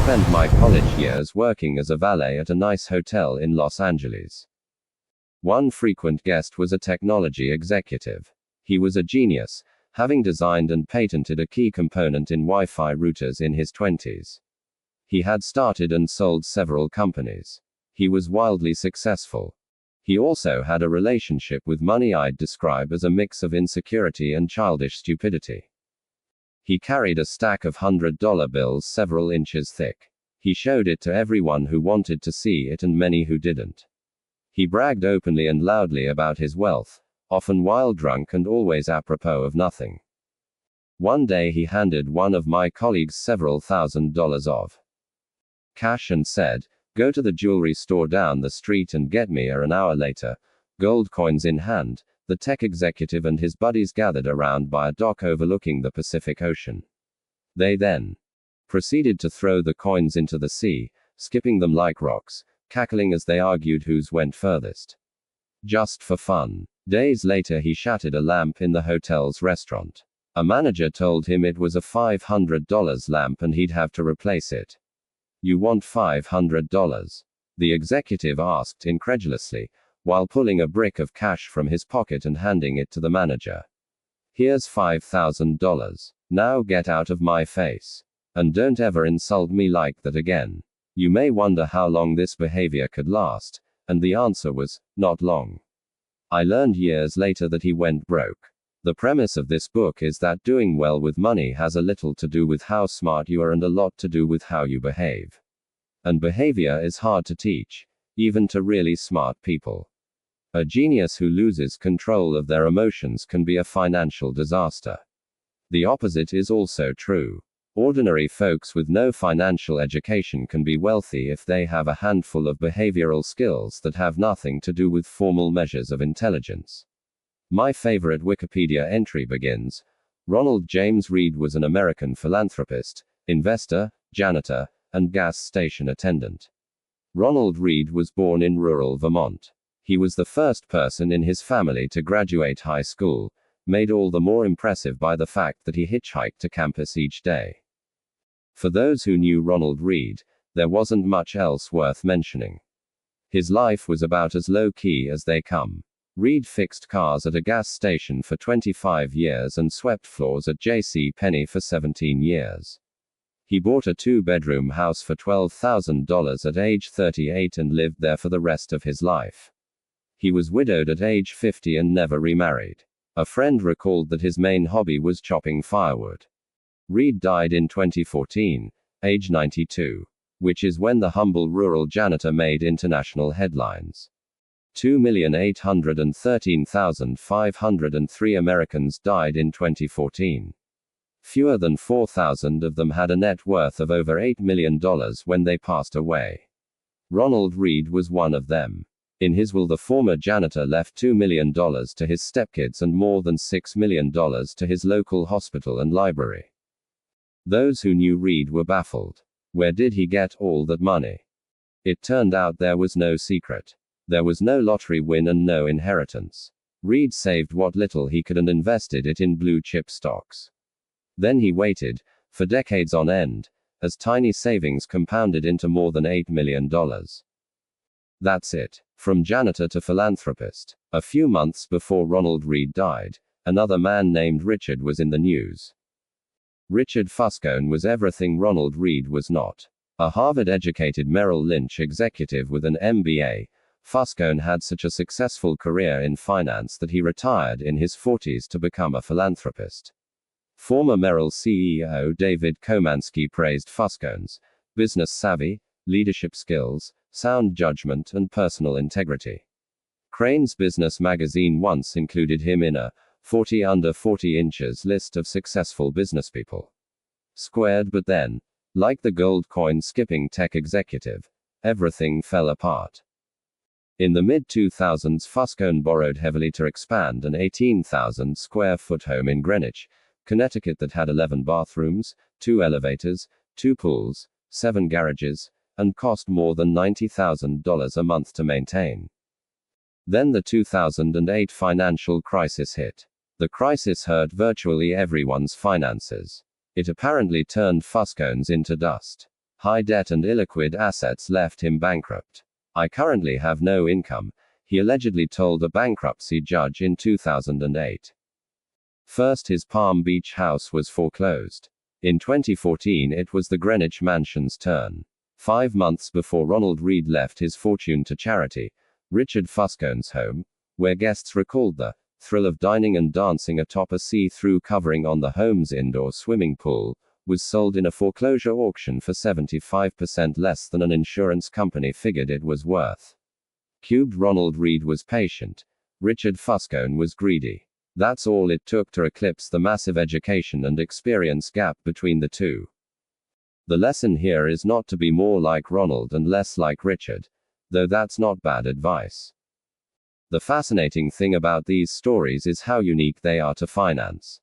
spent my college years working as a valet at a nice hotel in Los Angeles. One frequent guest was a technology executive. He was a genius, having designed and patented a key component in Wi-Fi routers in his 20s. He had started and sold several companies. He was wildly successful. He also had a relationship with money I'd describe as a mix of insecurity and childish stupidity. He carried a stack of $100 bills several inches thick. He showed it to everyone who wanted to see it and many who didn't. He bragged openly and loudly about his wealth, often while drunk and always apropos of nothing. One day he handed one of my colleagues several $1,000s of cash and said, "Go to the jewelry store down the street and get me an hour later." Gold coins in hand, the tech executive and his buddies gathered around by a dock overlooking the Pacific Ocean. They then proceeded to throw the coins into the sea, skipping them like rocks, cackling as they argued whose went furthest. Just for fun. Days later he shattered a lamp in the hotel's restaurant. A manager told him it was a $500 lamp and he'd have to replace it. "You want $500? The executive asked incredulously, while pulling a brick of cash from his pocket and handing it to the manager. "Here's $5,000. Now get out of my face. And don't ever insult me like that again." You may wonder how long this behavior could last, and the answer was, not long. I learned years later that he went broke. The premise of this book is that doing well with money has a little to do with how smart you are and a lot to do with how you behave. And behavior is hard to teach, even to really smart people. A genius who loses control of their emotions can be a financial disaster. The opposite is also true. Ordinary folks with no financial education can be wealthy if they have a handful of behavioral skills that have nothing to do with formal measures of intelligence. My favorite Wikipedia entry begins, "Ronald James Reed was an American philanthropist, investor, janitor, and gas station attendant." Ronald Reed was born in rural Vermont. He was the first person in his family to graduate high school, made all the more impressive by the fact that he hitchhiked to campus each day. For those who knew Ronald Reed, there wasn't much else worth mentioning. His life was about as low-key as they come. Reed fixed cars at a gas station for 25 years and swept floors at J.C. Penney for 17 years. He bought a 2-bedroom house for $12,000 at age 38 and lived there for the rest of his life. He was widowed at age 50 and never remarried. A friend recalled that his main hobby was chopping firewood. Reed died in 2014, age 92, which is when the humble rural janitor made international headlines. 2,813,503 Americans died in 2014. Fewer than 4,000 of them had a net worth of over $8 million when they passed away. Ronald Reed was one of them. In his will, the former janitor left $2 million to his stepkids and more than $6 million to his local hospital and library. Those who knew Reed were baffled. Where did he get all that money? It turned out there was no secret. There was no lottery win and no inheritance. Reed saved what little he could and invested it in blue-chip stocks. Then he waited, for decades on end, as tiny savings compounded into more than $8 million. That's it. From janitor to philanthropist. A few months before Ronald Reed died, another man named Richard was in the news. Richard Fuscone was everything Ronald Reed was not. A Harvard-educated Merrill Lynch executive with an MBA, Fuscone had such a successful career in finance that he retired in his 40s to become a philanthropist. Former Merrill CEO David Komansky praised Fuscone's business savvy, leadership skills, sound judgment, and personal integrity. Crain's Business magazine once included him in a 40 under 40 inches list of successful businesspeople. Squared, but then, like the gold coin skipping tech executive, everything fell apart. In the mid-2000s, Fuscone borrowed heavily to expand an 18,000 square foot home in Greenwich, Connecticut that had 11 bathrooms, 2 elevators, 2 pools, 7 garages, and cost more than $90,000 a month to maintain. Then the 2008 financial crisis hit. The crisis hurt virtually everyone's finances. It apparently turned Fuscone's into dust. High debt and illiquid assets left him bankrupt. I currently have no income, he allegedly told a bankruptcy judge in 2008. First, his Palm Beach house was foreclosed. In 2014, it was the Greenwich Mansion's turn. 5 months before Ronald Read left his fortune to charity, Richard Fuscone's home, where guests recalled the thrill of dining and dancing atop a see-through covering on the home's indoor swimming pool, was sold in a foreclosure auction for 75% less than an insurance company figured it was worth. Cubed Ronald Read was patient. Richard Fuscone was greedy. That's all it took to eclipse the massive education and experience gap between the two. The lesson here is not to be more like Ronald and less like Richard, though that's not bad advice. The fascinating thing about these stories is how unique they are to finance.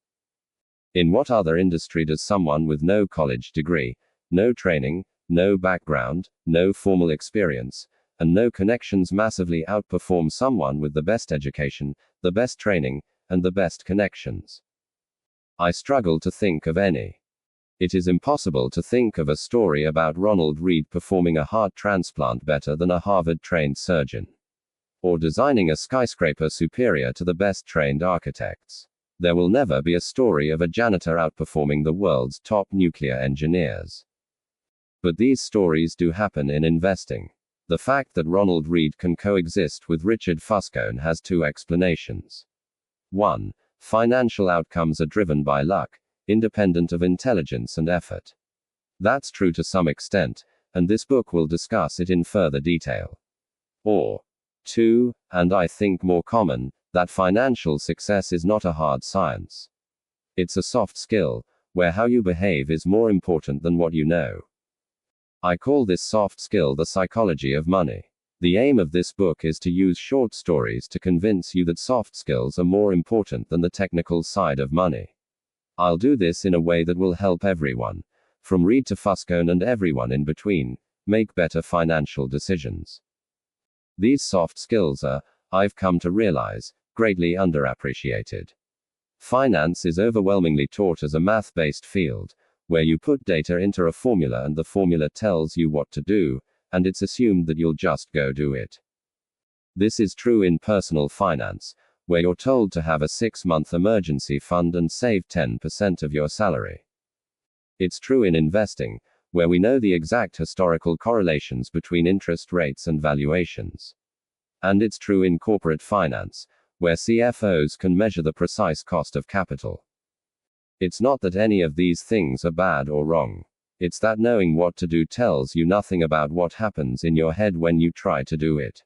In what other industry does someone with no college degree, no training, no background, no formal experience, and no connections massively outperform someone with the best education, the best training, and the best connections? I struggle to think of any. It is impossible to think of a story about Ronald Read performing a heart transplant better than a Harvard-trained surgeon, or designing a skyscraper superior to the best-trained architects. There will never be a story of a janitor outperforming the world's top nuclear engineers. But these stories do happen in investing. The fact that Ronald Read can coexist with Richard Fuscone has two explanations. 1. Financial outcomes are driven by luck, independent of intelligence and effort. That's true to some extent, and this book will discuss it in further detail. Or 2, and I think more common, that financial success is not a hard science. It's a soft skill, where how you behave is more important than what you know. I call this soft skill the psychology of money. The aim of this book is to use short stories to convince you that soft skills are more important than the technical side of money. I'll do this in a way that will help everyone, from Read to Fuscone and everyone in between, make better financial decisions. These soft skills are, I've come to realize, greatly underappreciated. Finance is overwhelmingly taught as a math-based field, where you put data into a formula and the formula tells you what to do, and it's assumed that you'll just go do it. This is true in personal finance, where you're told to have a 6-month emergency fund and save 10% of your salary. It's true in investing, where we know the exact historical correlations between interest rates and valuations. And it's true in corporate finance, where CFOs can measure the precise cost of capital. It's not that any of these things are bad or wrong. It's that knowing what to do tells you nothing about what happens in your head when you try to do it.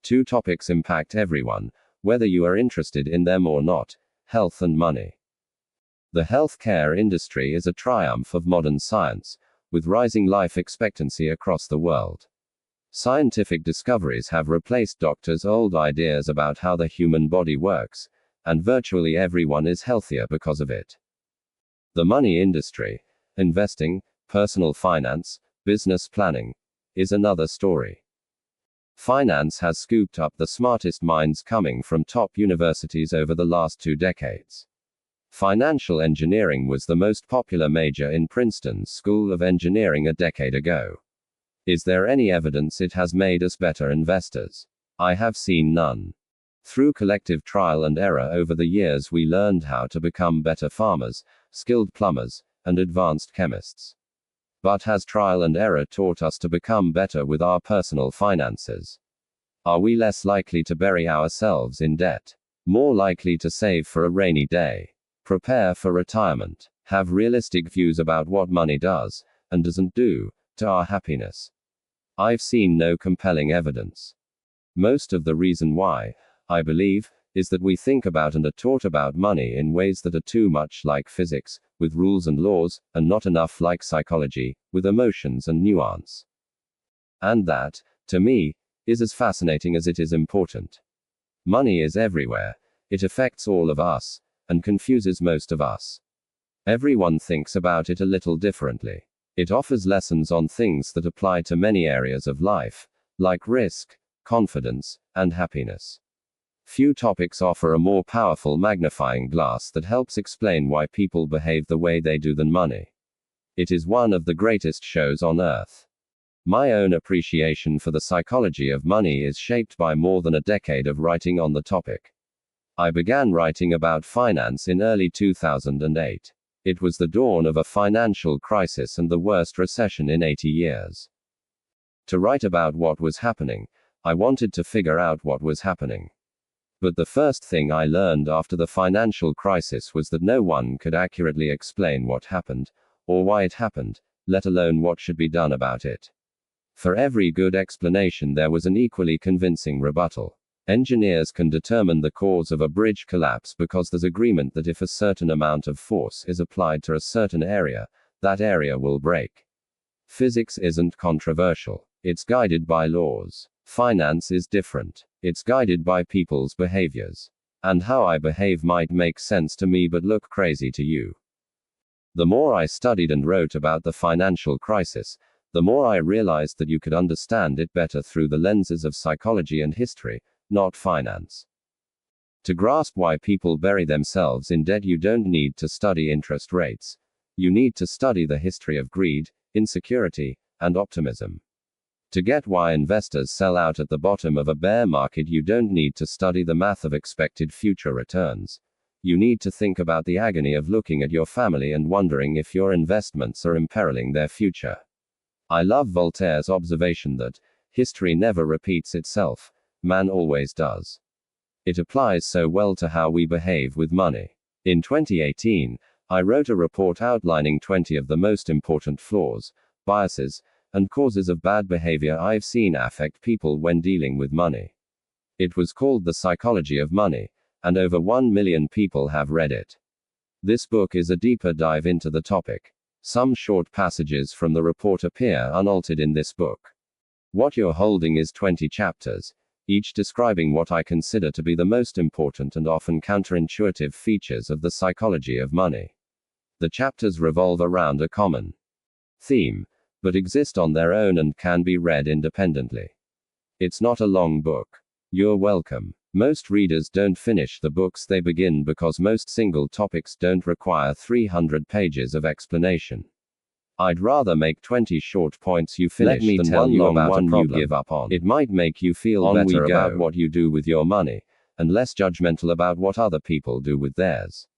Two topics impact everyone, whether you are interested in them or not: health and money. The healthcare industry is a triumph of modern science, with rising life expectancy across the world. Scientific discoveries have replaced doctors' old ideas about how the human body works, and virtually everyone is healthier because of it. The money industry, investing, personal finance, business planning, is another story. Finance has scooped up the smartest minds coming from top universities over the last 2 decades. Financial engineering was the most popular major in Princeton's School of Engineering a decade ago. Is there any evidence it has made us better investors? I have seen none. Through collective trial and error over the years, we learned how to become better farmers, skilled plumbers, and advanced chemists. But has trial and error taught us to become better with our personal finances? Are we less likely to bury ourselves in debt? More likely to save for a rainy day? Prepare for retirement? Have realistic views about what money does, and doesn't do, to our happiness? I've seen no compelling evidence. Most of the reason why, I believe, is that we think about and are taught about money in ways that are too much like physics, with rules and laws, and not enough like psychology, with emotions and nuance. And that, to me, is as fascinating as it is important. Money is everywhere. It affects all of us, and confuses most of us. Everyone thinks about it a little differently. It offers lessons on things that apply to many areas of life, like risk, confidence, and happiness. Few topics offer a more powerful magnifying glass that helps explain why people behave the way they do than money. It is one of the greatest shows on earth. My own appreciation for the psychology of money is shaped by more than a decade of writing on the topic. I began writing about finance in early 2008. It was the dawn of a financial crisis and the worst recession in 80 years. To write about what was happening, I wanted to figure out what was happening. But the first thing I learned after the financial crisis was that no one could accurately explain what happened, or why it happened, let alone what should be done about it. For every good explanation there was an equally convincing rebuttal. Engineers can determine the cause of a bridge collapse because there's agreement that if a certain amount of force is applied to a certain area, that area will break. Physics isn't controversial. It's guided by laws. Finance is different. It's guided by people's behaviors. And how I behave might make sense to me but look crazy to you. The more I studied and wrote about the financial crisis, the more I realized that you could understand it better through the lenses of psychology and history, not finance. To grasp why people bury themselves in debt, you don't need to study interest rates. You need to study the history of greed, insecurity, and optimism. To get why investors sell out at the bottom of a bear market, you don't need to study the math of expected future returns. You need to think about the agony of looking at your family and wondering if your investments are imperiling their future. I love Voltaire's observation that history never repeats itself, man always does. It applies so well to how we behave with money. In 2018, I wrote a report outlining 20 of the most important flaws, biases, and causes of bad behavior I've seen affect people when dealing with money. It was called The Psychology of Money, and over 1 million people have read it. This book is a deeper dive into the topic. Some short passages from the report appear unaltered in this book. What you're holding is 20 chapters, each describing what I consider to be the most important and often counterintuitive features of the psychology of money. The chapters revolve around a common theme, but exist on their own and can be read independently. It's not a long book. You're welcome. Most readers don't finish the books they begin because most single topics don't require 300 pages of explanation. I'd rather make 20 short points you finish than tell you about one you give up on. It might make you feel better about what you do with your money, and less judgmental about what other people do with theirs.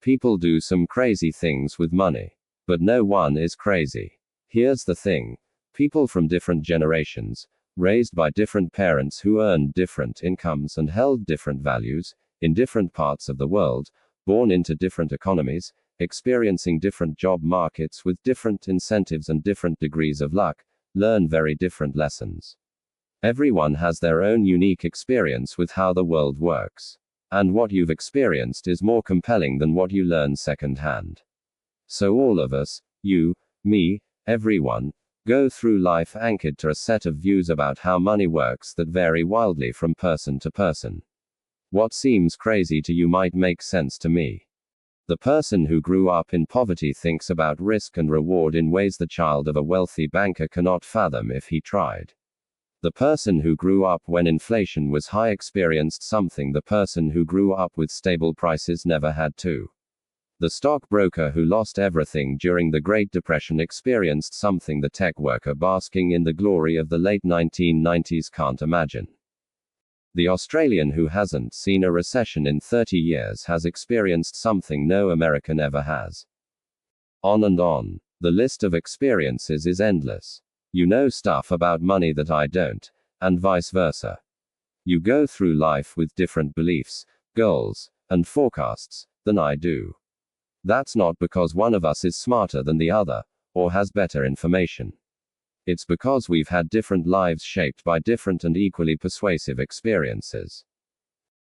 People do some crazy things with money. But no one is crazy. Here's the thing. People from different generations, raised by different parents who earned different incomes and held different values, in different parts of the world, born into different economies, experiencing different job markets with different incentives and different degrees of luck, learn very different lessons. Everyone has their own unique experience with how the world works. And what you've experienced is more compelling than what you learn secondhand. So all of us, you, me, everyone, go through life anchored to a set of views about how money works that vary wildly from person to person. What seems crazy to you might make sense to me. The person who grew up in poverty thinks about risk and reward in ways the child of a wealthy banker cannot fathom if he tried. The person who grew up when inflation was high experienced something the person who grew up with stable prices never had to. The stockbroker who lost everything during the Great Depression experienced something the tech worker basking in the glory of the late 1990s can't imagine. The Australian who hasn't seen a recession in 30 years has experienced something no American ever has. On and on. The list of experiences is endless. You know stuff about money that I don't, and vice versa. You go through life with different beliefs, goals, and forecasts than I do. That's not because one of us is smarter than the other, or has better information. It's because we've had different lives shaped by different and equally persuasive experiences.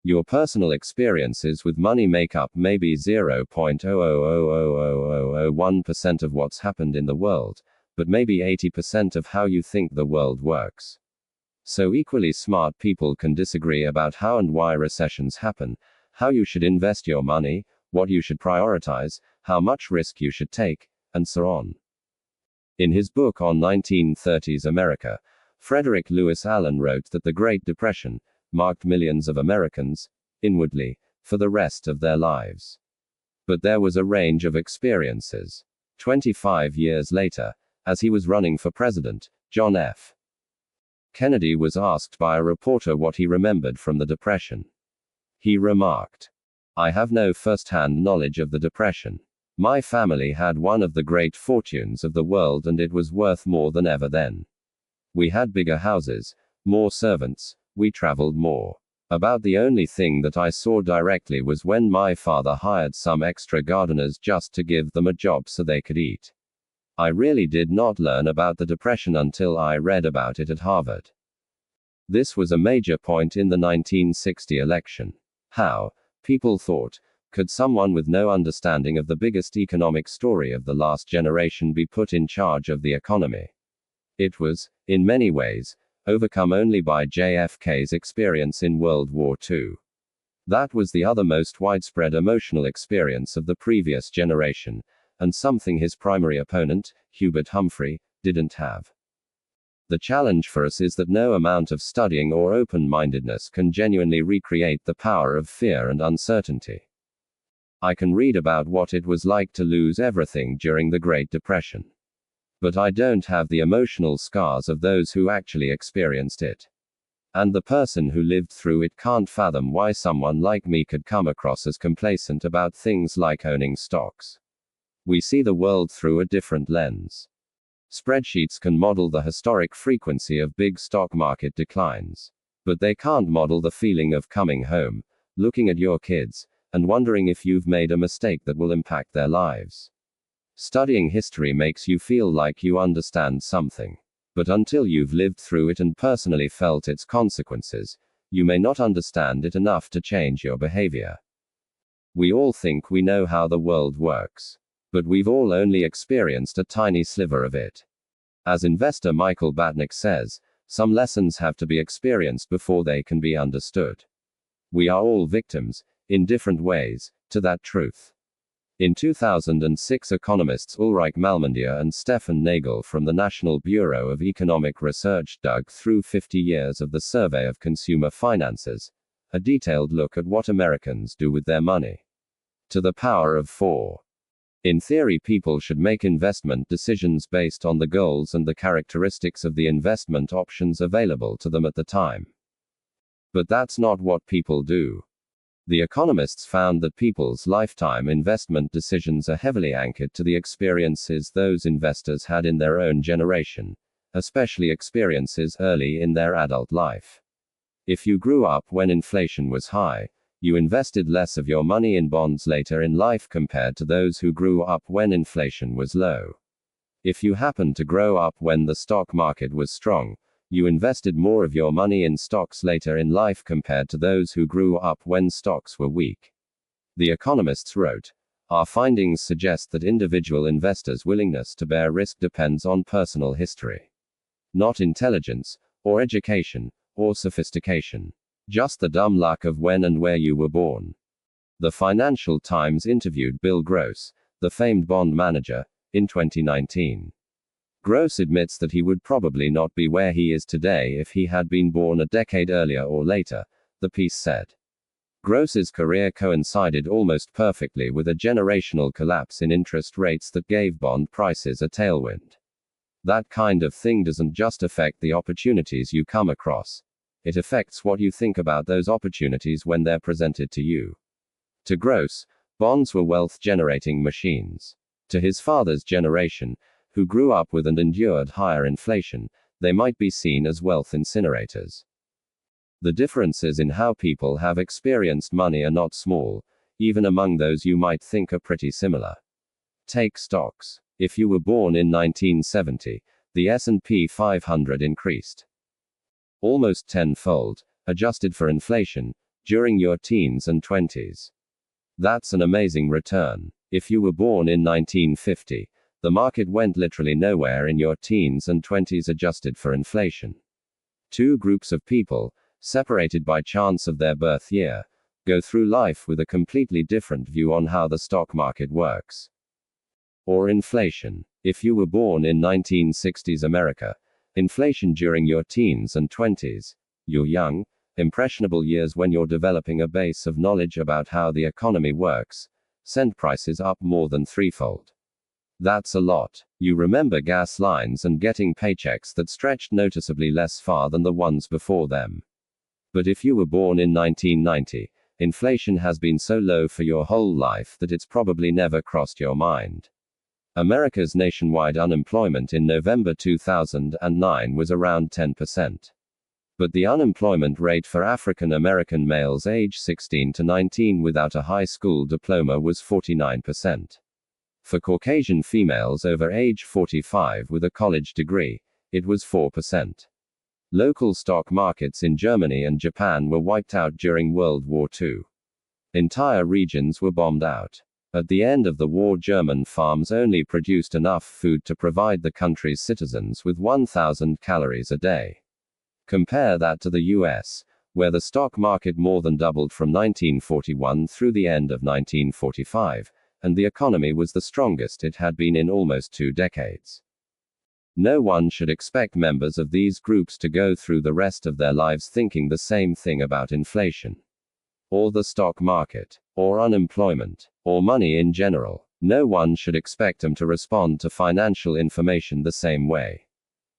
Your personal experiences with money make up maybe 0.0000001% of what's happened in the world, but maybe 80% of how you think the world works. So equally smart people can disagree about how and why recessions happen, how you should invest your money, what you should prioritize, how much risk you should take, and so on. In his book on 1930s America, Frederick Lewis Allen wrote that the Great Depression marked millions of Americans, inwardly, for the rest of their lives. But there was a range of experiences. 25 years later, as he was running for president, John F. Kennedy was asked by a reporter what he remembered from the Depression. He remarked, "I have no first-hand knowledge of the Depression. My family had one of the great fortunes of the world and it was worth more than ever then. We had bigger houses, more servants, we traveled more. About the only thing that I saw directly was when my father hired some extra gardeners just to give them a job so they could eat. I really did not learn about the Depression until I read about it at Harvard." This was a major point in the 1960 election. How, people thought, could someone with no understanding of the biggest economic story of the last generation be put in charge of the economy? It was, in many ways, overcome only by JFK's experience in World War II. That was the other most widespread emotional experience of the previous generation, and something his primary opponent, Hubert Humphrey, didn't have. The challenge for us is that no amount of studying or open-mindedness can genuinely recreate the power of fear and uncertainty. I can read about what it was like to lose everything during the Great Depression. But I don't have the emotional scars of those who actually experienced it. And the person who lived through it can't fathom why someone like me could come across as complacent about things like owning stocks. We see the world through a different lens. Spreadsheets can model the historic frequency of big stock market declines. But they can't model the feeling of coming home, looking at your kids, and wondering if you've made a mistake that will impact their lives. Studying history makes you feel like you understand something. But until you've lived through it and personally felt its consequences, you may not understand it enough to change your behavior. We all think we know how the world works. But we've all only experienced a tiny sliver of it. As investor Michael Batnick says, some lessons have to be experienced before they can be understood. We are all victims, in different ways, to that truth. In 2006, economists Ulrich Malmendier and Stefan Nagel from the National Bureau of Economic Research dug through 50 years of the Survey of Consumer Finances, a detailed look at what Americans do with their money. To the power of 4. In theory, people should make investment decisions based on the goals and the characteristics of the investment options available to them at the time. But that's not what people do. The economists found that people's lifetime investment decisions are heavily anchored to the experiences those investors had in their own generation, especially experiences early in their adult life. If you grew up when inflation was high, you invested less of your money in bonds later in life compared to those who grew up when inflation was low. If you happened to grow up when the stock market was strong, you invested more of your money in stocks later in life compared to those who grew up when stocks were weak. The economists wrote, "Our findings suggest that individual investors' willingness to bear risk depends on personal history. Not intelligence, or education, or sophistication. Just the dumb luck of when and where you were born." The Financial Times interviewed Bill Gross, the famed bond manager, in 2019. Gross admits that he would probably not be where he is today if he had been born a decade earlier or later, the piece said. Gross's career coincided almost perfectly with a generational collapse in interest rates that gave bond prices a tailwind. That kind of thing doesn't just affect the opportunities you come across. It affects what you think about those opportunities when they're presented to you. To Gross, bonds were wealth-generating machines. To his father's generation, who grew up with and endured higher inflation, they might be seen as wealth incinerators. The differences in how people have experienced money are not small, even among those you might think are pretty similar. Take stocks. If you were born in 1970, the S&P 500 increased almost tenfold, adjusted for inflation, during your teens and 20s. That's an amazing return. If you were born in 1950, the market went literally nowhere in your teens and 20s adjusted for inflation. Two groups of people, separated by chance of their birth year, go through life with a completely different view on how the stock market works. Or inflation. If you were born in 1960s America, inflation during your teens and 20s, your young, impressionable years when you're developing a base of knowledge about how the economy works, sent prices up more than threefold. That's a lot. You remember gas lines and getting paychecks that stretched noticeably less far than the ones before them. But if you were born in 1990, inflation has been so low for your whole life that it's probably never crossed your mind. America's nationwide unemployment in November 2009 was around 10%. But the unemployment rate for African American males aged 16 to 19 without a high school diploma was 49%. For Caucasian females over age 45 with a college degree, it was 4%. Local stock markets in Germany and Japan were wiped out during World War II. Entire regions were bombed out. At the end of the war, German farms only produced enough food to provide the country's citizens with 1,000 calories a day. Compare that to the US, where the stock market more than doubled from 1941 through the end of 1945, and the economy was the strongest it had been in almost 2 decades. No one should expect members of these groups to go through the rest of their lives thinking the same thing about inflation, or the stock market, or unemployment, or money in general. No one should expect them to respond to financial information the same way.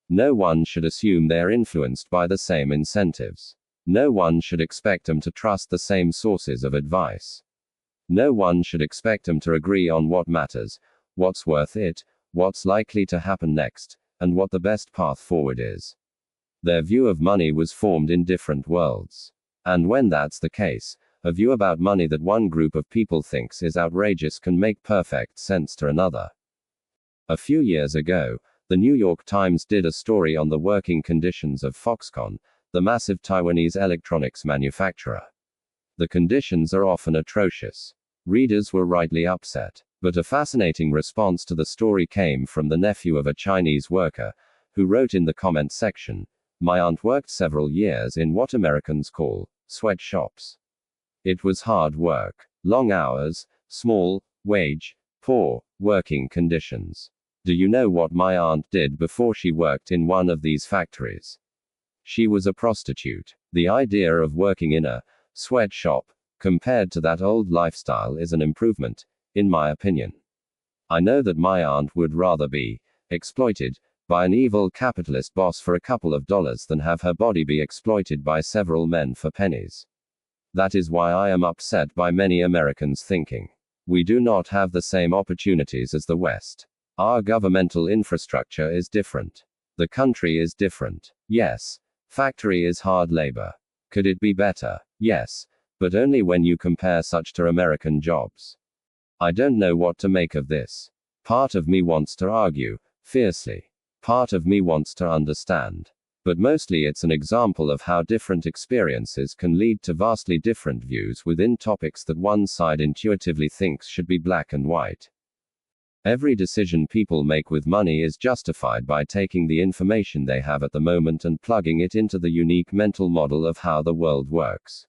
No one should assume they're influenced by the same incentives. No one should expect them to trust the same sources of advice. No one should expect them to agree on what matters, what's worth it, what's likely to happen next, and what the best path forward is. Their view of money was formed in different worlds. And when that's the case, a view about money that one group of people thinks is outrageous can make perfect sense to another. A few years ago, the New York Times did a story on the working conditions of Foxconn, the massive Taiwanese electronics manufacturer. The conditions are often atrocious. Readers were rightly upset. But a fascinating response to the story came from the nephew of a Chinese worker, who wrote in the comment section, "My aunt worked several years in what Americans call sweatshops. It was hard work, long hours, small wage, poor working conditions. Do you know what my aunt did before she worked in one of these factories? She was a prostitute. The idea of working in a sweatshop, compared to that old lifestyle, is an improvement, in my opinion. I know that my aunt would rather be exploited by an evil capitalist boss for a couple of dollars than have her body be exploited by several men for pennies. That is why I am upset by many Americans thinking we do not have the same opportunities as the West. Our governmental infrastructure is different. The country is different. Yes, factory is hard labor. Could it be better? Yes, but only when you compare such to American jobs. I don't know what to make of this. Part of me wants to argue fiercely. Part of me wants to understand. But mostly it's an example of how different experiences can lead to vastly different views within topics that one side intuitively thinks should be black and white. Every decision people make with money is justified by taking the information they have at the moment and plugging it into the unique mental model of how the world works.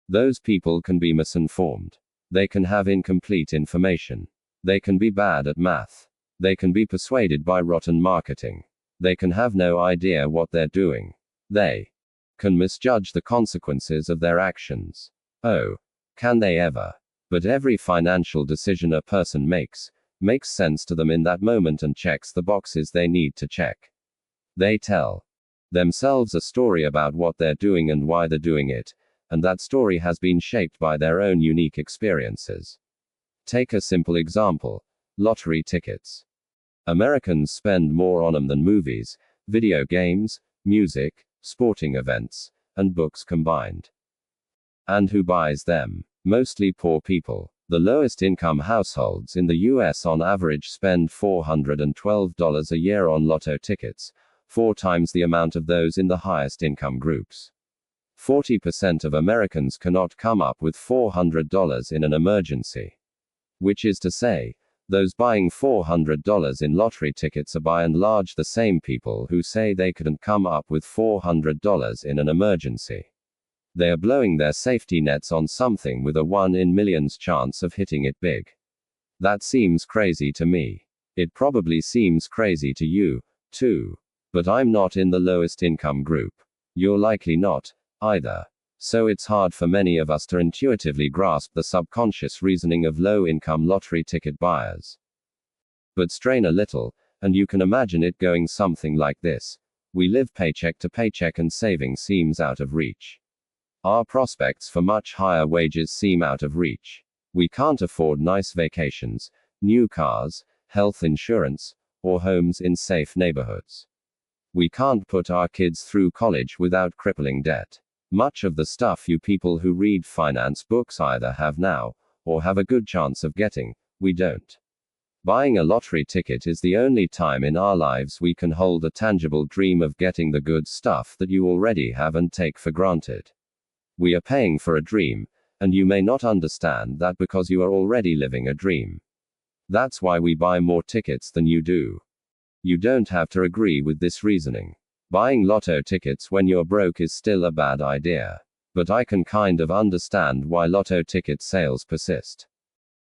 Those people can be misinformed. They can have incomplete information. They can be bad at math. They can be persuaded by rotten marketing. They can have no idea what they're doing. They can misjudge the consequences of their actions. Oh, can they ever? But every financial decision a person makes sense to them in that moment and checks the boxes they need to check. They tell themselves a story about what they're doing and why they're doing it, and that story has been shaped by their own unique experiences. Take a simple example: lottery tickets. Americans spend more on them than movies, video games, music, sporting events, and books combined. And who buys them? Mostly poor people. The lowest income households in the US on average spend $412 a year on lotto tickets, 4 times the amount of those in the highest income groups. 40% of Americans cannot come up with $400 in an emergency. Which is to say, those buying $400 in lottery tickets are by and large the same people who say they couldn't come up with $400 in an emergency. They are blowing their safety nets on something with a 1 in millions chance of hitting it big. That seems crazy to me. It probably seems crazy to you, too. But I'm not in the lowest income group. You're likely not, either. So it's hard for many of us to intuitively grasp the subconscious reasoning of low-income lottery ticket buyers. But strain a little, and you can imagine it going something like this. We live paycheck to paycheck and saving seems out of reach. Our prospects for much higher wages seem out of reach. We can't afford nice vacations, new cars, health insurance, or homes in safe neighborhoods. We can't put our kids through college without crippling debt. Much of the stuff you people who read finance books either have now, or have a good chance of getting, we don't. Buying a lottery ticket is the only time in our lives we can hold a tangible dream of getting the good stuff that you already have and take for granted. We are paying for a dream, and you may not understand that because you are already living a dream. That's why we buy more tickets than you do. You don't have to agree with this reasoning. Buying lotto tickets when you're broke is still a bad idea. But I can kind of understand why lotto ticket sales persist.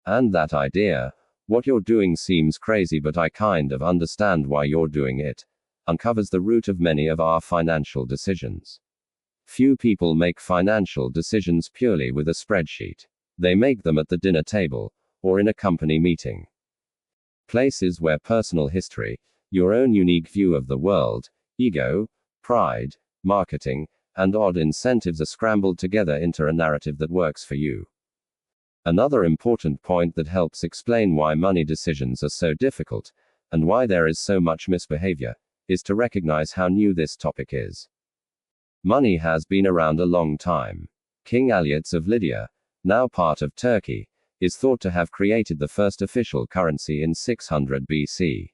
And that idea, what you're doing seems crazy, but I kind of understand why you're doing it, uncovers the root of many of our financial decisions. Few people make financial decisions purely with a spreadsheet. They make them at the dinner table, or in a company meeting. Places where personal history, your own unique view of the world, ego, pride, marketing, and odd incentives are scrambled together into a narrative that works for you. Another important point that helps explain why money decisions are so difficult, and why there is so much misbehavior, is to recognize how new this topic is. Money has been around a long time. King Alyattes of Lydia, now part of Turkey, is thought to have created the first official currency in 600 BC.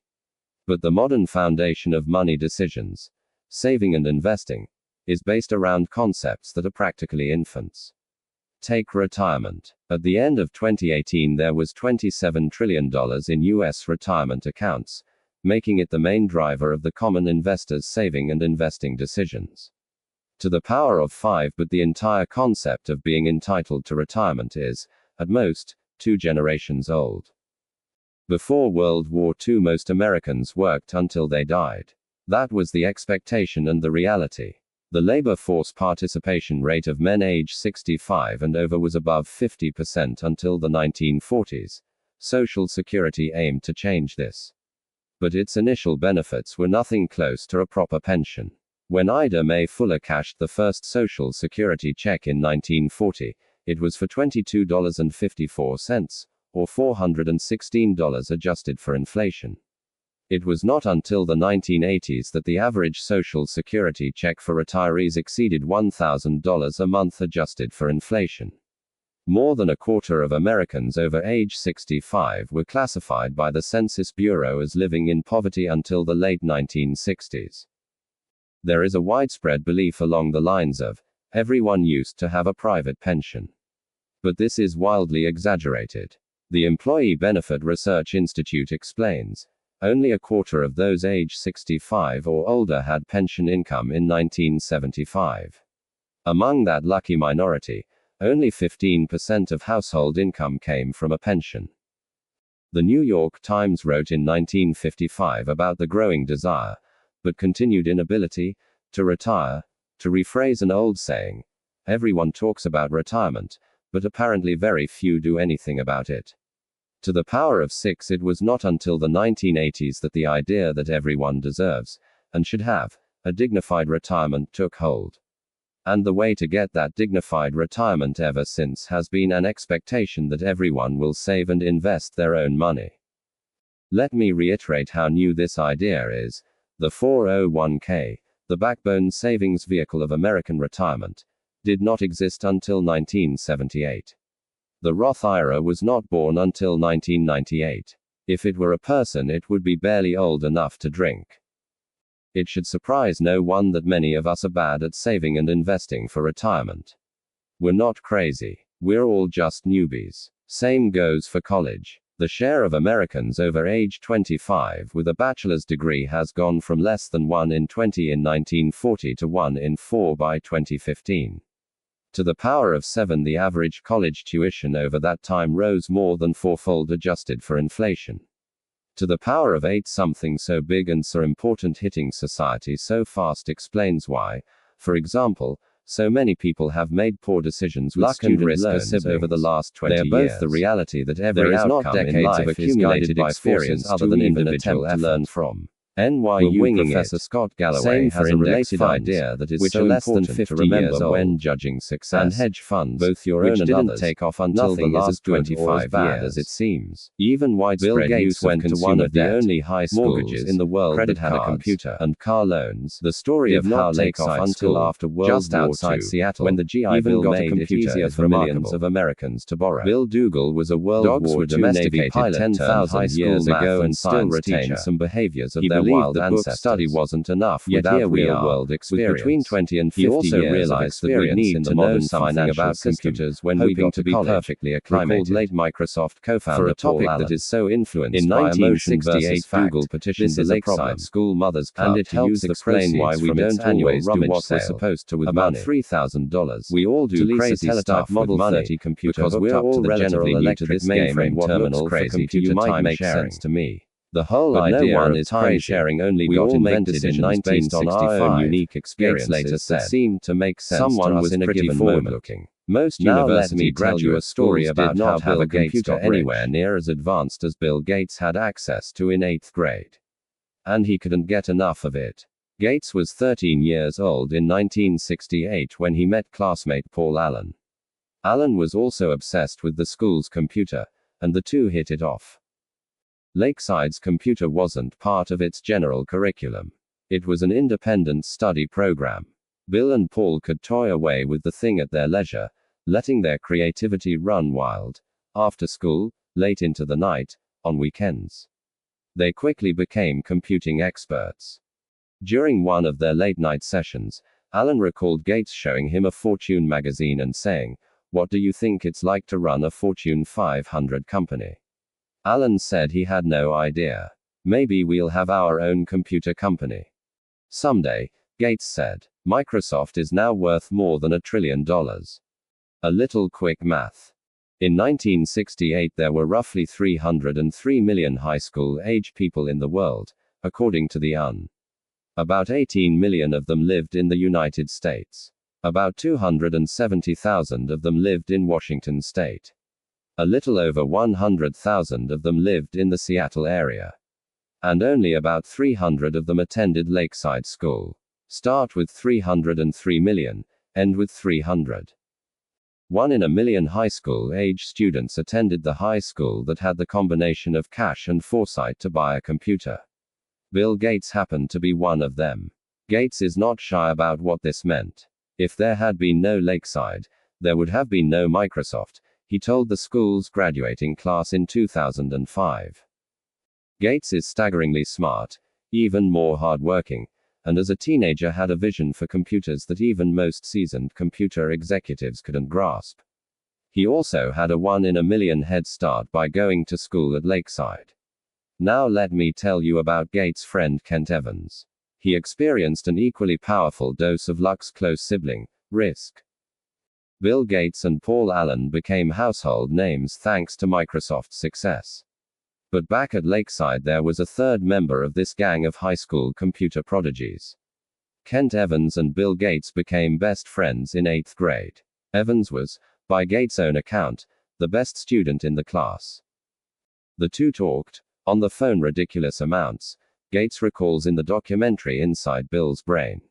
But the modern foundation of money decisions, saving and investing, is based around concepts that are practically infants. Take retirement. At the end of 2018, there was $27 trillion in US retirement accounts, making it the main driver of the common investor's saving and investing decisions. To the power of 5, but the entire concept of being entitled to retirement is, at most, 2 generations old. Before World War II, most Americans worked until they died. That was the expectation and the reality. The labor force participation rate of men age 65 and over was above 50% until the 1940s. Social Security aimed to change this. But its initial benefits were nothing close to a proper pension. When Ida Mae Fuller cashed the first Social Security check in 1940, it was for $22.54, or $416 adjusted for inflation. It was not until the 1980s that the average Social Security check for retirees exceeded $1,000 a month adjusted for inflation. More than a quarter of Americans over age 65 were classified by the Census Bureau as living in poverty until the late 1960s. There is a widespread belief along the lines of, everyone used to have a private pension. But this is wildly exaggerated. The Employee Benefit Research Institute explains, only a quarter of those age 65 or older had pension income in 1975. Among that lucky minority, only 15% of household income came from a pension. The New York Times wrote in 1955 about the growing desire, but continued inability, to retire. To rephrase an old saying, everyone talks about retirement, but apparently very few do anything about it. To the power of 6, it was not until the 1980s that the idea that everyone deserves, and should have, a dignified retirement took hold. And the way to get that dignified retirement ever since has been an expectation that everyone will save and invest their own money. Let me reiterate how new this idea is. The 401k, the backbone savings vehicle of American retirement, did not exist until 1978. The Roth IRA was not born until 1998. If it were a person, it would be barely old enough to drink. It should surprise no one that many of us are bad at saving and investing for retirement. We're not crazy. We're all just newbies. Same goes for college. The share of Americans over age 25 with a bachelor's degree has gone from less than 1 in 20 in 1940 to 1 in 4 by 2015. To the power of 7, the average college tuition over that time rose more than fourfold adjusted for inflation. To the power of 8, something so big and so important hitting society so fast explains why, for example, So many people have made poor decisions with luck and risk loans over the last 20 years. They are both the reality that every outcome in life is guided by experience other than individual effort to learn from. NYU Professor Scott Galloway has a related idea that is so less than 50 years old when judging success, and hedge funds, both your own and others, take off until the last 25 years as it seems. Even widespread use went to one of the only high schools in the world that had a computer and car loans. The story of how Lakeside until after World War II, just outside Seattle, when the GI Bill made it easier for millions of Americans to borrow. Bill Dougal was a World War II Navy pilot 10,000 years ago and still retains some behaviors of their wild ancestors. The book study wasn't enough without real-world experience. Between 20 and 50 years realized that we need to know something about computers when we got to be perfectly acclimated. Late Microsoft co-founder for a topic that is so influenced in 1968, Google petitioned the Lakeside School Mothers Club and it helps explain why we don't always do what we're supposed to with about $3,000. We all do crazy stuff with money because we're all relatively new to this mainframe terminal crazy for you might make sense to me. The whole idea of time sharing only got invented in 1965 on our own unique experiences later said seemed to make sense. Someone was in a given moment. Most university graduate story about how Bill Gates got anywhere near as advanced as Bill Gates had access to in 8th grade. And he couldn't get enough of it. Gates was 13 years old in 1968 when he met classmate Paul Allen. Allen was also obsessed with the school's computer, and the two hit it off. Lakeside's computer wasn't part of its general curriculum. It was an independent study program. Bill and Paul could toy away with the thing at their leisure, letting their creativity run wild, after school, late into the night, on weekends. They quickly became computing experts. During one of their late-night sessions, Allen recalled Gates showing him a Fortune magazine and saying, "What do you think it's like to run a Fortune 500 company?" Allen said he had no idea. "Maybe we'll have our own computer company someday," Gates said. Microsoft is now worth more than $1 trillion. A little quick math. In 1968 there were roughly 303 million high school-age people in the world, according to the UN. About 18 million of them lived in the United States. About 270,000 of them lived in Washington state. A little over 100,000 of them lived in the Seattle area. And only about 300 of them attended Lakeside School. Start with 303 million, end with 300. 1 in a million high school-age students attended the high school that had the combination of cash and foresight to buy a computer. Bill Gates happened to be one of them. Gates is not shy about what this meant. If there had been no Lakeside, there would have been no Microsoft, he told the school's graduating class in 2005. Gates is staggeringly smart, even more hardworking, and as a teenager had a vision for computers that even most seasoned computer executives couldn't grasp. He also had a 1 in a million head start by going to school at Lakeside. Now let me tell you about Gates' friend Kent Evans. He experienced an equally powerful dose of luck's close sibling, risk. Bill Gates and Paul Allen became household names thanks to Microsoft's success. But back at Lakeside there was a third member of this gang of high school computer prodigies. Kent Evans and Bill Gates became best friends in 8th grade. Evans was, by Gates' own account, the best student in the class. The two talked, on the phone ridiculous amounts, Gates recalls in the documentary Inside Bill's Brain.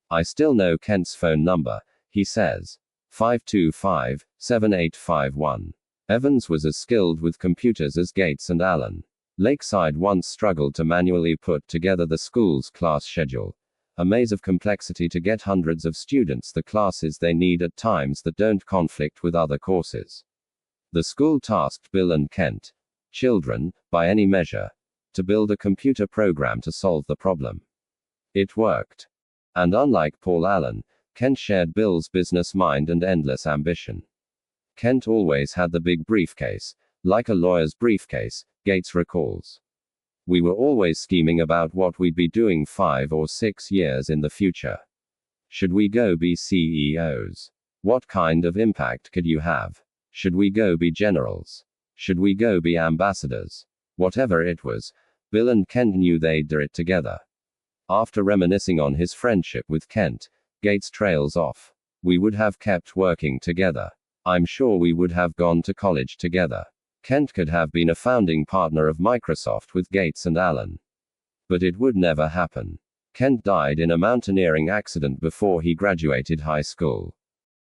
"I still know Kent's phone number," he says. 525-7851. Evans was as skilled with computers as Gates and Allen. Lakeside once struggled to manually put together the school's class schedule, a maze of complexity to get hundreds of students the classes they need at times that don't conflict with other courses. The school tasked Bill and Kent, children, by any measure, to build a computer program to solve the problem. It worked. And unlike Paul Allen, Kent shared Bill's business mind and endless ambition. Kent always had the big briefcase, like a lawyer's briefcase, Gates recalls. "We were always scheming about what we'd be doing 5 or 6 years in the future. Should we go be CEOs? What kind of impact could you have? Should we go be generals? Should we go be ambassadors?" Whatever it was, Bill and Kent knew they'd do it together. After reminiscing on his friendship with Kent, Gates trails off. We would have kept working together. I'm sure we would have gone to college together. Kent could have been a founding partner of Microsoft with Gates and Allen. But it would never happen. Kent died in a mountaineering accident before he graduated high school.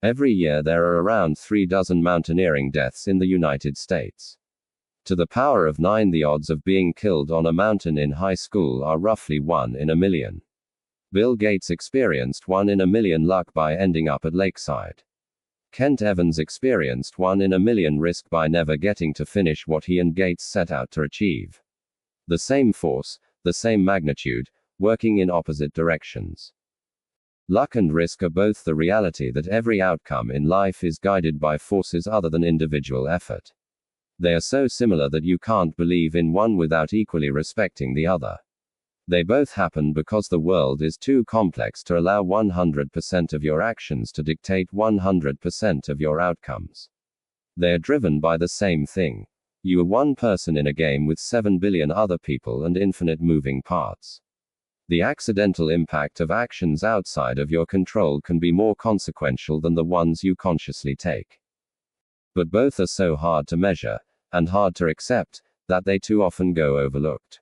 Every year there are around 36 mountaineering deaths in the United States. To the power of 9, the odds of being killed on a mountain in high school are roughly 1 in a million. Bill Gates experienced 1 in a million luck by ending up at Lakeside. Kent Evans experienced 1 in a million risk by never getting to finish what he and Gates set out to achieve. The same force, the same magnitude, working in opposite directions. Luck and risk are both the reality that every outcome in life is guided by forces other than individual effort. They are so similar that you can't believe in one without equally respecting the other. They both happen because the world is too complex to allow 100% of your actions to dictate 100% of your outcomes. They are driven by the same thing. You are one person in a game with 7 billion other people and infinite moving parts. The accidental impact of actions outside of your control can be more consequential than the ones you consciously take. But both are so hard to measure, and hard to accept, that they too often go overlooked.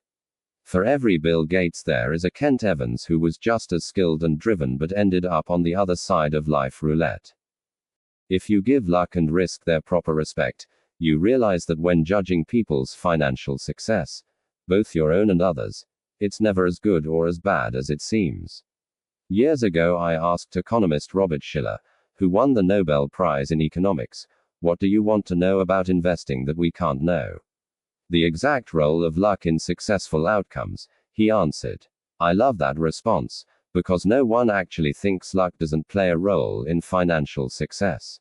For every Bill Gates there is a Kent Evans who was just as skilled and driven but ended up on the other side of life roulette. If you give luck and risk their proper respect, you realize that when judging people's financial success, both your own and others, it's never as good or as bad as it seems. Years ago I asked economist Robert Shiller, who won the Nobel Prize in Economics, "What do you want to know about investing that we can't know?" The exact role of luck in successful outcomes, he answered. I love that response, because no one actually thinks luck doesn't play a role in financial success.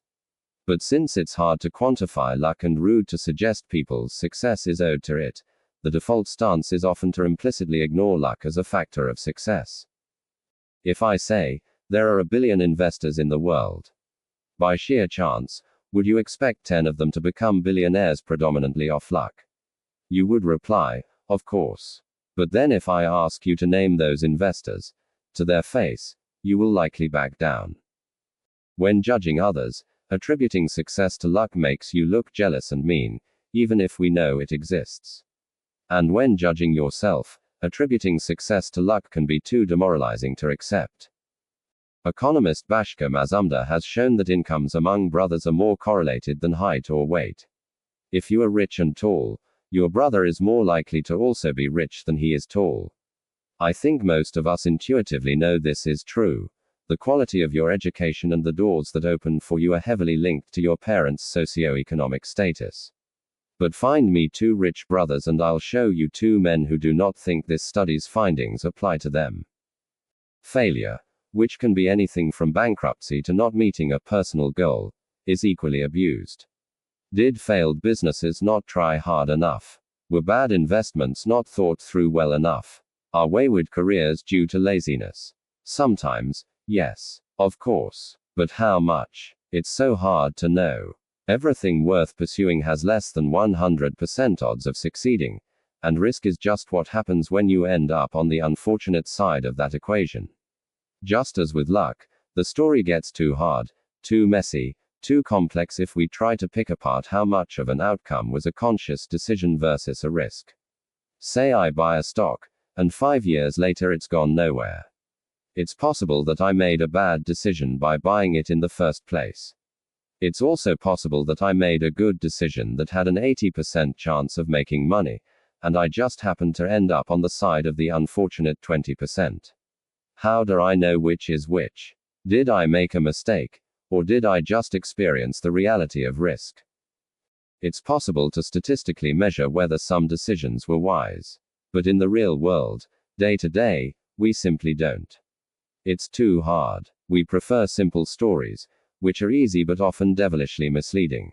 But since it's hard to quantify luck and rude to suggest people's success is owed to it, the default stance is often to implicitly ignore luck as a factor of success. If I say, there are 1 billion investors in the world, by sheer chance, would you expect 10 of them to become billionaires predominantly off luck? You would reply, of course. But then if I ask you to name those investors, to their face, you will likely back down. When judging others, attributing success to luck makes you look jealous and mean, even if we know it exists. And when judging yourself, attributing success to luck can be too demoralizing to accept. Economist Bhaskar Mazumdar has shown that incomes among brothers are more correlated than height or weight. If you are rich and tall, your brother is more likely to also be rich than he is tall. I think most of us intuitively know this is true. The quality of your education and the doors that open for you are heavily linked to your parents' socioeconomic status. But find me 2 rich brothers and I'll show you 2 men who do not think this study's findings apply to them. Failure, which can be anything from bankruptcy to not meeting a personal goal, is equally abused. Did failed businesses not try hard enough? Were bad investments not thought through well enough? Are wayward careers due to laziness? Sometimes, yes. Of course. But how much? It's so hard to know. Everything worth pursuing has less than 100% odds of succeeding, and risk is just what happens when you end up on the unfortunate side of that equation. Just as with luck, the story gets too hard, too messy, too complex if we try to pick apart how much of an outcome was a conscious decision versus a risk. Say I buy a stock, and 5 years later it's gone nowhere. It's possible that I made a bad decision by buying it in the first place. It's also possible that I made a good decision that had an 80% chance of making money, and I just happened to end up on the side of the unfortunate 20%. How do I know which is which? Did I make a mistake? Or did I just experience the reality of risk? It's possible to statistically measure whether some decisions were wise. But in the real world, day to day, we simply don't. It's too hard. We prefer simple stories, which are easy but often devilishly misleading.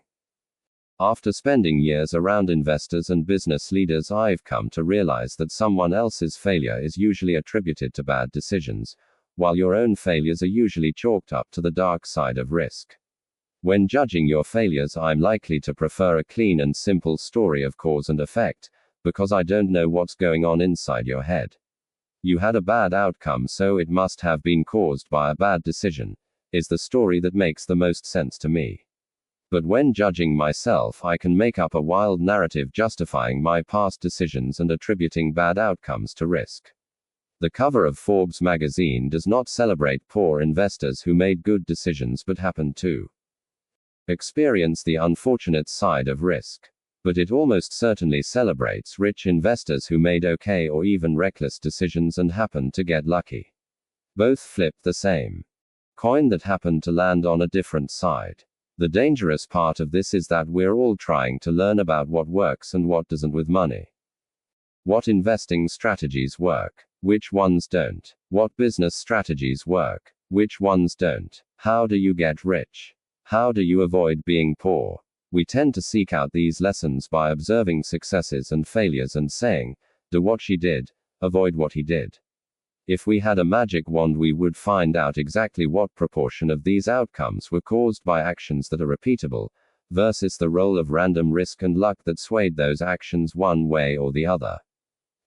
After spending years around investors and business leaders, I've come to realize that someone else's failure is usually attributed to bad decisions, while your own failures are usually chalked up to the dark side of risk. When judging your failures, I'm likely to prefer a clean and simple story of cause and effect, because I don't know what's going on inside your head. You had a bad outcome, so it must have been caused by a bad decision, is the story that makes the most sense to me. But when judging myself, I can make up a wild narrative justifying my past decisions and attributing bad outcomes to risk. The cover of Forbes magazine does not celebrate poor investors who made good decisions but happened to experience the unfortunate side of risk. But it almost certainly celebrates rich investors who made okay or even reckless decisions and happened to get lucky. Both flip the same coin that happened to land on a different side. The dangerous part of this is that we're all trying to learn about what works and what doesn't with money. What investing strategies work? Which ones don't? What business strategies work? Which ones don't? How do you get rich? How do you avoid being poor? We tend to seek out these lessons by observing successes and failures and saying, do what she did, avoid what he did. If we had a magic wand, we would find out exactly what proportion of these outcomes were caused by actions that are repeatable, versus the role of random risk and luck that swayed those actions one way or the other.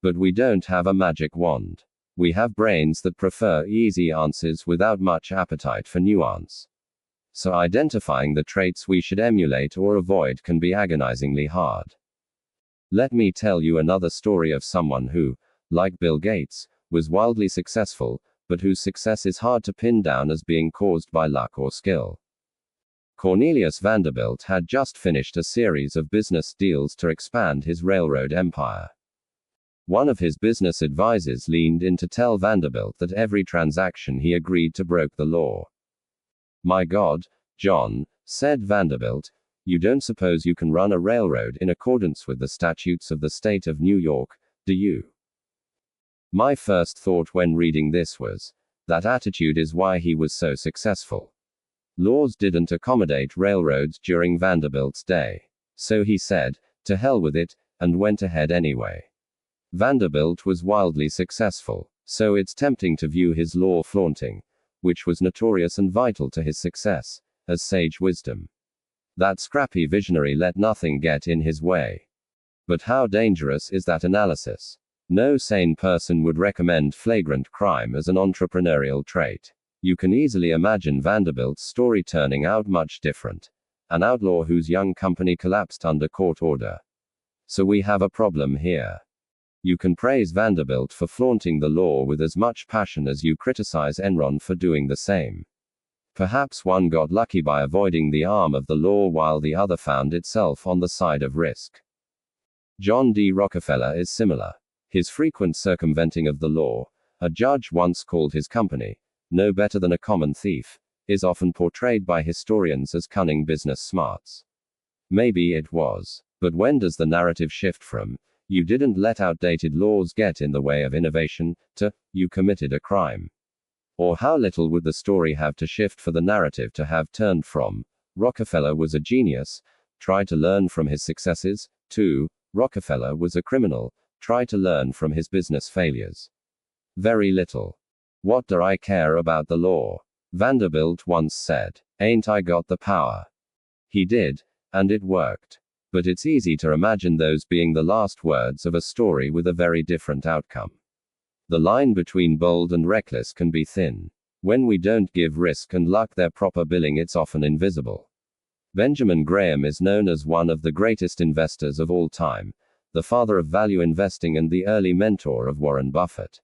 But we don't have a magic wand. We have brains that prefer easy answers without much appetite for nuance. So identifying the traits we should emulate or avoid can be agonizingly hard. Let me tell you another story of someone who, like Bill Gates, was wildly successful, but whose success is hard to pin down as being caused by luck or skill. Cornelius Vanderbilt had just finished a series of business deals to expand his railroad empire. One of his business advisors leaned in to tell Vanderbilt that every transaction he agreed to broke the law. "My God, John," said Vanderbilt, "you don't suppose you can run a railroad in accordance with the statutes of the state of New York, do you?" My first thought when reading this was, that attitude is why he was so successful. Laws didn't accommodate railroads during Vanderbilt's day. So he said, to hell with it, and went ahead anyway. Vanderbilt was wildly successful, so it's tempting to view his law flaunting, which was notorious and vital to his success, as sage wisdom. That scrappy visionary let nothing get in his way. But how dangerous is that analysis? No sane person would recommend flagrant crime as an entrepreneurial trait. You can easily imagine Vanderbilt's story turning out much different. An outlaw whose young company collapsed under court order. So we have a problem here. You can praise Vanderbilt for flaunting the law with as much passion as you criticize Enron for doing the same. Perhaps one got lucky by avoiding the arm of the law while the other found itself on the side of risk. John D. Rockefeller is similar. His frequent circumventing of the law, a judge once called his company, no better than a common thief, is often portrayed by historians as cunning business smarts. Maybe it was. But when does the narrative shift from, "You didn't let outdated laws get in the way of innovation," to, "You committed a crime"? Or how little would the story have to shift for the narrative to have turned from, "Rockefeller was a genius, try to learn from his successes," to, "Rockefeller was a criminal, try to learn from his business failures"? Very little. What do I care about the law? Vanderbilt once said, "Ain't I got the power?" He did, and it worked. But it's easy to imagine those being the last words of a story with a very different outcome. The line between bold and reckless can be thin. When we don't give risk and luck their proper billing, it's often invisible. Benjamin Graham is known as one of the greatest investors of all time, the father of value investing and the early mentor of Warren Buffett.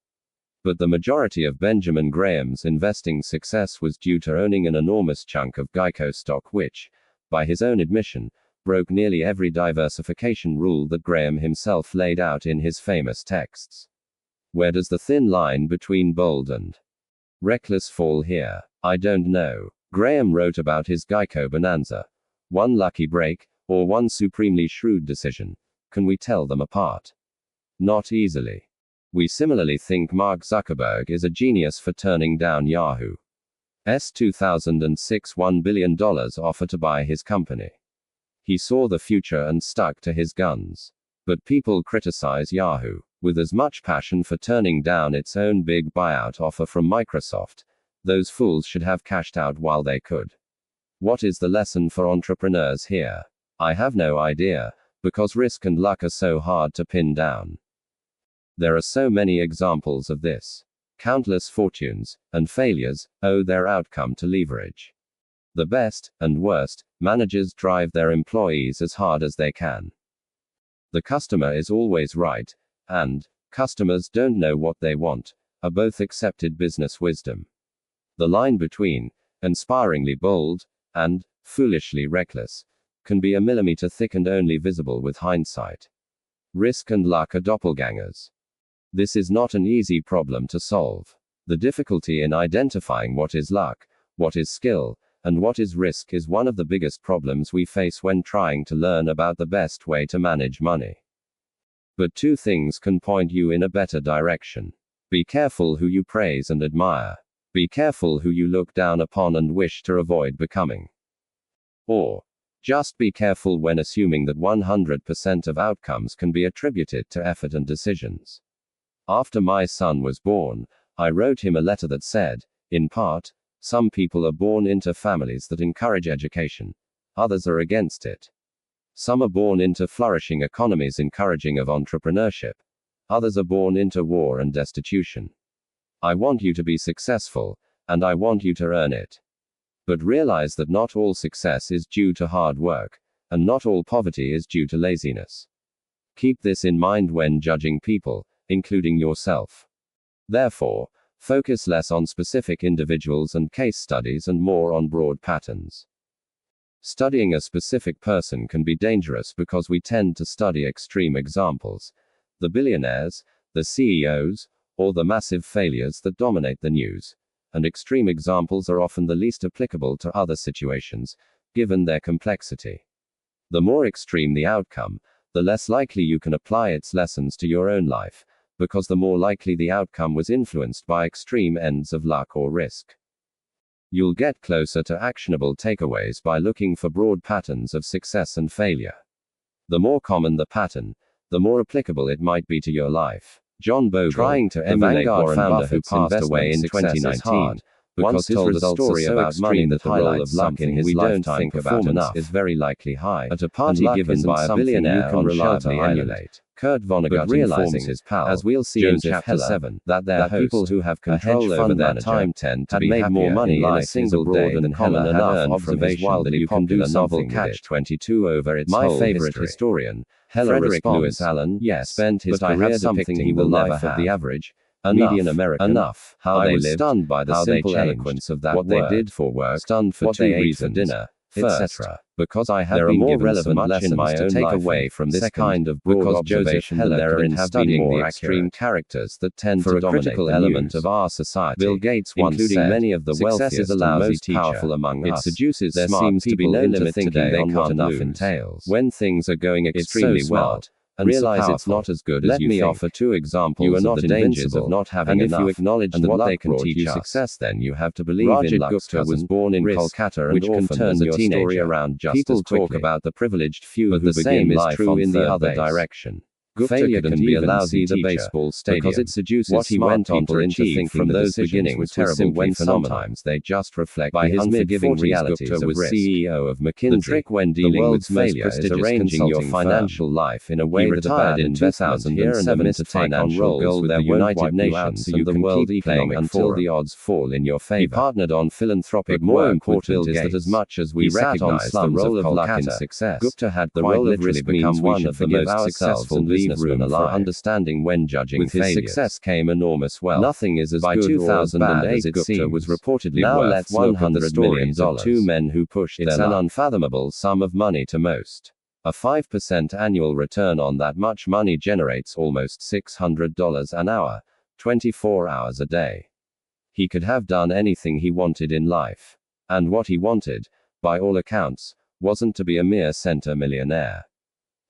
But the majority of Benjamin Graham's investing success was due to owning an enormous chunk of Geico stock which, by his own admission, broke nearly every diversification rule that Graham himself laid out in his famous texts. Where does the thin line between bold and reckless fall here? I don't know. Graham wrote about his Geico bonanza. One lucky break, or one supremely shrewd decision. Can we tell them apart? Not easily. We similarly think Mark Zuckerberg is a genius for turning down Yahoo's 2006 $1 billion offer to buy his company. He saw the future and stuck to his guns. But people criticize Yahoo with as much passion for turning down its own big buyout offer from Microsoft. Those fools should have cashed out while they could. What is the lesson for entrepreneurs here? I have no idea, because risk and luck are so hard to pin down. There are so many examples of this. Countless fortunes and failures owe their outcome to leverage. The best and worst managers drive their employees as hard as they can. The customer is always right, and customers don't know what they want are both accepted business wisdom. The line between inspiringly bold and foolishly reckless can be a millimeter thick and only visible with hindsight. Risk and luck are doppelgangers. This is not an easy problem to solve. The difficulty in identifying what is luck, what is skill, and what is risk is one of the biggest problems we face when trying to learn about the best way to manage money. But two things can point you in a better direction. Be careful who you praise and admire. Be careful who you look down upon and wish to avoid becoming. Or, just be careful when assuming that 100% of outcomes can be attributed to effort and decisions. After my son was born, I wrote him a letter that said, in part, some people are born into families that encourage education. Others are against it. Some are born into flourishing economies encouraging of entrepreneurship. Others are born into war and destitution. I want you to be successful, and I want you to earn it. But realize that not all success is due to hard work, and not all poverty is due to laziness. Keep this in mind when judging people, including yourself. Therefore, focus less on specific individuals and case studies and more on broad patterns. Studying a specific person can be dangerous because we tend to study extreme examples, the billionaires, the CEOs, or the massive failures that dominate the news, and extreme examples are often the least applicable to other situations, given their complexity. The more extreme the outcome, the less likely you can apply its lessons to your own life, because the more likely the outcome was influenced by extreme ends of luck or risk. You'll get closer to actionable takeaways by looking for broad patterns of success and failure. The more common the pattern, the more applicable it might be to your life. John Bogle, trying to emulate Warren Buffett, who passed away in 2019, once told a story about money that highlights something we don't think about enough is very likely high. At a party given by a billionaire on reliably emulate. Kurt Vonnegut realizing his pal, as we'll see in Chapter 7, that their people who have control over their time tend to be made more money in a single day than Helen had earned from his wildly popular novel Catch-22 over its whole history. My favorite historian, Frederick Lewis Allen, spent his career depicting the life of the average, median American. How they lived, stunned by the simple eloquence of that what word, they did for work, stunned for 2 reasons, dinner, etc. Because I have been given so much in my own take away from this kind of broad observation that there are in studying more extreme characters that tend to dominate the critical element of our society. Bill Gates once said, many of the wealthiest and most powerful among us. It seduces there seems to be no limit today on what enough entails. When things are going extremely well, and realize it's not as good as you think. Let me offer 2 examples you are not of the dangers of not having enough, and if you acknowledge and what they can teach you success, then you have to believe in luck. Gupta was born in Kolkata and orphaned as a teenager. Around just people talk about the privileged few, but the same is true in the other direction. Failure can be a lousy the baseball stadium because it seduces what he went on to achieve from those beginnings was terrible when sometimes they just reflect by his unforgiving realities of risk. CEO of McKinsey. The trick when dealing with failure is arranging your financial life in a way that a bad in 2007 to take on roles with the United Nations and the World Economic until the odds fall in your favor. He partnered on philanthropic work with Bill Gates. That as much as we recognize the role of luck in success, Gupta had the role of risk become one of the most successful room for understanding when judging with his success came enormous wealth. Nothing is as by good 2008 as it Gupta seems. Was reportedly now worth let's $100 million of 2 men who pushed it's an unfathomable sum of money to most. A 5% annual return on that much money generates almost $600 an hour, 24 hours a day. He could have done anything he wanted in life. And what he wanted, by all accounts, wasn't to be a mere center millionaire.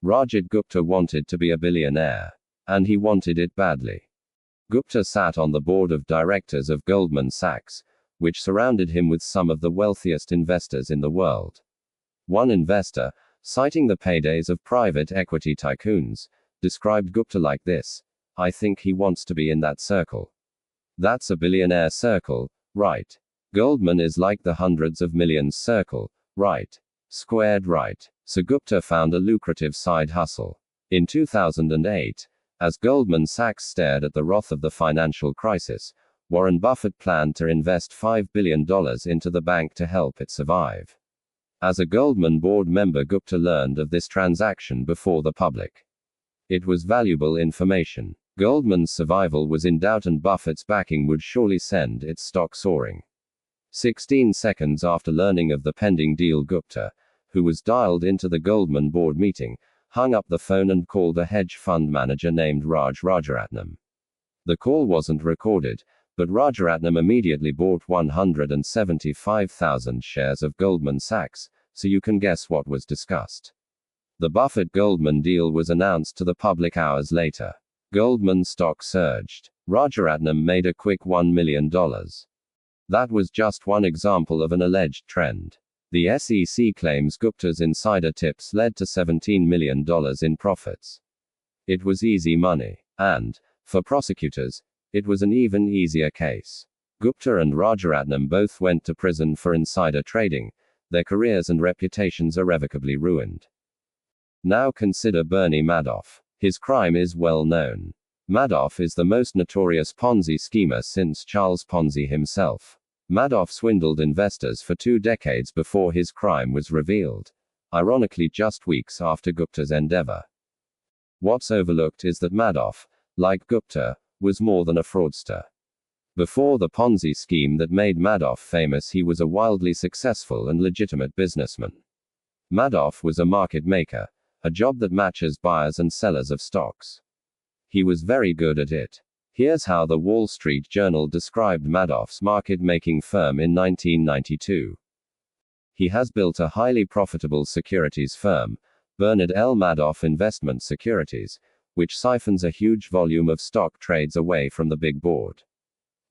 Rajat Gupta wanted to be a billionaire. And he wanted it badly. Gupta sat on the board of directors of Goldman Sachs, which surrounded him with some of the wealthiest investors in the world. One investor, citing the paydays of private equity tycoons, described Gupta like this: I think he wants to be in that circle. That's a billionaire circle, right? Goldman is like the hundreds of millions circle, right? Squared right. So Gupta found a lucrative side hustle. In 2008, as Goldman Sachs stared at the wrath of the financial crisis, Warren Buffett planned to invest $5 billion into the bank to help it survive. As a Goldman board member, Gupta learned of this transaction before the public. It was valuable information. Goldman's survival was in doubt, and Buffett's backing would surely send its stock soaring. 16 seconds after learning of the pending deal, Gupta, who was dialed into the Goldman board meeting, hung up the phone and called a hedge fund manager named Raj Rajaratnam. The call wasn't recorded, but Rajaratnam immediately bought 175,000 shares of Goldman Sachs, so you can guess what was discussed. The Buffett-Goldman deal was announced to the public hours later. Goldman stock surged. Rajaratnam made a quick $1 million. That was just one example of an alleged trend. The SEC claims Gupta's insider tips led to $17 million in profits. It was easy money. And, for prosecutors, it was an even easier case. Gupta and Rajaratnam both went to prison for insider trading. Their careers and reputations irrevocably ruined. Now consider Bernie Madoff. His crime is well known. Madoff is the most notorious Ponzi schemer since Charles Ponzi himself. Madoff swindled investors for 2 decades before his crime was revealed. Ironically, just weeks after Gupta's endeavor. What's overlooked is that Madoff, like Gupta, was more than a fraudster. Before the Ponzi scheme that made Madoff famous, he was a wildly successful and legitimate businessman. Madoff was a market maker, a job that matches buyers and sellers of stocks. He was very good at it. Here's how the Wall Street Journal described Madoff's market-making firm in 1992. He has built a highly profitable securities firm, Bernard L. Madoff Investment Securities, which siphons a huge volume of stock trades away from the big board.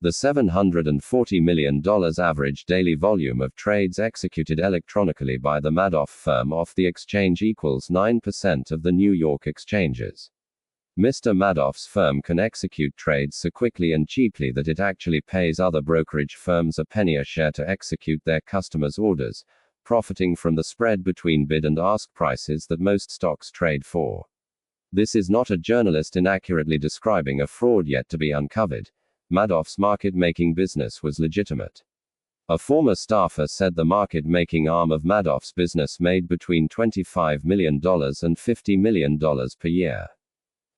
The $740 million average daily volume of trades executed electronically by the Madoff firm off the exchange equals 9% of the New York exchanges. Mr. Madoff's firm can execute trades so quickly and cheaply that it actually pays other brokerage firms a penny a share to execute their customers' orders, profiting from the spread between bid and ask prices that most stocks trade for. This is not a journalist inaccurately describing a fraud yet to be uncovered. Madoff's market-making business was legitimate. A former staffer said the market-making arm of Madoff's business made between $25 million and $50 million per year.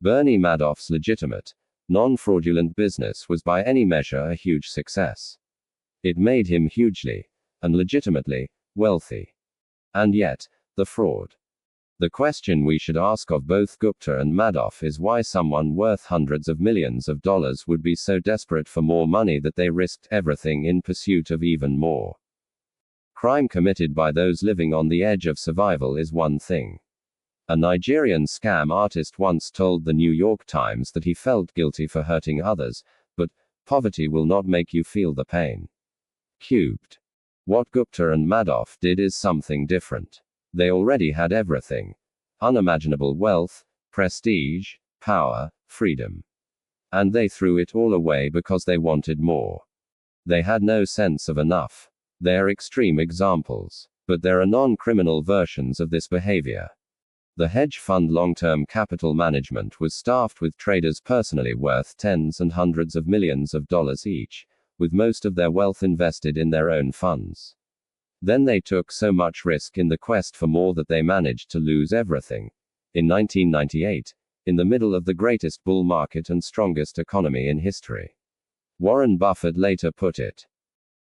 Bernie Madoff's legitimate, non-fraudulent business was by any measure a huge success. It made him hugely, and legitimately, wealthy. And yet, the fraud. The question we should ask of both Gupta and Madoff is why someone worth hundreds of millions of dollars would be so desperate for more money that they risked everything in pursuit of even more. Crime committed by those living on the edge of survival is one thing. A Nigerian scam artist once told the New York Times that he felt guilty for hurting others, but poverty will not make you feel the pain. Cubed. What Gupta and Madoff did is something different. They already had everything. Unimaginable wealth, prestige, power, freedom. And they threw it all away because they wanted more. They had no sense of enough. They're extreme examples. But there are non-criminal versions of this behavior. The hedge fund long-term capital management was staffed with traders personally worth tens and hundreds of millions of dollars each, with most of their wealth invested in their own funds. Then they took so much risk in the quest for more that they managed to lose everything. In 1998, in the middle of the greatest bull market and strongest economy in history. Warren Buffett later put it.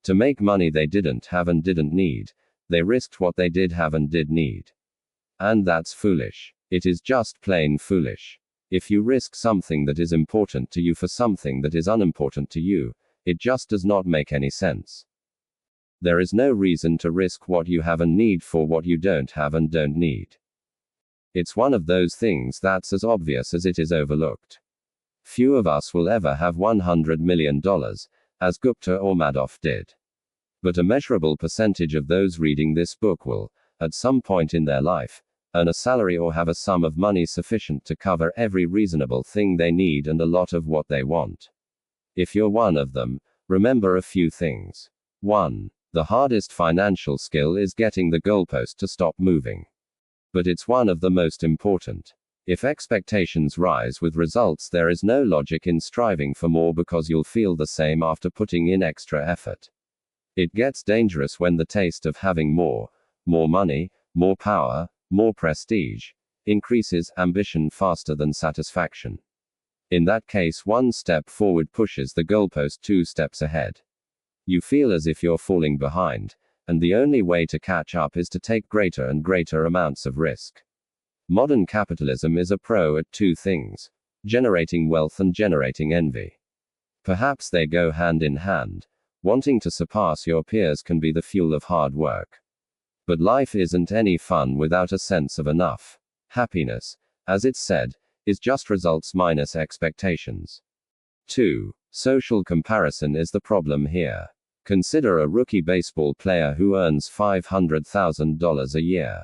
To make money they didn't have and didn't need, they risked what they did have and did need. And that's foolish. It is just plain foolish. If you risk something that is important to you for something that is unimportant to you, it just does not make any sense. There is no reason to risk what you have and need for what you don't have and don't need. It's one of those things that's as obvious as it is overlooked. Few of us will ever have $100 million, as Gupta or Madoff did. But a measurable percentage of those reading this book will, at some point in their life, earn a salary or have a sum of money sufficient to cover every reasonable thing they need and a lot of what they want. If you're one of them, remember a few things. 1. The hardest financial skill is getting the goalpost to stop moving. But it's one of the most important. If expectations rise with results, there is no logic in striving for more because you'll feel the same after putting in extra effort. It gets dangerous when the taste of having more money, more power, more prestige, increases ambition faster than satisfaction. In that case, one step forward pushes the goalpost 2 steps ahead. You feel as if you're falling behind, and the only way to catch up is to take greater and greater amounts of risk. Modern capitalism is a pro at 2 things: generating wealth and generating envy. Perhaps they go hand in hand. Wanting to surpass your peers can be the fuel of hard work. But life isn't any fun without a sense of enough. Happiness, as it's said, is just results minus expectations. 2. Social comparison is the problem here. Consider a rookie baseball player who earns $500,000 a year.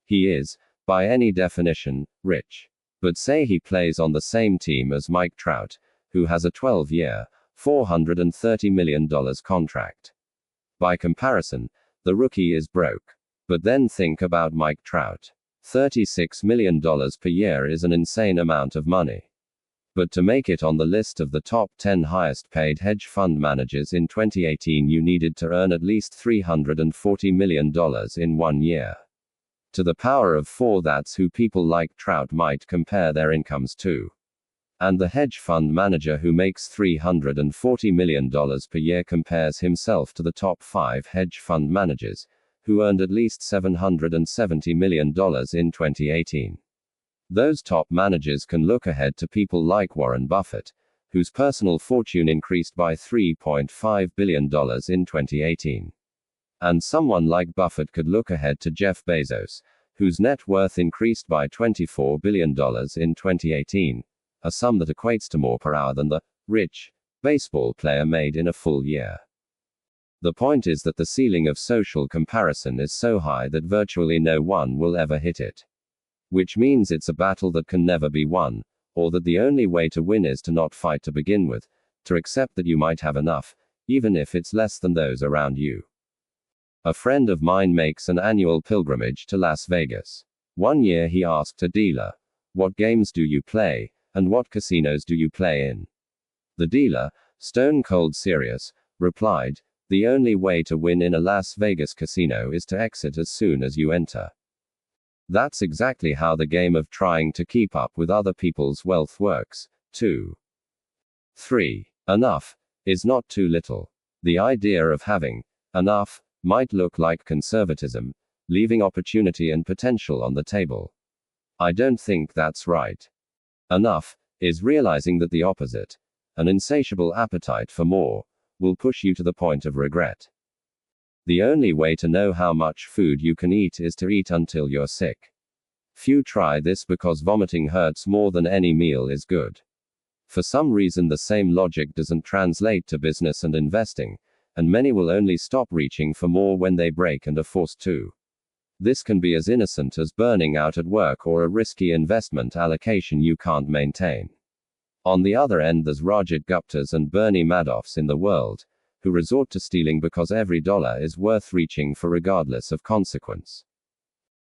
He is, by any definition, rich. But say he plays on the same team as Mike Trout, who has a 12-year, $430 million contract. By comparison, the rookie is broke. But then think about Mike Trout. $36 million per year is an insane amount of money. But to make it on the list of the top 10 highest paid hedge fund managers in 2018, you needed to earn at least $340 million in 1 year. To the power of 4, that's who people like Trout might compare their incomes to. And the hedge fund manager who makes $340 million per year compares himself to the top 5 hedge fund managers, who earned at least $770 million in 2018. Those top managers can look ahead to people like Warren Buffett, whose personal fortune increased by $3.5 billion in 2018. And someone like Buffett could look ahead to Jeff Bezos, whose net worth increased by $24 billion in 2018, a sum that equates to more per hour than the rich baseball player made in a full year. The point is that the ceiling of social comparison is so high that virtually no one will ever hit it. Which means it's a battle that can never be won, or that the only way to win is to not fight to begin with, to accept that you might have enough, even if it's less than those around you. A friend of mine makes an annual pilgrimage to Las Vegas. One year he asked a dealer, "What games do you play, and what casinos do you play in?" The dealer, stone cold serious, replied, "The only way to win in a Las Vegas casino is to exit as soon as you enter." That's exactly how the game of trying to keep up with other people's wealth works, too. 3. Enough is not too little. The idea of having enough might look like conservatism, leaving opportunity and potential on the table. I don't think that's right. Enough is realizing that the opposite, an insatiable appetite for more, will push you to the point of regret. The only way to know how much food you can eat is to eat until you're sick. Few try this because vomiting hurts more than any meal is good. For some reason, the same logic doesn't translate to business and investing, and many will only stop reaching for more when they break and are forced to. This can be as innocent as burning out at work or a risky investment allocation you can't maintain. On the other end, there's Rajat Guptas and Bernie Madoffs in the world, who resort to stealing because every dollar is worth reaching for regardless of consequence.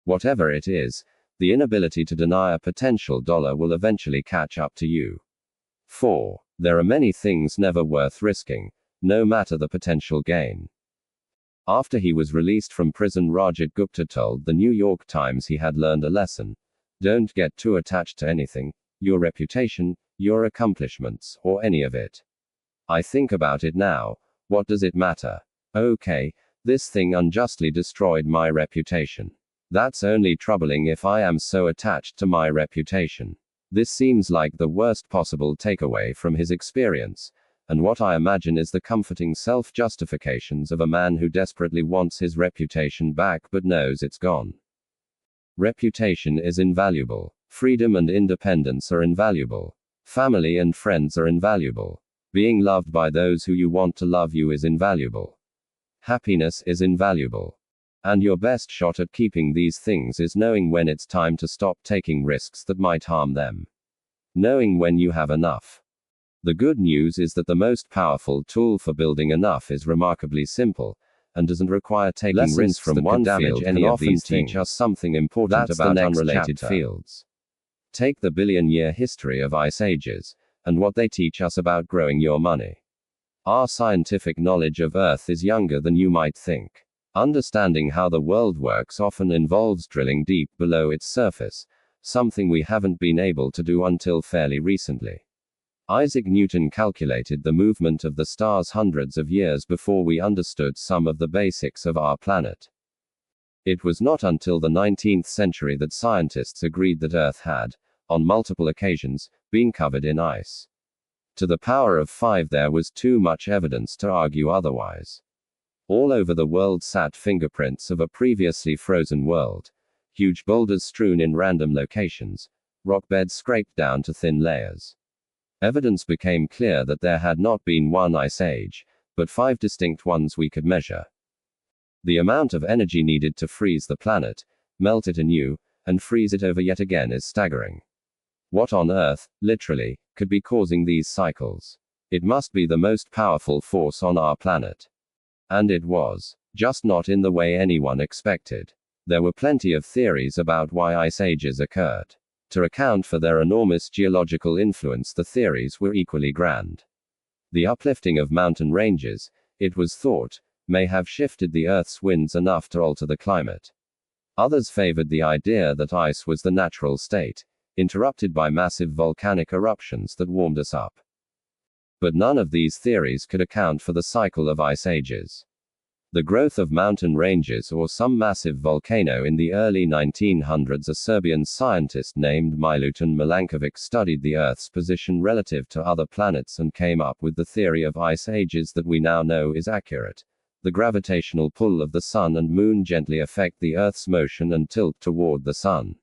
Whatever it is, the inability to deny a potential dollar will eventually catch up to you. 4. There are many things never worth risking, no matter the potential gain. After he was released from prison, Rajat Gupta told the New York Times he had learned a lesson. Don't get too attached to anything, your reputation, your accomplishments, or any of it. I think about it now. What does it matter? Okay, this thing unjustly destroyed my reputation. That's only troubling if I am so attached to my reputation. This seems like the worst possible takeaway from his experience, and what I imagine is the comforting self-justifications of a man who desperately wants his reputation back but knows it's gone. Reputation is invaluable. Freedom and independence are invaluable. Family and friends are invaluable. Being loved by those who you want to love you is invaluable. Happiness is invaluable. And your best shot at keeping these things is knowing when it's time to stop taking risks that might harm them. Knowing when you have enough. The good news is that the most powerful tool for building enough is remarkably simple, and doesn't require taking risks from one field. Any of these teach us something important about unrelated fields. Take the billion-year history of ice ages, and what they teach us about growing your money. Our scientific knowledge of Earth is younger than you might think. Understanding how the world works often involves drilling deep below its surface, something we haven't been able to do until fairly recently. Isaac Newton calculated the movement of the stars hundreds of years before we understood some of the basics of our planet. It was not until the 19th century that scientists agreed that Earth had, on multiple occasions, been covered in ice. To the power of 5 there was too much evidence to argue otherwise. All over the world sat fingerprints of a previously frozen world, huge boulders strewn in random locations, rock beds scraped down to thin layers. Evidence became clear that there had not been one ice age, but 5 distinct ones we could measure. The amount of energy needed to freeze the planet, melt it anew, and freeze it over yet again is staggering. What on earth, literally, could be causing these cycles? It must be the most powerful force on our planet. And it was. Just not in the way anyone expected. There were plenty of theories about why ice ages occurred. To account for their enormous geological influence, the theories were equally grand. The uplifting of mountain ranges, it was thought, may have shifted the Earth's winds enough to alter the climate. Others favored the idea that ice was the natural state, interrupted by massive volcanic eruptions that warmed us up. But none of these theories could account for the cycle of ice ages. The growth of mountain ranges or some massive volcano in the early 1900s. A Serbian scientist named Milutin Milankovic studied the Earth's position relative to other planets and came up with the theory of ice ages that we now know is accurate. The gravitational pull of the Sun and Moon gently affect the Earth's motion and tilt toward the Sun.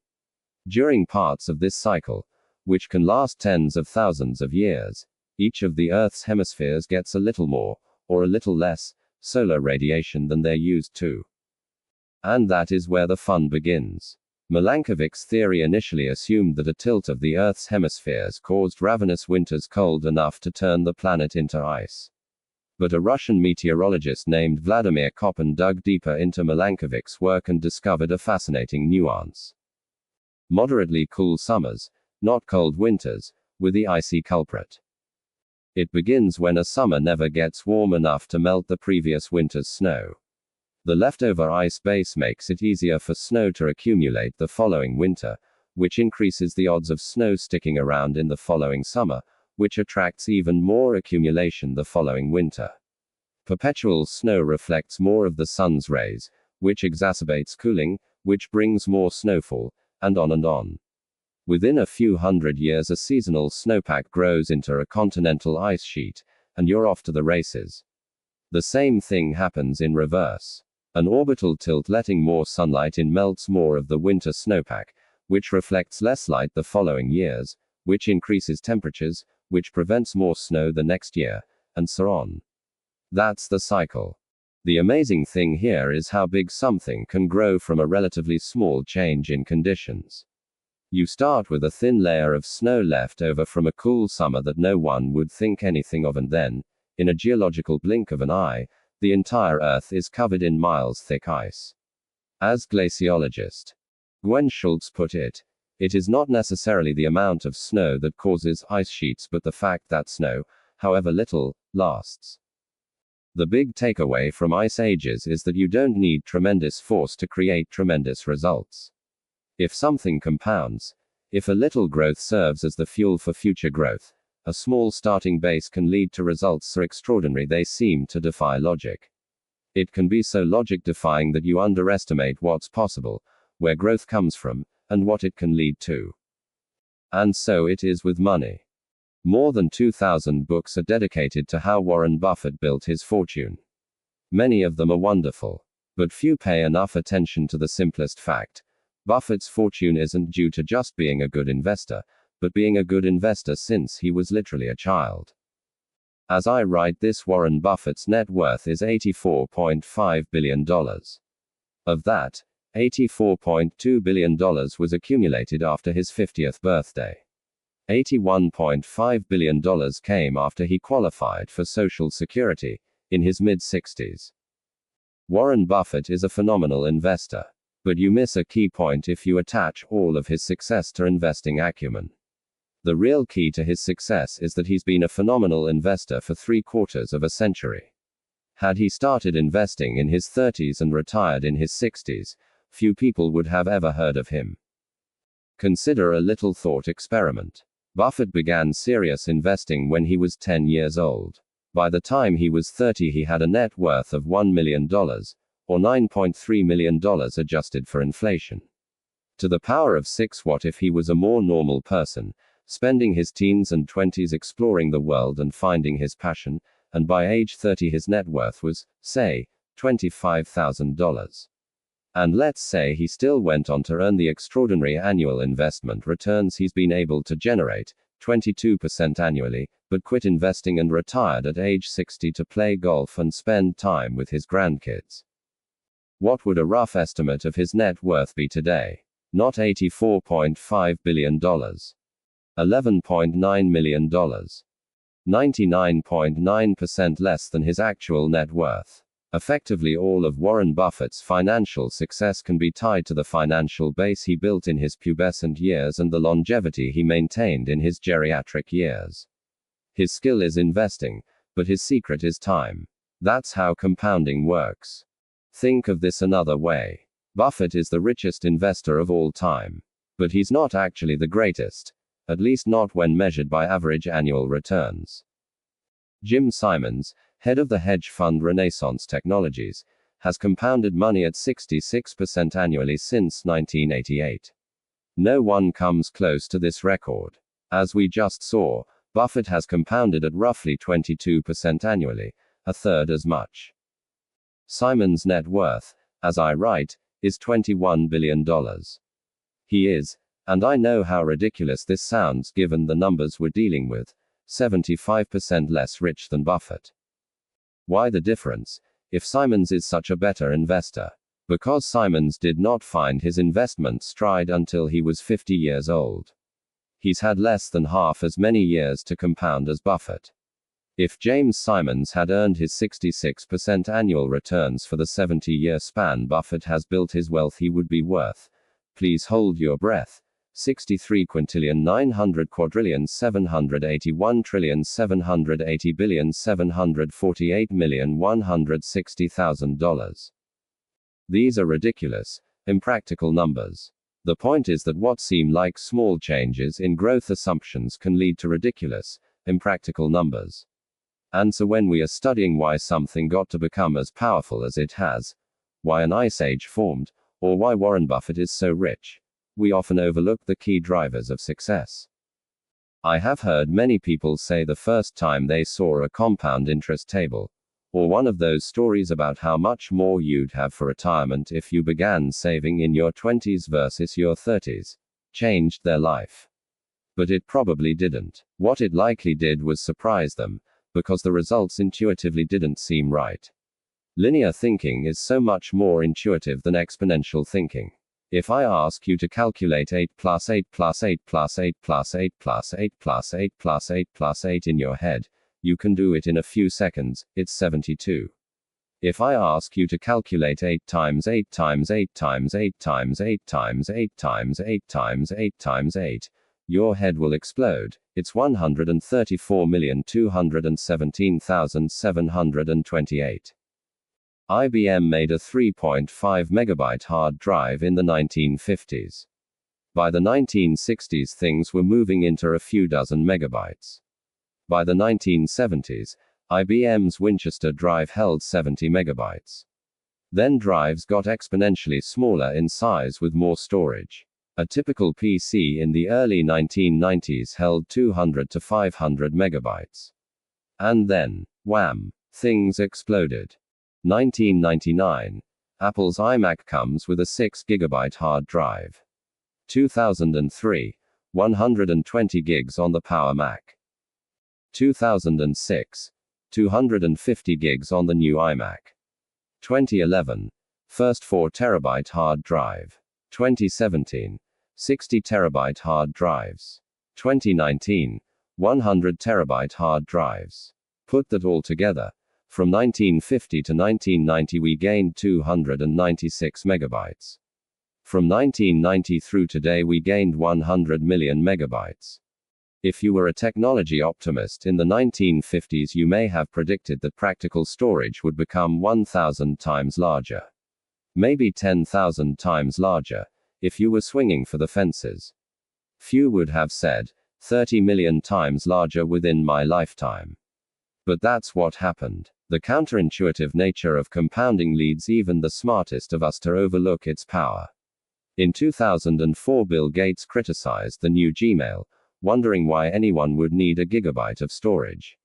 During parts of this cycle, which can last tens of thousands of years, each of the Earth's hemispheres gets a little more, or a little less, solar radiation than they're used to. And that is where the fun begins. Milankovic's theory initially assumed that a tilt of the Earth's hemispheres caused ravenous winters cold enough to turn the planet into ice. But a Russian meteorologist named Vladimir Koppen dug deeper into Milankovic's work and discovered a fascinating nuance. Moderately cool summers, not cold winters, were the icy culprit. It begins when a summer never gets warm enough to melt the previous winter's snow. The leftover ice base makes it easier for snow to accumulate the following winter, which increases the odds of snow sticking around in the following summer, which attracts even more accumulation the following winter. Perpetual snow reflects more of the sun's rays, which exacerbates cooling, which brings more snowfall, and on and on. Within a few hundred years a seasonal snowpack grows into a continental ice sheet, and you're off to the races. The same thing happens in reverse. An orbital tilt letting more sunlight in melts more of the winter snowpack, which reflects less light the following years, which increases temperatures, which prevents more snow the next year, and so on. That's the cycle. The amazing thing here is how big something can grow from a relatively small change in conditions. You start with a thin layer of snow left over from a cool summer that no one would think anything of, and then, in a geological blink of an eye, the entire Earth is covered in miles-thick ice. As glaciologist Gwen Schultz put it, it is not necessarily the amount of snow that causes ice sheets but the fact that snow, however little, lasts. The big takeaway from ice ages is that you don't need tremendous force to create tremendous results. If something compounds, if a little growth serves as the fuel for future growth, a small starting base can lead to results so extraordinary they seem to defy logic. It can be so logic-defying that you underestimate what's possible, where growth comes from, and what it can lead to. And so it is with money. More than 2,000 books are dedicated to how Warren Buffett built his fortune. Many of them are wonderful, but few pay enough attention to the simplest fact. Buffett's fortune isn't due to just being a good investor, but being a good investor since he was literally a child. As I write this, Warren Buffett's net worth is $84.5 billion. Of that, $84.2 billion was accumulated after his 50th birthday. $81.5 billion came after he qualified for Social Security, in his mid-60s. Warren Buffett is a phenomenal investor. But you miss a key point if you attach all of his success to investing acumen. The real key to his success is that he's been a phenomenal investor for 3/4 of a century. Had he started investing in his 30s and retired in his 60s, few people would have ever heard of him. Consider a little thought experiment. Buffett began serious investing when he was 10 years old. By the time he was 30, he had a net worth of $1 million, or $9.3 million adjusted for inflation. To the power of 6, what if he was a more normal person, spending his teens and 20s exploring the world and finding his passion, and by age 30 his net worth was, say, $25,000. And let's say he still went on to earn the extraordinary annual investment returns he's been able to generate, 22% annually, but quit investing and retired at age 60 to play golf and spend time with his grandkids. What would a rough estimate of his net worth be today? Not $84.5 billion. $11.9 million. 99.9% less than his actual net worth. Effectively, all of Warren Buffett's financial success can be tied to the financial base he built in his pubescent years and the longevity he maintained in his geriatric years. His skill is investing, but his secret is time. That's how compounding works. Think of this another way. Buffett is the richest investor of all time. But he's not actually the greatest, at least not when measured by average annual returns. Jim Simons, head of the hedge fund Renaissance Technologies, has compounded money at 66% annually since 1988. No one comes close to this record. As we just saw, Buffett has compounded at roughly 22% annually, a third as much. Simons' net worth, as I write, is $21 billion. He is, and I know how ridiculous this sounds given the numbers we're dealing with, 75% less rich than Buffett. Why the difference, if Simons is such a better investor? Because Simons did not find his investment stride until he was 50 years old. He's had less than half as many years to compound as Buffett. If James Simons had earned his 66% annual returns for the 70-year span Buffett has built his wealth, he would be worth, please hold your breath, 63,900,781,780,748,160,000. These are ridiculous, impractical numbers. The point is that what seem like small changes in growth assumptions can lead to ridiculous, impractical numbers. And so when we are studying why something got to become as powerful as it has, why an ice age formed, or why Warren Buffett is so rich, we often overlook the key drivers of success. I have heard many people say the first time they saw a compound interest table, or one of those stories about how much more you'd have for retirement if you began saving in your 20s versus your 30s, changed their life. But it probably didn't. What it likely did was surprise them, because the results intuitively didn't seem right. Linear thinking is so much more intuitive than exponential thinking. If I ask you to calculate 8 plus 8 plus 8 plus 8 plus 8 plus 8 plus 8 plus 8 plus 8 in your head, you can do it in a few seconds, it's 72. If I ask you to calculate 8 times 8 times 8 times 8 times 8 times 8 times 8 times 8 times 8, your head will explode, it's 134,217,728. IBM made a 3.5 megabyte hard drive in the 1950s. By the 1960s, things were moving into a few dozen megabytes. By the 1970s, IBM's Winchester drive held 70 megabytes. Then drives got exponentially smaller in size with more storage. A typical PC in the early 1990s held 200 to 500 megabytes. And then, wham, things exploded. 1999, Apple's iMac comes with a 6 gigabyte hard drive. 2003, 120 gigs on the Power Mac. 2006, 250 gigs on the new iMac. 2011, first 4 terabyte hard drive. 2017, 60 terabyte hard drives. 2019, 100 terabyte hard drives. Put that all together, from 1950 to 1990 we gained 296 megabytes. From 1990 through today, we gained 100 million megabytes. If you were a technology optimist in the 1950s, you may have predicted that practical storage would become 1,000 times larger. Maybe 10,000 times larger, if you were swinging for the fences. Few would have said, 30 million times larger within my lifetime. But that's what happened. The counterintuitive nature of compounding leads even the smartest of us to overlook its power. In 2004, Bill Gates criticized the new Gmail, wondering why anyone would need a gigabyte of storage.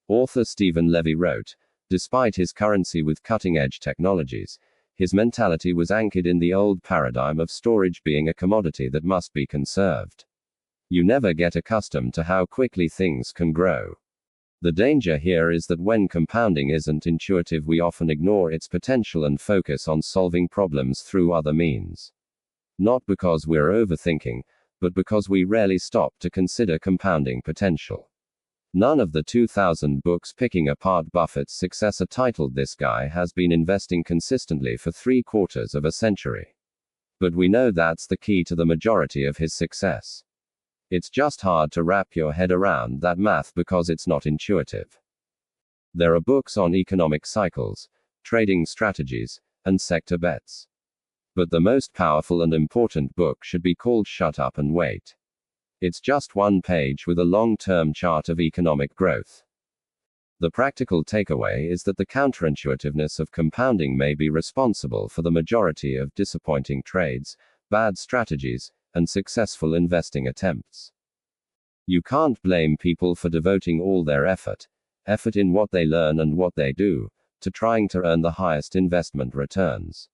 Author Stephen Levy wrote, despite his currency with cutting-edge technologies, his mentality was anchored in the old paradigm of storage being a commodity that must be conserved. You never get accustomed to how quickly things can grow. The danger here is that when compounding isn't intuitive, we often ignore its potential and focus on solving problems through other means. Not because we're overthinking, but because we rarely stop to consider compounding potential. None of the 2,000 books picking apart Buffett's success are titled "This Guy Has Been Investing Consistently for 3/4 of a Century." But we know that's the key to the majority of his success. It's just hard to wrap your head around that math because it's not intuitive. There are books on economic cycles, trading strategies, and sector bets. But the most powerful and important book should be called Shut Up and Wait. It's just one page with a long-term chart of economic growth. The practical takeaway is that the counterintuitiveness of compounding may be responsible for the majority of disappointing trades, bad strategies, and successful investing attempts. You can't blame people for devoting all their effort in what they learn and what they do, to trying to earn the highest investment returns.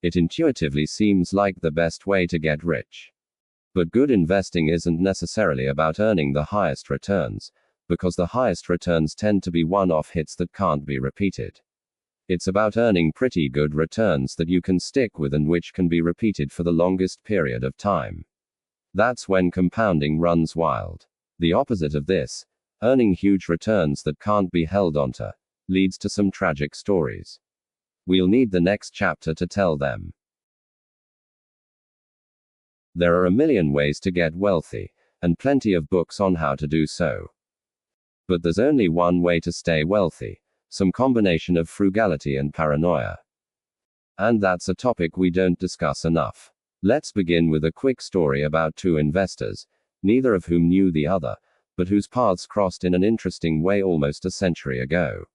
It intuitively seems like the best way to get rich. But good investing isn't necessarily about earning the highest returns, because the highest returns tend to be one-off hits that can't be repeated. It's about earning pretty good returns that you can stick with and which can be repeated for the longest period of time. That's when compounding runs wild. The opposite of this, earning huge returns that can't be held onto, leads to some tragic stories. We'll need the next chapter to tell them. There are a million ways to get wealthy, and plenty of books on how to do so. But there's only one way to stay wealthy, some combination of frugality and paranoia. And that's a topic we don't discuss enough. Let's begin with a quick story about two investors, neither of whom knew the other, but whose paths crossed in an interesting way almost a century ago.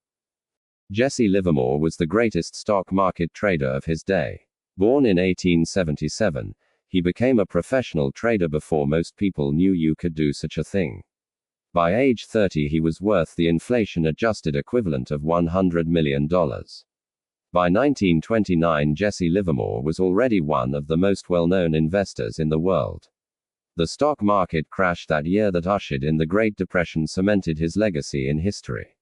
Jesse Livermore was the greatest stock market trader of his day. Born in 1877, he became a professional trader before most people knew you could do such a thing. By age 30, he was worth the inflation-adjusted equivalent of $100 million. By 1929, Jesse Livermore was already one of the most well-known investors in the world. The stock market crash that year that ushered in the Great Depression cemented his legacy in history.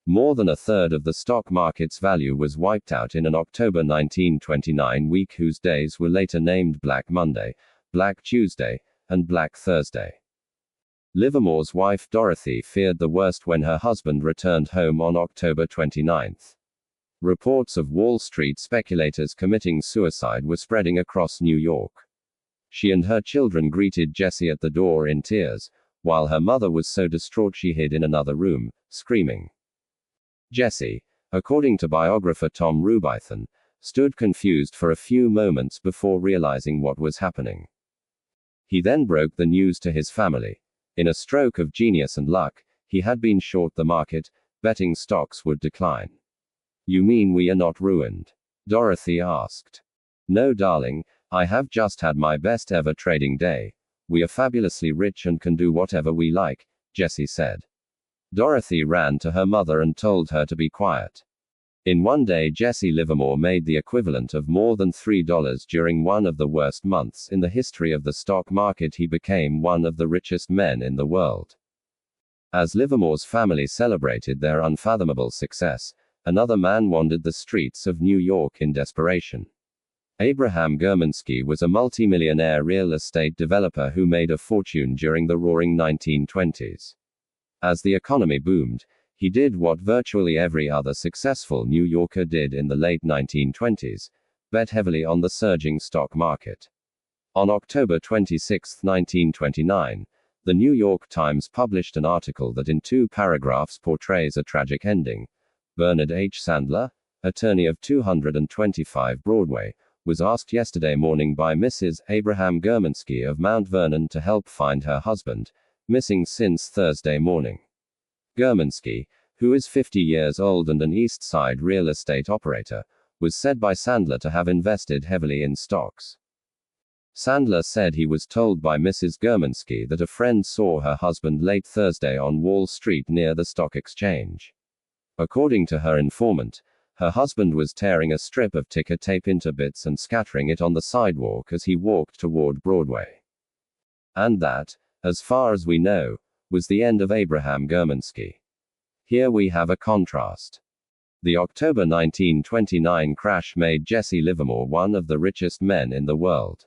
More than a third of the stock market's value was wiped out in an October 1929 week whose days were later named Black Monday, Black Tuesday, and Black Thursday. Livermore's wife Dorothy feared the worst when her husband returned home on October 29. Reports of Wall Street speculators committing suicide were spreading across New York. She and her children greeted Jesse at the door in tears, while her mother was so distraught she hid in another room, screaming. Jesse, according to biographer Tom Rubithan, stood confused for a few moments before realizing what was happening. He then broke the news to his family. In a stroke of genius and luck, he had been short the market, betting stocks would decline. "You mean we are not ruined?" Dorothy asked. "No, darling, I have just had my best ever trading day. We are fabulously rich and can do whatever we like," Jesse said. Dorothy ran to her mother and told her to be quiet. In one day, Jesse Livermore made the equivalent of more than $3 during one of the worst months in the history of the stock market. He became one of the richest men in the world. As Livermore's family celebrated their unfathomable success, another man wandered the streets of New York in desperation. Abraham Gurmansky was a multimillionaire real estate developer who made a fortune during the roaring 1920s. As the economy boomed, he did what virtually every other successful New Yorker did in the late 1920s, bet heavily on the surging stock market. On October 26, 1929, the New York Times published an article that in 2 paragraphs portrays a tragic ending. Bernard H. Sandler, attorney of 225 Broadway, was asked yesterday morning by Mrs. Abraham Gurmansky of Mount Vernon to help find her husband, missing since Thursday morning. Gurmansky, who is 50 years old and an East Side real estate operator, was said by Sandler to have invested heavily in stocks. Sandler said he was told by Mrs. Gurmansky that a friend saw her husband late Thursday on Wall Street near the stock exchange. According to her informant, her husband was tearing a strip of ticker tape into bits and scattering it on the sidewalk as he walked toward Broadway. And that, as far as we know, was the end of Abraham Gurmansky. Here we have a contrast. The October 1929 crash made Jesse Livermore one of the richest men in the world.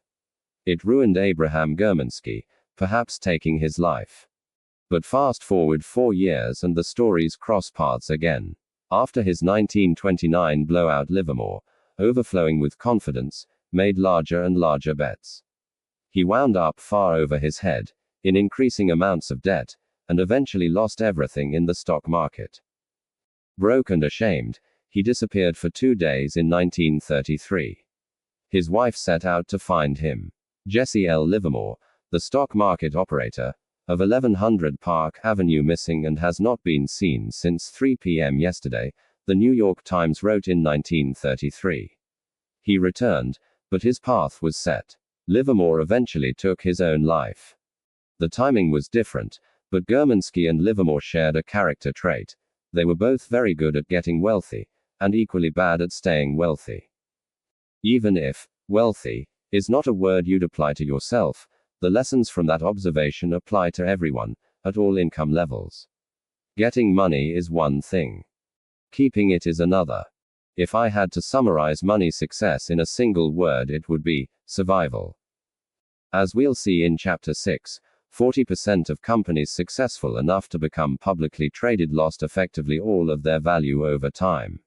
It ruined Abraham Gurmansky, perhaps taking his life. But fast forward 4 years and the stories cross paths again. After his 1929 blowout, Livermore, overflowing with confidence, made larger and larger bets. He wound up far over his head, in increasing amounts of debt, and eventually lost everything in the stock market. Broke and ashamed, he disappeared for 2 days in 1933. His wife set out to find him. Jesse L. Livermore, the stock market operator, of 1100 Park Avenue, missing and has not been seen since 3 p.m. yesterday, the New York Times wrote in 1933. He returned, but his path was set. Livermore eventually took his own life. The timing was different, but Gurmansky and Livermore shared a character trait. They were both very good at getting wealthy, and equally bad at staying wealthy. Even if wealthy is not a word you'd apply to yourself, the lessons from that observation apply to everyone, at all income levels. Getting money is one thing. Keeping it is another. If I had to summarize money success in a single word, it would be survival. As we'll see in Chapter 6, 40% of companies successful enough to become publicly traded lost effectively all of their value over time.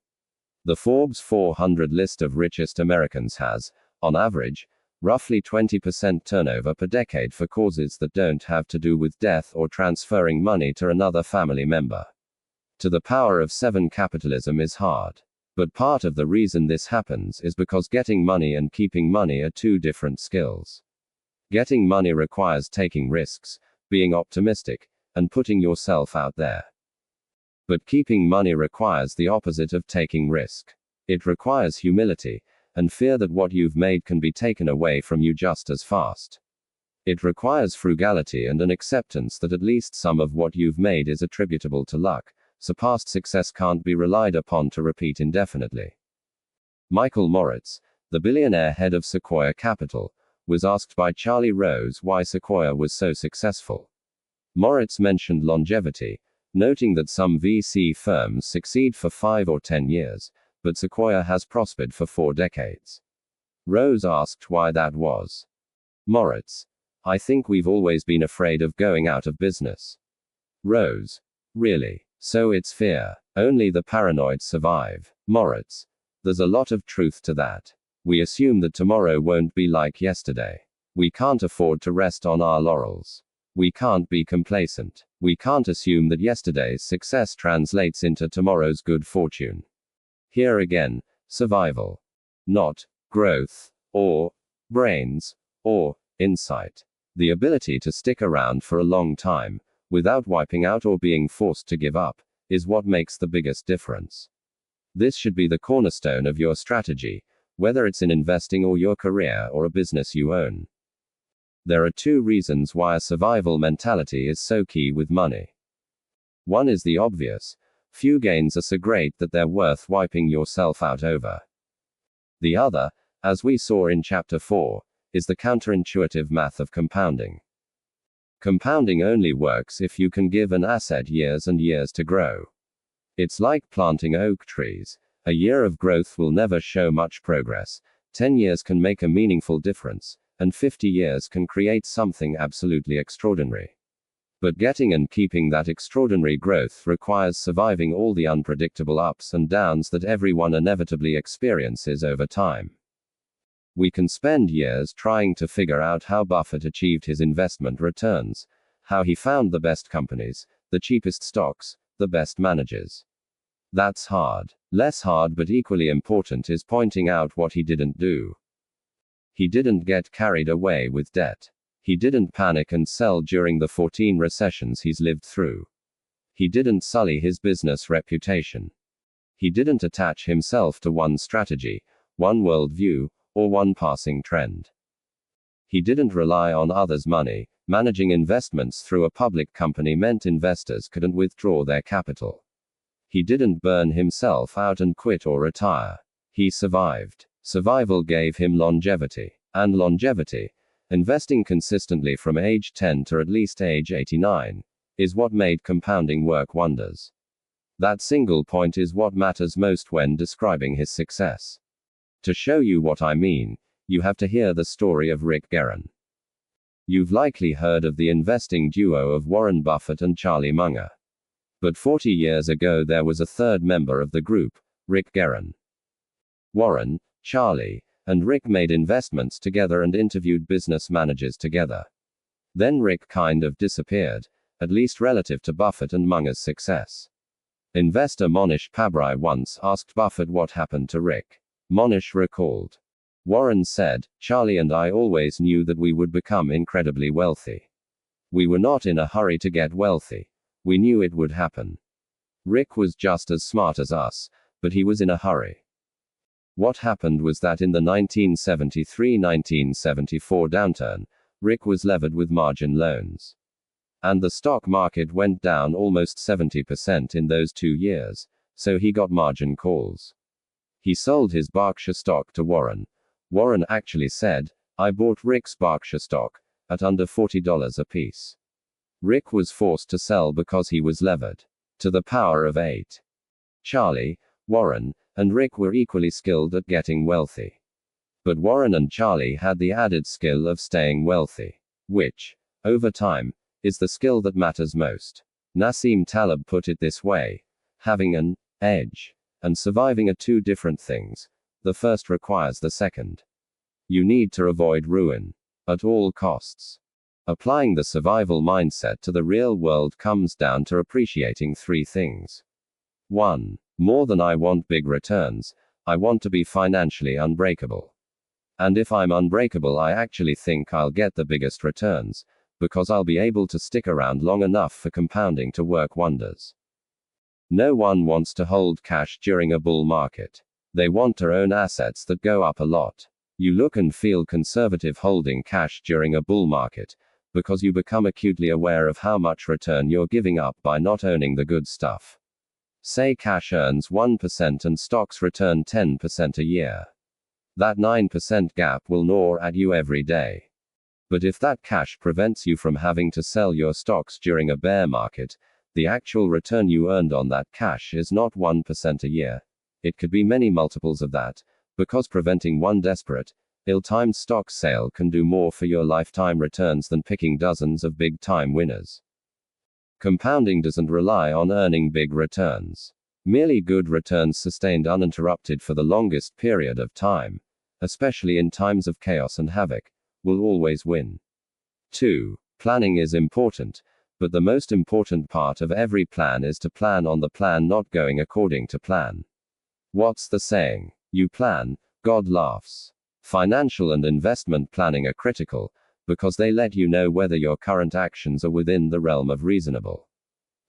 The Forbes 400 list of richest Americans has, on average, roughly 20% turnover per decade for causes that don't have to do with death or transferring money to another family member. To the power of 7 capitalism is hard. But part of the reason this happens is because getting money and keeping money are 2 different skills. Getting money requires taking risks, being optimistic, and putting yourself out there. But keeping money requires the opposite of taking risk. It requires humility, and fear that what you've made can be taken away from you just as fast. It requires frugality and an acceptance that at least some of what you've made is attributable to luck, so past success can't be relied upon to repeat indefinitely. Michael Moritz, the billionaire head of Sequoia Capital, was asked by Charlie Rose why Sequoia was so successful. Moritz mentioned longevity, noting that some VC firms succeed for 5 or 10 years, but Sequoia has prospered for 4 decades. Rose asked why that was. Moritz: I think we've always been afraid of going out of business. Rose: really? So it's fear. Only the paranoid survive. Moritz: there's a lot of truth to that. We assume that tomorrow won't be like yesterday. We can't afford to rest on our laurels. We can't be complacent. We can't assume that yesterday's success translates into tomorrow's good fortune. Here again, survival. Not growth, or brains, or insight. The ability to stick around for a long time, without wiping out or being forced to give up, is what makes the biggest difference. This should be the cornerstone of your strategy, whether it's in investing or your career or a business you own. There are 2 reasons why a survival mentality is so key with money. One is the obvious: few gains are so great that they're worth wiping yourself out over. The other, as we saw in Chapter 4, is the counterintuitive math of compounding. Compounding only works if you can give an asset years and years to grow. It's like planting oak trees. A year of growth will never show much progress, 10 years can make a meaningful difference, and 50 years can create something absolutely extraordinary. But getting and keeping that extraordinary growth requires surviving all the unpredictable ups and downs that everyone inevitably experiences over time. We can spend years trying to figure out how Buffett achieved his investment returns, how he found the best companies, the cheapest stocks, the best managers. That's hard. Less hard but equally important is pointing out what he didn't do. He didn't get carried away with debt. He didn't panic and sell during the 14 recessions he's lived through. He didn't sully his business reputation. He didn't attach himself to one strategy, one worldview, or one passing trend. He didn't rely on others' money. Managing investments through a public company meant investors couldn't withdraw their capital. He didn't burn himself out and quit or retire. He survived. Survival gave him longevity. And longevity, investing consistently from age 10 to at least age 89, is what made compounding work wonders. That single point is what matters most when describing his success. To show you what I mean, you have to hear the story of Rick Guerin. You've likely heard of the investing duo of Warren Buffett and Charlie Munger. But 40 years ago there was a third member of the group, Rick Guerin. Warren, Charlie, and Rick made investments together and interviewed business managers together. Then Rick kind of disappeared, at least relative to Buffett and Munger's success. Investor Monish Pabrai once asked Buffett what happened to Rick. Monish recalled. Warren said, "Charlie and I always knew that we would become incredibly wealthy. We were not in a hurry to get wealthy. We knew it would happen. Rick was just as smart as us, but he was in a hurry." What happened was that in the 1973-1974 downturn, Rick was levered with margin loans. And the stock market went down almost 70% in those 2 years, so he got margin calls. He sold his Berkshire stock to Warren. Warren actually said, "I bought Rick's Berkshire stock at under $40 a piece." Rick was forced to sell because he was levered to the power of 8. Charlie, Warren, and Rick were equally skilled at getting wealthy. But Warren and Charlie had the added skill of staying wealthy, which, over time, is the skill that matters most. Nassim Taleb put it this way: having an edge and surviving are two different things. The first requires the second. You need to avoid ruin at all costs. Applying the survival mindset to the real world comes down to appreciating 3 things. 1. More than I want big returns, I want to be financially unbreakable. And if I'm unbreakable, I actually think I'll get the biggest returns, because I'll be able to stick around long enough for compounding to work wonders. No one wants to hold cash during a bull market. They want to own assets that go up a lot. You look and feel conservative holding cash during a bull market, because you become acutely aware of how much return you're giving up by not owning the good stuff. Say cash earns 1% and stocks return 10% a year. That 9% gap will gnaw at you every day. But if that cash prevents you from having to sell your stocks during a bear market, the actual return you earned on that cash is not 1% a year. It could be many multiples of that, because preventing one desperate, ill-timed stock sale can do more for your lifetime returns than picking dozens of big-time winners. Compounding doesn't rely on earning big returns. Merely good returns sustained uninterrupted for the longest period of time, especially in times of chaos and havoc, will always win. 2. Planning is important, but the most important part of every plan is to plan on the plan not going according to plan. What's the saying? You plan, God laughs. Financial and investment planning are critical, because they let you know whether your current actions are within the realm of reasonable.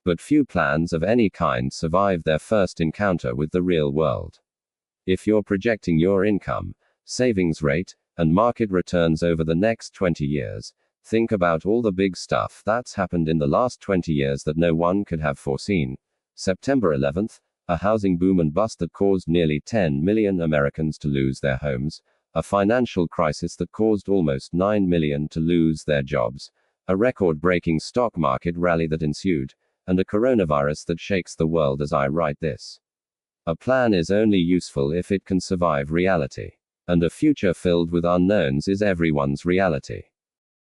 But few plans of any kind survive their first encounter with the real world. If you're projecting your income, savings rate, and market returns over the next 20 years, think about all the big stuff that's happened in the last 20 years that no one could have foreseen. September 11th, a housing boom and bust that caused nearly 10 million Americans to lose their homes, a financial crisis that caused almost 9 million to lose their jobs, a record-breaking stock market rally that ensued, and a coronavirus that shakes the world as I write this. A plan is only useful if it can survive reality. And a future filled with unknowns is everyone's reality.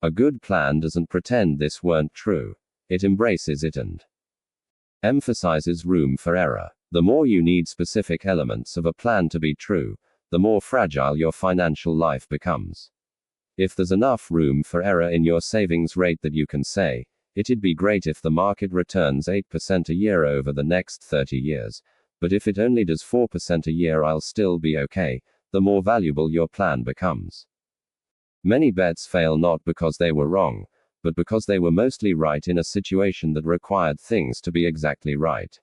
A good plan doesn't pretend this weren't true. It embraces it and emphasizes room for error. The more you need specific elements of a plan to be true, the more fragile your financial life becomes. If there's enough room for error in your savings rate that you can say, it'd be great if the market returns 8% a year over the next 30 years, but if it only does 4% a year, I'll still be okay, the more valuable your plan becomes. Many bets fail not because they were wrong, but because they were mostly right in a situation that required things to be exactly right.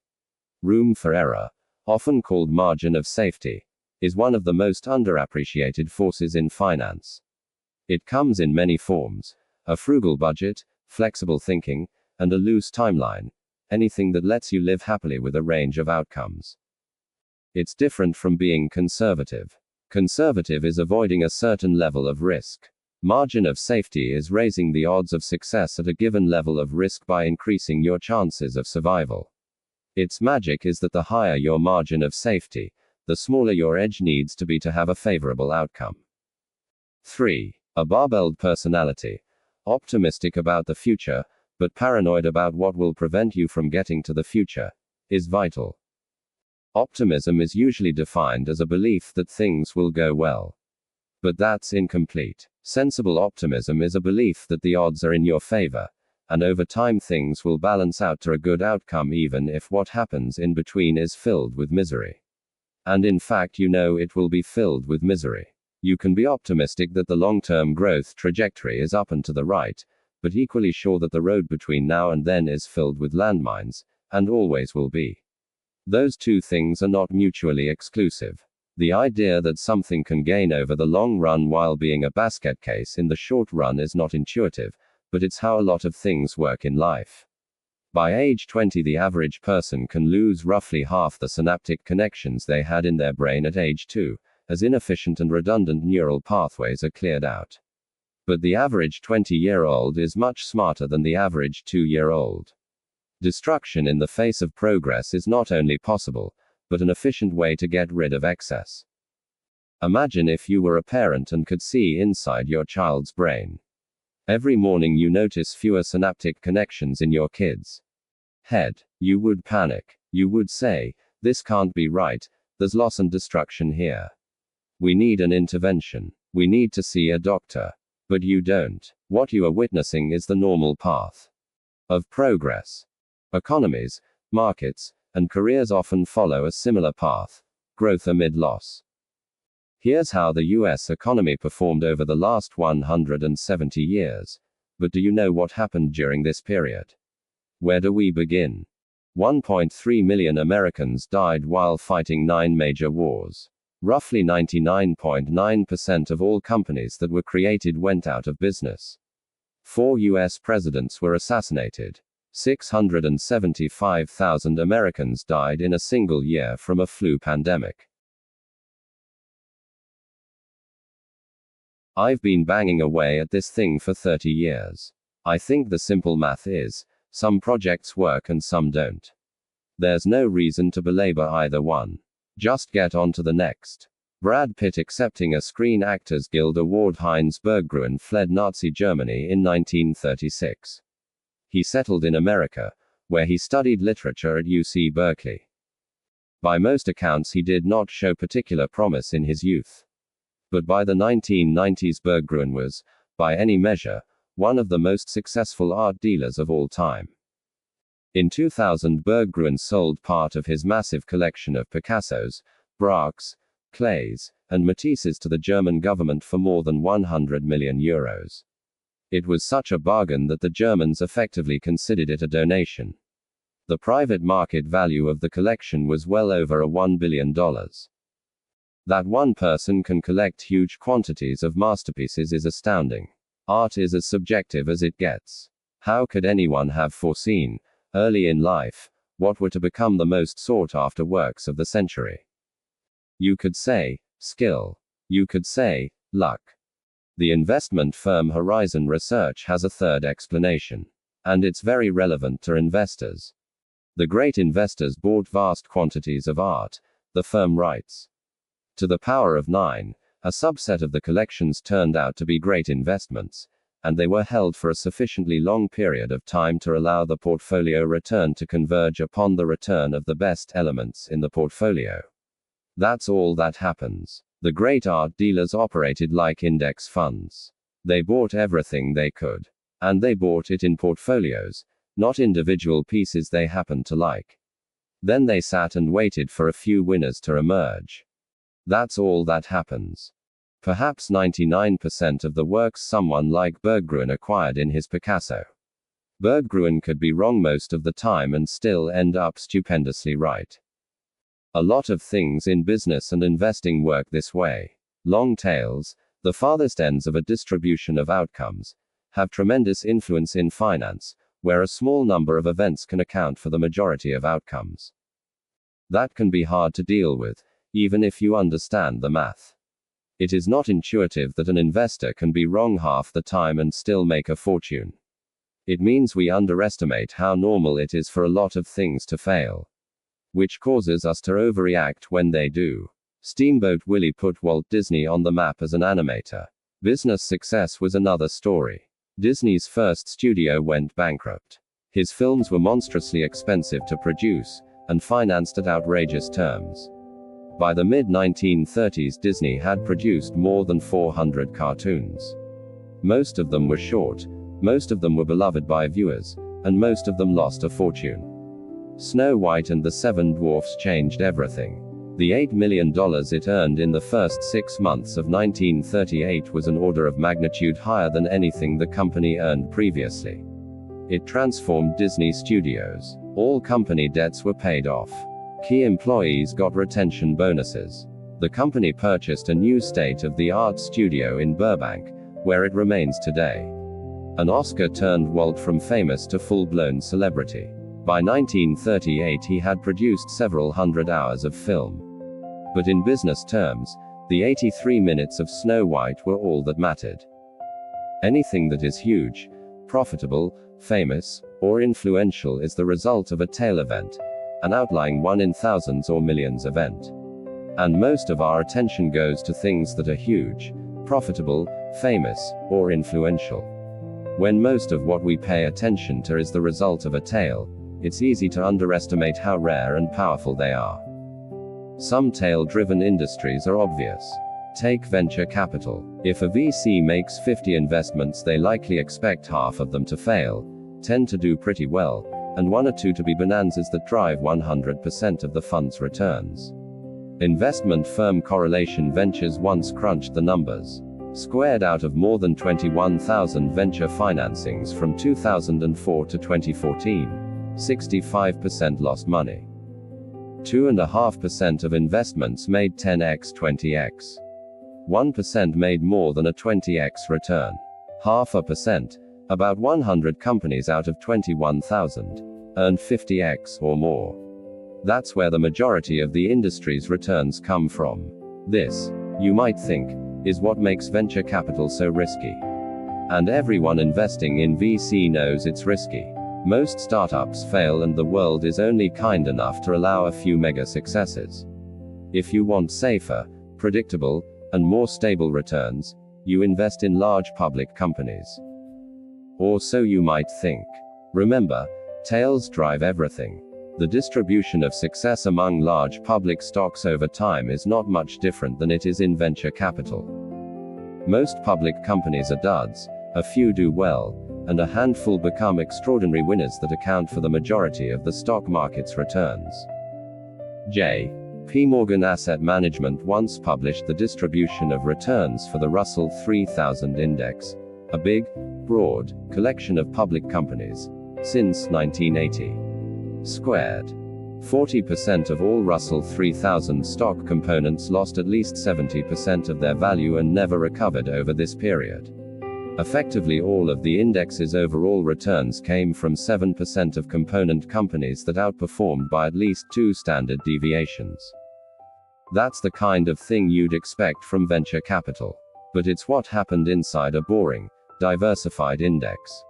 Room for error, often called margin of safety, is one of the most underappreciated forces in finance. It comes in many forms: a frugal budget, flexible thinking, and a loose timeline, anything that lets you live happily with a range of outcomes. It's different from being conservative. Conservative is avoiding a certain level of risk. Margin of safety is raising the odds of success at a given level of risk by increasing your chances of survival. Its magic is that the higher your margin of safety, the smaller your edge needs to be to have a favorable outcome. 3. A barbelled personality. Optimistic about the future, but paranoid about what will prevent you from getting to the future, is vital. Optimism is usually defined as a belief that things will go well. But that's incomplete. Sensible optimism is a belief that the odds are in your favor, and over time things will balance out to a good outcome even if what happens in between is filled with misery. And in fact, it will be filled with misery. You can be optimistic that the long-term growth trajectory is up and to the right, but equally sure that the road between now and then is filled with landmines, and always will be. Those two things are not mutually exclusive. The idea that something can gain over the long run while being a basket case in the short run is not intuitive, but it's how a lot of things work in life. By age 20, the average person can lose roughly half the synaptic connections they had in their brain at age 2, as inefficient and redundant neural pathways are cleared out. But the average 20-year-old is much smarter than the average 2-year-old. Destruction in the face of progress is not only possible, but an efficient way to get rid of excess. Imagine if you were a parent and could see inside your child's brain. Every morning you notice fewer synaptic connections in your kid's head. You would panic. You would say, "This can't be right, there's loss and destruction here. We need an intervention. We need to see a doctor." But you don't. What you are witnessing is the normal path of progress. Economies, markets, and careers often follow a similar path: growth amid loss. Here's how the US economy performed over the last 170 years. But do you know what happened during this period? Where do we begin? 1.3 million Americans died while fighting 9 major wars. Roughly 99.9% of all companies that were created went out of business. 4 US presidents were assassinated. 675,000 Americans died in a single year from a flu pandemic. I've been banging away at this thing for 30 years. I think the simple math is, some projects work and some don't. There's no reason to belabor either one. Just get on to the next. Brad Pitt accepting a Screen Actors Guild Award. Heinz Berggruen fled Nazi Germany in 1936. He settled in America, where he studied literature at UC Berkeley. By most accounts, he did not show particular promise in his youth. But by the 1990s, Berggruen was, by any measure, one of the most successful art dealers of all time. In 2000, Berggruen sold part of his massive collection of Picassos, Braques, Clays, and Matisses to the German government for more than 100 million euros. It was such a bargain that the Germans effectively considered it a donation. The private market value of the collection was well over $1 billion. That one person can collect huge quantities of masterpieces is astounding. Art is as subjective as it gets. How could anyone have foreseen, early in life, what were to become the most sought-after works of the century? You could say, skill. You could say, luck. The investment firm Horizon Research has a third explanation. And it's very relevant to investors. The great investors bought vast quantities of art, the firm writes. To the power of 9, a subset of the collections turned out to be great investments, and they were held for a sufficiently long period of time to allow the portfolio return to converge upon the return of the best elements in the portfolio. That's all that happens. The great art dealers operated like index funds. They bought everything they could. And they bought it in portfolios, not individual pieces they happened to like. Then they sat and waited for a few winners to emerge. That's all that happens. Perhaps 99% of the works someone like Berggruen acquired in his Picasso. Berggruen could be wrong most of the time and still end up stupendously right. A lot of things in business and investing work this way. Long tails, the farthest ends of a distribution of outcomes, have tremendous influence in finance, where a small number of events can account for the majority of outcomes. That can be hard to deal with, even if you understand the math. It is not intuitive that an investor can be wrong half the time and still make a fortune. It means we underestimate how normal it is for a lot of things to fail, which causes us to overreact when they do. Steamboat Willie put Walt Disney on the map as an animator. Business success was another story. Disney's first studio went bankrupt. His films were monstrously expensive to produce, and financed at outrageous terms. By the mid-1930s, Disney had produced more than 400 cartoons. Most of them were short, most of them were beloved by viewers, and most of them lost a fortune. Snow White and the Seven Dwarfs changed everything. The $8 million it earned in the first 6 months of 1938 was an order of magnitude higher than anything the company earned previously. It transformed Disney Studios. All company debts were paid off. Key employees got retention bonuses. The company purchased a new state-of-the-art studio in Burbank, where it remains today. An Oscar turned Walt from famous to full-blown celebrity. By 1938 he had produced several hundred hours of film. But in business terms, the 83 minutes of Snow White were all that mattered. Anything that is huge, profitable, famous, or influential is the result of a tail event, an outlying one in thousands or millions event. And most of our attention goes to things that are huge, profitable, famous, or influential. When most of what we pay attention to is the result of a tail, it's easy to underestimate how rare and powerful they are. Some tail-driven industries are obvious. Take venture capital. If a VC makes 50 investments, they likely expect half of them to fail, 10 to do pretty well, and 1 or 2 to be bonanzas that drive 100% of the fund's returns. Investment firm Correlation Ventures once crunched the numbers. Squared out of more than 21,000 venture financings from 2004 to 2014, 65% lost money. 2.5% of investments made 10x, 20x. 1% made more than a 20x return. 0.5%, about 100 companies out of 21,000, earned 50x or more. That's where the majority of the industry's returns come from. This, you might think, is what makes venture capital so risky. And everyone investing in VC knows it's risky. Most startups fail and the world is only kind enough to allow a few mega successes. If you want safer, predictable, and more stable returns, you invest in large public companies. Or so you might think. Remember, tails drive everything. The distribution of success among large public stocks over time is not much different than it is in venture capital. Most public companies are duds, a few do well, and a handful become extraordinary winners that account for the majority of the stock market's returns. J. P. Morgan Asset Management once published the distribution of returns for the Russell 3000 Index, a big, broad collection of public companies, since 1980. Squared. 40% of all Russell 3000 stock components lost at least 70% of their value and never recovered over this period. Effectively, all of the index's overall returns came from 7% of component companies that outperformed by at least 2 standard deviations. That's the kind of thing you'd expect from venture capital. But it's what happened inside a boring, diversified index.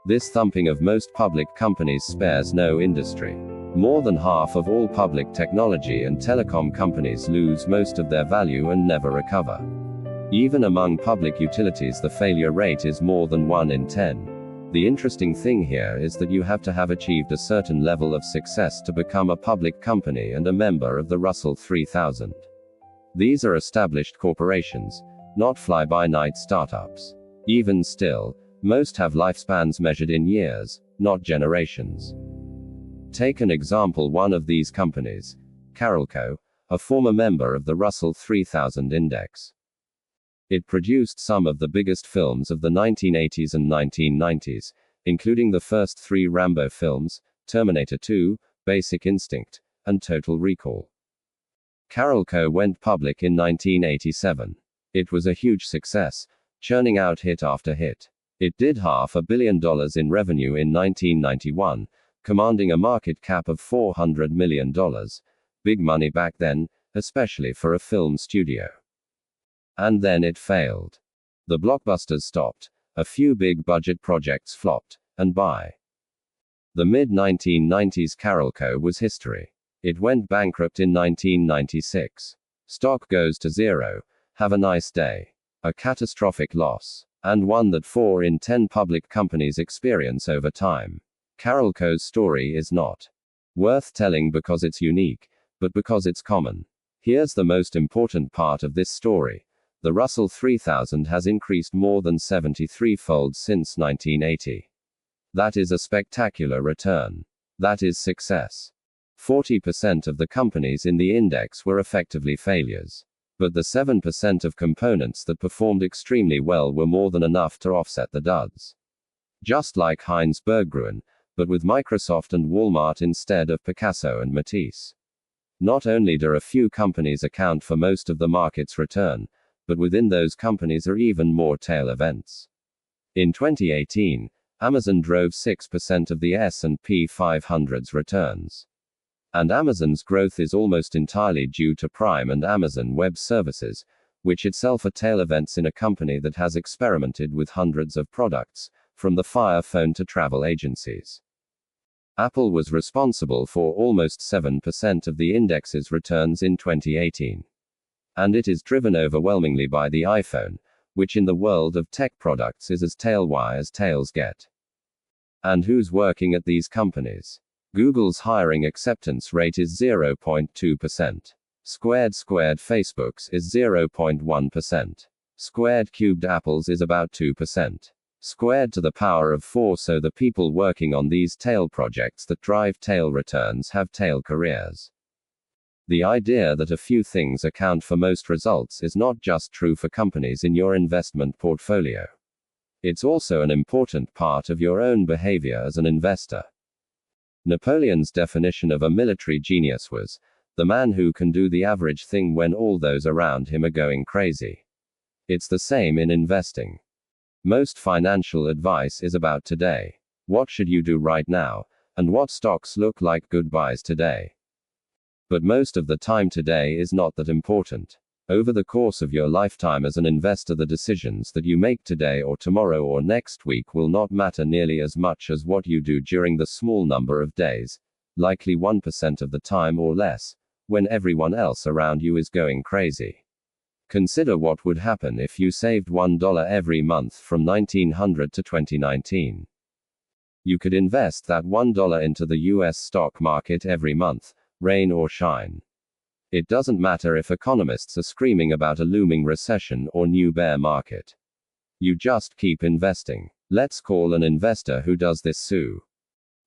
This thumping of most public companies spares no industry. More than half of all public technology and telecom companies lose most of their value and never recover. Even among public utilities, the failure rate is more than 1 in 10. The interesting thing here is that you have to have achieved a certain level of success to become a public company and a member of the Russell 3000. These are established corporations, not fly-by-night startups. Even still, most have lifespans measured in years, not generations. Take an example: one of these companies, Carolco, a former member of the Russell 3000 Index. It produced some of the biggest films of the 1980s and 1990s, including the first 3 Rambo films, Terminator 2, Basic Instinct, and Total Recall. Carolco went public in 1987. It was a huge success, churning out hit after hit. It did $500 million in revenue in 1991, commanding a market cap of $400 million. Big money back then, especially for a film studio. And then it failed. The blockbusters stopped, a few big budget projects flopped, and by the mid-1990s Carolco was history. It went bankrupt in 1996. Stock goes to zero. Have a nice day. A catastrophic loss, and one that 4 in 10 public companies experience over time. Carolco's story is not worth telling because it's unique, but because it's common. Here's the most important part of this story. The Russell 3000 has increased more than 73-fold since 1980. That is a spectacular return. That is success. 40% of the companies in the index were effectively failures. But the 7% of components that performed extremely well were more than enough to offset the duds. Just like Heinz Berggruen, but with Microsoft and Walmart instead of Picasso and Matisse. Not only do a few companies account for most of the market's return, but within those companies are even more tail events. In 2018, Amazon drove 6% of the S&P 500's returns. And Amazon's growth is almost entirely due to Prime and Amazon Web Services, which itself are tail events in a company that has experimented with hundreds of products, from the Fire Phone to travel agencies. Apple was responsible for almost 7% of the index's returns in 2018. And it is driven overwhelmingly by the iPhone, which in the world of tech products is as tailwire as tails get. And who's working at these companies? Google's hiring acceptance rate is 0.2%. Squared Facebook's is 0.1%. Squared cubed Apple's is about 2%. Squared to the power of 4, so the people working on these tail projects that drive tail returns have tail careers. The idea that a few things account for most results is not just true for companies in your investment portfolio. It's also an important part of your own behavior as an investor. Napoleon's definition of a military genius was the man who can do the average thing when all those around him are going crazy. It's the same in investing. Most financial advice is about today. What should you do right now, and what stocks look like good buys today? But most of the time today is not that important. Over the course of your lifetime as an investor, the decisions that you make today or tomorrow or next week will not matter nearly as much as what you do during the small number of days, likely 1% of the time or less, when everyone else around you is going crazy. Consider what would happen if you saved $1 every month from 1900 to 2019. You could invest that $1 into the US stock market every month, rain or shine. It doesn't matter if economists are screaming about a looming recession or new bear market. You just keep investing. Let's call an investor who does this Sue.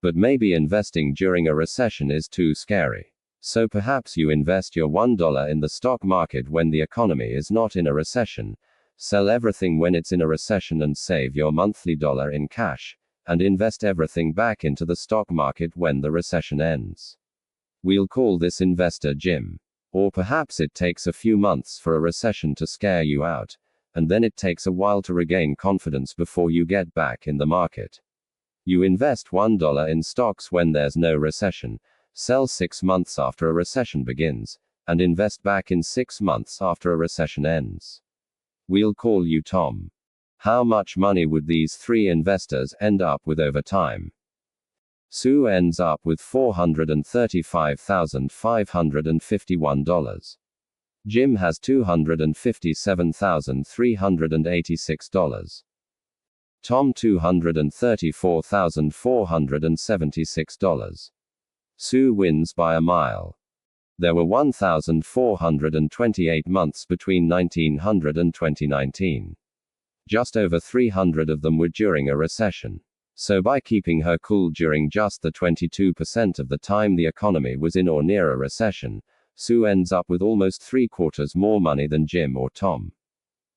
But maybe investing during a recession is too scary. So perhaps you invest your $1 in the stock market when the economy is not in a recession, sell everything when it's in a recession and save your monthly dollar in cash, and invest everything back into the stock market when the recession ends. We'll call this investor Jim. Or perhaps it takes a few months for a recession to scare you out, and then it takes a while to regain confidence before you get back in the market. You invest $1 in stocks when there's no recession, sell 6 months after a recession begins, and invest back in 6 months after a recession ends. We'll call you Tom. How much money would these 3 investors end up with over time? Sue ends up with $435,551. Jim has $257,386. Tom $234,476. Sue wins by a mile. There were 1,428 months between 1900 and 2019. Just over 300 of them were during a recession. So by keeping her cool during just the 22% of the time the economy was in or near a recession, Sue ends up with almost 3/4 more money than Jim or Tom.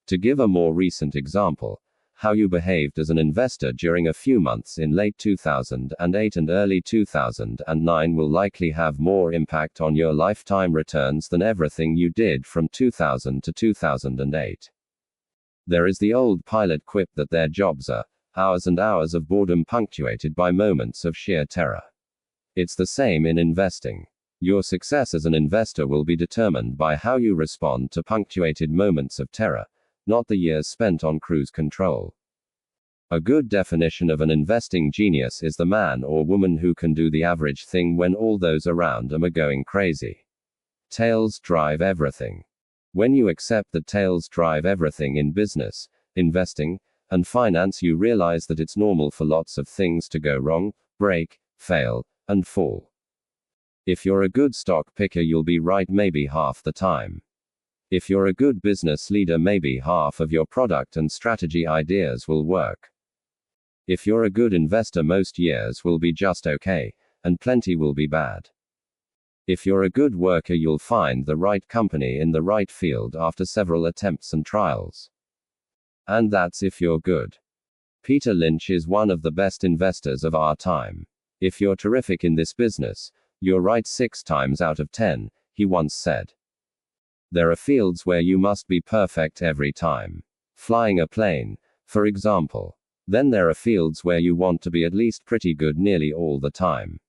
To give a more recent example, how you behaved as an investor during a few months in late 2008 and early 2009 will likely have more impact on your lifetime returns than everything you did from 2000 to 2008. There is the old pilot quip that their jobs are hours and hours of boredom punctuated by moments of sheer terror. It's the same in investing. Your success as an investor will be determined by how you respond to punctuated moments of terror, not the years spent on cruise control. A good definition of an investing genius is the man or woman who can do the average thing when all those around them are going crazy. Tails drive everything. When you accept that tails drive everything in business, investing, and finance, you realize that it's normal for lots of things to go wrong, break, fail, and fall. If you're a good stock picker, you'll be right maybe half the time. If you're a good business leader, maybe half of your product and strategy ideas will work. If you're a good investor, most years will be just okay, and plenty will be bad. If you're a good worker, you'll find the right company in the right field after several attempts and trials. And that's if you're good. Peter Lynch is one of the best investors of our time. If you're terrific in this business, you're right 6 times out of 10, he once said. There are fields where you must be perfect every time. Flying a plane, for example. Then there are fields where you want to be at least pretty good nearly all the time.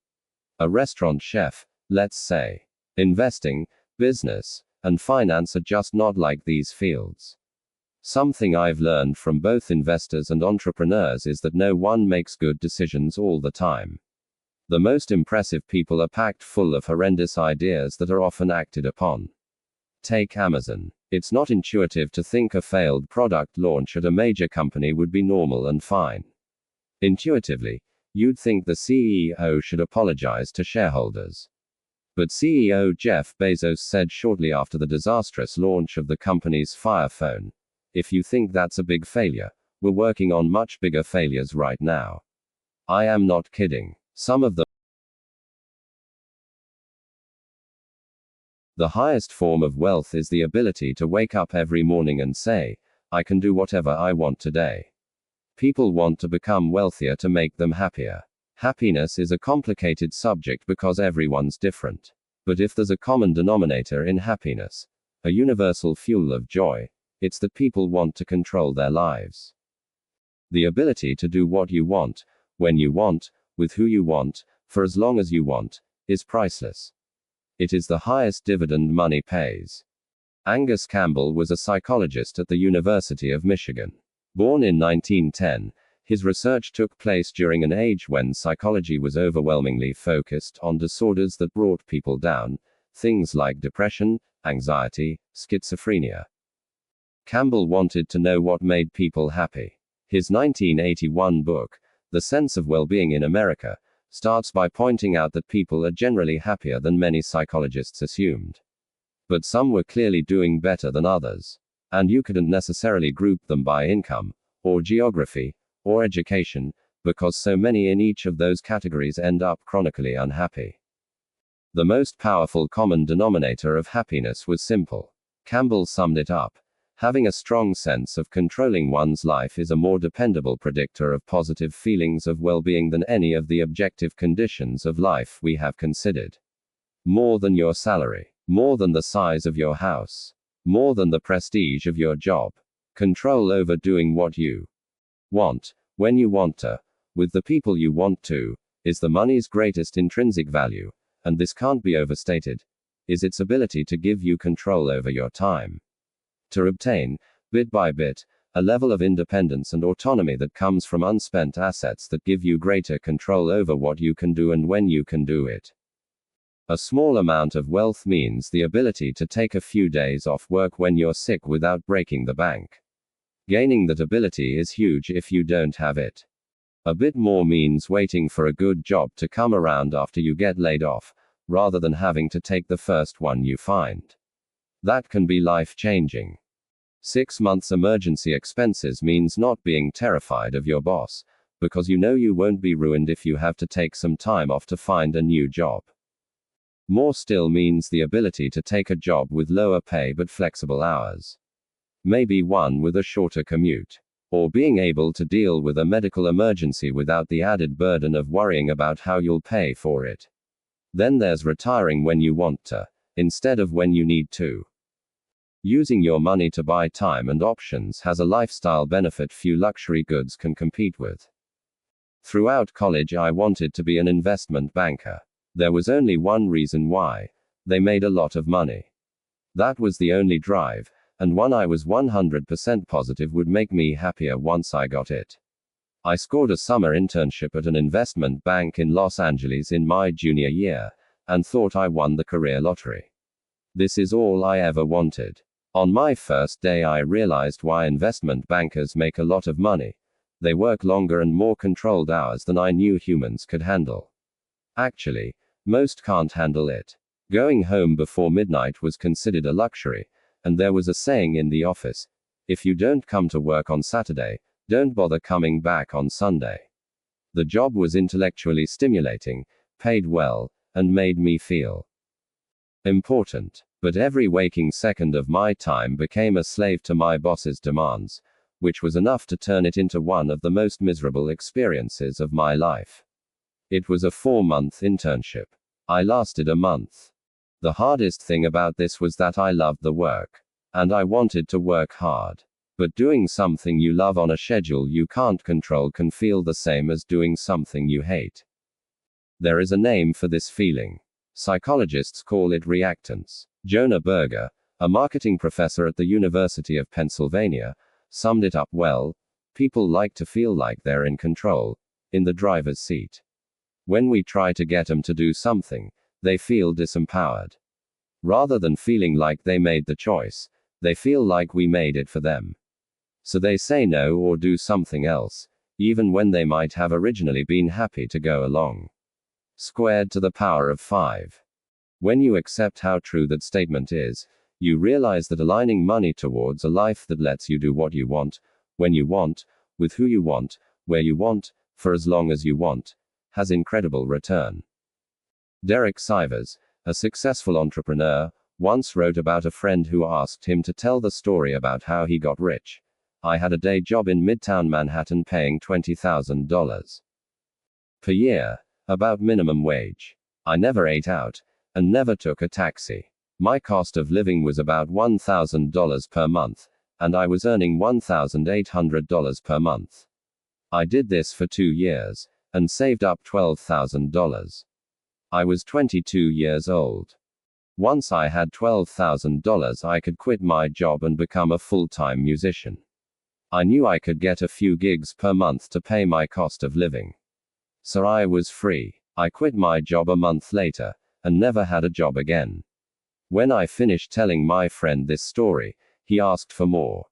A restaurant chef, let's say. Investing, business, and finance are just not like these fields. Something I've learned from both investors and entrepreneurs is that no one makes good decisions all the time. The most impressive people are packed full of horrendous ideas that are often acted upon. Take Amazon. It's not intuitive to think a failed product launch at a major company would be normal and fine. Intuitively, you'd think the CEO should apologize to shareholders. But CEO Jeff Bezos said shortly after the disastrous launch of the company's Fire Phone, "If you think that's a big failure, we're working on much bigger failures right now." I am not kidding. Some of the highest form of wealth is the ability to wake up every morning and say, "I can do whatever I want today." People want to become wealthier to make them happier. Happiness is a complicated subject because everyone's different. But if there's a common denominator in happiness, a universal fuel of joy, it's that people want to control their lives. The ability to do what you want, when you want, with who you want, for as long as you want, is priceless. It is the highest dividend money pays. Angus Campbell was a psychologist at the University of Michigan. Born in 1910, his research took place during an age when psychology was overwhelmingly focused on disorders that brought people down, things like depression, anxiety, schizophrenia. Campbell wanted to know what made people happy. His 1981 book, The Sense of Well-Being in America, starts by pointing out that people are generally happier than many psychologists assumed. But some were clearly doing better than others. And you couldn't necessarily group them by income, or geography, or education, because so many in each of those categories end up chronically unhappy. The most powerful common denominator of happiness was simple. Campbell summed it up. Having a strong sense of controlling one's life is a more dependable predictor of positive feelings of well-being than any of the objective conditions of life we have considered. More than your salary, more than the size of your house, more than the prestige of your job. Control over doing what you want, when you want to, with the people you want to, is the money's greatest intrinsic value, and this can't be overstated, is its ability to give you control over your time. To obtain, bit by bit, a level of independence and autonomy that comes from unspent assets that give you greater control over what you can do and when you can do it. A small amount of wealth means the ability to take a few days off work when you're sick without breaking the bank. Gaining that ability is huge if you don't have it. A bit more means waiting for a good job to come around after you get laid off, rather than having to take the first one you find. That can be life-changing. 6 months emergency expenses means not being terrified of your boss, because you know you won't be ruined if you have to take some time off to find a new job. More still means the ability to take a job with lower pay but flexible hours. Maybe one with a shorter commute. Or being able to deal with a medical emergency without the added burden of worrying about how you'll pay for it. Then there's retiring when you want to, instead of when you need to. Using your money to buy time and options has a lifestyle benefit few luxury goods can compete with. Throughout college, I wanted to be an investment banker. There was only one reason why: they made a lot of money. That was the only drive, and one I was 100% positive would make me happier once I got it. I scored a summer internship at an investment bank in Los Angeles in my junior year, and thought I won the career lottery. This is all I ever wanted. On my first day, I realized why investment bankers make a lot of money. They work longer and more controlled hours than I knew humans could handle. Actually, most can't handle it. Going home before midnight was considered a luxury, and there was a saying in the office: if you don't come to work on Saturday, don't bother coming back on Sunday. The job was intellectually stimulating, paid well, and made me feel important. But every waking second of my time became a slave to my boss's demands, which was enough to turn it into one of the most miserable experiences of my life. It was a 4-month internship. I lasted a month. The hardest thing about this was that I loved the work. And I wanted to work hard. But doing something you love on a schedule you can't control can feel the same as doing something you hate. There is a name for this feeling. Psychologists call it reactance. Jonah Berger, a marketing professor at the University of Pennsylvania, summed it up well: people like to feel like they're in control, in the driver's seat. When we try to get them to do something, they feel disempowered. Rather than feeling like they made the choice, they feel like we made it for them. So they say no or do something else, even when they might have originally been happy to go along. Squared to the power of 5. When you accept how true that statement is, you realize that aligning money towards a life that lets you do what you want, when you want, with who you want, where you want, for as long as you want, has incredible return. Derek Sivers, a successful entrepreneur, once wrote about a friend who asked him to tell the story about how he got rich. I had a day job in Midtown Manhattan paying $20,000 per year, about minimum wage. I never ate out, and never took a taxi. My cost of living was about $1,000 per month, and I was earning $1,800 per month. I did this for 2 years, and saved up $12,000. I was 22 years old. Once I had $12,000, I could quit my job and become a full-time musician. I knew I could get a few gigs per month to pay my cost of living. So I was free. I quit my job a month later, and never had a job again. When I finished telling my friend this story, he asked for more.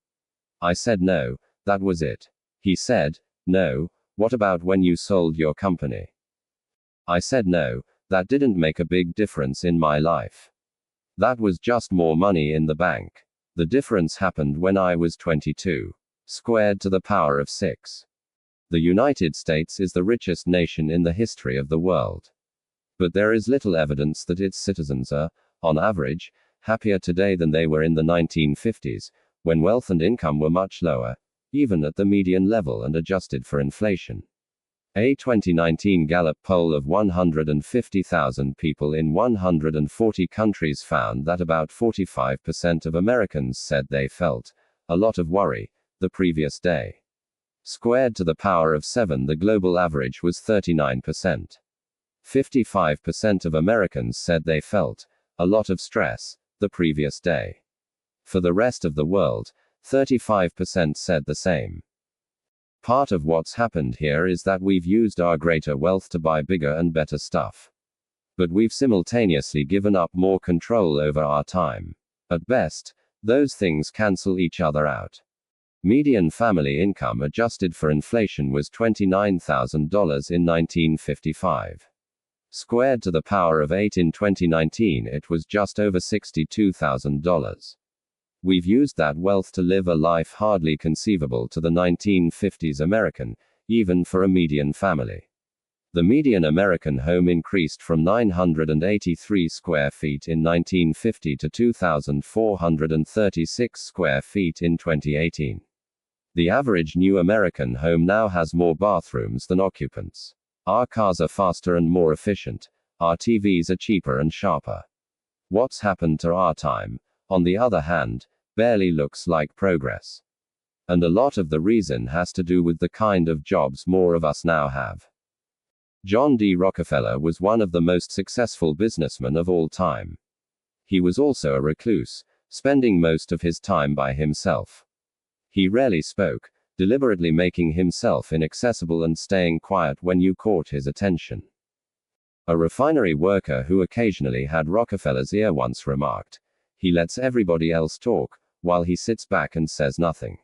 I said no, that was it. He said, no, what about when you sold your company? I said no, that didn't make a big difference in my life. That was just more money in the bank. The difference happened when I was 22. Squared to the power of 6. The United States is the richest nation in the history of the world. But there is little evidence that its citizens are, on average, happier today than they were in the 1950s, when wealth and income were much lower, even at the median level and adjusted for inflation. A 2019 Gallup poll of 150,000 people in 140 countries found that about 45% of Americans said they felt a lot of worry the previous day. Squared to the power of 7, the global average was 39%. 55% of Americans said they felt a lot of stress the previous day. For the rest of the world, 35% said the same. Part of what's happened here is that we've used our greater wealth to buy bigger and better stuff. But we've simultaneously given up more control over our time. At best, those things cancel each other out. Median family income adjusted for inflation was $29,000 in 1955. Squared to the power of 8 in 2019, it was just over $62,000. We've used that wealth to live a life hardly conceivable to the 1950s American, even for a median family. The median American home increased from 983 square feet in 1950 to 2,436 square feet in 2018. The average new American home now has more bathrooms than occupants. Our cars are faster and more efficient. Our TVs are cheaper and sharper. What's happened to our time, on the other hand, barely looks like progress. And a lot of the reason has to do with the kind of jobs more of us now have. John D. Rockefeller was one of the most successful businessmen of all time. He was also a recluse, spending most of his time by himself. He rarely spoke, deliberately making himself inaccessible and staying quiet when you caught his attention. A refinery worker who occasionally had Rockefeller's ear once remarked, "He lets everybody else talk, while he sits back and says nothing."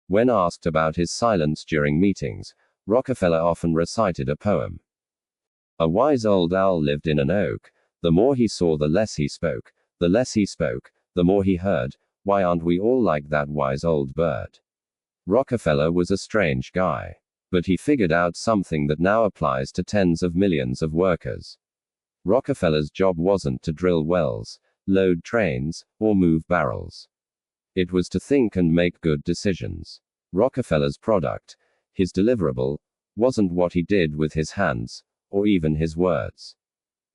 When asked about his silence during meetings, Rockefeller often recited a poem. A wise old owl lived in an oak. The more he saw, the less he spoke. The less he spoke, the more he heard. Why aren't we all like that wise old bird? Rockefeller was a strange guy. But he figured out something that now applies to tens of millions of workers. Rockefeller's job wasn't to drill wells, load trains, or move barrels. It was to think and make good decisions. Rockefeller's product, his deliverable, wasn't what he did with his hands, or even his words.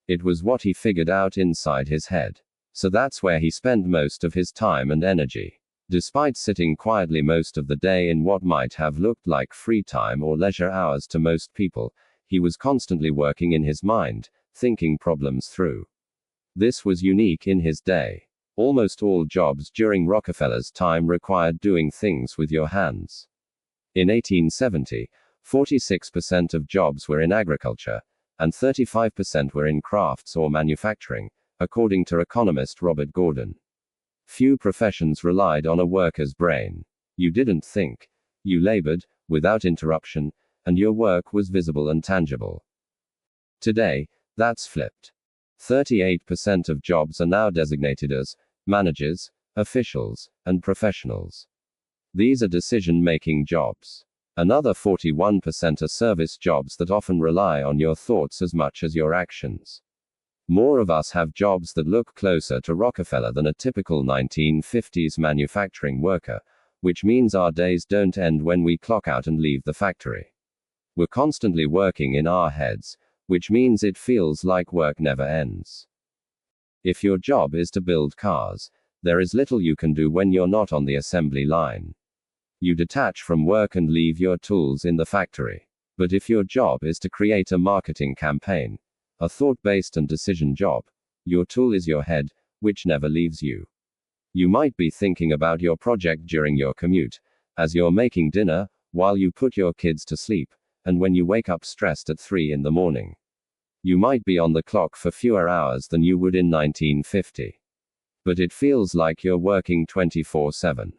It was what he figured out inside his head. So that's where he spent most of his time and energy. Despite sitting quietly most of the day in what might have looked like free time or leisure hours to most people, he was constantly working in his mind, thinking problems through. This was unique in his day. Almost all jobs during Rockefeller's time required doing things with your hands. In 1870, 46% of jobs were in agriculture, and 35% were in crafts or manufacturing, according to economist Robert Gordon. Few professions relied on a worker's brain. You didn't think. You labored, without interruption, and your work was visible and tangible. Today, that's flipped. 38% of jobs are now designated as managers, officials, and professionals. These are decision-making jobs. Another 41% are service jobs that often rely on your thoughts as much as your actions. More of us have jobs that look closer to Rockefeller than a typical 1950s manufacturing worker, which means our days don't end when we clock out and leave the factory. We're constantly working in our heads, which means it feels like work never ends. If your job is to build cars, there is little you can do when you're not on the assembly line. You detach from work and leave your tools in the factory. But if your job is to create a marketing campaign, a thought-based and decision job, your tool is your head, which never leaves you. You might be thinking about your project during your commute, as you're making dinner, while you put your kids to sleep, and when you wake up stressed at 3 in the morning. You might be on the clock for fewer hours than you would in 1950. But it feels like you're working 24/7.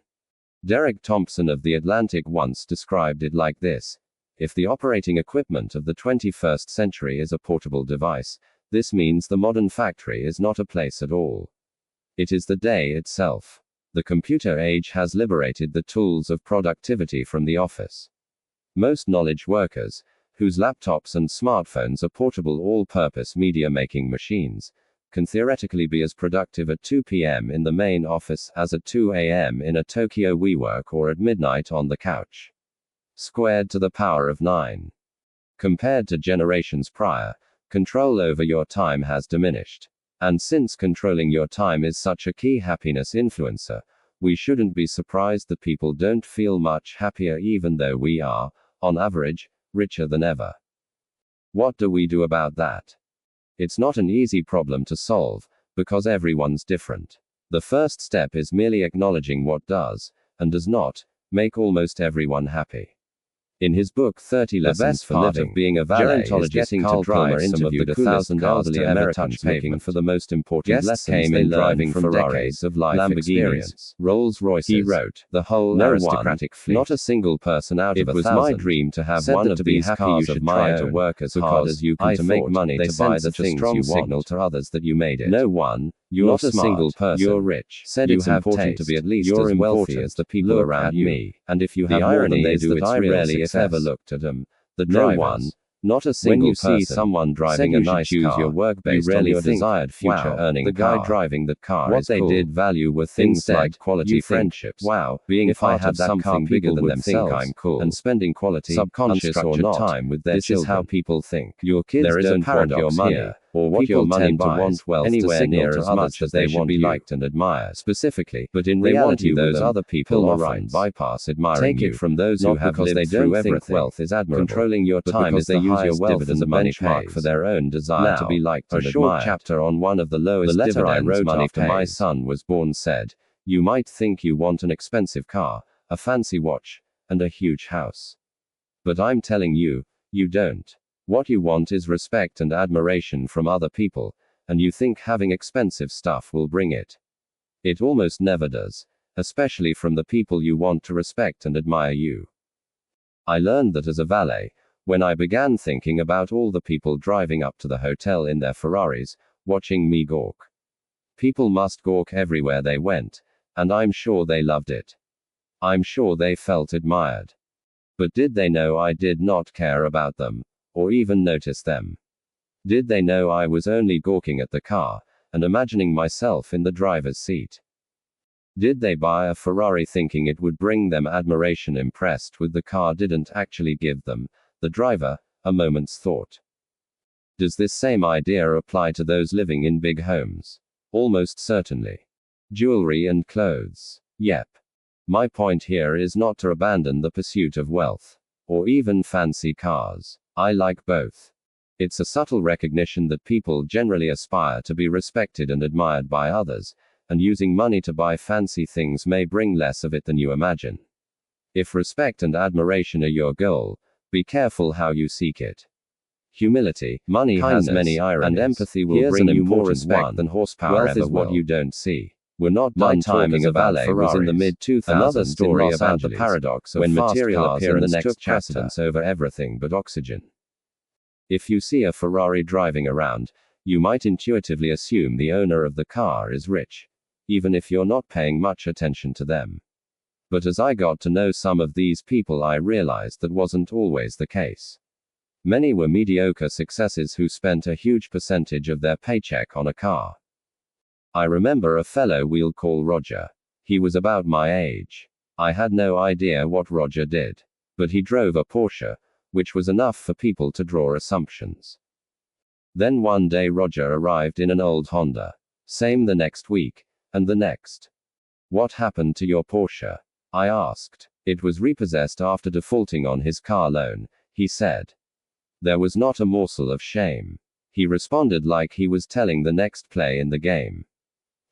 Derek Thompson of The Atlantic once described it like this: if the operating equipment of the 21st century is a portable device, this means the modern factory is not a place at all. It is the day itself. The computer age has liberated the tools of productivity from the office. Most knowledge workers, whose laptops and smartphones are portable all-purpose media-making machines, can theoretically be as productive at 2 p.m. in the main office as at 2 a.m. in a Tokyo WeWork or at midnight on the couch. Squared to the power of 9. Compared to generations prior, control over your time has diminished. And since controlling your time is such a key happiness influencer, we shouldn't be surprised that people don't feel much happier even though we are, on average, richer than ever. What do we do about that? It's not an easy problem to solve, because everyone's different. The first step is merely acknowledging what does, and does not, make almost everyone happy. In his book 30 Lessons for Living, being a valet, gerontologist Carl Plummer interviewed 1,000 elderly Americans looking for the most important lessons they learned from decades of life experience. Rolls-Royces. He wrote, "The whole aristocratic fleet. Not a single person out of 1,000. It was my dream to have one of these cars of my own, to work as hard as you can to make money to buy the things you signal to others that you made it. No one, you're not a single person, you're rich, said it's important to be at least as wealthy as the people around me. And if you have more than they do, it's rarely if ever looked at them. The drivers, not a single person. When you see someone driving a nice car, your work based on your desired future earning the guy driving that car what they did value were things like quality friendships. Wow, being if I had something bigger than themselves, I'm cool, and spending quality, subconscious or not, time with their children. This is how people think. Your kids don't want your money here, or what your money buys, want wealth anywhere near as much as they want be liked and admired specifically, but in reality those other people often bypass admiring you. Take it from those who have lived through everything. Wealth is admirable. Controlling your time is they use your wealth as a benchmark for their own desire to be liked and admired. A short chapter on one of the lowest dividends money after my son was born said, "You might think you want an expensive car, a fancy watch, and a huge house. But I'm telling you, you don't. What you want is respect and admiration from other people, and you think having expensive stuff will bring it. It almost never does, especially from the people you want to respect and admire you." I learned that as a valet, when I began thinking about all the people driving up to the hotel in their Ferraris, watching me gawk. People must gawk everywhere they went, and I'm sure they loved it. I'm sure they felt admired. But did they know I did not care about them, or even notice them? Did they know I was only gawking at the car, and imagining myself in the driver's seat? Did they buy a Ferrari thinking it would bring them admiration, impressed with the car didn't actually give them, the driver, a moment's thought? Does this same idea apply to those living in big homes? Almost certainly. Jewelry and clothes. Yep. My point here is not to abandon the pursuit of wealth, or even fancy cars. I like both. It's a subtle recognition that people generally aspire to be respected and admired by others, and using money to buy fancy things may bring less of it than you imagine. If respect and admiration are your goal, be careful how you seek it. Humility, money has many ironies, and empathy will bring you more respect than horsepower ever will. Wealth is what you don't see. We're not done talking about Ferraris. Was in the mid-2000s. Another story about the paradox of when material appearance took precedence over everything but oxygen. If you see a Ferrari driving around, you might intuitively assume the owner of the car is rich, even if you're not paying much attention to them. But as I got to know some of these people, I realized that wasn't always the case. Many were mediocre successes who spent a huge percentage of their paycheck on a car. I remember a fellow we'll call Roger. He was about my age. I had no idea what Roger did. But he drove a Porsche, which was enough for people to draw assumptions. Then one day Roger arrived in an old Honda. Same the next week, and the next. "What happened to your Porsche?" I asked. "It was repossessed after defaulting on his car loan," he said. There was not a morsel of shame. He responded like he was telling the next play in the game.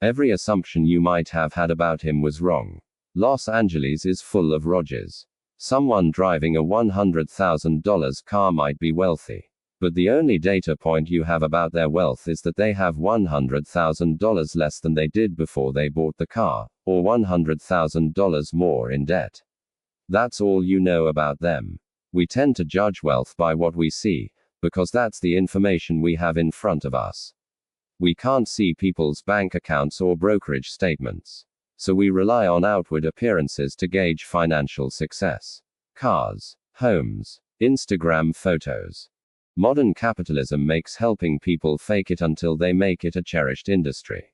Every assumption you might have had about him was wrong. Los Angeles is full of Rogers. Someone driving a $100,000 car might be wealthy. But the only data point you have about their wealth is that they have $100,000 less than they did before they bought the car, or $100,000 more in debt. That's all you know about them. We tend to judge wealth by what we see, because that's the information we have in front of us. We can't see people's bank accounts or brokerage statements. So we rely on outward appearances to gauge financial success. Cars, homes, Instagram photos. Modern capitalism makes helping people fake it until they make it a cherished industry.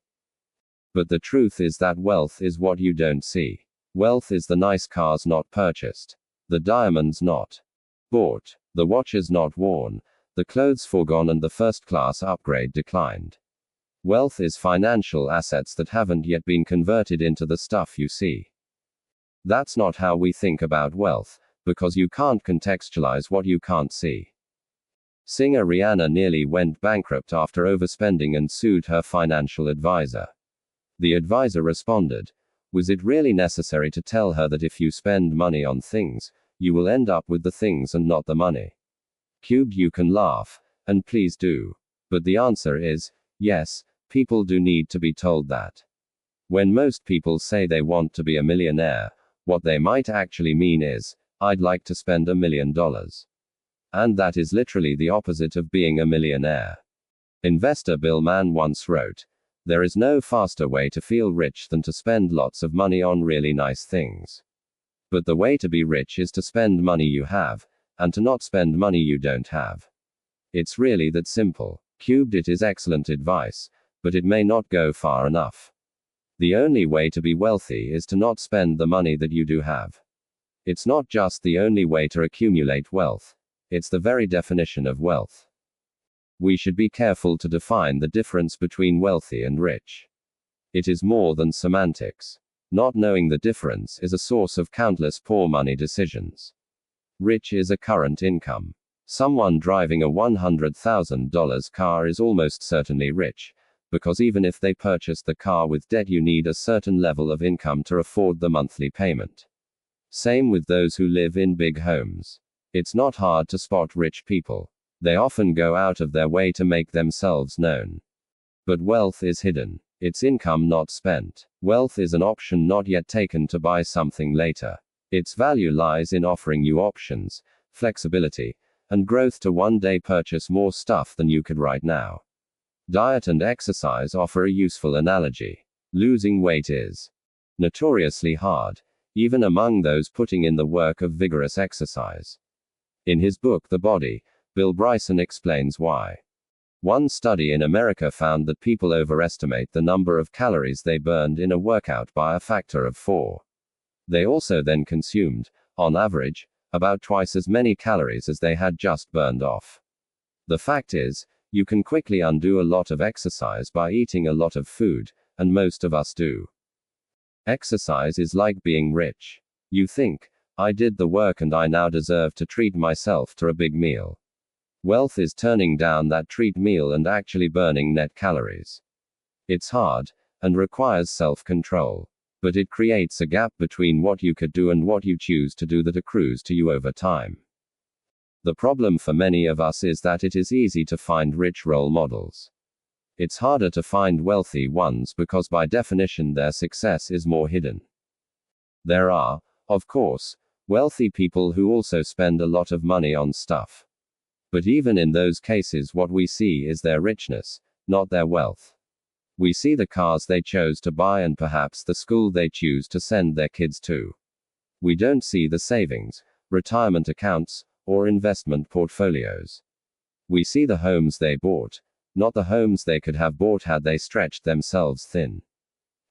But the truth is that wealth is what you don't see. Wealth is the nice cars not purchased, the diamonds not bought, the watches not worn, the clothes foregone, and the first-class upgrade declined. Wealth is financial assets that haven't yet been converted into the stuff you see. That's not how we think about wealth, because you can't contextualize what you can't see. Singer Rihanna nearly went bankrupt after overspending and sued her financial advisor. The advisor responded, "Was it really necessary to tell her that if you spend money on things, You will end up with the things and not the money. Cubed, you can laugh, and please do. But the answer is, yes, people do need to be told that. When most people say they want to be a millionaire, what they might actually mean is, I'd like to spend $1 million. And that is literally the opposite of being a millionaire. Investor Bill Mann once wrote, there is no faster way to feel rich than to spend lots of money on really nice things. But the way to be rich is to spend money you have, and to not spend money you don't have. It's really that simple. Cubed, it is excellent advice, but it may not go far enough. The only way to be wealthy is to not spend the money that you do have. It's not just the only way to accumulate wealth, it's the very definition of wealth. We should be careful to define the difference between wealthy and rich. It is more than semantics. Not knowing the difference is a source of countless poor money decisions. Rich is a current income. Someone driving a $100,000 car is almost certainly rich, because even if they purchase the car with debt, you need a certain level of income to afford the monthly payment. Same with those who live in big homes. It's not hard to spot rich people. They often go out of their way to make themselves known. But wealth is hidden. It's income not spent. Wealth is an option not yet taken to buy something later. Its value lies in offering you options, flexibility, and growth to one day purchase more stuff than you could right now. Diet and exercise offer a useful analogy. Losing weight is notoriously hard, even among those putting in the work of vigorous exercise. In his book The Body, Bill Bryson explains why. One study in America found that people overestimate the number of calories they burned in a workout by a factor of 4. They also then consumed, on average, about twice as many calories as they had just burned off. The fact is, you can quickly undo a lot of exercise by eating a lot of food, and most of us do. Exercise is like being rich. You think, I did the work and I now deserve to treat myself to a big meal. Wealth is turning down that treat meal and actually burning net calories. It's hard, and requires self-control. But it creates a gap between what you could do and what you choose to do that accrues to you over time. The problem for many of us is that it is easy to find rich role models. It's harder to find wealthy ones because by definition their success is more hidden. There are, of course, wealthy people who also spend a lot of money on stuff. But even in those cases, what we see is their richness, not their wealth. We see the cars they chose to buy and perhaps the school they choose to send their kids to. We don't see the savings, retirement accounts, or investment portfolios. We see the homes they bought, not the homes they could have bought had they stretched themselves thin.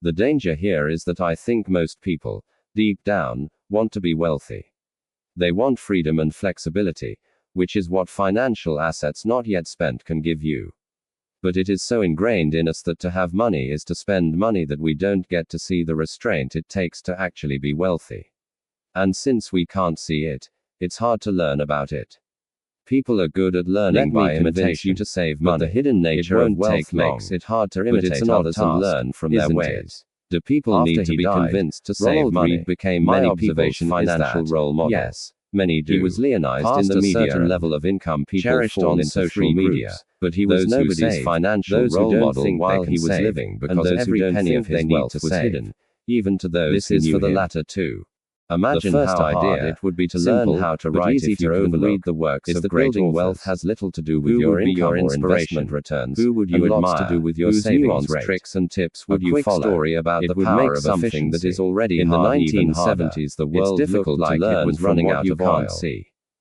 The danger here is that I think most people, deep down, want to be wealthy. They want freedom and flexibility, which is what financial assets not yet spent can give you. But it is so ingrained in us that to have money is to spend money that we don't get to see the restraint it takes to actually be wealthy. And since we can't see it, it's hard to learn about it. People are good at learning by imitation you to save money. But the hidden nature of wealth makes it hard to imitate others and learn from their ways. Do people need to be convinced to save money? Reed became many people's financial role model. Yes, many do. He was leonized in the media. A certain level of income people cherished on social media, but he was nobody's financial role model while he was living, because every penny of his wealth was hidden, even to those who knew him. This is for the latter too. Imagine how hard it would be to learn how to write if you could read the works of great authors. Wealth has little to do with your income or investment returns. Who would you admire? Lots to do with your savings rate. Tricks and tips would you follow? Story about the power of something that is already in the 1970s. The world looked like it was running out of oil.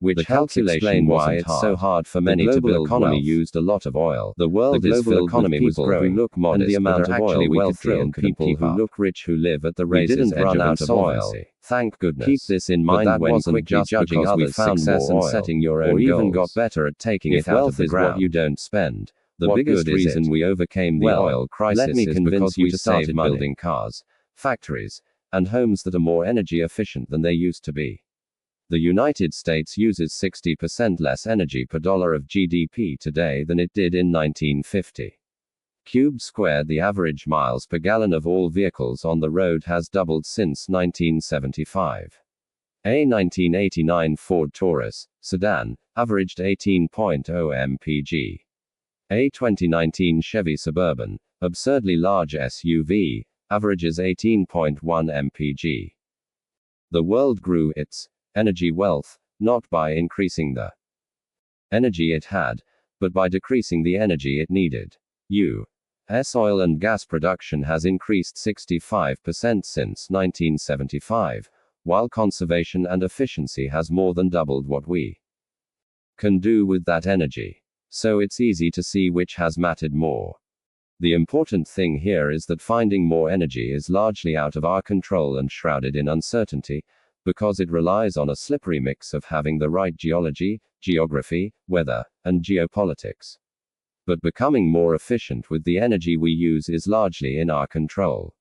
Which helps explain why it's so hard for many to build. The global economy used a lot of oil. The world is filled with people who look modest, and the amount of oil wealthy, and people who look rich who live at the razor's edge of insolvency. Thank goodness. Keep this in mind when quickly judging others' success and setting your own goals, or even got better at taking it out of the ground. What you don't spend. The biggest reason we overcame the oil crisis is because we started building cars, factories, and homes that are more energy efficient than they used to be. The United States uses 60% less energy per dollar of GDP today than it did in 1950. Cubed squared, the average miles per gallon of all vehicles on the road has doubled since 1975. A 1989 Ford Taurus sedan averaged 18.0 mpg. A 2019 Chevy Suburban, absurdly large SUV, averages 18.1 mpg. The world grew its energy wealth, not by increasing the energy it had, but by decreasing the energy it needed. U.S. oil and gas production has increased 65% since 1975, while conservation and efficiency has more than doubled what we can do with that energy. So it's easy to see which has mattered more. The important thing here is that finding more energy is largely out of our control and shrouded in uncertainty, because it relies on a slippery mix of having the right geology, geography, weather, and geopolitics. But becoming more efficient with the energy we use is largely in our control.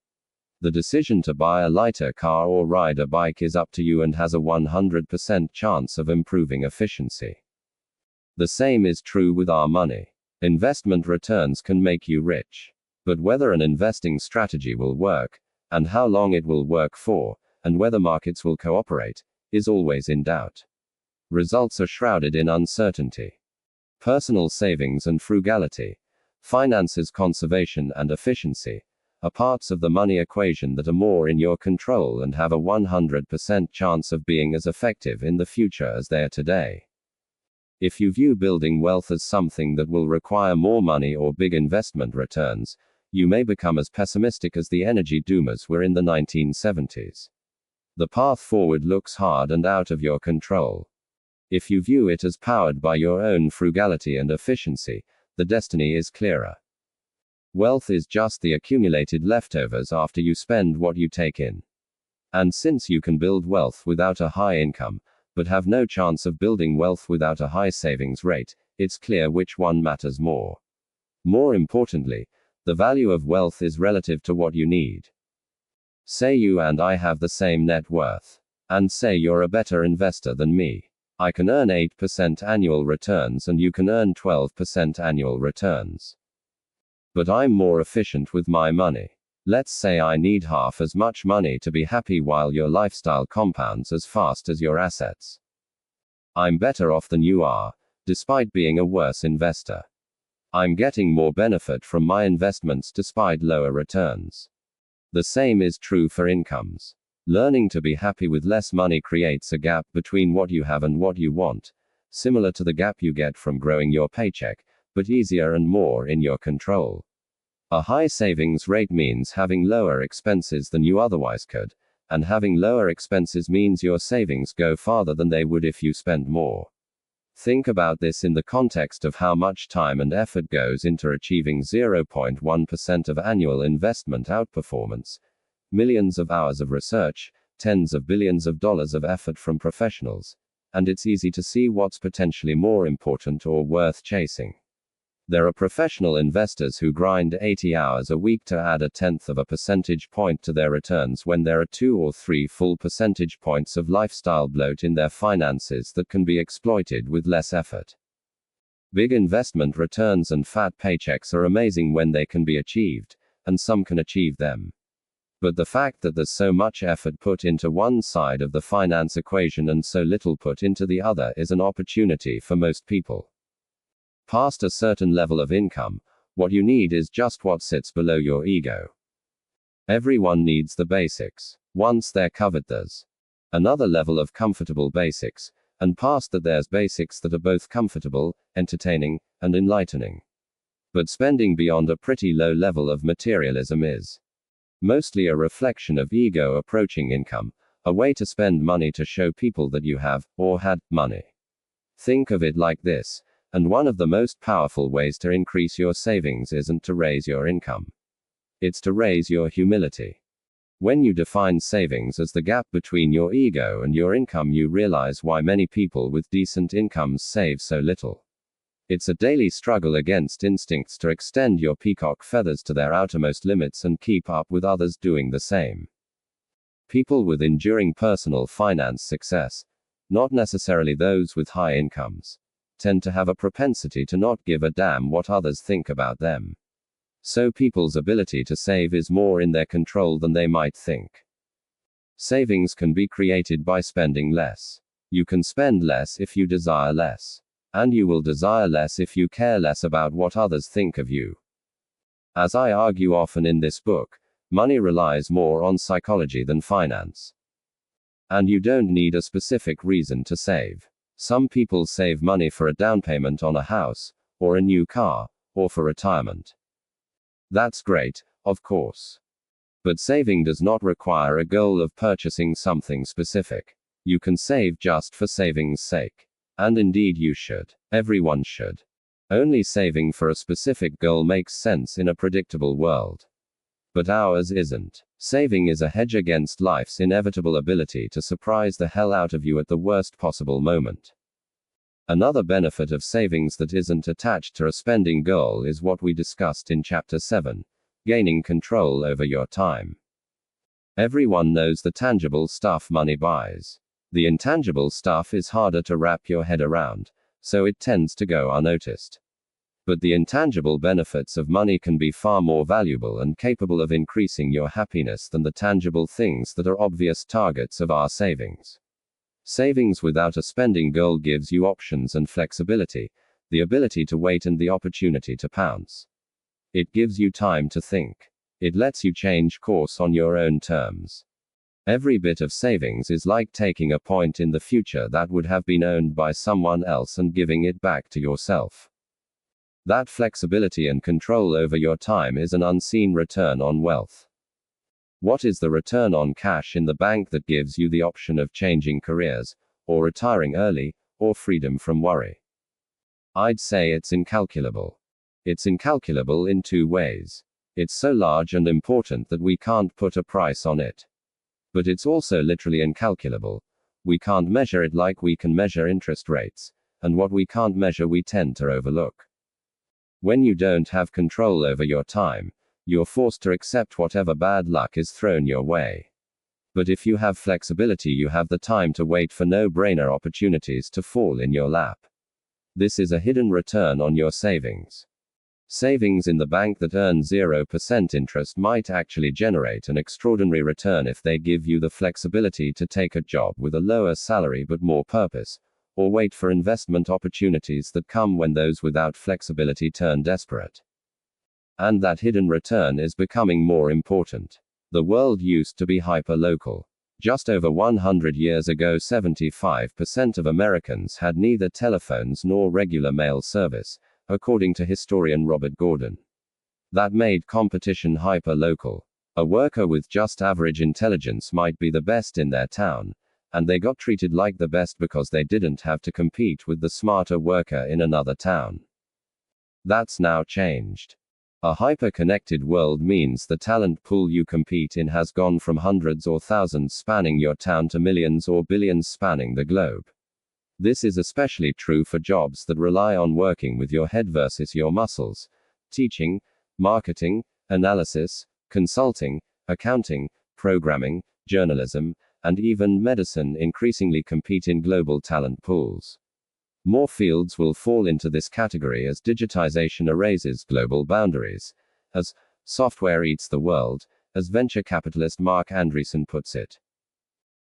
The decision to buy a lighter car or ride a bike is up to you and has a 100% chance of improving efficiency. The same is true with our money. Investment returns can make you rich. But whether an investing strategy will work, and how long it will work for, and whether markets will cooperate, is always in doubt. Results are shrouded in uncertainty. Personal savings and frugality, finances, conservation, and efficiency are parts of the money equation that are more in your control and have a 100% chance of being as effective in the future as they are today. If you view building wealth as something that will require more money or big investment returns, you may become as pessimistic as the energy doomers were in the 1970s. The path forward looks hard and out of your control. If you view it as powered by your own frugality and efficiency, the destiny is clearer. Wealth is just the accumulated leftovers after you spend what you take in. And since you can build wealth without a high income, but have no chance of building wealth without a high savings rate, it's clear which one matters more. More importantly, the value of wealth is relative to what you need. Say you and I have the same net worth. And say you're a better investor than me. I can earn 8% annual returns and you can earn 12% annual returns. But I'm more efficient with my money. Let's say I need half as much money to be happy while your lifestyle compounds as fast as your assets. I'm better off than you are, despite being a worse investor. I'm getting more benefit from my investments despite lower returns. The same is true for incomes. Learning to be happy with less money creates a gap between what you have and what you want, similar to the gap you get from growing your paycheck, but easier and more in your control. A high savings rate means having lower expenses than you otherwise could, and having lower expenses means your savings go farther than they would if you spend more. Think about this in the context of how much time and effort goes into achieving 0.1% of annual investment outperformance, millions of hours of research, tens of billions of dollars of effort from professionals, and it's easy to see what's potentially more important or worth chasing. There are professional investors who grind 80 hours a week to add a tenth of a percentage point to their returns when there are 2 or 3 full percentage points of lifestyle bloat in their finances that can be exploited with less effort. Big investment returns and fat paychecks are amazing when they can be achieved, and some can achieve them. But the fact that there's so much effort put into one side of the finance equation and so little put into the other is an opportunity for most people. Past a certain level of income, what you need is just what sits below your ego. Everyone needs the basics. Once they're covered, there's another level of comfortable basics, and past that there's basics that are both comfortable, entertaining, and enlightening. But spending beyond a pretty low level of materialism is mostly a reflection of ego approaching income, a way to spend money to show people that you have, or had, money. Think of it like this. And one of the most powerful ways to increase your savings isn't to raise your income. It's to raise your humility. When you define savings as the gap between your ego and your income, you realize why many people with decent incomes save so little. It's a daily struggle against instincts to extend your peacock feathers to their outermost limits and keep up with others doing the same. People with enduring personal finance success, not necessarily those with high incomes, tend to have a propensity to not give a damn what others think about them. So people's ability to save is more in their control than they might think. Savings can be created by spending less. You can spend less if you desire less. And you will desire less if you care less about what others think of you. As I argue often in this book, money relies more on psychology than finance. And you don't need a specific reason to save. Some people save money for a down payment on a house, or a new car, or for retirement. That's great, of course. But saving does not require a goal of purchasing something specific. You can save just for saving's sake. And indeed you should. Everyone should. Only saving for a specific goal makes sense in a predictable world. But ours isn't. Saving is a hedge against life's inevitable ability to surprise the hell out of you at the worst possible moment. Another benefit of savings that isn't attached to a spending goal is what we discussed in Chapter 7, gaining control over your time. Everyone knows the tangible stuff money buys. The intangible stuff is harder to wrap your head around, so it tends to go unnoticed. But the intangible benefits of money can be far more valuable and capable of increasing your happiness than the tangible things that are obvious targets of our savings. Savings without a spending goal gives you options and flexibility, the ability to wait and the opportunity to pounce. It gives you time to think. It lets you change course on your own terms. Every bit of savings is like taking a point in the future that would have been owned by someone else and giving it back to yourself. That flexibility and control over your time is an unseen return on wealth. What is the return on cash in the bank that gives you the option of changing careers, or retiring early, or freedom from worry? I'd say it's incalculable. It's incalculable in two ways. It's so large and important that we can't put a price on it. But it's also literally incalculable. We can't measure it like we can measure interest rates, and what we can't measure we tend to overlook. When you don't have control over your time, you're forced to accept whatever bad luck is thrown your way. But if you have flexibility, you have the time to wait for no-brainer opportunities to fall in your lap. This is a hidden return on your savings. Savings in the bank that earn 0% interest might actually generate an extraordinary return if they give you the flexibility to take a job with a lower salary but more purpose, or wait for investment opportunities that come when those without flexibility turn desperate. And that hidden return is becoming more important. The world used to be hyper-local. Just over 100 years ago, 75% of Americans had neither telephones nor regular mail service, according to historian Robert Gordon. That made competition hyper-local. A worker with just average intelligence might be the best in their town, and they got treated like the best because they didn't have to compete with the smarter worker in another town. That's now changed. A hyper-connected world means the talent pool you compete in has gone from hundreds or thousands spanning your town to millions or billions spanning the globe. This is especially true for jobs that rely on working with your head versus your muscles. Teaching, marketing, analysis, consulting, accounting, programming, journalism, and even medicine increasingly compete in global talent pools. More fields will fall into this category as digitization erases global boundaries, as software eats the world, as venture capitalist Mark Andreessen puts it.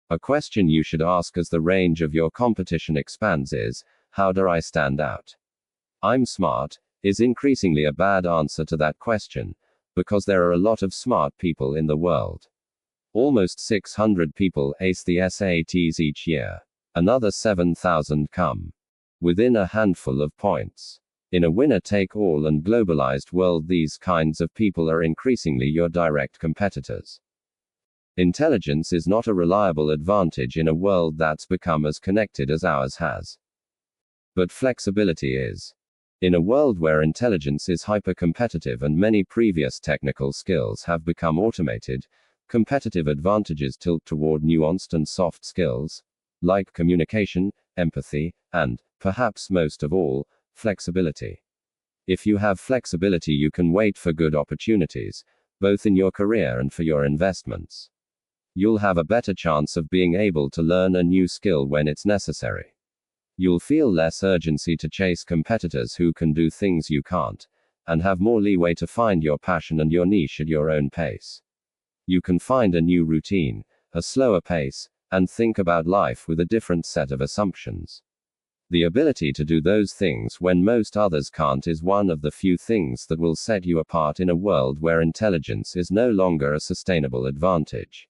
A question you should ask as the range of your competition expands is, how do I stand out? I'm smart, is increasingly a bad answer to that question, because there are a lot of smart people in the world. Almost 600 people ace the SATs each year. Another 7,000 come within a handful of points. In a winner-take-all and globalized world, these kinds of people are increasingly your direct competitors. Intelligence is not a reliable advantage in a world that's become as connected as ours has. But flexibility is. In a world where intelligence is hyper-competitive and many previous technical skills have become automated, competitive advantages tilt toward nuanced and soft skills, like communication, empathy, and, perhaps most of all, flexibility. If you have flexibility, you can wait for good opportunities, both in your career and for your investments. You'll have a better chance of being able to learn a new skill when it's necessary. You'll feel less urgency to chase competitors who can do things you can't, and have more leeway to find your passion and your niche at your own pace. You can find a new routine, a slower pace, and think about life with a different set of assumptions. The ability to do those things when most others can't is one of the few things that will set you apart in a world where intelligence is no longer a sustainable advantage.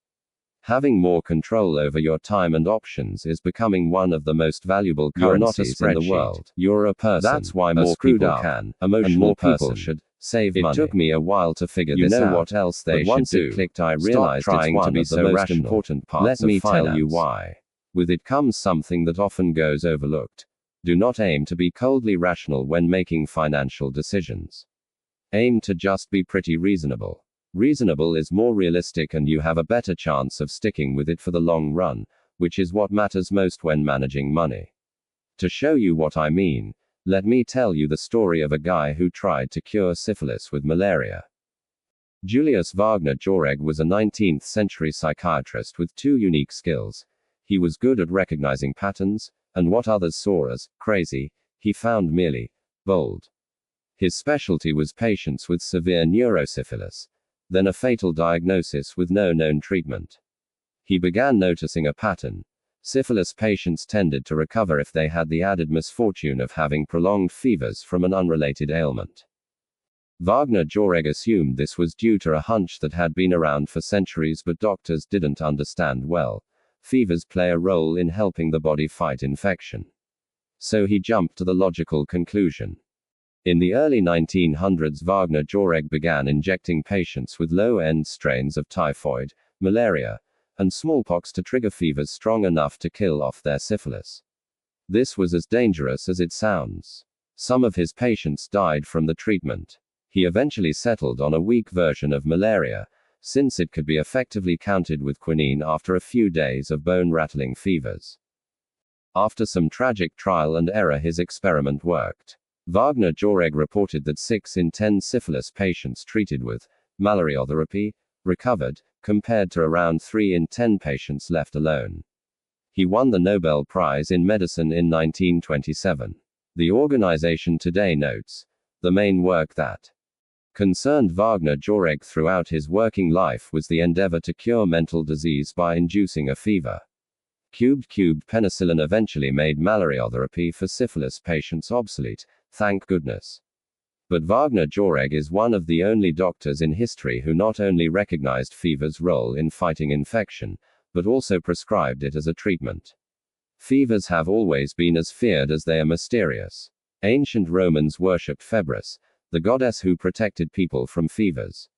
Having more control over your time and options is becoming one of the most valuable currencies in the world. You're a person. That's why more people can, and more people should, save money. It took me a while to figure this out. You know what else they should do? Once it clicked, I realized it's one of the most important parts of finance. Let me tell you why. With it comes something that often goes overlooked. Do not aim to be coldly rational when making financial decisions. Aim to just be pretty reasonable. Reasonable is more realistic and you have a better chance of sticking with it for the long run, which is what matters most when managing money. To show you what I mean, let me tell you the story of a guy who tried to cure syphilis with malaria. Julius Wagner Jauregg was a 19th century psychiatrist with two unique skills. He was good at recognizing patterns, and what others saw as crazy, he found merely bold. His specialty was patients with severe neurosyphilis, then a fatal diagnosis with no known treatment. He began noticing a pattern. Syphilis patients tended to recover if they had the added misfortune of having prolonged fevers from an unrelated ailment. Wagner Jauregg assumed this was due to a hunch that had been around for centuries but doctors didn't understand well. Fevers play a role in helping the body fight infection. So he jumped to the logical conclusion. In the early 1900s, Wagner Jauregg began injecting patients with low-end strains of typhoid, malaria, and smallpox to trigger fevers strong enough to kill off their syphilis. This was as dangerous as it sounds. Some of his patients died from the treatment. He eventually settled on a weak version of malaria, since it could be effectively countered with quinine after a few days of bone-rattling fevers. After some tragic trial and error, his experiment worked. Wagner Jauregg reported that 6 in 10 syphilis patients treated with malariotherapy recovered, compared to around 3 in 10 patients left alone. He won the Nobel Prize in Medicine in 1927. The organization today notes, the main work that concerned Wagner Jauregg throughout his working life was the endeavor to cure mental disease by inducing a fever. Cubed penicillin eventually made malariotherapy for syphilis patients obsolete, thank goodness. But Wagner Jauregg is one of the only doctors in history who not only recognized fever's role in fighting infection, but also prescribed it as a treatment. Fevers have always been as feared as they are mysterious. Ancient Romans worshipped Febris, the goddess who protected people from fevers.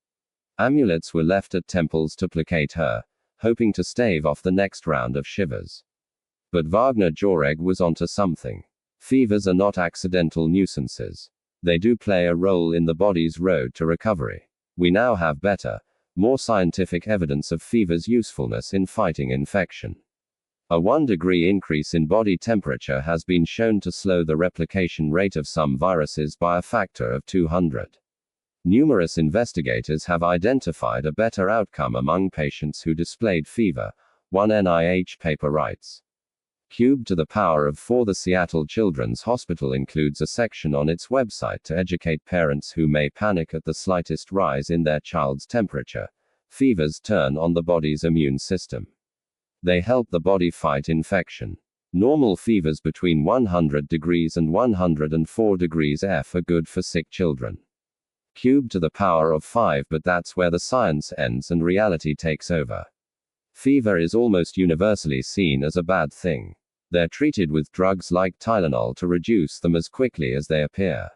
Amulets were left at temples to placate her, hoping to stave off the next round of shivers. But Wagner Jauregg was onto something. Fevers are not accidental nuisances. They do play a role in the body's road to recovery. We now have better, more scientific evidence of fever's usefulness in fighting infection. A 1-degree increase in body temperature has been shown to slow the replication rate of some viruses by a factor of 200. Numerous investigators have identified a better outcome among patients who displayed fever, one NIH paper writes. Cubed to the power of 4. The Seattle Children's Hospital includes a section on its website to educate parents who may panic at the slightest rise in their child's temperature. Fevers turn on the body's immune system. They help the body fight infection. Normal fevers between 100 degrees and 104 degrees F are good for sick children. Cubed to the power of 5, but that's where the science ends and reality takes over. Fever is almost universally seen as a bad thing. They're treated with drugs like Tylenol to reduce them as quickly as they appear.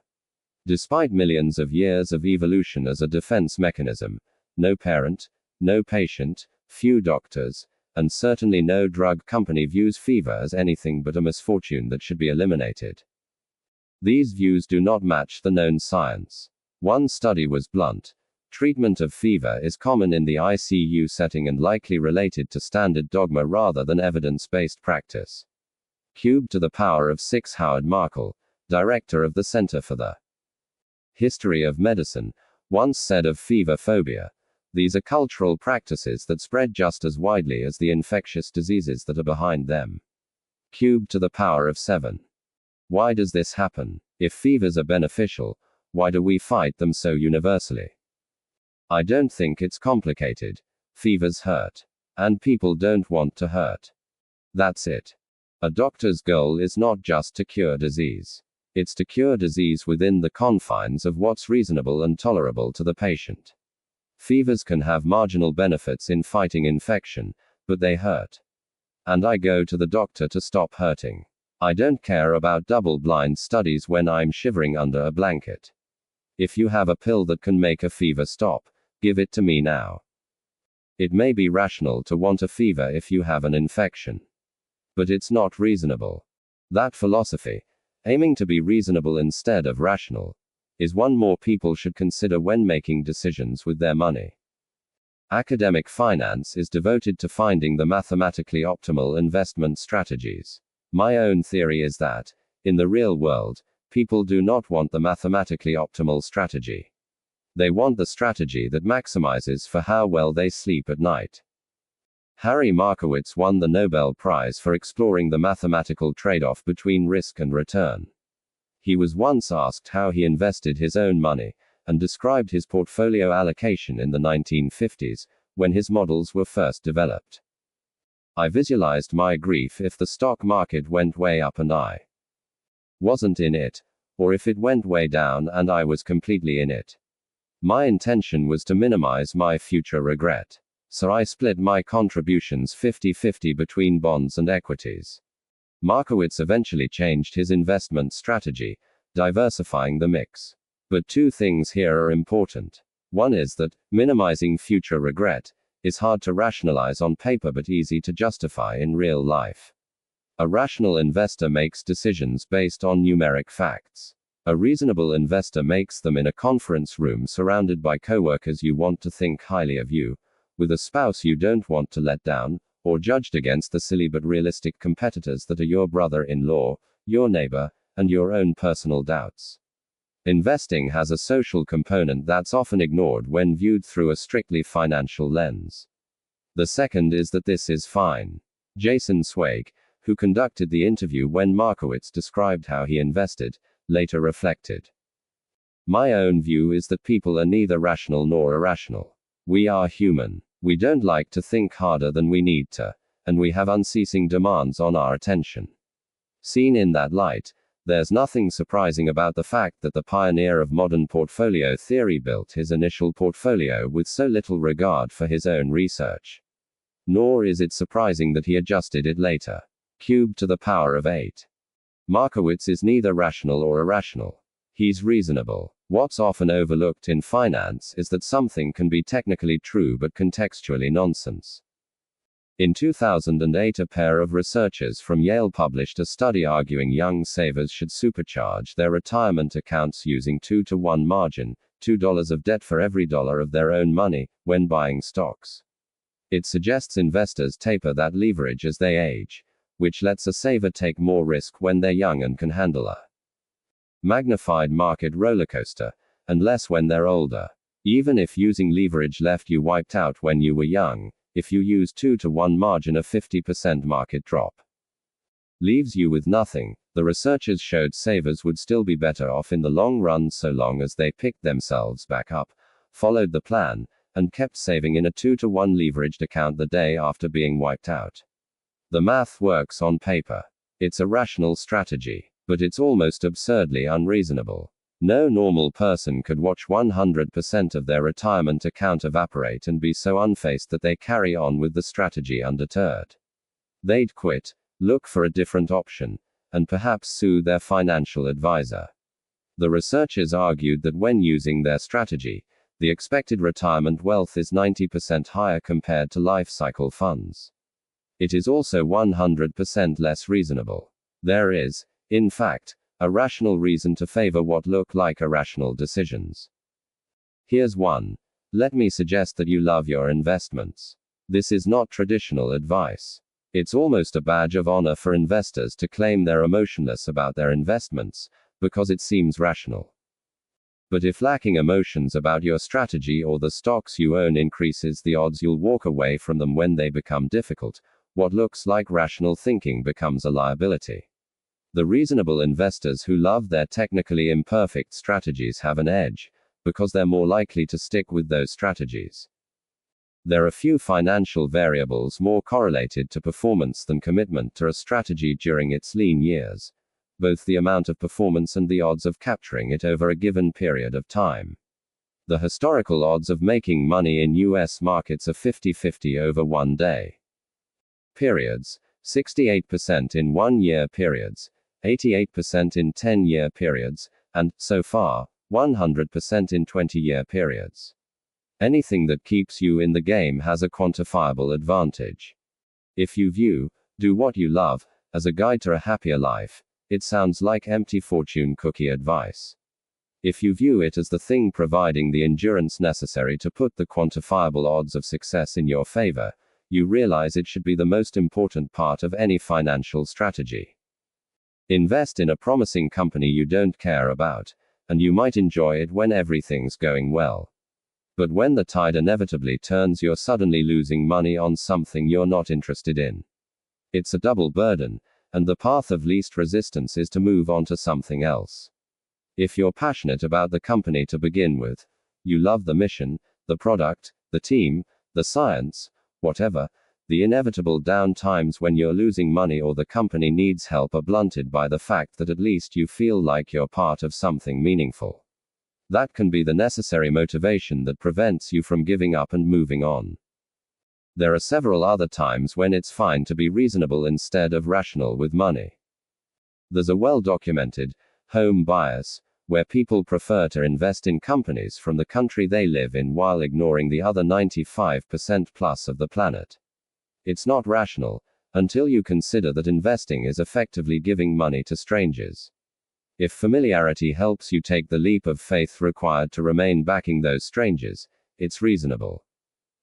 Despite millions of years of evolution as a defense mechanism, no parent, no patient, few doctors, and certainly no drug company views fever as anything but a misfortune that should be eliminated. These views do not match the known science. One study was blunt. Treatment of fever is common in the ICU setting and likely related to standard dogma rather than evidence-based practice. Cubed to the power of 6. Howard Markle, director of the Center for the History of Medicine, once said of fever phobia, "These are cultural practices that spread just as widely as the infectious diseases that are behind them." Cubed to the power of 7. Why does this happen? If fevers are beneficial, why do we fight them so universally? I don't think it's complicated. Fevers hurt. And people don't want to hurt. That's it. A doctor's goal is not just to cure disease. It's to cure disease within the confines of what's reasonable and tolerable to the patient. Fevers can have marginal benefits in fighting infection, but they hurt. And I go to the doctor to stop hurting. I don't care about double-blind studies when I'm shivering under a blanket. If you have a pill that can make a fever stop, give it to me now. It may be rational to want a fever if you have an infection. But it's not reasonable. That philosophy, aiming to be reasonable instead of rational, is one more people should consider when making decisions with their money. Academic finance is devoted to finding the mathematically optimal investment strategies. My own theory is that, in the real world, people do not want the mathematically optimal strategy. They want the strategy that maximizes for how well they sleep at night. Harry Markowitz won the Nobel Prize for exploring the mathematical trade-off between risk and return. He was once asked how he invested his own money, and described his portfolio allocation in the 1950s, when his models were first developed. I visualized my grief if the stock market went way up and I wasn't in it, or if it went way down and I was completely in it. My intention was to minimize my future regret. So I split my contributions 50-50 between bonds and equities. Markowitz eventually changed his investment strategy, diversifying the mix. But two things here are important. One is that, minimizing future regret, is hard to rationalize on paper but easy to justify in real life. A rational investor makes decisions based on numeric facts. A reasonable investor makes them in a conference room surrounded by coworkers you want to think highly of you, with a spouse you don't want to let down, or judged against the silly but realistic competitors that are your brother-in-law, your neighbor, and your own personal doubts. Investing has a social component that's often ignored when viewed through a strictly financial lens. The second is that this is fine. Jason Zweig, who conducted the interview when Markowitz described how he invested, later reflected. My own view is that people are neither rational nor irrational. We are human. We don't like to think harder than we need to, and we have unceasing demands on our attention. Seen in that light, there's nothing surprising about the fact that the pioneer of modern portfolio theory built his initial portfolio with so little regard for his own research. Nor is it surprising that he adjusted it later. Cubed to the power of 8. Markowitz is neither rational or irrational. He's reasonable. What's often overlooked in finance is that something can be technically true but contextually nonsense. In 2008, a pair of researchers from Yale published a study arguing young savers should supercharge their retirement accounts using 2-to-1 margin, $2 of debt for every dollar of their own money, when buying stocks. It suggests investors taper that leverage as they age, which lets a saver take more risk when they're young and can handle a magnified market rollercoaster, and less when they're older. Even if using leverage left you wiped out when you were young, if you use 2-to-1 margin, a 50% market drop leaves you with nothing. The researchers showed savers would still be better off in the long run so long as they picked themselves back up, followed the plan, and kept saving in a 2-to-1 leveraged account the day after being wiped out. The math works on paper. It's a rational strategy, but it's almost absurdly unreasonable. No normal person could watch 100% of their retirement account evaporate and be so unfazed that they carry on with the strategy undeterred. They'd quit, look for a different option, and perhaps sue their financial advisor. The researchers argued that when using their strategy, the expected retirement wealth is 90% higher compared to life cycle funds. It is also 100% less reasonable. There is, in fact, a rational reason to favor what look like irrational decisions. Here's one. Let me suggest that you love your investments. This is not traditional advice. It's almost a badge of honor for investors to claim they're emotionless about their investments, because it seems rational. But if lacking emotions about your strategy or the stocks you own increases the odds you'll walk away from them when they become difficult, what looks like rational thinking becomes a liability. The reasonable investors who love their technically imperfect strategies have an edge, because they're more likely to stick with those strategies. There are few financial variables more correlated to performance than commitment to a strategy during its lean years, both the amount of performance and the odds of capturing it over a given period of time. The historical odds of making money in US markets are 50-50 over 1 day. Periods: 68% in 1-year periods, 88% in 10-year periods, and, so far, 100% in 20-year periods. Anything that keeps you in the game has a quantifiable advantage. If you view "do what you love" as a guide to a happier life, it sounds like empty fortune cookie advice. If you view it as the thing providing the endurance necessary to put the quantifiable odds of success in your favor, you realize it should be the most important part of any financial strategy. Invest in a promising company you don't care about, and you might enjoy it when everything's going well. But when the tide inevitably turns, you're suddenly losing money on something you're not interested in. It's a double burden, and the path of least resistance is to move on to something else. If you're passionate about the company to begin with, you love the mission, the product, the team, the science, whatever, the inevitable down times when you're losing money or the company needs help are blunted by the fact that at least you feel like you're part of something meaningful. That can be the necessary motivation that prevents you from giving up and moving on. There are several other times when it's fine to be reasonable instead of rational with money. There's a well-documented home bias, where people prefer to invest in companies from the country they live in while ignoring the other 95% plus of the planet. It's not rational, until you consider that investing is effectively giving money to strangers. If familiarity helps you take the leap of faith required to remain backing those strangers, it's reasonable.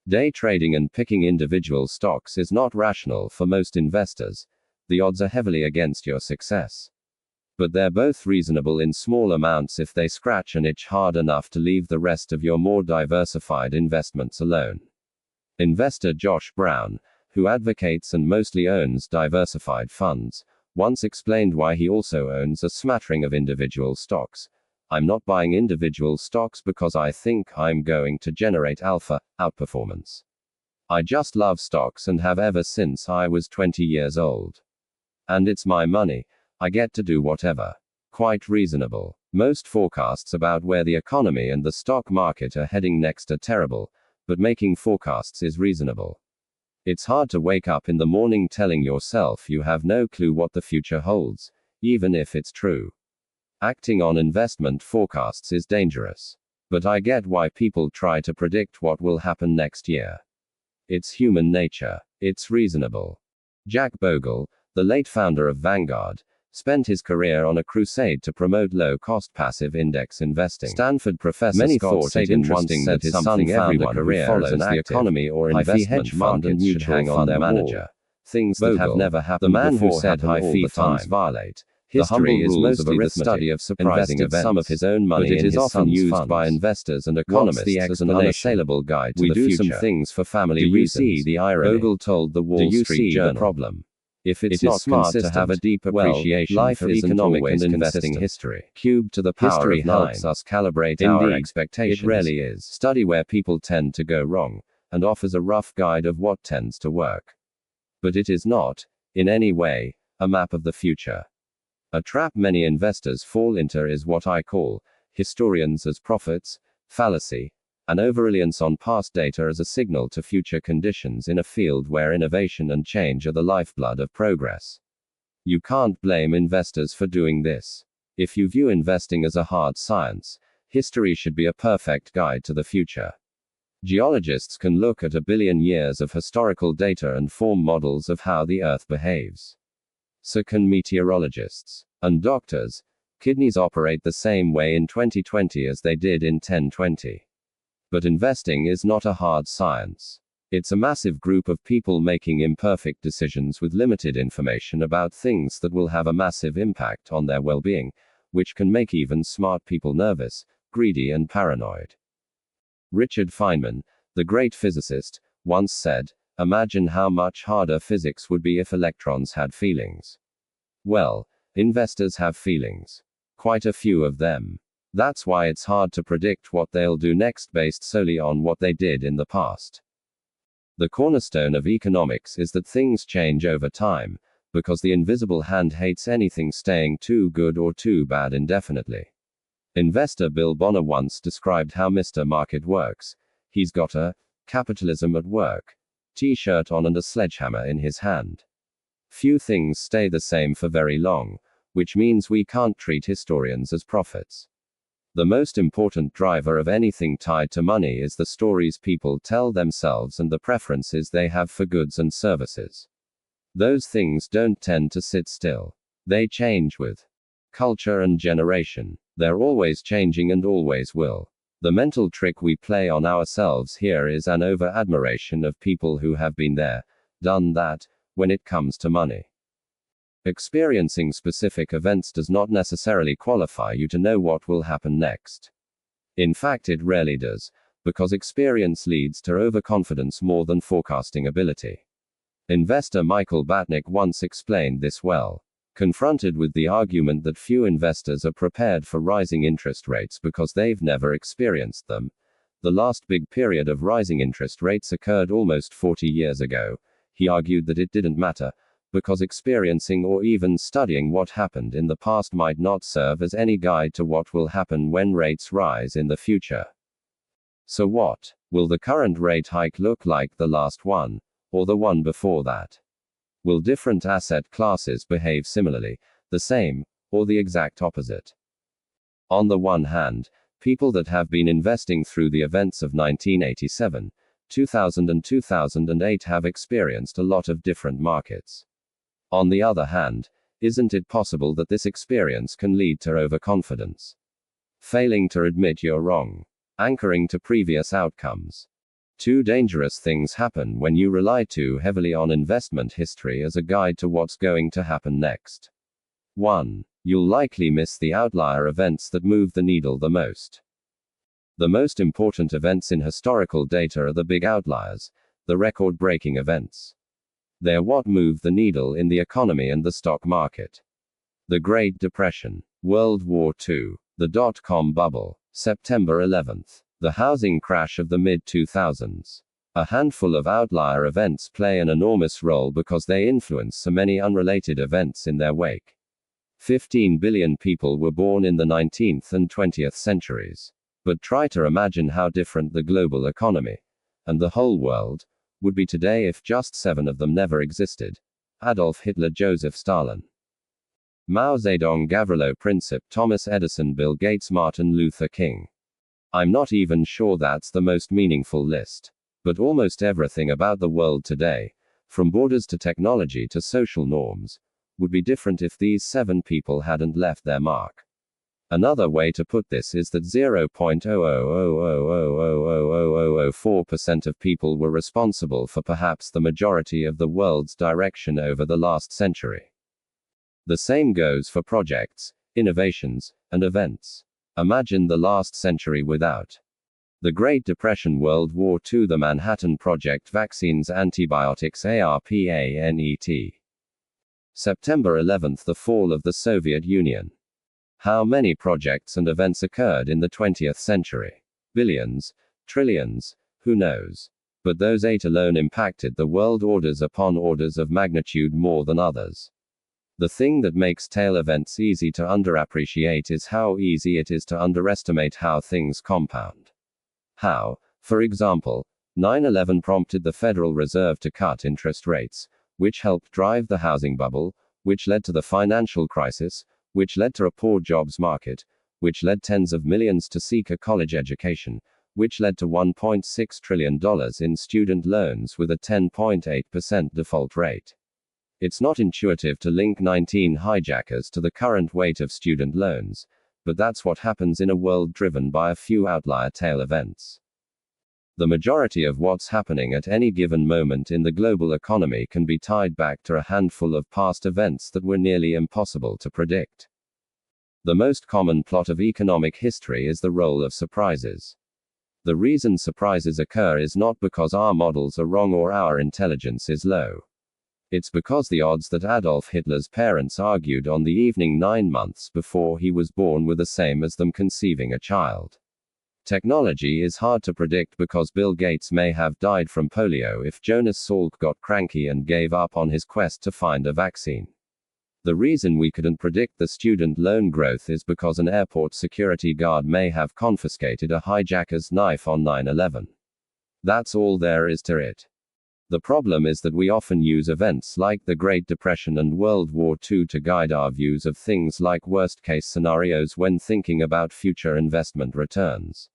Day trading and picking individual stocks is not rational for most investors. The odds are heavily against your success. But they're both reasonable in small amounts if they scratch an itch hard enough to leave the rest of your more diversified investments alone. Investor Josh Brown, who advocates and mostly owns diversified funds, once explained why he also owns a smattering of individual stocks. "I'm not buying individual stocks because I think I'm going to generate alpha, outperformance. I just love stocks and have ever since I was 20 years old. And it's my money. I get to do whatever." Quite reasonable. Most forecasts about where the economy and the stock market are heading next are terrible, but making forecasts is reasonable. It's hard to wake up in the morning telling yourself you have no clue what the future holds, even if it's true. Acting on investment forecasts is dangerous. But I get why people try to predict what will happen next year. It's human nature. It's reasonable. Jack Bogle, the late founder of Vanguard, spent his career on a crusade to promote low-cost passive index investing. Stanford professor Many Scott thought it Sagan once interesting said that his son son found a everyone who career follows as an the active, economy or high-fee investment hedge fund market and should mutual hang on fund their manager. manager. Things that have Bogle, never the happened man who before said happen all high-fee the time. funds violate. The History humble is rules of mostly the arithmetic, study of surprising invested events, some of his own money but it in is his often son's used funds. by investors and What's economists the as an explanation? unassailable guide to We the do future. some things for family Do you reasons. see the irony? Bogle told the Wall Do you Street see Journal. the problem? If it's It is not smart consistent, to have a deep appreciation life for isn't economic always and investing consistent. history. Cubed to the power History of helps 9. us calibrate Indeed, our expectations. It rarely is. Study where people tend to go wrong, and offers a rough guide of what tends to work. But it is not, in any way, a map of the future. A trap many investors fall into is what I call historians as prophets fallacy, an over-reliance on past data as a signal to future conditions in a field where innovation and change are the lifeblood of progress. You can't blame investors for doing this. If you view investing as a hard science, history should be a perfect guide to the future. Geologists can look at 1 billion years of historical data and form models of how the Earth behaves. So can meteorologists. And doctors. Kidneys operate the same way in 2020 as they did in 1020. But investing is not a hard science. It's a massive group of people making imperfect decisions with limited information about things that will have a massive impact on their well-being, which can make even smart people nervous, greedy and paranoid. Richard Feynman, the great physicist, once said, "Imagine how much harder physics would be if electrons had feelings." Well, investors have feelings. Quite a few of them. That's why it's hard to predict what they'll do next based solely on what they did in the past. The cornerstone of economics is that things change over time, because the invisible hand hates anything staying too good or too bad indefinitely. Investor Bill Bonner once described how Mr. Market works. He's got a capitalism at work t-shirt on and a sledgehammer in his hand. Few things stay the same for very long, which means we can't treat historians as prophets. The most important driver of anything tied to money is the stories people tell themselves and the preferences they have for goods and services. Those things don't tend to sit still. They change with culture and generation. They're always changing and always will. The mental trick we play on ourselves here is an over-admiration of people who have been there, done that, when it comes to money. Experiencing specific events does not necessarily qualify you to know what will happen next. In fact, it rarely does, because experience leads to overconfidence more than forecasting ability. Investor Michael Batnick once explained this well. Confronted with the argument that few investors are prepared for rising interest rates because they've never experienced them, the last big period of rising interest rates occurred almost 40 years ago, he argued that it didn't matter, because experiencing or even studying what happened in the past might not serve as any guide to what will happen when rates rise in the future. So what will the current rate hike look like, the last one, or the one before that? Will different asset classes behave similarly, the same, or the exact opposite? On the one hand, people that have been investing through the events of 1987, 2000 and 2008 have experienced a lot of different markets. On the other hand, isn't it possible that this experience can lead to overconfidence? Failing to admit you're wrong. Anchoring to previous outcomes. Two dangerous things happen when you rely too heavily on investment history as a guide to what's going to happen next. 1. You'll likely miss the outlier events that move the needle the most. The most important events in historical data are the big outliers, the record-breaking events. They're what move the needle in the economy and the stock market. The Great Depression, World War II, the dot-com bubble, September 11th. The housing crash of the mid-2000s. A handful of outlier events play an enormous role because they influence so many unrelated events in their wake. 15 billion people were born in the 19th and 20th centuries. But try to imagine how different the global economy, and the whole world, would be today if just 7 of them never existed. Adolf Hitler, Joseph Stalin, Mao Zedong, Gavrilo Princip, Thomas Edison, Bill Gates, Martin Luther King. I'm not even sure that's the most meaningful list. But almost everything about the world today, from borders to technology to social norms, would be different if these 7 people hadn't left their mark. Another way to put this is that 0.000000004% of people were responsible for perhaps the majority of the world's direction over the last century. The same goes for projects, innovations, and events. Imagine the last century without the Great Depression, World War II, the Manhattan Project, vaccines, antibiotics, ARPANET. September 11th, the fall of the Soviet Union. How many projects and events occurred in the 20th century? Billions, trillions, who knows? But those 8 alone impacted the world orders upon orders of magnitude more than others. The thing that makes tail events easy to underappreciate is how easy it is to underestimate how things compound. How, for example, 9/11 prompted the Federal Reserve to cut interest rates, which helped drive the housing bubble, which led to the financial crisis, which led to a poor jobs market, which led tens of millions to seek a college education, which led to $1.6 trillion in student loans with a 10.8% default rate. It's not intuitive to link 19 hijackers to the current weight of student loans, but that's what happens in a world driven by a few outlier tail events. The majority of what's happening at any given moment in the global economy can be tied back to a handful of past events that were nearly impossible to predict. The most common plot of economic history is the role of surprises. The reason surprises occur is not because our models are wrong or our intelligence is low. It's because the odds that Adolf Hitler's parents argued on the evening 9 months before he was born were the same as them conceiving a child. Technology is hard to predict because Bill Gates may have died from polio if Jonas Salk got cranky and gave up on his quest to find a vaccine. The reason we couldn't predict the student loan growth is because an airport security guard may have confiscated a hijacker's knife on 9/11. That's all there is to it. The problem is that we often use events like the Great Depression and World War II to guide our views of things like worst-case scenarios when thinking about future investment returns.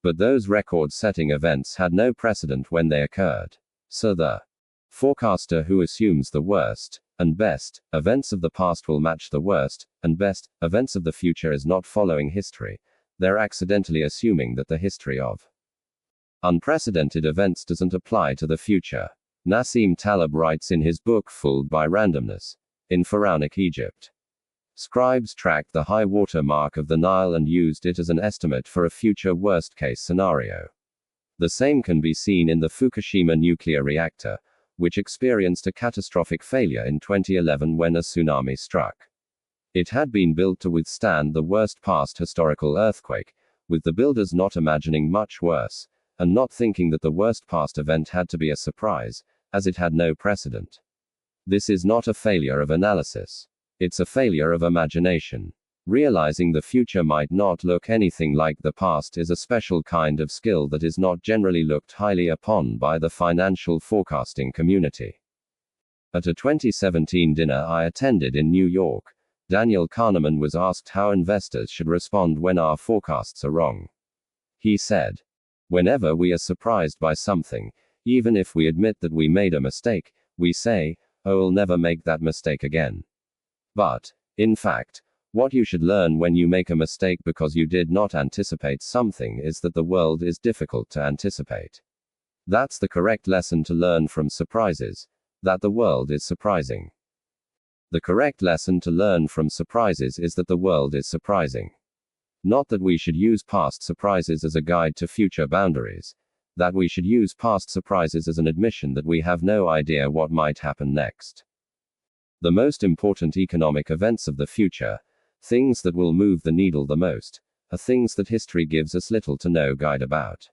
But those record-setting events had no precedent when they occurred. So the forecaster who assumes the worst and best events of the past will match the worst and best events of the future is not following history. They're accidentally assuming that the history of unprecedented events doesn't apply to the future. Nassim Taleb writes in his book Fooled by Randomness, in Pharaonic Egypt, scribes tracked the high water mark of the Nile and used it as an estimate for a future worst-case scenario. The same can be seen in the Fukushima nuclear reactor, which experienced a catastrophic failure in 2011 when a tsunami struck. It had been built to withstand the worst past historical earthquake, with the builders not imagining much worse, and not thinking that the worst past event had to be a surprise, as it had no precedent. This is not a failure of analysis. It's a failure of imagination. Realizing the future might not look anything like the past is a special kind of skill that is not generally looked highly upon by the financial forecasting community. At a 2017 dinner I attended in New York, Daniel Kahneman was asked how investors should respond when our forecasts are wrong. He said, "Whenever we are surprised by something, even if we admit that we made a mistake, we say, 'Oh, I'll never make that mistake again.' But, in fact, what you should learn when you make a mistake because you did not anticipate something is that the world is difficult to anticipate. That's the correct lesson to learn from surprises, that the world is surprising. The correct lesson to learn from surprises is that the world is surprising. Not that we should use past surprises as a guide to future boundaries, that we should use past surprises as an admission that we have no idea what might happen next. The most important economic events of the future, things that will move the needle the most, are things that history gives us little to no guide about.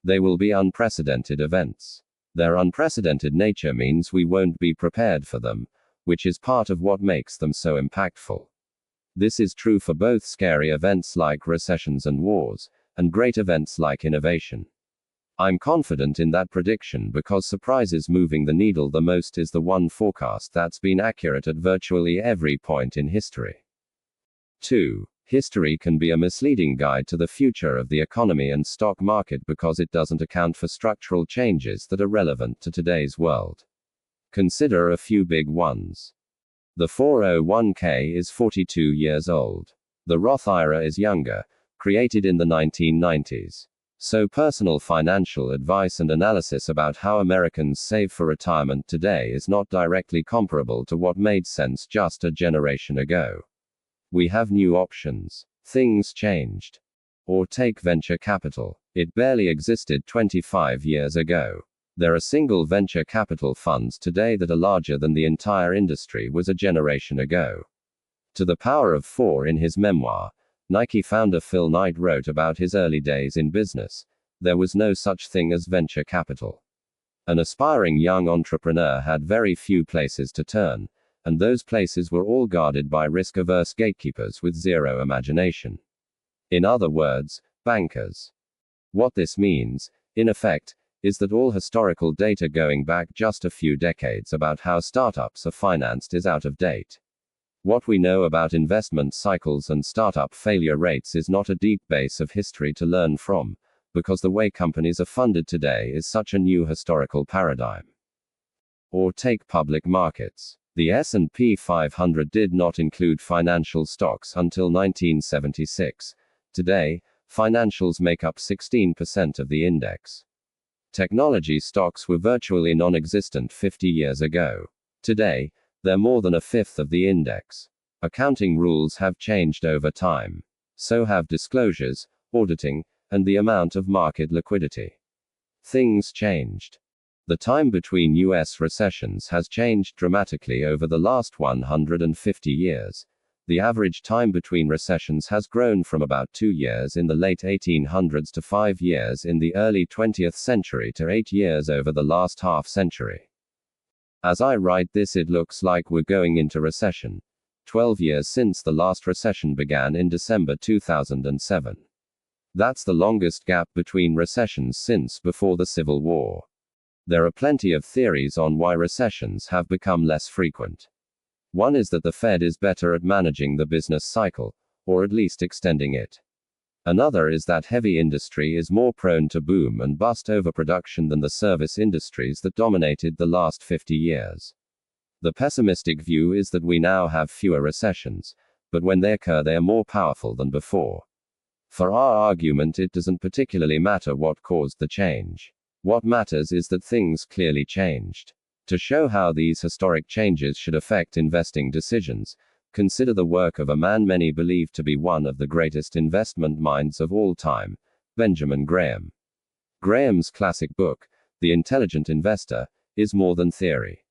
They will be unprecedented events. Their unprecedented nature means we won't be prepared for them, which is part of what makes them so impactful. This is true for both scary events like recessions and wars, and great events like innovation. I'm confident in that prediction because surprises moving the needle the most is the one forecast that's been accurate at virtually every point in history. 2. History can be a misleading guide to the future of the economy and stock market because it doesn't account for structural changes that are relevant to today's world. Consider a few big ones. The 401k is 42 years old. The Roth IRA is younger, created in the 1990s. So personal financial advice and analysis about how Americans save for retirement today is not directly comparable to what made sense just a generation ago. We have new options. Things changed. Or take venture capital. It barely existed 25 years ago. There are single venture capital funds today that are larger than the entire industry was a generation ago. To the Power of Four in his memoir, Nike founder Phil Knight wrote about his early days in business. There was no such thing as venture capital. An aspiring young entrepreneur had very few places to turn, and those places were all guarded by risk-averse gatekeepers with zero imagination. In other words, bankers. What this means, in effect, is that all historical data going back just a few decades about how startups are financed is out of date. What we know about investment cycles and startup failure rates is not a deep base of history to learn from, because the way companies are funded today is such a new historical paradigm. Or take public markets. The S&P 500 did not include financial stocks until 1976. Today, financials make up 16% of the index. Technology stocks were virtually non-existent 50 years ago. Today, they're more than a fifth of the index. Accounting rules have changed over time. So have disclosures, auditing, and the amount of market liquidity. Things changed. The time between US recessions has changed dramatically over the last 150 years. The average time between recessions has grown from about 2 years in the late 1800s to 5 years in the early 20th century to 8 years over the last half century. As I write this, it looks like we're going into recession. 12 years since the last recession began in December 2007. That's the longest gap between recessions since before the Civil War. There are plenty of theories on why recessions have become less frequent. One is that the Fed is better at managing the business cycle, or at least extending it. Another is that heavy industry is more prone to boom and bust overproduction than the service industries that dominated the last 50 years. The pessimistic view is that we now have fewer recessions, but when they occur, they are more powerful than before. For our argument, it doesn't particularly matter what caused the change. What matters is that things clearly changed. To show how these historic changes should affect investing decisions, consider the work of a man many believe to be one of the greatest investment minds of all time, Benjamin Graham. Graham's classic book, The Intelligent Investor, is more than theory.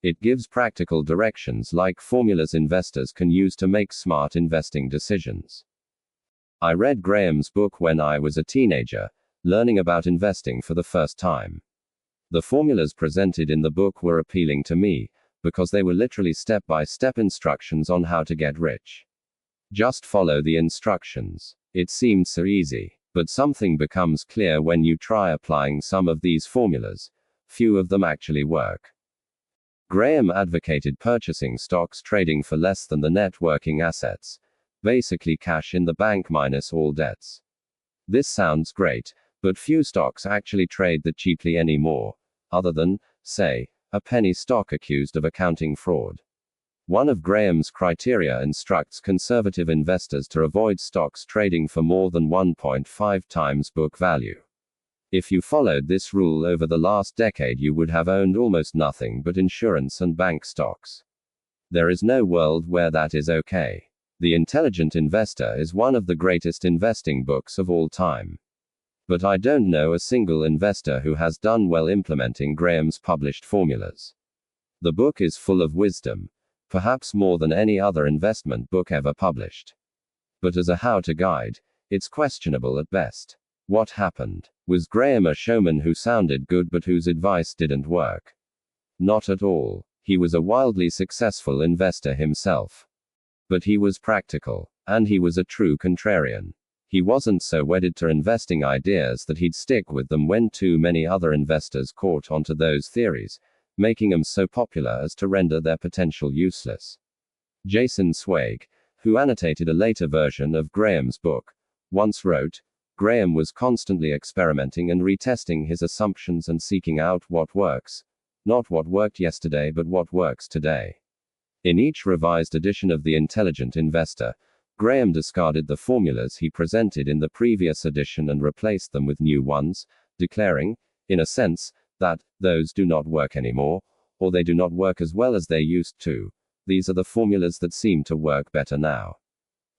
It gives practical directions like formulas investors can use to make smart investing decisions. I read Graham's book when I was a teenager, learning about investing for the first time. The formulas presented in the book were appealing to me, because they were literally step-by-step instructions on how to get rich. Just follow the instructions. It seemed so easy, but something becomes clear when you try applying some of these formulas. Few of them actually work. Graham advocated purchasing stocks trading for less than the net working assets, basically cash in the bank minus all debts. This sounds great, but few stocks actually trade that cheaply anymore, other than, say, a penny stock accused of accounting fraud. One of Graham's criteria instructs conservative investors to avoid stocks trading for more than 1.5 times book value. If you followed this rule over the last decade, you would have owned almost nothing but insurance and bank stocks. There is no world where that is okay. The Intelligent Investor is one of the greatest investing books of all time. But I don't know a single investor who has done well implementing Graham's published formulas. The book is full of wisdom, perhaps more than any other investment book ever published. But as a how-to guide, it's questionable at best. What happened? Was Graham a showman who sounded good but whose advice didn't work? Not at all. He was a wildly successful investor himself. But he was practical, and he was a true contrarian. He wasn't so wedded to investing ideas that he'd stick with them when too many other investors caught onto those theories, making them so popular as to render their potential useless. Jason Zweig, who annotated a later version of Graham's book, once wrote, Graham was constantly experimenting and retesting his assumptions and seeking out what works, not what worked yesterday but what works today. In each revised edition of The Intelligent Investor, Graham discarded the formulas he presented in the previous edition and replaced them with new ones, declaring, in a sense, that those do not work anymore, or they do not work as well as they used to. These are the formulas that seem to work better now.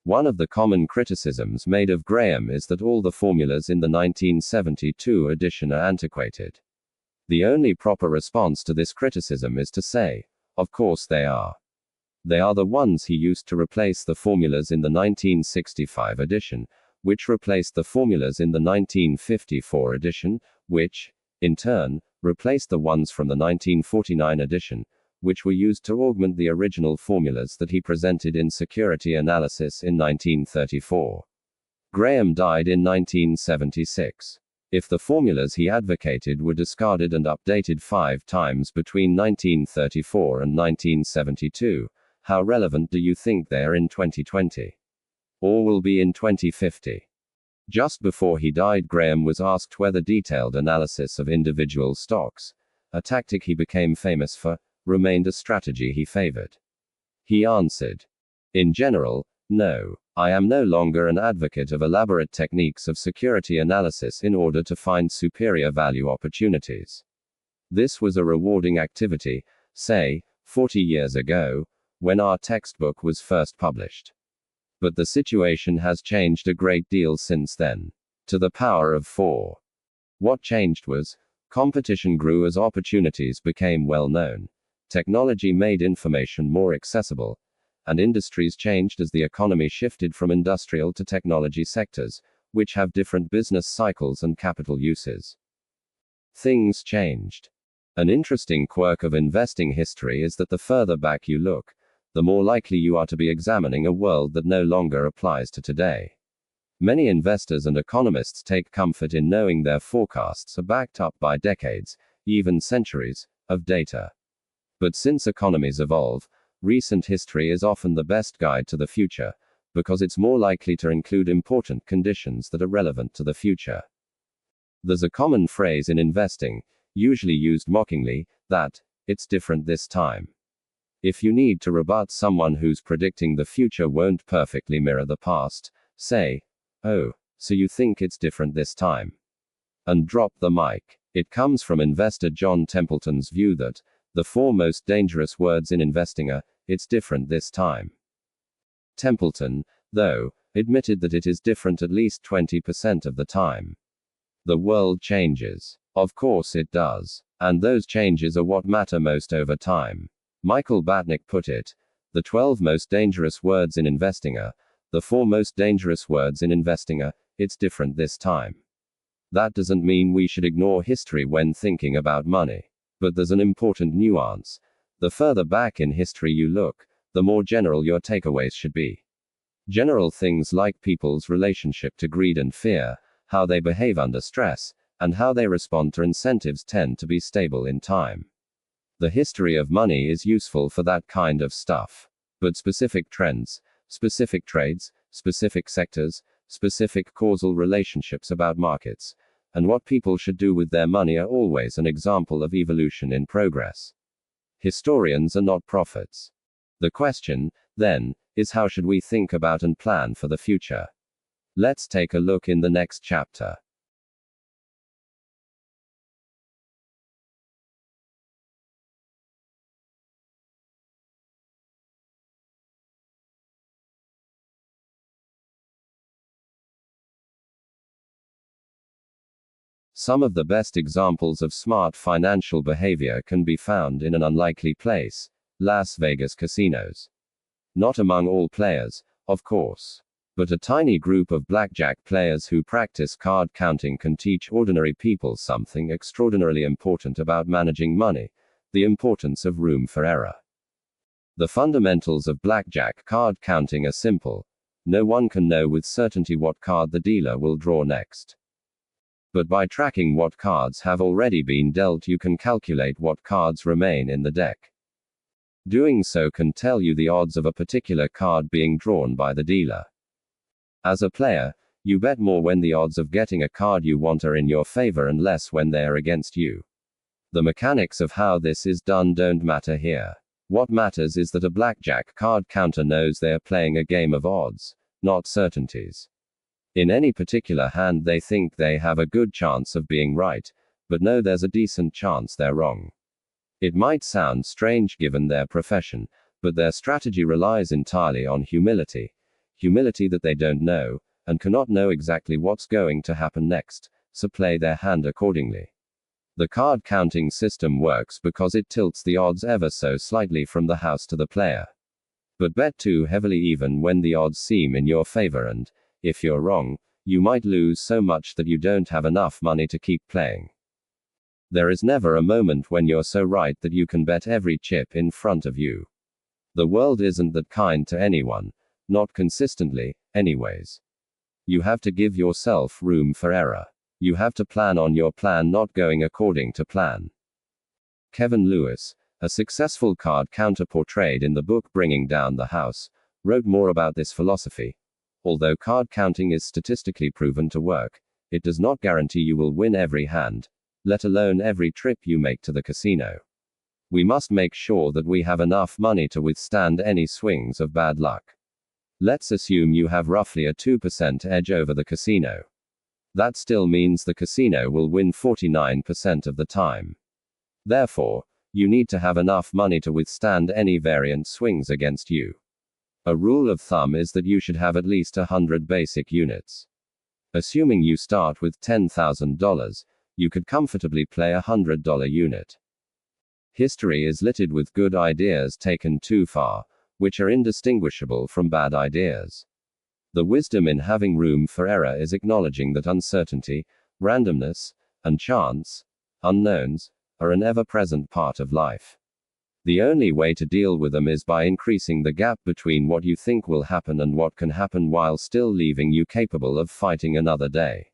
One of the common criticisms made of Graham is that all the formulas in the 1972 edition are antiquated. The only proper response to this criticism is to say, of course they are. They are the ones he used to replace the formulas in the 1965 edition, which replaced the formulas in the 1954 edition, which, in turn, replaced the ones from the 1949 edition, which were used to augment the original formulas that he presented in Security Analysis in 1934. Graham died in 1976. If the formulas he advocated were discarded and updated 5 times between 1934 and 1972, how relevant do you think they are in 2020? Or will be in 2050? Just before he died, Graham was asked whether detailed analysis of individual stocks, a tactic he became famous for, remained a strategy he favored. He answered, in general, no. I am no longer an advocate of elaborate techniques of security analysis in order to find superior value opportunities. This was a rewarding activity, say, 40 years ago, when our textbook was first published. But the situation has changed a great deal since then. To the power of 4. What changed was, competition grew as opportunities became well known. Technology made information more accessible, and industries changed as the economy shifted from industrial to technology sectors, which have different business cycles and capital uses. Things changed. An interesting quirk of investing history is that the further back you look, the more likely you are to be examining a world that no longer applies to today. Many investors and economists take comfort in knowing their forecasts are backed up by decades, even centuries, of data. But since economies evolve, recent history is often the best guide to the future, because it's more likely to include important conditions that are relevant to the future. There's a common phrase in investing, usually used mockingly, that, "it's different this time." If you need to rebut someone who's predicting the future won't perfectly mirror the past, say, "Oh, so you think it's different this time?" and drop the mic. It comes from investor John Templeton's view that the four most dangerous words in investing are, "it's different this time." Templeton, though, admitted that it is different at least 20% of the time. The world changes. Of course it does. And those changes are what matter most over time. Michael Batnick put it, "The 12 most dangerous words in investing are, the 4 most dangerous words in investing are, it's different this time." That doesn't mean we should ignore history when thinking about money. But there's an important nuance. The further back in history you look, the more general your takeaways should be. General things like people's relationship to greed and fear, how they behave under stress, and how they respond to incentives tend to be stable in time. The history of money is useful for that kind of stuff. But specific trends, specific trades, specific sectors, specific causal relationships about markets, and what people should do with their money are always an example of evolution in progress. Historians are not prophets. The question, then, is how should we think about and plan for the future? Let's take a look in the next chapter. Some of the best examples of smart financial behavior can be found in an unlikely place, Las Vegas casinos. Not among all players, of course. But a tiny group of blackjack players who practice card counting can teach ordinary people something extraordinarily important about managing money, the importance of room for error. The fundamentals of blackjack card counting are simple. No one can know with certainty what card the dealer will draw next. But by tracking what cards have already been dealt, you can calculate what cards remain in the deck. Doing so can tell you the odds of a particular card being drawn by the dealer. As a player, you bet more when the odds of getting a card you want are in your favor and less when they are against you. The mechanics of how this is done don't matter here. What matters is that a blackjack card counter knows they are playing a game of odds, not certainties. In any particular hand they think they have a good chance of being right, but know there's a decent chance they're wrong. It might sound strange given their profession, but their strategy relies entirely on humility. Humility that they don't know, and cannot know exactly what's going to happen next, so play their hand accordingly. The card counting system works because it tilts the odds ever so slightly from the house to the player. But bet too heavily even when the odds seem in your favor, and, if you're wrong, you might lose so much that you don't have enough money to keep playing. There is never a moment when you're so right that you can bet every chip in front of you. The world isn't that kind to anyone, not consistently, anyways. You have to give yourself room for error. You have to plan on your plan not going according to plan. Kevin Lewis, a successful card counter portrayed in the book Bringing Down the House, wrote more about this philosophy. Although card counting is statistically proven to work, it does not guarantee you will win every hand, let alone every trip you make to the casino. We must make sure that we have enough money to withstand any swings of bad luck. Let's assume you have roughly a 2% edge over the casino. That still means the casino will win 49% of the time. Therefore, you need to have enough money to withstand any variant swings against you. A rule of thumb is that you should have at least 100 basic units. Assuming you start with $10,000, you could comfortably play a $100 unit. History is littered with good ideas taken too far, which are indistinguishable from bad ideas. The wisdom in having room for error is acknowledging that uncertainty, randomness, and chance, unknowns, are an ever-present part of life. The only way to deal with them is by increasing the gap between what you think will happen and what can happen while still leaving you capable of fighting another day.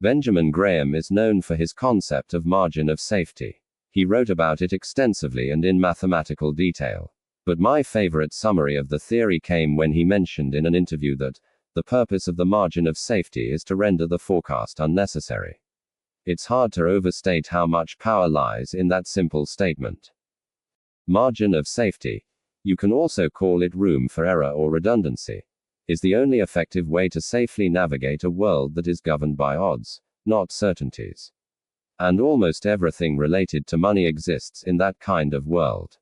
Benjamin Graham is known for his concept of margin of safety. He wrote about it extensively and in mathematical detail. But my favorite summary of the theory came when he mentioned in an interview that the purpose of the margin of safety is to render the forecast unnecessary. It's hard to overstate how much power lies in that simple statement. Margin of safety, you can also call it room for error or redundancy, is the only effective way to safely navigate a world that is governed by odds, not certainties. And almost everything related to money exists in that kind of world.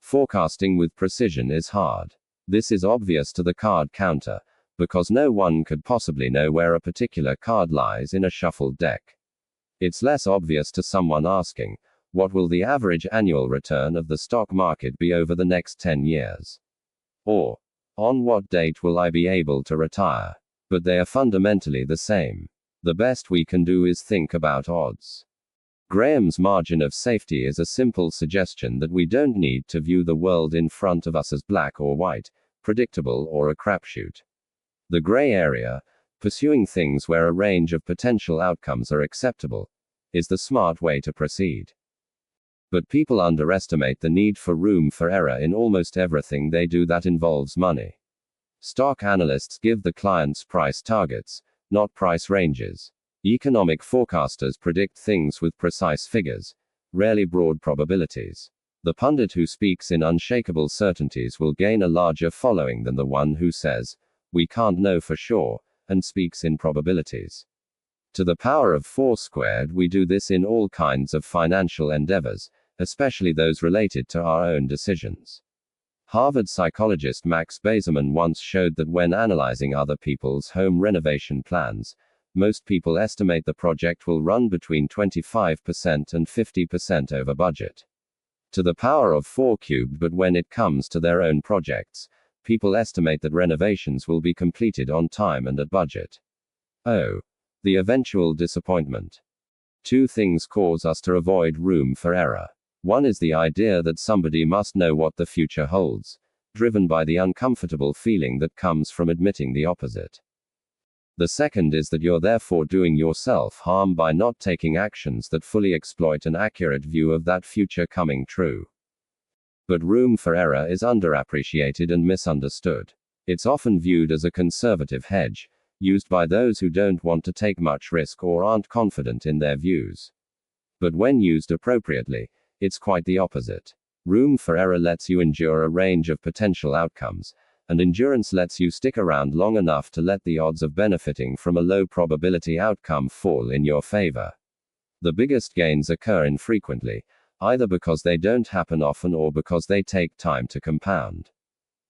Forecasting with precision is hard. This is obvious to the card counter, because no one could possibly know where a particular card lies in a shuffled deck. It's less obvious to someone asking, what will the average annual return of the stock market be over the next 10 years? Or, on what date will I be able to retire? But they are fundamentally the same. The best we can do is think about odds. Graham's margin of safety is a simple suggestion that we don't need to view the world in front of us as black or white, predictable or a crapshoot. The gray area, pursuing things where a range of potential outcomes are acceptable, is the smart way to proceed. But people underestimate the need for room for error in almost everything they do that involves money. Stock analysts give the clients price targets, not price ranges. Economic forecasters predict things with precise figures, rarely broad probabilities. The pundit who speaks in unshakable certainties will gain a larger following than the one who says, "We can't know for sure," and speaks in probabilities. To the power of 4 squared, we do this in all kinds of financial endeavors, especially those related to our own decisions. Harvard psychologist Max Bazerman once showed that when analyzing other people's home renovation plans, most people estimate the project will run between 25% and 50% over budget. To the power of 4 cubed, but when it comes to their own projects, people estimate that renovations will be completed on time and at budget. Oh, the eventual disappointment. 2 things cause us to avoid room for error. One is the idea that somebody must know what the future holds, driven by the uncomfortable feeling that comes from admitting the opposite. The second is that you're therefore doing yourself harm by not taking actions that fully exploit an accurate view of that future coming true. But room for error is underappreciated and misunderstood. It's often viewed as a conservative hedge, used by those who don't want to take much risk or aren't confident in their views. But when used appropriately, it's quite the opposite. Room for error lets you endure a range of potential outcomes, and endurance lets you stick around long enough to let the odds of benefiting from a low probability outcome fall in your favor. The biggest gains occur infrequently, either because they don't happen often or because they take time to compound.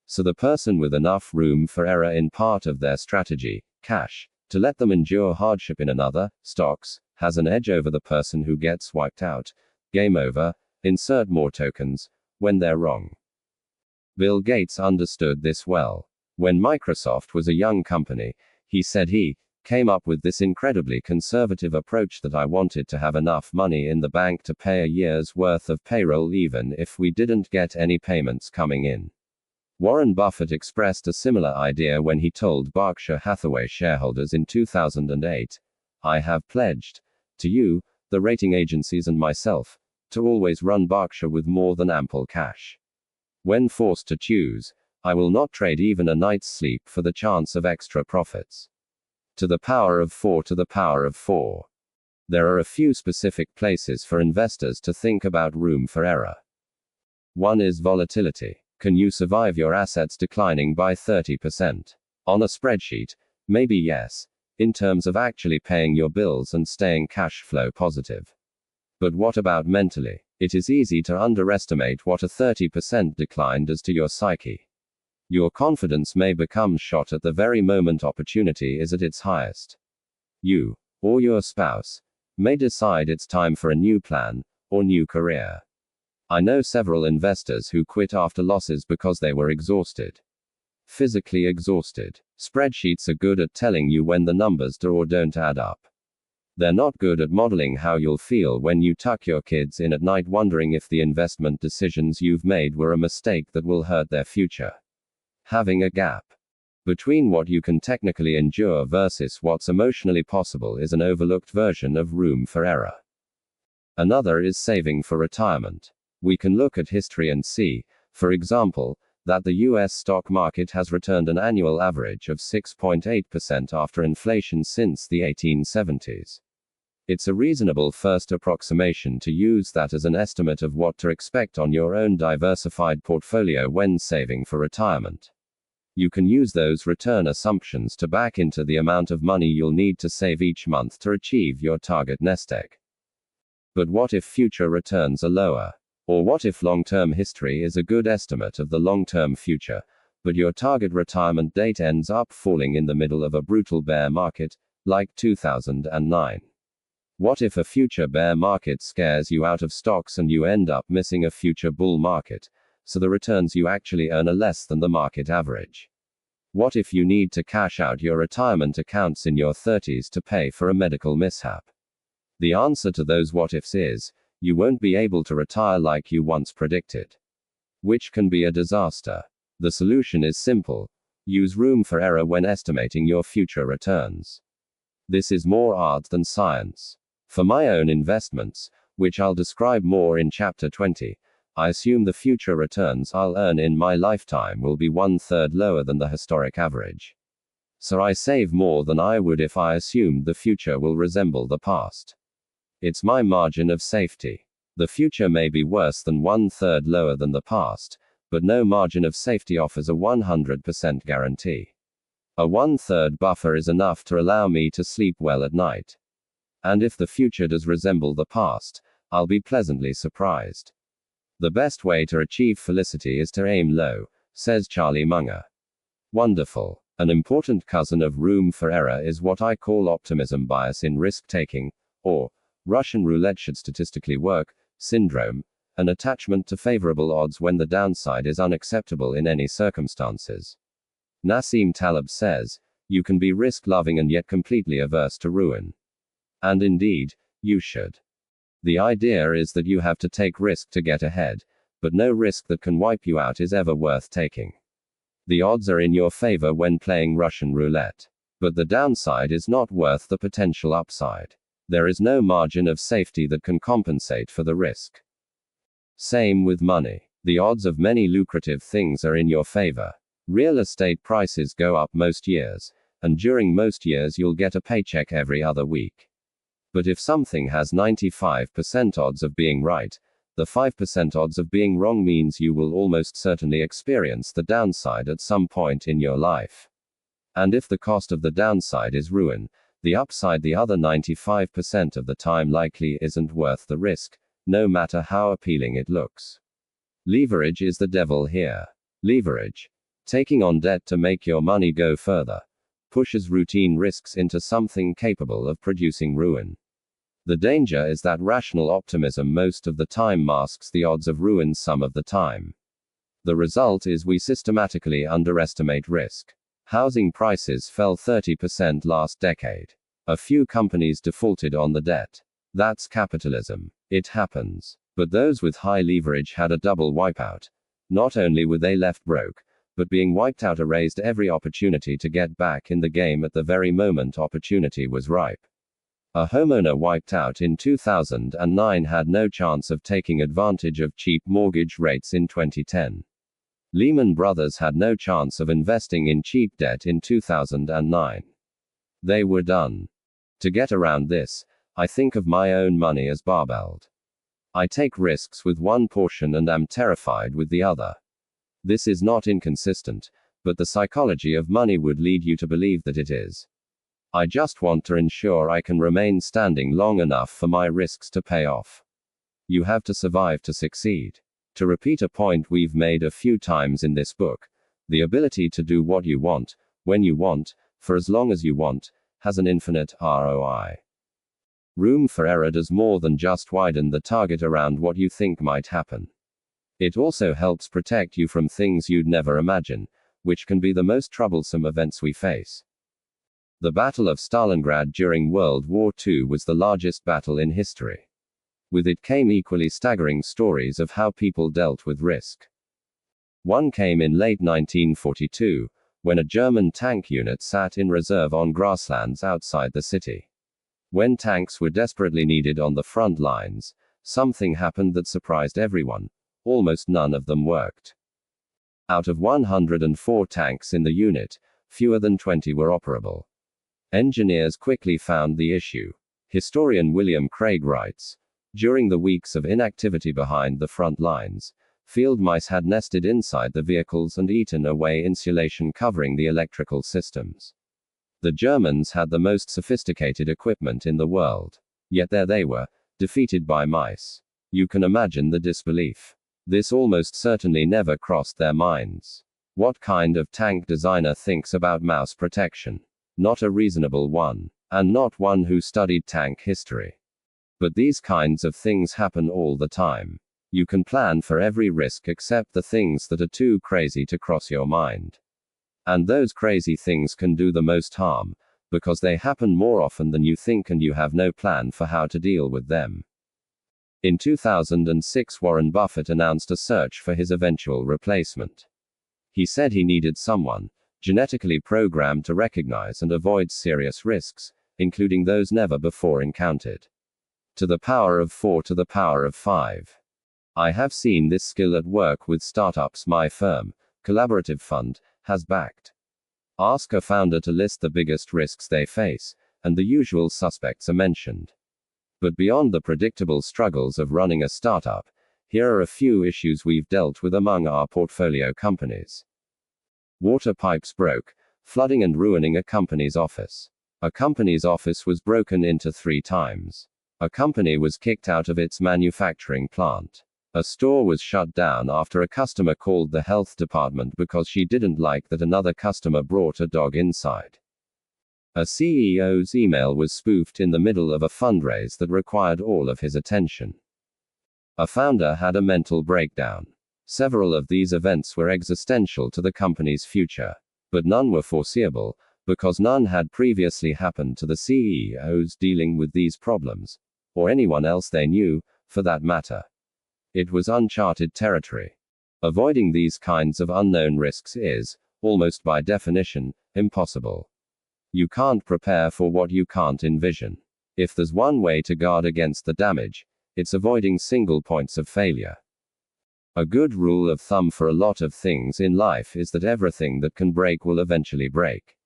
So the person with enough room for error in part of their strategy, cash, to let them endure hardship in another, stocks, has an edge over the person who gets wiped out, game over, insert more tokens, when they're wrong. Bill Gates understood this well. When Microsoft was a young company, he said he came up with this incredibly conservative approach that I wanted to have enough money in the bank to pay a year's worth of payroll even if we didn't get any payments coming in. Warren Buffett expressed a similar idea when he told Berkshire Hathaway shareholders in 2008, "I have pledged to you, the rating agencies and myself, to always run Berkshire with more than ample cash. When forced to choose, I will not trade even a night's sleep for the chance of extra profits." To the power of 4 to the power of 4. There are a few specific places for investors to think about room for error. One is volatility. Can you survive your assets declining by 30%? On a spreadsheet, maybe yes, in terms of actually paying your bills and staying cash flow positive. But what about mentally? It is easy to underestimate what a 30% decline does to your psyche. Your confidence may become shot at the very moment opportunity is at its highest. You, or your spouse, may decide it's time for a new plan, or new career. I know several investors who quit after losses because they were exhausted. Physically exhausted. Spreadsheets are good at telling you when the numbers do or don't add up. They're not good at modeling how you'll feel when you tuck your kids in at night wondering if the investment decisions you've made were a mistake that will hurt their future. Having a gap between what you can technically endure versus what's emotionally possible is an overlooked version of room for error. Another is saving for retirement. We can look at history and see, for example, that the US stock market has returned an annual average of 6.8% after inflation since the 1870s. It's a reasonable first approximation to use that as an estimate of what to expect on your own diversified portfolio when saving for retirement. You can use those return assumptions to back into the amount of money you'll need to save each month to achieve your target nest egg. But what if future returns are lower? Or what if long-term history is a good estimate of the long-term future, but your target retirement date ends up falling in the middle of a brutal bear market, like 2009? What if a future bear market scares you out of stocks and you end up missing a future bull market, so the returns you actually earn are less than the market average? What if you need to cash out your retirement accounts in your 30s to pay for a medical mishap? The answer to those what ifs is, you won't be able to retire like you once predicted. Which can be a disaster. The solution is simple. Use room for error when estimating your future returns. This is more art than science. For my own investments, which I'll describe more in Chapter 20, I assume the future returns I'll earn in my lifetime will be 1/3 lower than the historic average. So I save more than I would if I assumed the future will resemble the past. It's my margin of safety. The future may be worse than 1/3 lower than the past, but no margin of safety offers a 100% guarantee. A 1/3 buffer is enough to allow me to sleep well at night. And if the future does resemble the past, I'll be pleasantly surprised. The best way to achieve felicity is to aim low, says Charlie Munger. Wonderful. An important cousin of room for error is what I call optimism bias in risk-taking, or Russian roulette should statistically work, syndrome, an attachment to favorable odds when the downside is unacceptable in any circumstances. Nassim Taleb says, you can be risk-loving and yet completely averse to ruin. And indeed, you should. The idea is that you have to take risk to get ahead, but no risk that can wipe you out is ever worth taking. The odds are in your favor when playing Russian roulette. But the downside is not worth the potential upside. There is no margin of safety that can compensate for the risk. Same with money. The odds of many lucrative things are in your favor. Real estate prices go up most years, and during most years you'll get a paycheck every other week. But if something has 95% odds of being right, the 5% odds of being wrong means you will almost certainly experience the downside at some point in your life. And if the cost of the downside is ruin, the upside the other 95% of the time likely isn't worth the risk, no matter how appealing it looks. Leverage is the devil here. Leverage, taking on debt to make your money go further, pushes routine risks into something capable of producing ruin. The danger is that rational optimism most of the time masks the odds of ruin some of the time. The result is we systematically underestimate risk. Housing prices fell 30% last decade. A few companies defaulted on the debt. That's capitalism. It happens. But those with high leverage had a double wipeout. Not only were they left broke, but being wiped out erased every opportunity to get back in the game at the very moment opportunity was ripe. A homeowner wiped out in 2009 had no chance of taking advantage of cheap mortgage rates in 2010. Lehman Brothers had no chance of investing in cheap debt in 2009. They were done. To get around this, I think of my own money as barbelled. I take risks with one portion and am terrified with the other. This is not inconsistent, but the psychology of money would lead you to believe that it is. I just want to ensure I can remain standing long enough for my risks to pay off. You have to survive to succeed. To repeat a point we've made a few times in this book, the ability to do what you want, when you want, for as long as you want, has an infinite ROI. Room for error does more than just widen the target around what you think might happen. It also helps protect you from things you'd never imagine, which can be the most troublesome events we face. The Battle of Stalingrad during World War II was the largest battle in history. With it came equally staggering stories of how people dealt with risk. One came in late 1942, when a German tank unit sat in reserve on grasslands outside the city. When tanks were desperately needed on the front lines, something happened that surprised everyone. Almost none of them worked. Out of 104 tanks in the unit, fewer than 20 were operable. Engineers quickly found the issue. Historian William Craig writes, "During the weeks of inactivity behind the front lines, field mice had nested inside the vehicles and eaten away insulation covering the electrical systems. The Germans had the most sophisticated equipment in the world. Yet there they were, defeated by mice. You can imagine the disbelief. This almost certainly never crossed their minds. What kind of tank designer thinks about mouse protection? Not a reasonable one. And not one who studied tank history. But these kinds of things happen all the time. You can plan for every risk except the things that are too crazy to cross your mind. And those crazy things can do the most harm, because they happen more often than you think and you have no plan for how to deal with them." In 2006, Warren Buffett announced a search for his eventual replacement. He said he needed someone, genetically programmed to recognize and avoid serious risks, including those never before encountered. To the power of 4 to the power of 5. I have seen this skill at work with startups my firm, Collaborative Fund, has backed. Ask a founder to list the biggest risks they face, and the usual suspects are mentioned. But beyond the predictable struggles of running a startup, here are a few issues we've dealt with among our portfolio companies. Water pipes broke, flooding and ruining a company's office. A company's office was broken into 3 times. A company was kicked out of its manufacturing plant. A store was shut down after a customer called the health department because she didn't like that another customer brought a dog inside. A CEO's email was spoofed in the middle of a fundraise that required all of his attention. A founder had a mental breakdown. Several of these events were existential to the company's future. But none were foreseeable, because none had previously happened to the CEOs dealing with these problems, or anyone else they knew, for that matter. It was uncharted territory. Avoiding these kinds of unknown risks is, almost by definition, impossible. You can't prepare for what you can't envision. If there's one way to guard against the damage, it's avoiding single points of failure. A good rule of thumb for a lot of things in life is that everything that can break will eventually break.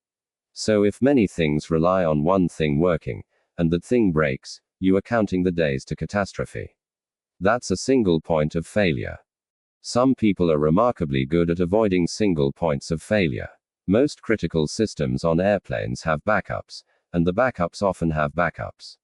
So if many things rely on one thing working, and that thing breaks, you are counting the days to catastrophe. That's a single point of failure. Some people are remarkably good at avoiding single points of failure. Most critical systems on airplanes have backups, and the backups often have backups.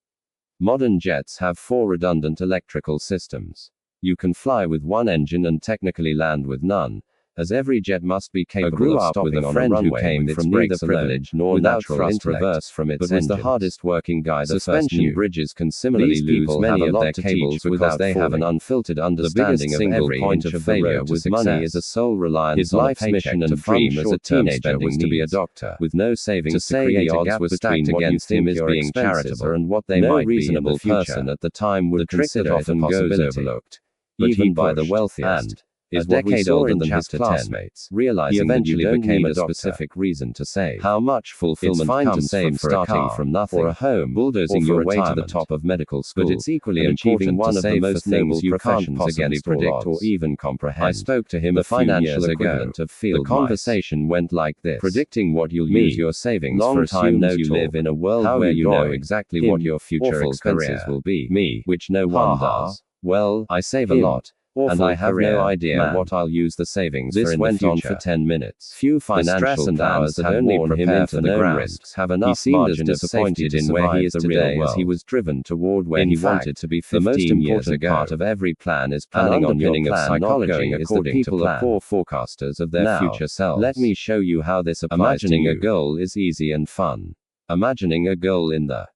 Modern jets have 4 redundant electrical systems. You can fly with one engine and technically land with none, as every jet must be capable of stopping on a runway came from neither privilege nor natural reverse from its engines. But was the hardest working guy the suspension bridges can similarly lose many of their cables because they have an unfiltered understanding of every point of failure with money is a sole reliance his life's mission and dream as a teenager was to be a doctor, with no savings to create a gap stacked against him as being charitable and what they might be in the person at the time would consider it a possibility, even by the wealthiest. Is a decade older than his classmates, realizing he eventually became a specific reason to save. How much fulfillment comes from starting from nothing, or a home, bulldozing your way to the top of medical school. But it's equally important one of the most noble you can't possibly predict or even comprehend. I spoke to him a few years ago. The conversation went like this: predicting what you'll use your savings for assumes you live in a world where you know exactly what your future expenses will be, which no one does. Well, I save a lot. And I have no idea what I'll use the savings for in the future. This went on for 10 minutes. Few financial plans that only prepare for the known risks have enough margin of safety in where he is today as he was driven toward where he wanted to be 15 years ago. The most important part of every plan is planning on your plan. Psychology is that people are poor forecasters of their future selves. Let me show you how this applies to you. Imagining a goal is easy and fun. Imagining a goal in the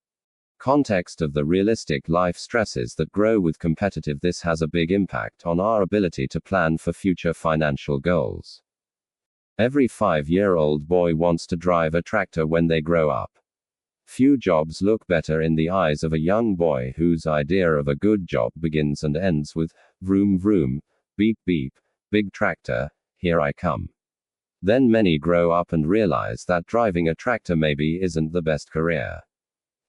context of the realistic life stresses that grow with competitive, this has a big impact on our ability to plan for future financial goals. Every 5-year-old boy wants to drive a tractor when they grow up. Few jobs look better in the eyes of a young boy whose idea of a good job begins and ends with, vroom vroom, beep beep, big tractor, here I come. Then many grow up and realize that driving a tractor maybe isn't the best career.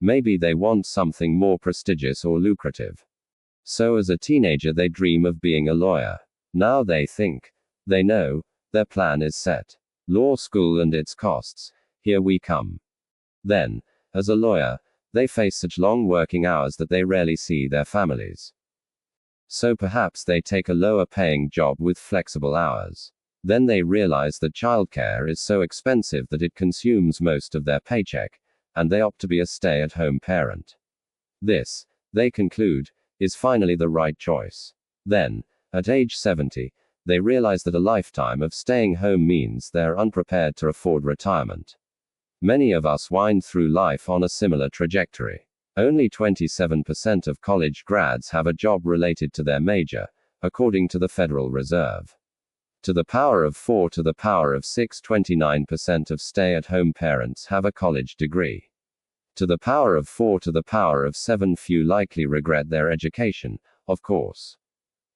Maybe they want something more prestigious or lucrative. So as a teenager they dream of being a lawyer. Now they think, they know, their plan is set. Law school and its costs, here we come. Then, as a lawyer, they face such long working hours that they rarely see their families. So perhaps they take a lower paying job with flexible hours. Then they realize that childcare is so expensive that it consumes most of their paycheck, and they opt to be a stay-at-home parent. This, they conclude, is finally the right choice. Then, at age 70, they realize that a lifetime of staying home means they're unprepared to afford retirement. Many of us wind through life on a similar trajectory. Only 27% of college grads have a job related to their major, according to the Federal Reserve. To the power of 4 to the power of 6, 29% of stay-at-home parents have a college degree. To the power of 4 to the power of 7, few likely regret their education, of course.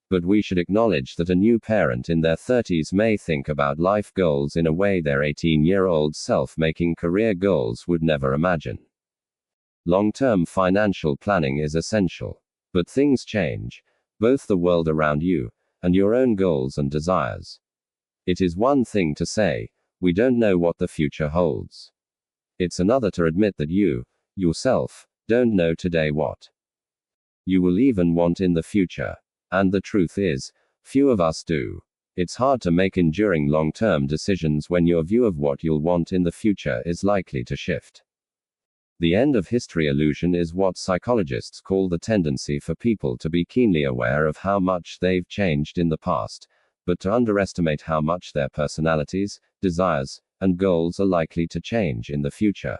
But we should acknowledge that a new parent in their 30s may think about life goals in a way their 18-year-old self making career goals would never imagine. Long-term financial planning is essential. But things change, both the world around you, and your own goals and desires. It is one thing to say, we don't know what the future holds. It's another to admit that you, yourself, don't know today what you will even want in the future. And the truth is, few of us do. It's hard to make enduring long-term decisions when your view of what you'll want in the future is likely to shift. The end of history illusion is what psychologists call the tendency for people to be keenly aware of how much they've changed in the past, but to underestimate how much their personalities, desires, and goals are likely to change in the future.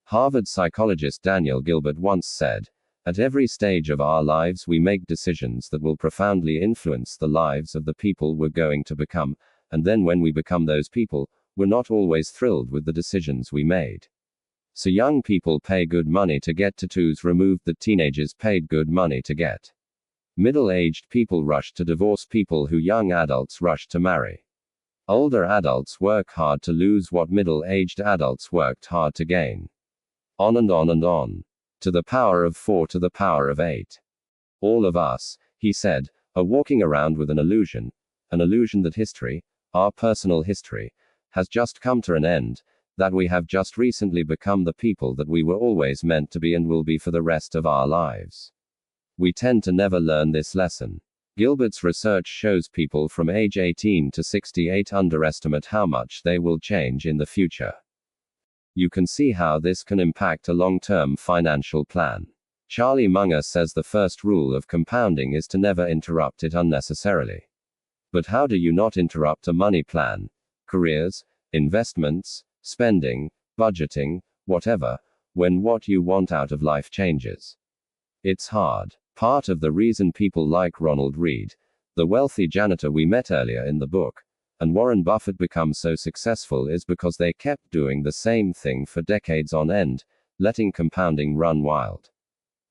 Harvard psychologist Daniel Gilbert once said, "At every stage of our lives we make decisions that will profoundly influence the lives of the people we're going to become, and then when we become those people, we're not always thrilled with the decisions we made." So young people pay good money to get tattoos removed that teenagers paid good money to get. Middle-aged people rush to divorce people who young adults rush to marry. Older adults work hard to lose what middle-aged adults worked hard to gain. On and on and on. To the power of 4 to the power of 8. All of us, he said, are walking around with an illusion that history, our personal history, has just come to an end, that we have just recently become the people that we were always meant to be and will be for the rest of our lives. We tend to never learn this lesson. Gilbert's research shows people from age 18 to 68 underestimate how much they will change in the future. You can see how this can impact a long-term financial plan. Charlie Munger says the first rule of compounding is to never interrupt it unnecessarily. But how do you not interrupt a money plan? Careers, investments, spending, budgeting, whatever, when what you want out of life changes? It's hard. Part of the reason people like Ronald Read, the wealthy janitor we met earlier in the book, and Warren Buffett become so successful is because they kept doing the same thing for decades on end, letting compounding run wild.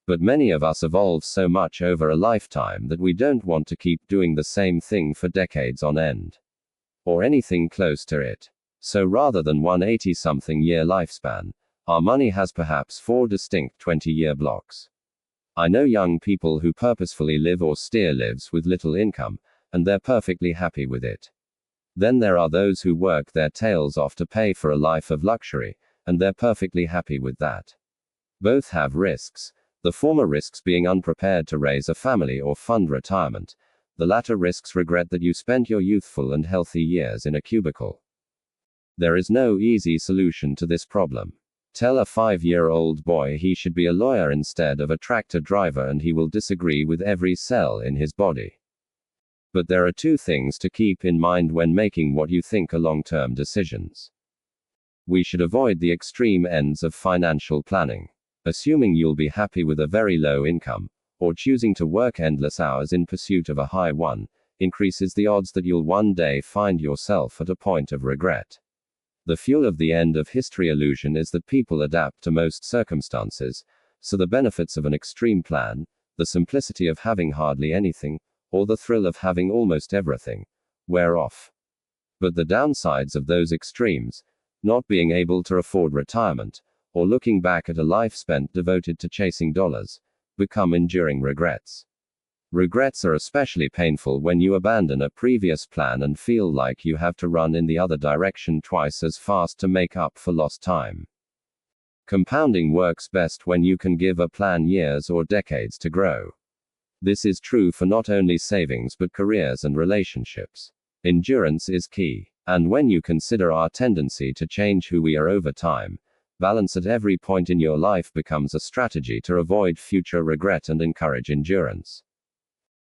But many of us evolve so much over a lifetime that we don't want to keep doing the same thing for decades on end. Or anything close to it. So rather than one 80-something year lifespan, our money has perhaps 4 distinct 20-year blocks. I know young people who purposefully live or steer lives with little income, and they're perfectly happy with it. Then there are those who work their tails off to pay for a life of luxury, and they're perfectly happy with that. Both have risks, the former risks being unprepared to raise a family or fund retirement, the latter risks regret that you spent your youthful and healthy years in a cubicle. There is no easy solution to this problem. Tell a 5-year-old boy he should be a lawyer instead of a tractor driver and he will disagree with every cell in his body. But there are 2 things to keep in mind when making what you think are long-term decisions. We should avoid the extreme ends of financial planning. Assuming you'll be happy with a very low income, or choosing to work endless hours in pursuit of a high one, increases the odds that you'll one day find yourself at a point of regret. The fuel of the end of history illusion is that people adapt to most circumstances, so the benefits of an extreme plan, the simplicity of having hardly anything, or the thrill of having almost everything, wear off. But the downsides of those extremes, not being able to afford retirement, or looking back at a life spent devoted to chasing dollars, become enduring regrets. Regrets are especially painful when you abandon a previous plan and feel like you have to run in the other direction twice as fast to make up for lost time. Compounding works best when you can give a plan years or decades to grow. This is true for not only savings but careers and relationships. Endurance is key. And when you consider our tendency to change who we are over time, balance at every point in your life becomes a strategy to avoid future regret and encourage endurance.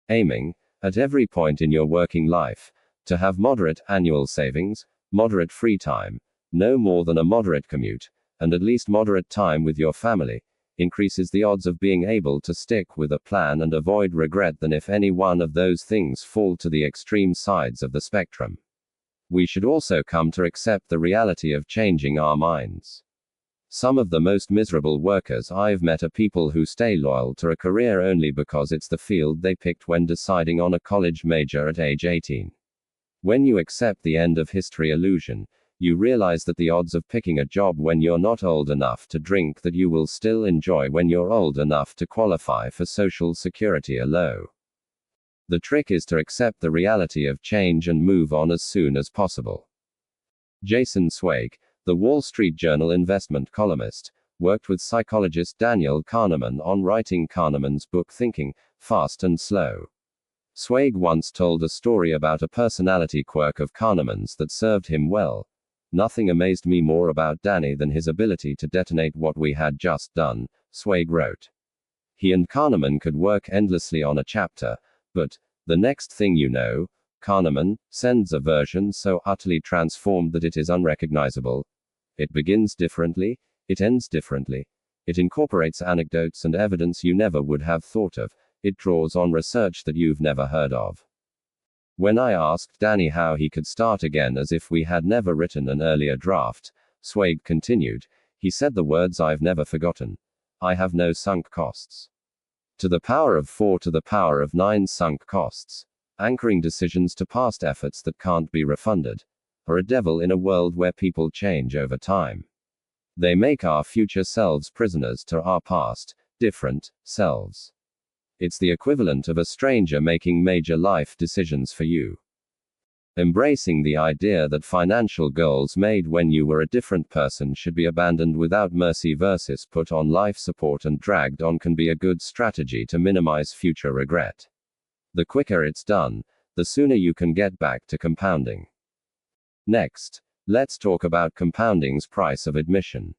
Aiming, at every point in your working life, to have moderate annual savings, moderate free time, no more than a moderate commute, and at least moderate time with your family, increases the odds of being able to stick with a plan and avoid regret than if any one of those things fall to the extreme sides of the spectrum. We should also come to accept the reality of changing our minds. Some of the most miserable workers I've met are people who stay loyal to a career only because it's the field they picked when deciding on a college major at age 18. When you accept the end of history illusion, you realize that the odds of picking a job when you're not old enough to drink that you will still enjoy when you're old enough to qualify for Social Security are low. The trick is to accept the reality of change and move on as soon as possible. Jason Zweig, the Wall Street Journal investment columnist, worked with psychologist Daniel Kahneman on writing Kahneman's book Thinking, Fast and Slow. Zweig once told a story about a personality quirk of Kahneman's that served him well. Nothing amazed me more about Danny than his ability to detonate what we had just done, Zweig wrote. He and Kahneman could work endlessly on a chapter, but, the next thing you know, Kahneman sends a version so utterly transformed that it is unrecognizable. It begins differently, it ends differently. It incorporates anecdotes and evidence you never would have thought of. It draws on research that you've never heard of. When I asked Danny how he could start again as if we had never written an earlier draft, Zweig continued, he said the words I've never forgotten. I have no sunk costs. To the power of 4 to the power of 9 sunk costs. Anchoring decisions to past efforts that can't be refunded. Are a devil in a world where people change over time. They make our future selves prisoners to our past, different selves. It's the equivalent of a stranger making major life decisions for you. Embracing the idea that financial goals made when you were a different person should be abandoned without mercy versus put on life support and dragged on can be a good strategy to minimize future regret. The quicker it's done, the sooner you can get back to compounding. Next, let's talk about compounding's price of admission.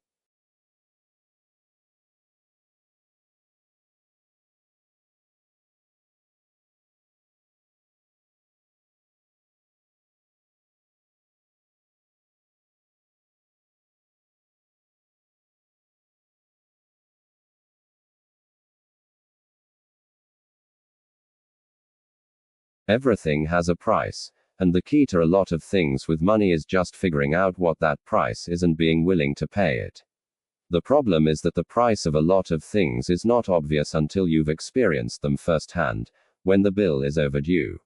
Everything has a price, and the key to a lot of things with money is just figuring out what that price is and being willing to pay it. The problem is that the price of a lot of things is not obvious until you've experienced them firsthand, when the bill is overdue.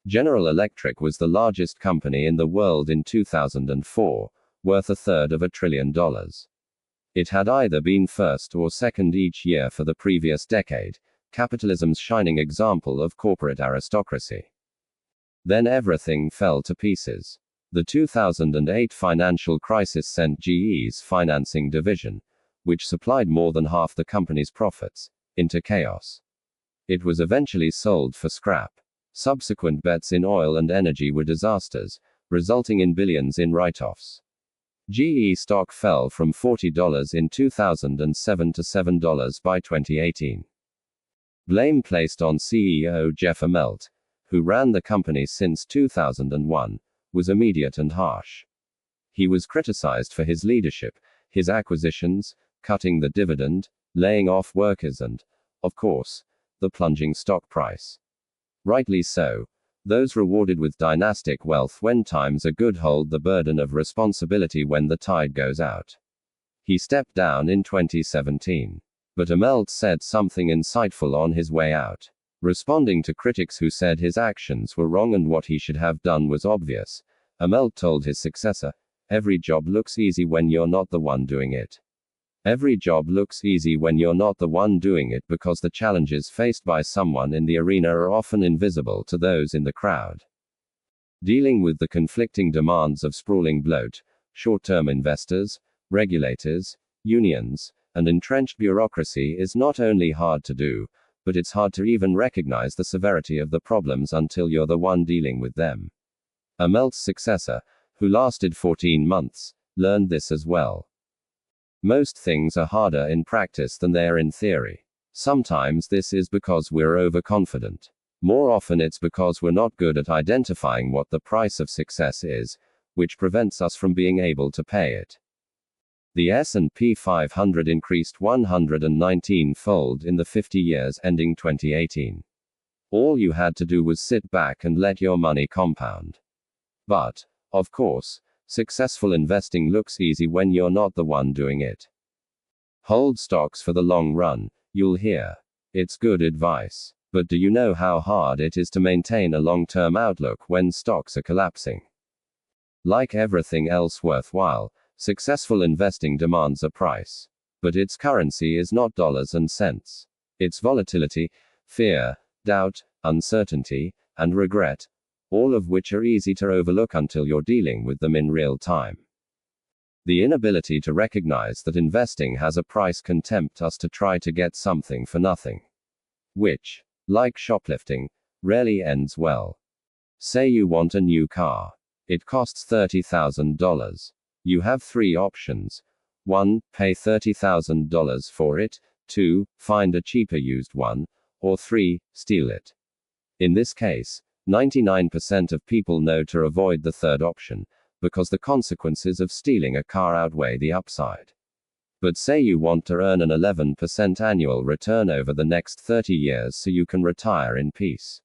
General Electric was the largest company in the world in 2004, worth $1/3 trillion. It had either been first or second each year for the previous decade, capitalism's shining example of corporate aristocracy. Then everything fell to pieces. The 2008 financial crisis sent GE's financing division, which supplied more than half the company's profits, into chaos. It was eventually sold for scrap. Subsequent bets in oil and energy were disasters, resulting in billions in write-offs. GE stock fell from $40 in 2007 to $7 by 2018. Blame placed on CEO Jeff Immelt, who ran the company since 2001, was immediate and harsh. He was criticized for his leadership, his acquisitions, cutting the dividend, laying off workers and, of course, the plunging stock price. Rightly so. Those rewarded with dynastic wealth when times are good hold the burden of responsibility when the tide goes out. He stepped down in 2017. But Immelt said something insightful on his way out. Responding to critics who said his actions were wrong and what he should have done was obvious, Immelt told his successor, "Every job looks easy when you're not the one doing it. Every job looks easy when you're not the one doing it because the challenges faced by someone in the arena are often invisible to those in the crowd." Dealing with the conflicting demands of sprawling bloat, short-term investors, regulators, unions, and entrenched bureaucracy is not only hard to do, but it's hard to even recognize the severity of the problems until you're the one dealing with them. Immelt's successor, who lasted 14 months, learned this as well. Most things are harder in practice than they are in theory. Sometimes this is because we're overconfident. More often it's because we're not good at identifying what the price of success is, which prevents us from being able to pay it. The S&P 500 increased 119-fold in the 50 years ending 2018. All you had to do was sit back and let your money compound. But, of course, successful investing looks easy when you're not the one doing it. Hold stocks for the long run, you'll hear. It's good advice. But do you know how hard it is to maintain a long-term outlook when stocks are collapsing? Like everything else worthwhile, successful investing demands a price. But its currency is not dollars and cents. It's volatility, fear, doubt, uncertainty, and regret, all of which are easy to overlook until you're dealing with them in real time. The inability to recognize that investing has a price can tempt us to try to get something for nothing. Which, like shoplifting, rarely ends well. Say you want a new car. It costs $30,000. You have three options. 1. Pay $30,000 for it. 2. Find a cheaper used one. Or 3. Steal it. In this case, 99% of people know to avoid the third option, because the consequences of stealing a car outweigh the upside. But say you want to earn an 11% annual return over the next 30 years so you can retire in peace.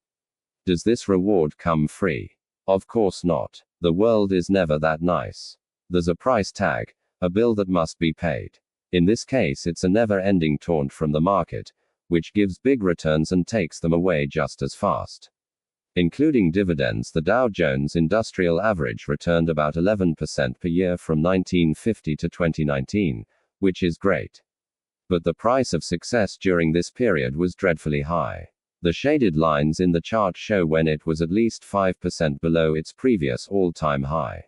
Does this reward come free? Of course not. The world is never that nice. There's a price tag, a bill that must be paid. In this case, it's a never-ending taunt from the market, which gives big returns and takes them away just as fast. Including dividends, the Dow Jones Industrial Average returned about 11% per year from 1950 to 2019, which is great. But the price of success during this period was dreadfully high. The shaded lines in the chart show when it was at least 5% below its previous all-time high.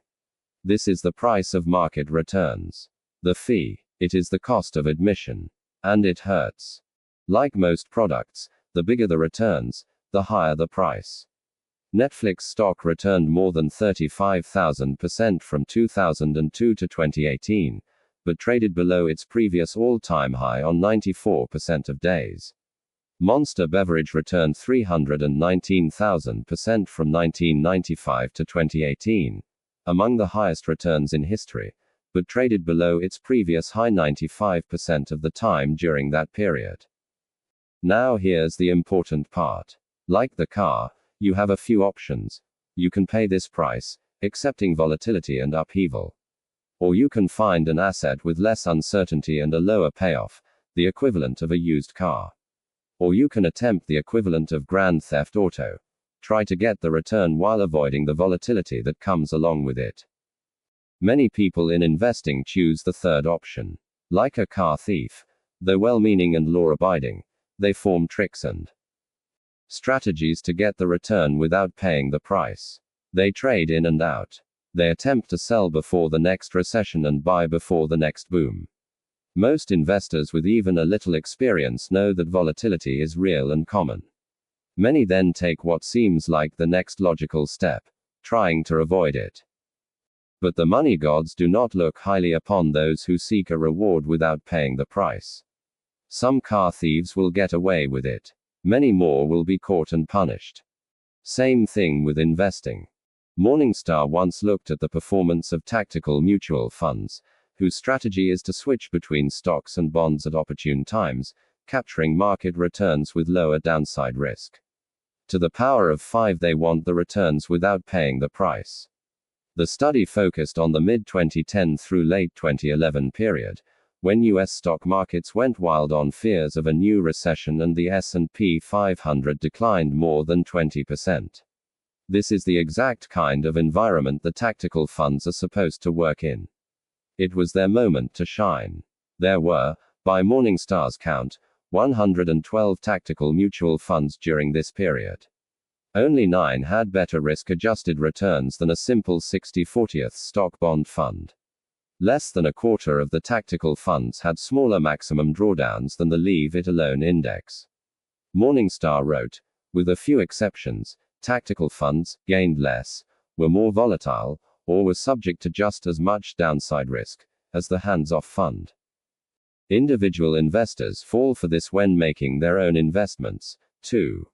This is the price of market returns. The fee. It is the cost of admission. And it hurts. Like most products, the bigger the returns, the higher the price. Netflix stock returned more than 35,000% from 2002 to 2018, but traded below its previous all-time high on 94% of days. Monster Beverage returned 319,000% from 1995 to 2018, among the highest returns in history, but traded below its previous high 95% of the time during that period. Now here's the important part. Like the car, you have a few options. You can pay this price, accepting volatility and upheaval. Or you can find an asset with less uncertainty and a lower payoff, the equivalent of a used car. Or you can attempt the equivalent of Grand Theft Auto. Try to get the return while avoiding the volatility that comes along with it. Many people in investing choose the third option. Like a car thief, though well-meaning and law-abiding, they form tricks and strategies to get the return without paying the price. They trade in and out. They attempt to sell before the next recession and buy before the next boom. Most investors with even a little experience know that volatility is real and common. Many then take what seems like the next logical step, trying to avoid it. But the money gods do not look highly upon those who seek a reward without paying the price. Some car thieves will get away with it. Many more will be caught and punished. Same thing with investing. Morningstar once looked at the performance of tactical mutual funds, whose strategy is to switch between stocks and bonds at opportune times, capturing market returns with lower downside risk. To the power of 5, they want the returns without paying the price. The study focused on the mid-2010 through late 2011 period, when US stock markets went wild on fears of a new recession and the S&P 500 declined more than 20%. This is the exact kind of environment the tactical funds are supposed to work in. It was their moment to shine. There were, by Morningstar's count, 112 tactical mutual funds during this period. Only 9 had better risk-adjusted returns than a simple 60/40th stock bond fund. Less than a quarter of the tactical funds had smaller maximum drawdowns than the Leave It Alone index. Morningstar wrote, with a few exceptions, tactical funds gained less, were more volatile, or were subject to just as much downside risk as the hands-off fund. Individual investors fall for this when making their own investments, too.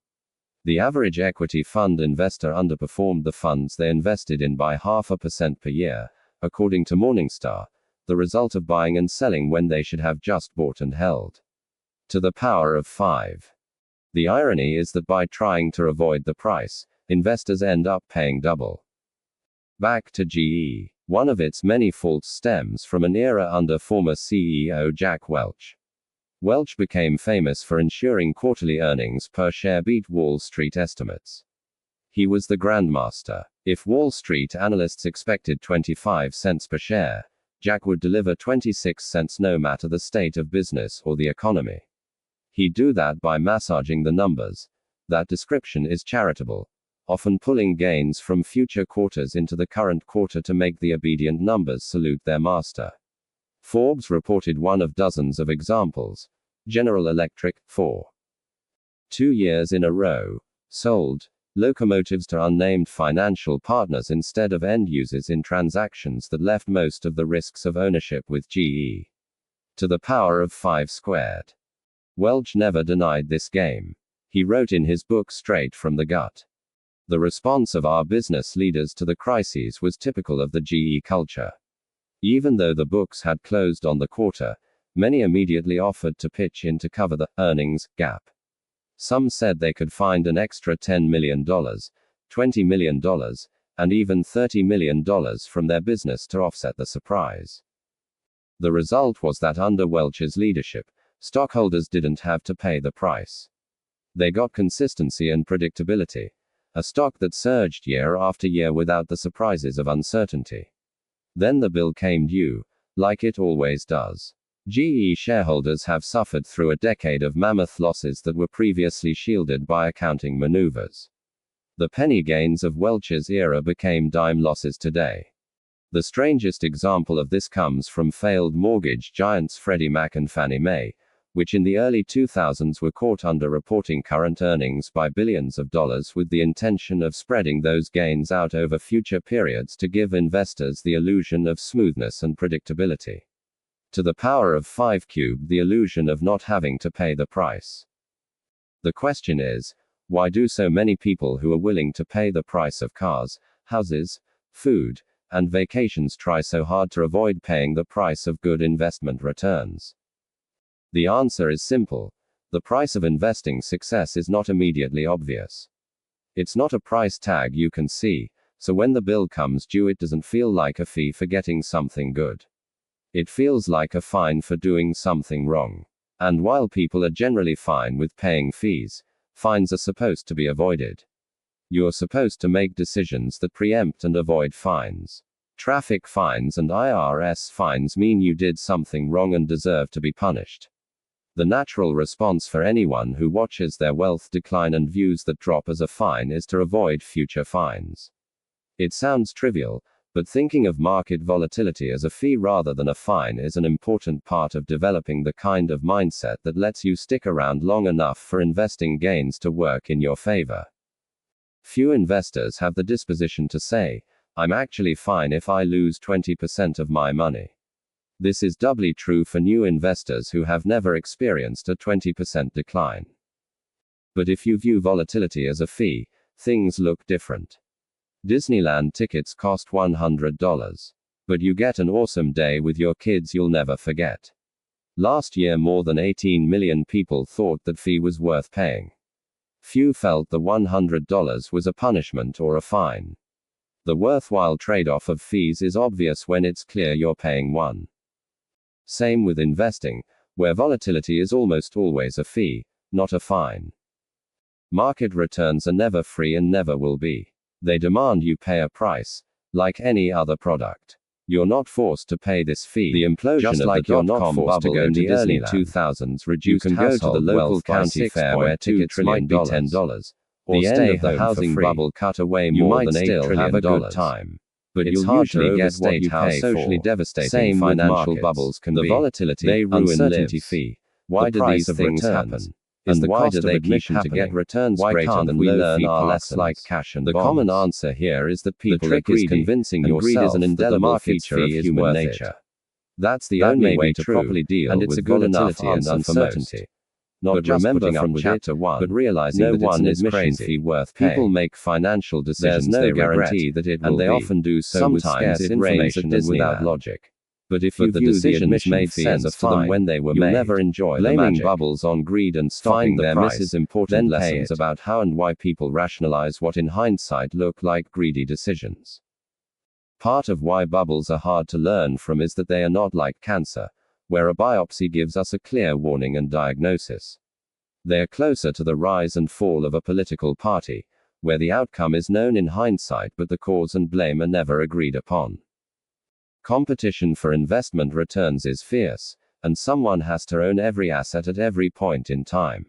The average equity fund investor underperformed the funds they invested in by 0.5% per year, according to Morningstar, the result of buying and selling when they should have just bought and held. To the power of 5. The irony is that by trying to avoid the price, investors end up paying double. Back to GE. One of its many faults stems from an era under former CEO Jack Welch. Welch became famous for ensuring quarterly earnings per share beat Wall Street estimates. He was the grandmaster. If Wall Street analysts expected 25 cents per share, Jack would deliver 26 cents no matter the state of business or the economy. He'd do that by massaging the numbers. That description is charitable, often pulling gains from future quarters into the current quarter to make the obedient numbers salute their master. Forbes reported one of dozens of examples. General Electric, 4 years in a row, sold locomotives to unnamed financial partners instead of end users in transactions that left most of the risks of ownership with GE. To the power of 5 squared. Welch never denied this game. He wrote in his book Straight from the Gut. The response of our business leaders to the crises was typical of the GE culture. Even though the books had closed on the quarter, many immediately offered to pitch in to cover the earnings gap. Some said they could find an extra $10 million, $20 million, and even $30 million from their business to offset the surprise. The result was that under Welch's leadership, stockholders didn't have to pay the price. They got consistency and predictability, a stock that surged year after year without the surprises of uncertainty. Then the bill came due, like it always does. GE shareholders have suffered through a decade of mammoth losses that were previously shielded by accounting maneuvers. The penny gains of Welch's era became dime losses today. The strangest example of this comes from failed mortgage giants Freddie Mac and Fannie Mae, which in the early 2000s were caught under-reporting current earnings by billions of dollars with the intention of spreading those gains out over future periods to give investors the illusion of smoothness and predictability. To the power of 5 cubed, the illusion of not having to pay the price. The question is, why do so many people who are willing to pay the price of cars, houses, food, and vacations try so hard to avoid paying the price of good investment returns? The answer is simple. The price of investing success is not immediately obvious. It's not a price tag you can see, so when the bill comes due it doesn't feel like a fee for getting something good. It feels like a fine for doing something wrong. And while people are generally fine with paying fees, fines are supposed to be avoided. You're supposed to make decisions that preempt and avoid fines. Traffic fines and IRS fines mean you did something wrong and deserve to be punished. The natural response for anyone who watches their wealth decline and views that drop as a fine is to avoid future fines. It sounds trivial, but thinking of market volatility as a fee rather than a fine is an important part of developing the kind of mindset that lets you stick around long enough for investing gains to work in your favor. Few investors have the disposition to say, "I'm actually fine if I lose 20% of my money." This is doubly true for new investors who have never experienced a 20% decline. But if you view volatility as a fee, things look different. Disneyland tickets cost $100. But you get an awesome day with your kids you'll never forget. Last year, more than 18 million people thought that fee was worth paying. Few felt the $100 was a punishment or a fine. The worthwhile trade-off of fees is obvious when it's clear you're paying one. Same with investing, where volatility is almost always a fee, not a fine. Market returns are never free and never will be. They demand you pay a price, like any other product. You're not forced to pay this fee. The implosion just of like the dot-com bubble bubble in the early Disneyland. 2000s reduced You can go to the local household county wealth by fair where tickets might be $6.3 or The stay end of of the the housing bubble cut away You more might than $8 still trillion. have a good time. But It's you'll hard to usually overstate get how how socially for. devastating Same with financial markets. bubbles can The be. volatility, They ruin uncertainty lives. fee. Why The do price these of things returns. happen? Is And the why cost do of they keep admission to happening? get returns Why greater can't than we low learn fee our parks lessons? like cash and The bonds? common answer here is that people trick are greedy, is convincing and greed is yourself an that the indelible market's feature of fee is human worth nature. it. That's the That only may way be to true, properly deal and it's with a good volatility and enough answer for uncertainty. most. Not But just remember putting up from with chapter it, 1, but realizing no that it's one an is admission crazy. fee worth People paying. make financial decisions There's no they regret, guarantee that it will and they be. often do so with Sometimes scarce it rains information at and without Disneyland. logic. But if But you the view the decisions admission made fee as a sense to them fine, when they were you'll made. never enjoy the Blaming magic. bubbles on greed and Stopping stopping their their price, misses important then pay lessons it. about how and why people rationalize what in hindsight look like greedy decisions. Part of why bubbles are hard to learn from is that they are not like cancer, where a biopsy gives us a clear warning and diagnosis. They are closer to the rise and fall of a political party, where the outcome is known in hindsight but the cause and blame are never agreed upon. Competition for investment returns is fierce, and someone has to own every asset at every point in time.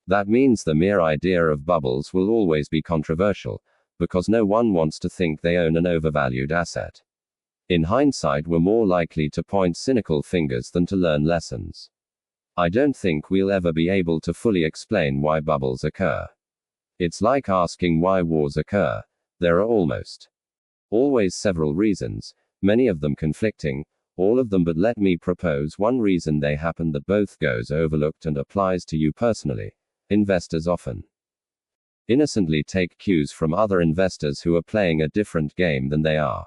That means the mere idea of bubbles will always be controversial, because no one wants to think they own an overvalued asset. In hindsight, we're more likely to point cynical fingers than to learn lessons. I don't think we'll ever be able to fully explain why bubbles occur. It's like asking why wars occur. There are almost always several reasons, many of them conflicting, all of them, but let me propose one reason they happen that both goes overlooked and applies to you personally. Investors often innocently take cues from other investors who are playing a different game than they are.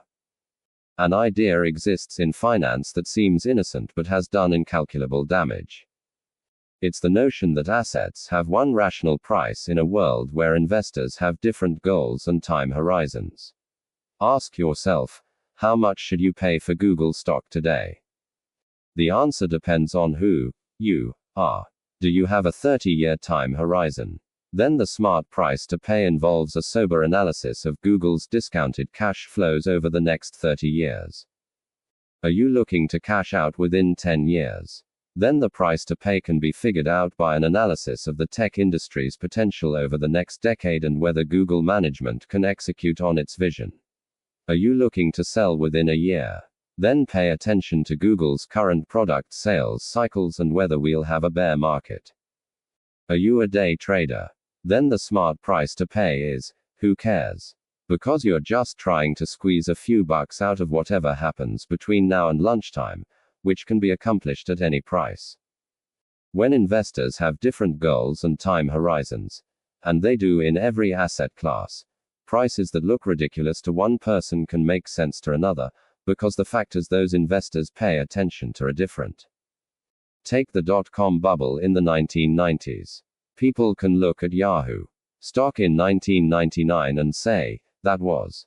An idea exists in finance that seems innocent but has done incalculable damage. It's the notion that assets have one rational price in a world where investors have different goals and time horizons. Ask yourself, how much should you pay for Google stock today? The answer depends on who you are. Do you have a 30-year time horizon? Then the smart price to pay involves a sober analysis of Google's discounted cash flows over the next 30 years. Are you looking to cash out within 10 years? Then the price to pay can be figured out by an analysis of the tech industry's potential over the next decade and whether Google management can execute on its vision. Are you looking to sell within a year? Then pay attention to Google's current product sales cycles and whether we'll have a bear market. Are you a day trader? Then the smart price to pay is, who cares? Because you're just trying to squeeze a few bucks out of whatever happens between now and lunchtime, which can be accomplished at any price. When investors have different goals and time horizons, and they do in every asset class, prices that look ridiculous to one person can make sense to another, because the factors those investors pay attention to are different. Take the dot-com bubble in the 1990s. People can look at Yahoo stock in 1999 and say, that was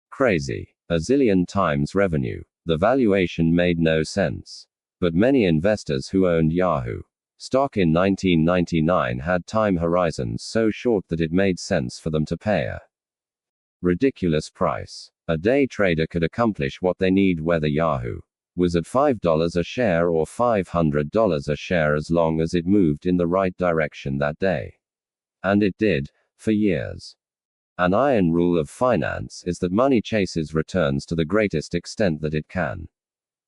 crazy. A zillion times revenue. The valuation made no sense. But many investors who owned Yahoo stock in 1999 had time horizons so short that it made sense for them to pay a ridiculous price. A day trader could accomplish what they need whether Yahoo was at $5 a share or $500 a share as long as it moved in the right direction that day. And it did, for years. An iron rule of finance is that money chases returns to the greatest extent that it can.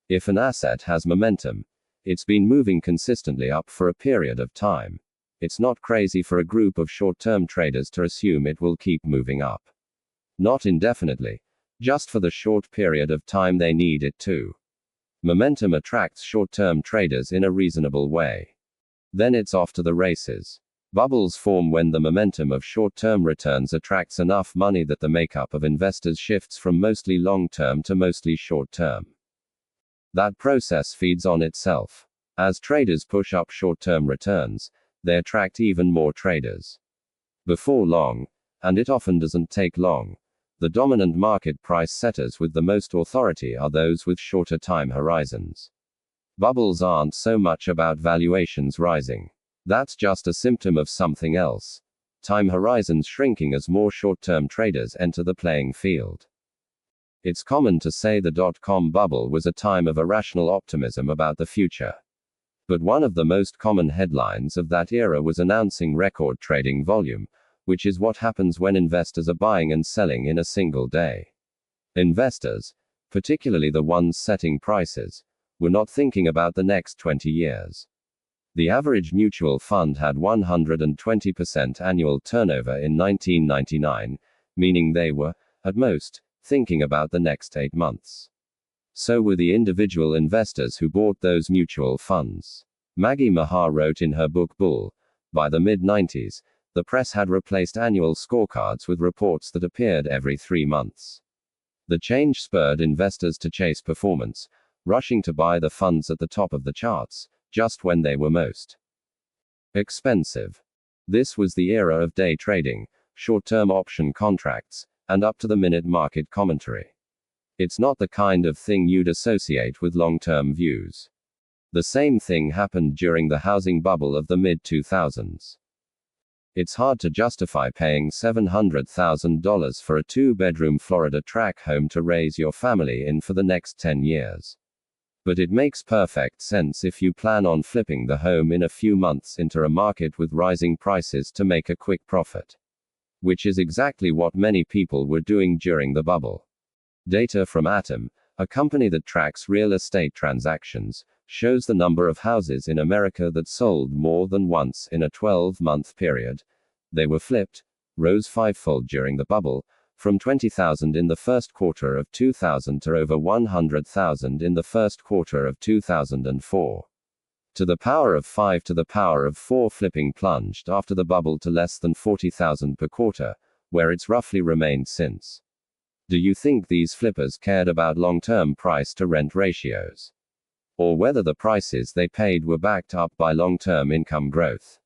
If an asset has momentum, it's been moving consistently up for a period of time. It's not crazy for a group of short-term traders to assume it will keep moving up. Not indefinitely, just for the short period of time they need it to. Momentum attracts short-term traders in a reasonable way. Then it's off to the races. Bubbles form when the momentum of short-term returns attracts enough money that the makeup of investors shifts from mostly long-term to mostly short-term. That process feeds on itself. As traders push up short-term returns, they attract even more traders. Before long, and it often doesn't take long, the dominant market price setters with the most authority are those with shorter time horizons. Bubbles aren't so much about valuations rising. That's just a symptom of something else. Time horizons shrinking as more short-term traders enter the playing field. It's common to say the dot-com bubble was a time of irrational optimism about the future. But one of the most common headlines of that era was announcing record trading volume, which is what happens when investors are buying and selling in a single day. Investors, particularly the ones setting prices, were not thinking about the next 20 years. The average mutual fund had 120% annual turnover in 1999, meaning they were, at most, thinking about the next 8 months. So were the individual investors who bought those mutual funds. Maggie Mahar wrote in her book Bull, by the mid-90s, the press had replaced annual scorecards with reports that appeared every 3 months. The change spurred investors to chase performance, rushing to buy the funds at the top of the charts, just when they were most expensive. This was the era of day trading, short-term option contracts, and up-to-the-minute market commentary. It's not the kind of thing you'd associate with long-term views. The same thing happened during the housing bubble of the mid-2000s. It's hard to justify paying $700,000 for a 2-bedroom Florida tract home to raise your family in for the next 10 years. But it makes perfect sense if you plan on flipping the home in a few months into a market with rising prices to make a quick profit. Which is exactly what many people were doing during the bubble. Data from Atom, a company that tracks real estate transactions, shows the number of houses in America that sold more than once in a 12-month period. They were flipped, rose 5-fold during the bubble, from 20,000 in the first quarter of 2000 to over 100,000 in the first quarter of 2004. To the power of 5 to the power of 4 flipping plunged after the bubble to less than 40,000 per quarter, where it's roughly remained since. Do you think these flippers cared about long-term price-to-rent ratios? Or whether the prices they paid were backed up by long-term income growth?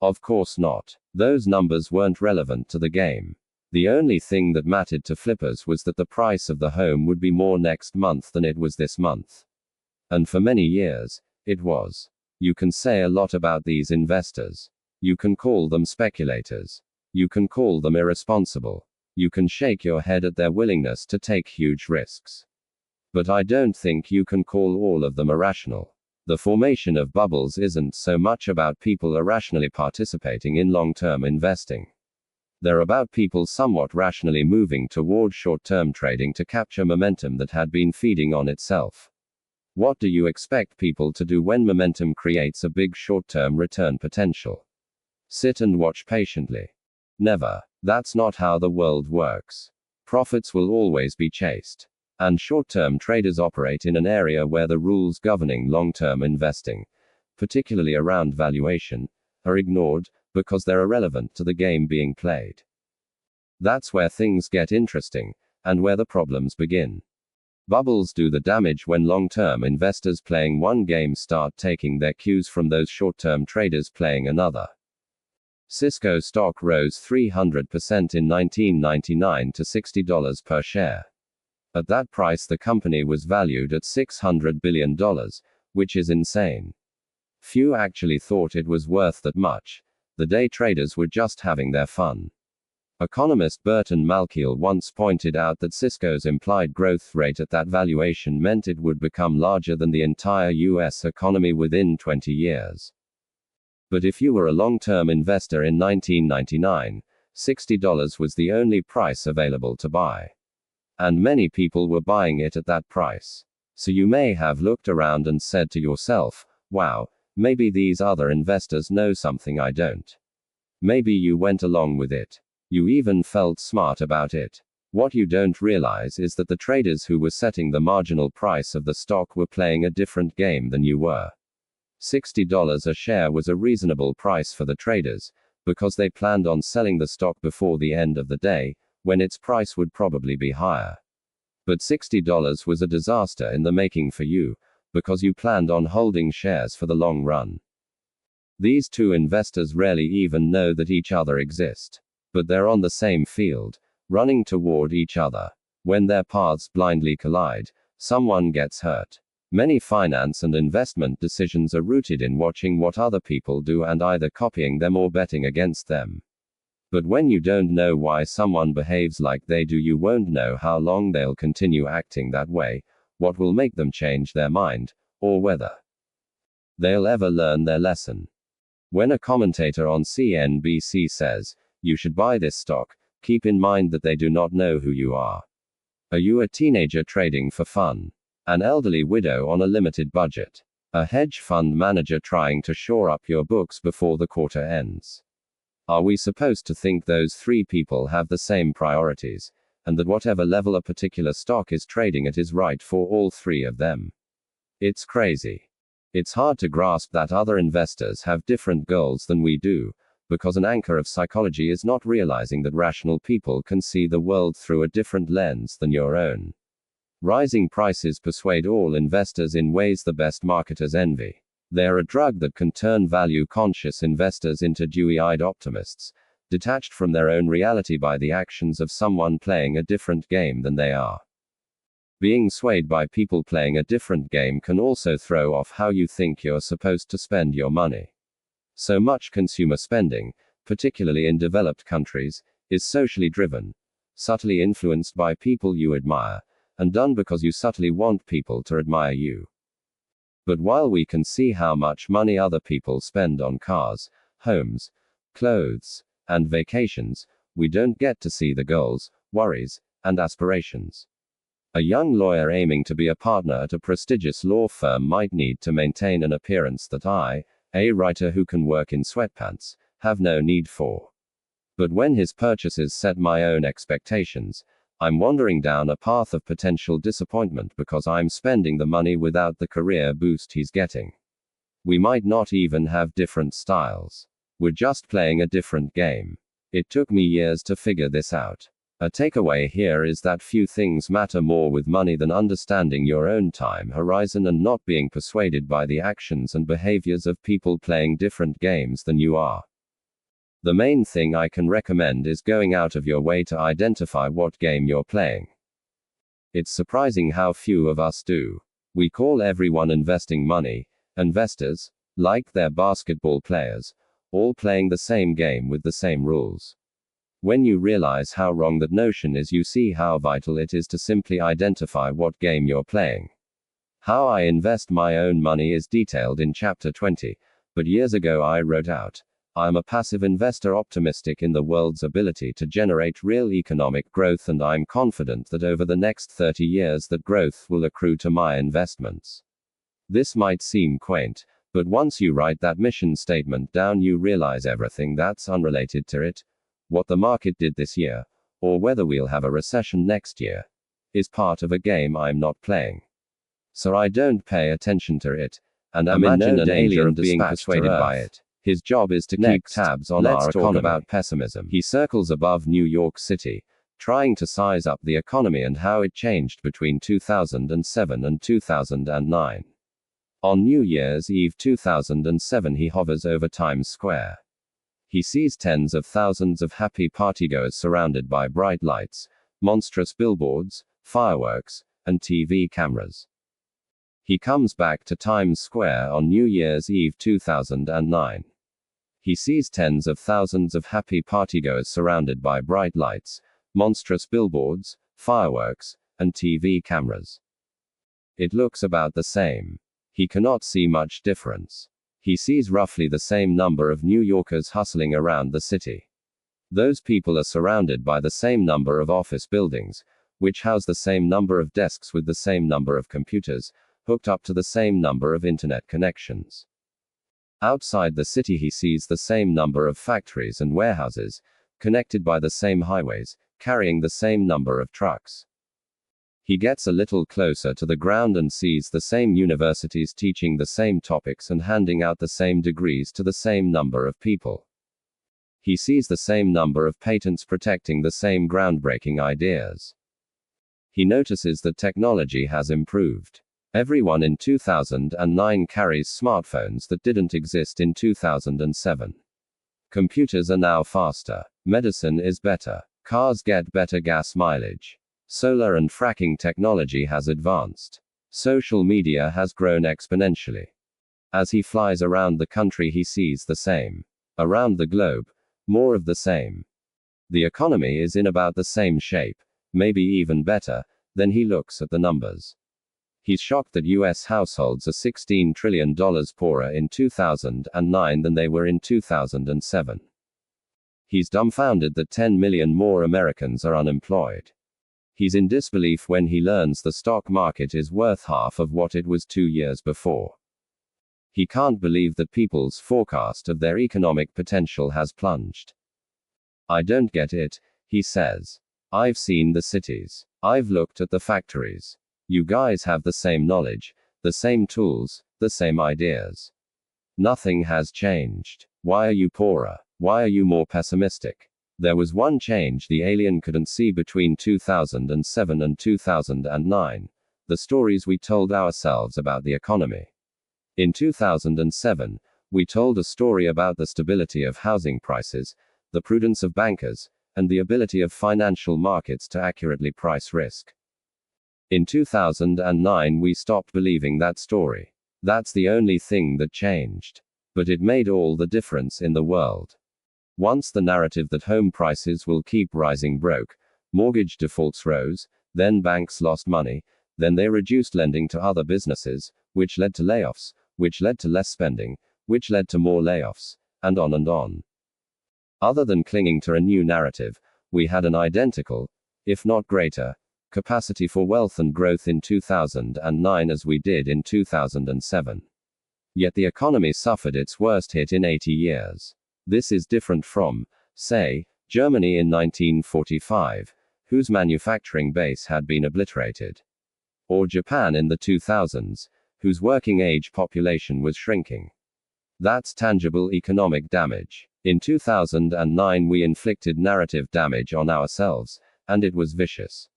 Of course not. Those numbers weren't relevant to the game. The only thing that mattered to flippers was that the price of the home would be more next month than it was this month. And for many years, it was. You can say a lot about these investors. You can call them speculators. You can call them irresponsible. You can shake your head at their willingness to take huge risks. But I don't think you can call all of them irrational. The formation of bubbles isn't so much about people irrationally participating in long-term investing. They're about people somewhat rationally moving toward short-term trading to capture momentum that had been feeding on itself. What do you expect people to do when momentum creates a big short-term return potential? Sit and watch patiently? Never. That's not how the world works. Profits will always be chased. And short-term traders operate in an area where the rules governing long-term investing, particularly around valuation, are ignored, because they're irrelevant to the game being played. That's where things get interesting, and where the problems begin. Bubbles do the damage when long-term investors playing one game start taking their cues from those short-term traders playing another. Cisco stock rose 300% in 1999 to $60 per share. At that price the company was valued at $600 billion, which is insane. Few actually thought it was worth that much. The day traders were just having their fun. Economist Burton Malkiel once pointed out that Cisco's implied growth rate at that valuation meant it would become larger than the entire US economy within 20 years. But if you were a long-term investor in 1999, $60 was the only price available to buy. And many people were buying it at that price. So you may have looked around and said to yourself, wow, maybe these other investors know something I don't. Maybe you went along with it. You even felt smart about it. What you don't realize is that the traders who were setting the marginal price of the stock were playing a different game than you were. $60 a share was a reasonable price for the traders, because they planned on selling the stock before the end of the day, when its price would probably be higher. But $60 was a disaster in the making for you, because you planned on holding shares for the long run. These two investors rarely even know that each other exist. But they're on the same field, running toward each other. When their paths blindly collide, someone gets hurt. Many finance and investment decisions are rooted in watching what other people do and either copying them or betting against them. But when you don't know why someone behaves like they do, you won't know how long they'll continue acting that way, what will make them change their mind, or whether they'll ever learn their lesson. When a commentator on CNBC says, "You should buy this stock," keep in mind that they do not know who you are. Are you a teenager trading for fun? An elderly widow on a limited budget? A hedge fund manager trying to shore up your books before the quarter ends? Are we supposed to think those three people have the same priorities, and that whatever level a particular stock is trading at is right for all three of them? It's crazy. It's hard to grasp that other investors have different goals than we do, because an anchor of psychology is not realizing that rational people can see the world through a different lens than your own. Rising prices persuade all investors in ways the best marketers envy. They're a drug that can turn value-conscious investors into dewy-eyed optimists, detached from their own reality by the actions of someone playing a different game than they are. Being swayed by people playing a different game can also throw off how you think you're supposed to spend your money. So much consumer spending, particularly in developed countries, is socially driven, subtly influenced by people you admire, and done because you subtly want people to admire you. But while we can see how much money other people spend on cars, homes, clothes, and vacations, we don't get to see the goals, worries, and aspirations. A young lawyer aiming to be a partner at a prestigious law firm might need to maintain an appearance that I, a writer who can work in sweatpants, have no need for. But when his purchases set my own expectations, I'm wandering down a path of potential disappointment because I'm spending the money without the career boost he's getting. We might not even have different styles. We're just playing a different game. It took me years to figure this out. A takeaway here is that few things matter more with money than understanding your own time horizon and not being persuaded by the actions and behaviors of people playing different games than you are. The main thing I can recommend is going out of your way to identify what game you're playing. It's surprising how few of us do. We call everyone investing money, investors, like they're basketball players, all playing the same game with the same rules. When you realize how wrong that notion is, you see how vital it is to simply identify what game you're playing. How I invest my own money is detailed in Chapter 20, but years ago I wrote out, "I'm a passive investor optimistic in the world's ability to generate real economic growth, and I'm confident that over the next 30 years that growth will accrue to my investments." This might seem quaint, but once you write that mission statement down, you realize everything that's unrelated to it, what the market did this year, or whether we'll have a recession next year, is part of a game I'm not playing. So I don't pay attention to it, and imagine an alien being persuaded by it. His job is to keep tabs on our economy. Let's talk about pessimism. He circles above New York City, trying to size up the economy and how it changed between 2007 and 2009. On New Year's Eve 2007, he hovers over Times Square. He sees tens of thousands of happy partygoers surrounded by bright lights, monstrous billboards, fireworks, and TV cameras. He comes back to Times Square on New Year's Eve 2009. He sees tens of thousands of happy partygoers surrounded by bright lights, monstrous billboards, fireworks, and TV cameras. It looks about the same. He cannot see much difference. He sees roughly the same number of New Yorkers hustling around the city. Those people are surrounded by the same number of office buildings, which house the same number of desks with the same number of computers, hooked up to the same number of internet connections. Outside the city, he sees the same number of factories and warehouses, connected by the same highways, carrying the same number of trucks. He gets a little closer to the ground and sees the same universities teaching the same topics and handing out the same degrees to the same number of people. He sees the same number of patents protecting the same groundbreaking ideas. He notices that technology has improved. Everyone in 2009 carries smartphones that didn't exist in 2007. Computers are now faster. Medicine is better. Cars get better gas mileage. Solar and fracking technology has advanced. Social media has grown exponentially. As he flies around the country, he sees the same. Around the globe, more of the same. The economy is in about the same shape, maybe even better. Then he looks at the numbers. He's shocked that US households are $16 trillion poorer in 2009 than they were in 2007. He's dumbfounded that 10 million more Americans are unemployed. He's in disbelief when he learns the stock market is worth half of what it was 2 years before. He can't believe that people's forecast of their economic potential has plunged. I don't get it, he says. I've seen the cities. I've looked at the factories. You guys have the same knowledge, the same tools, the same ideas. Nothing has changed. Why are you poorer? Why are you more pessimistic? There was one change the alien couldn't see between 2007 and 2009. The stories we told ourselves about the economy. In 2007, we told a story about the stability of housing prices, the prudence of bankers, and the ability of financial markets to accurately price risk. In 2009, we stopped believing that story. That's the only thing that changed. But it made all the difference in the world. Once the narrative that home prices will keep rising broke, mortgage defaults rose, then banks lost money, then they reduced lending to other businesses, which led to layoffs, which led to less spending, which led to more layoffs, and on and on. Other than clinging to a new narrative, we had an identical, if not greater, capacity for wealth and growth in 2009 as we did in 2007. Yet the economy suffered its worst hit in 80 years. This is different from, say, Germany in 1945, whose manufacturing base had been obliterated. Or Japan in the 2000s, whose working age population was shrinking. That's tangible economic damage. In 2009 we inflicted narrative damage on ourselves, and it was vicious.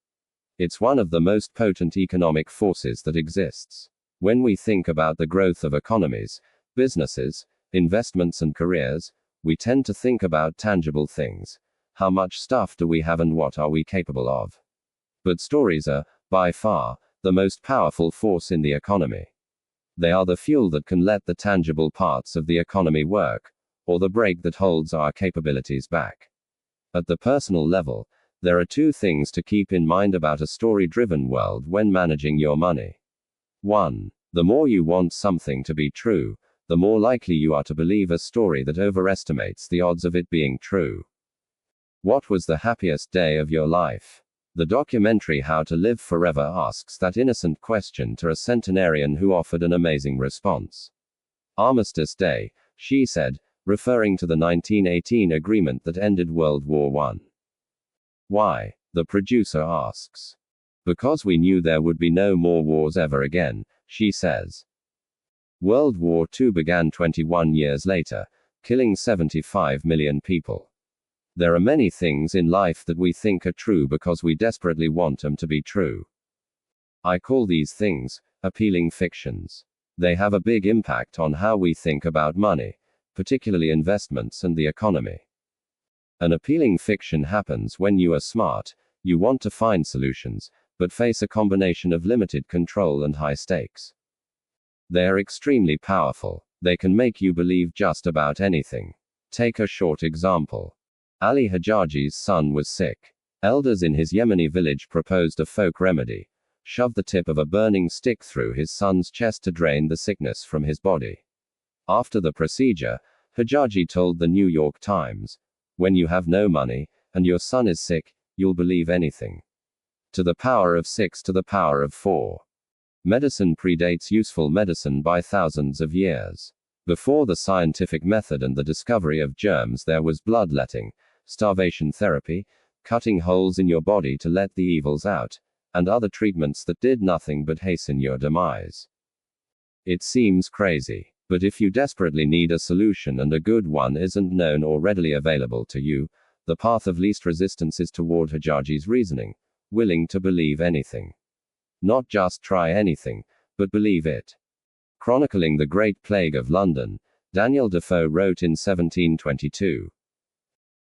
It's one of the most potent economic forces that exists. When we think about the growth of economies, businesses, investments and careers, we tend to think about tangible things. How much stuff do we have and what are we capable of? But stories are, by far, the most powerful force in the economy. They are the fuel that can let the tangible parts of the economy work, or the brake that holds our capabilities back. At the personal level, there are two things to keep in mind about a story-driven world when managing your money. 1. The more you want something to be true, the more likely you are to believe a story that overestimates the odds of it being true. What was the happiest day of your life? The documentary How to Live Forever asks that innocent question to a centenarian who offered an amazing response. Armistice Day, she said, referring to the 1918 agreement that ended World War I. Why? The producer asks. Because we knew there would be no more wars ever again, she says. World War II began 21 years later, killing 75 million people. There are many things in life that we think are true because we desperately want them to be true. I call these things appealing fictions. They have a big impact on how we think about money, particularly investments and the economy. An appealing fiction happens when you are smart, you want to find solutions, but face a combination of limited control and high stakes. They are extremely powerful. They can make you believe just about anything. Take a short example. Ali Hajaji's son was sick. Elders in his Yemeni village proposed a folk remedy. Shove the tip of a burning stick through his son's chest to drain the sickness from his body. After the procedure, Hajaji told the New York Times, "When you have no money, and your son is sick, you'll believe anything. To the power of 6 to the power of 4. Medicine predates useful medicine by thousands of years. Before the scientific method and the discovery of germs, there was bloodletting, starvation therapy, cutting holes in your body to let the evils out, and other treatments that did nothing but hasten your demise." It seems crazy, But if you desperately need a solution and a good one isn't known or readily available to you, the path of least resistance is toward Hajaji's reasoning, willing to believe anything. Not just try anything, but believe it. Chronicling the Great Plague of London, Daniel Defoe wrote in 1722.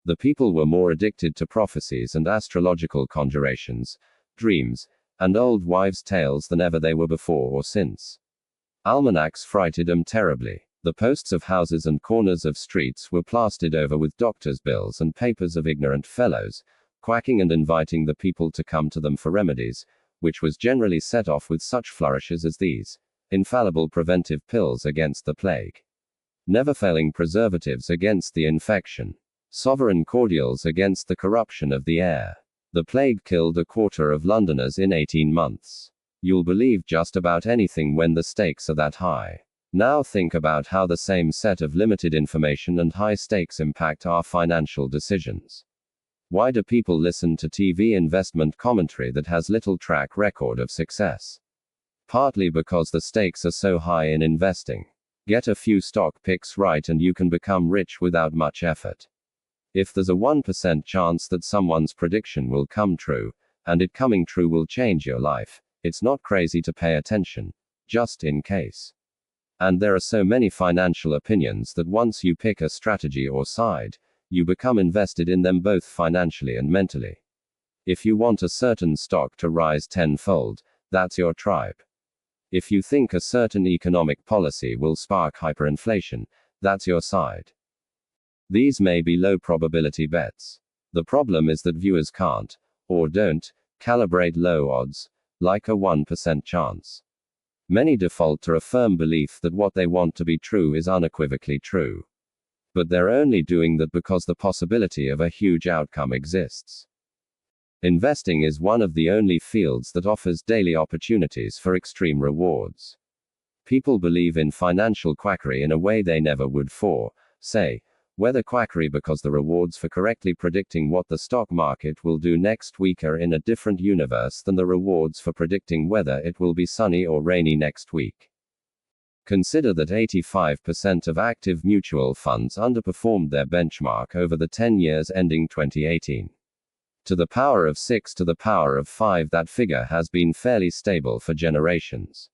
The people were more addicted to prophecies and astrological conjurations, dreams, and old wives' tales than ever they were before or since. Almanacs frighted them terribly. The posts of houses and corners of streets were plastered over with doctors' bills and papers of ignorant fellows, quacking and inviting the people to come to them for remedies, which was generally set off with such flourishes as these: infallible preventive pills against the plague, never-failing preservatives against the infection, sovereign cordials against the corruption of the air. The plague killed a quarter of Londoners in 18 months. You'll believe just about anything when the stakes are that high. Now think about how the same set of limited information and high stakes impact our financial decisions. Why do people listen to TV investment commentary that has little track record of success? Partly because the stakes are so high in investing. Get a few stock picks right and you can become rich without much effort. If there's a 1% chance that someone's prediction will come true, and it coming true will change your life, it's not crazy to pay attention, just in case. And there are so many financial opinions that once you pick a strategy or side, you become invested in them both financially and mentally. If you want a certain stock to rise tenfold, that's your tribe. If you think a certain economic policy will spark hyperinflation, that's your side. These may be low probability bets. The problem is that viewers can't, or don't, calibrate low odds, like a 1% chance. Many default to a firm belief that what they want to be true is unequivocally true. But they're only doing that because the possibility of a huge outcome exists. Investing is one of the only fields that offers daily opportunities for extreme rewards. People believe in financial quackery in a way they never would for, say, weather quackery, because the rewards for correctly predicting what the stock market will do next week are in a different universe than the rewards for predicting whether it will be sunny or rainy next week. Consider that 85% of active mutual funds underperformed their benchmark over the 10 years ending 2018. To the power of 6 to the power of 5, that figure has been fairly stable for generations.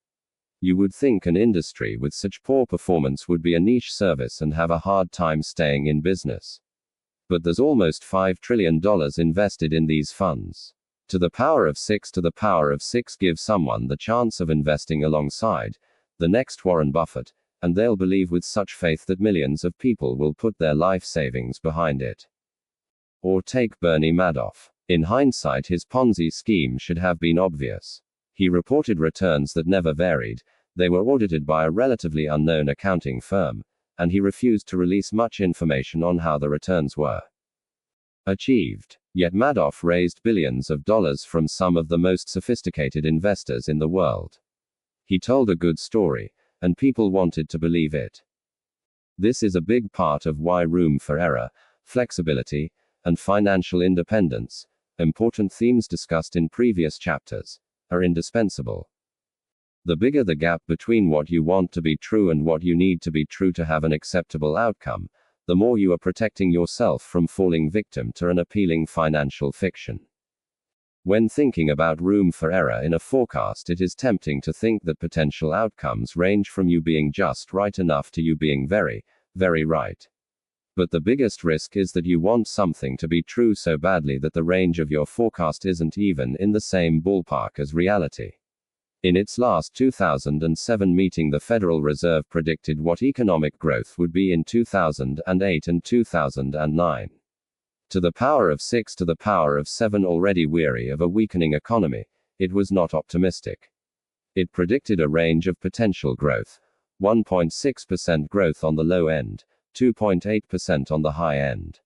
You would think an industry with such poor performance would be a niche service and have a hard time staying in business. But there's almost $5 trillion invested in these funds. To the power of 6 to the power of 6 gives someone the chance of investing alongside the next Warren Buffett, and they'll believe with such faith that millions of people will put their life savings behind it. Or take Bernie Madoff. In hindsight, his Ponzi scheme should have been obvious. He reported returns that never varied, they were audited by a relatively unknown accounting firm, and he refused to release much information on how the returns were achieved. Yet Madoff raised billions of dollars from some of the most sophisticated investors in the world. He told a good story, and people wanted to believe it. This is a big part of why room for error, flexibility, and financial independence, important themes discussed in previous chapters, are indispensable. The bigger the gap between what you want to be true and what you need to be true to have an acceptable outcome, the more you are protecting yourself from falling victim to an appealing financial fiction. When thinking about room for error in a forecast, it is tempting to think that potential outcomes range from you being just right enough to you being very, very right. But the biggest risk is that you want something to be true so badly that the range of your forecast isn't even in the same ballpark as reality. In its last 2007 meeting, the Federal Reserve predicted what economic growth would be in 2008 and 2009. To the power of 6 to the power of 7, already weary of a weakening economy, it was not optimistic. It predicted a range of potential growth: 1.6% growth on the low end, 2.8% on the high end.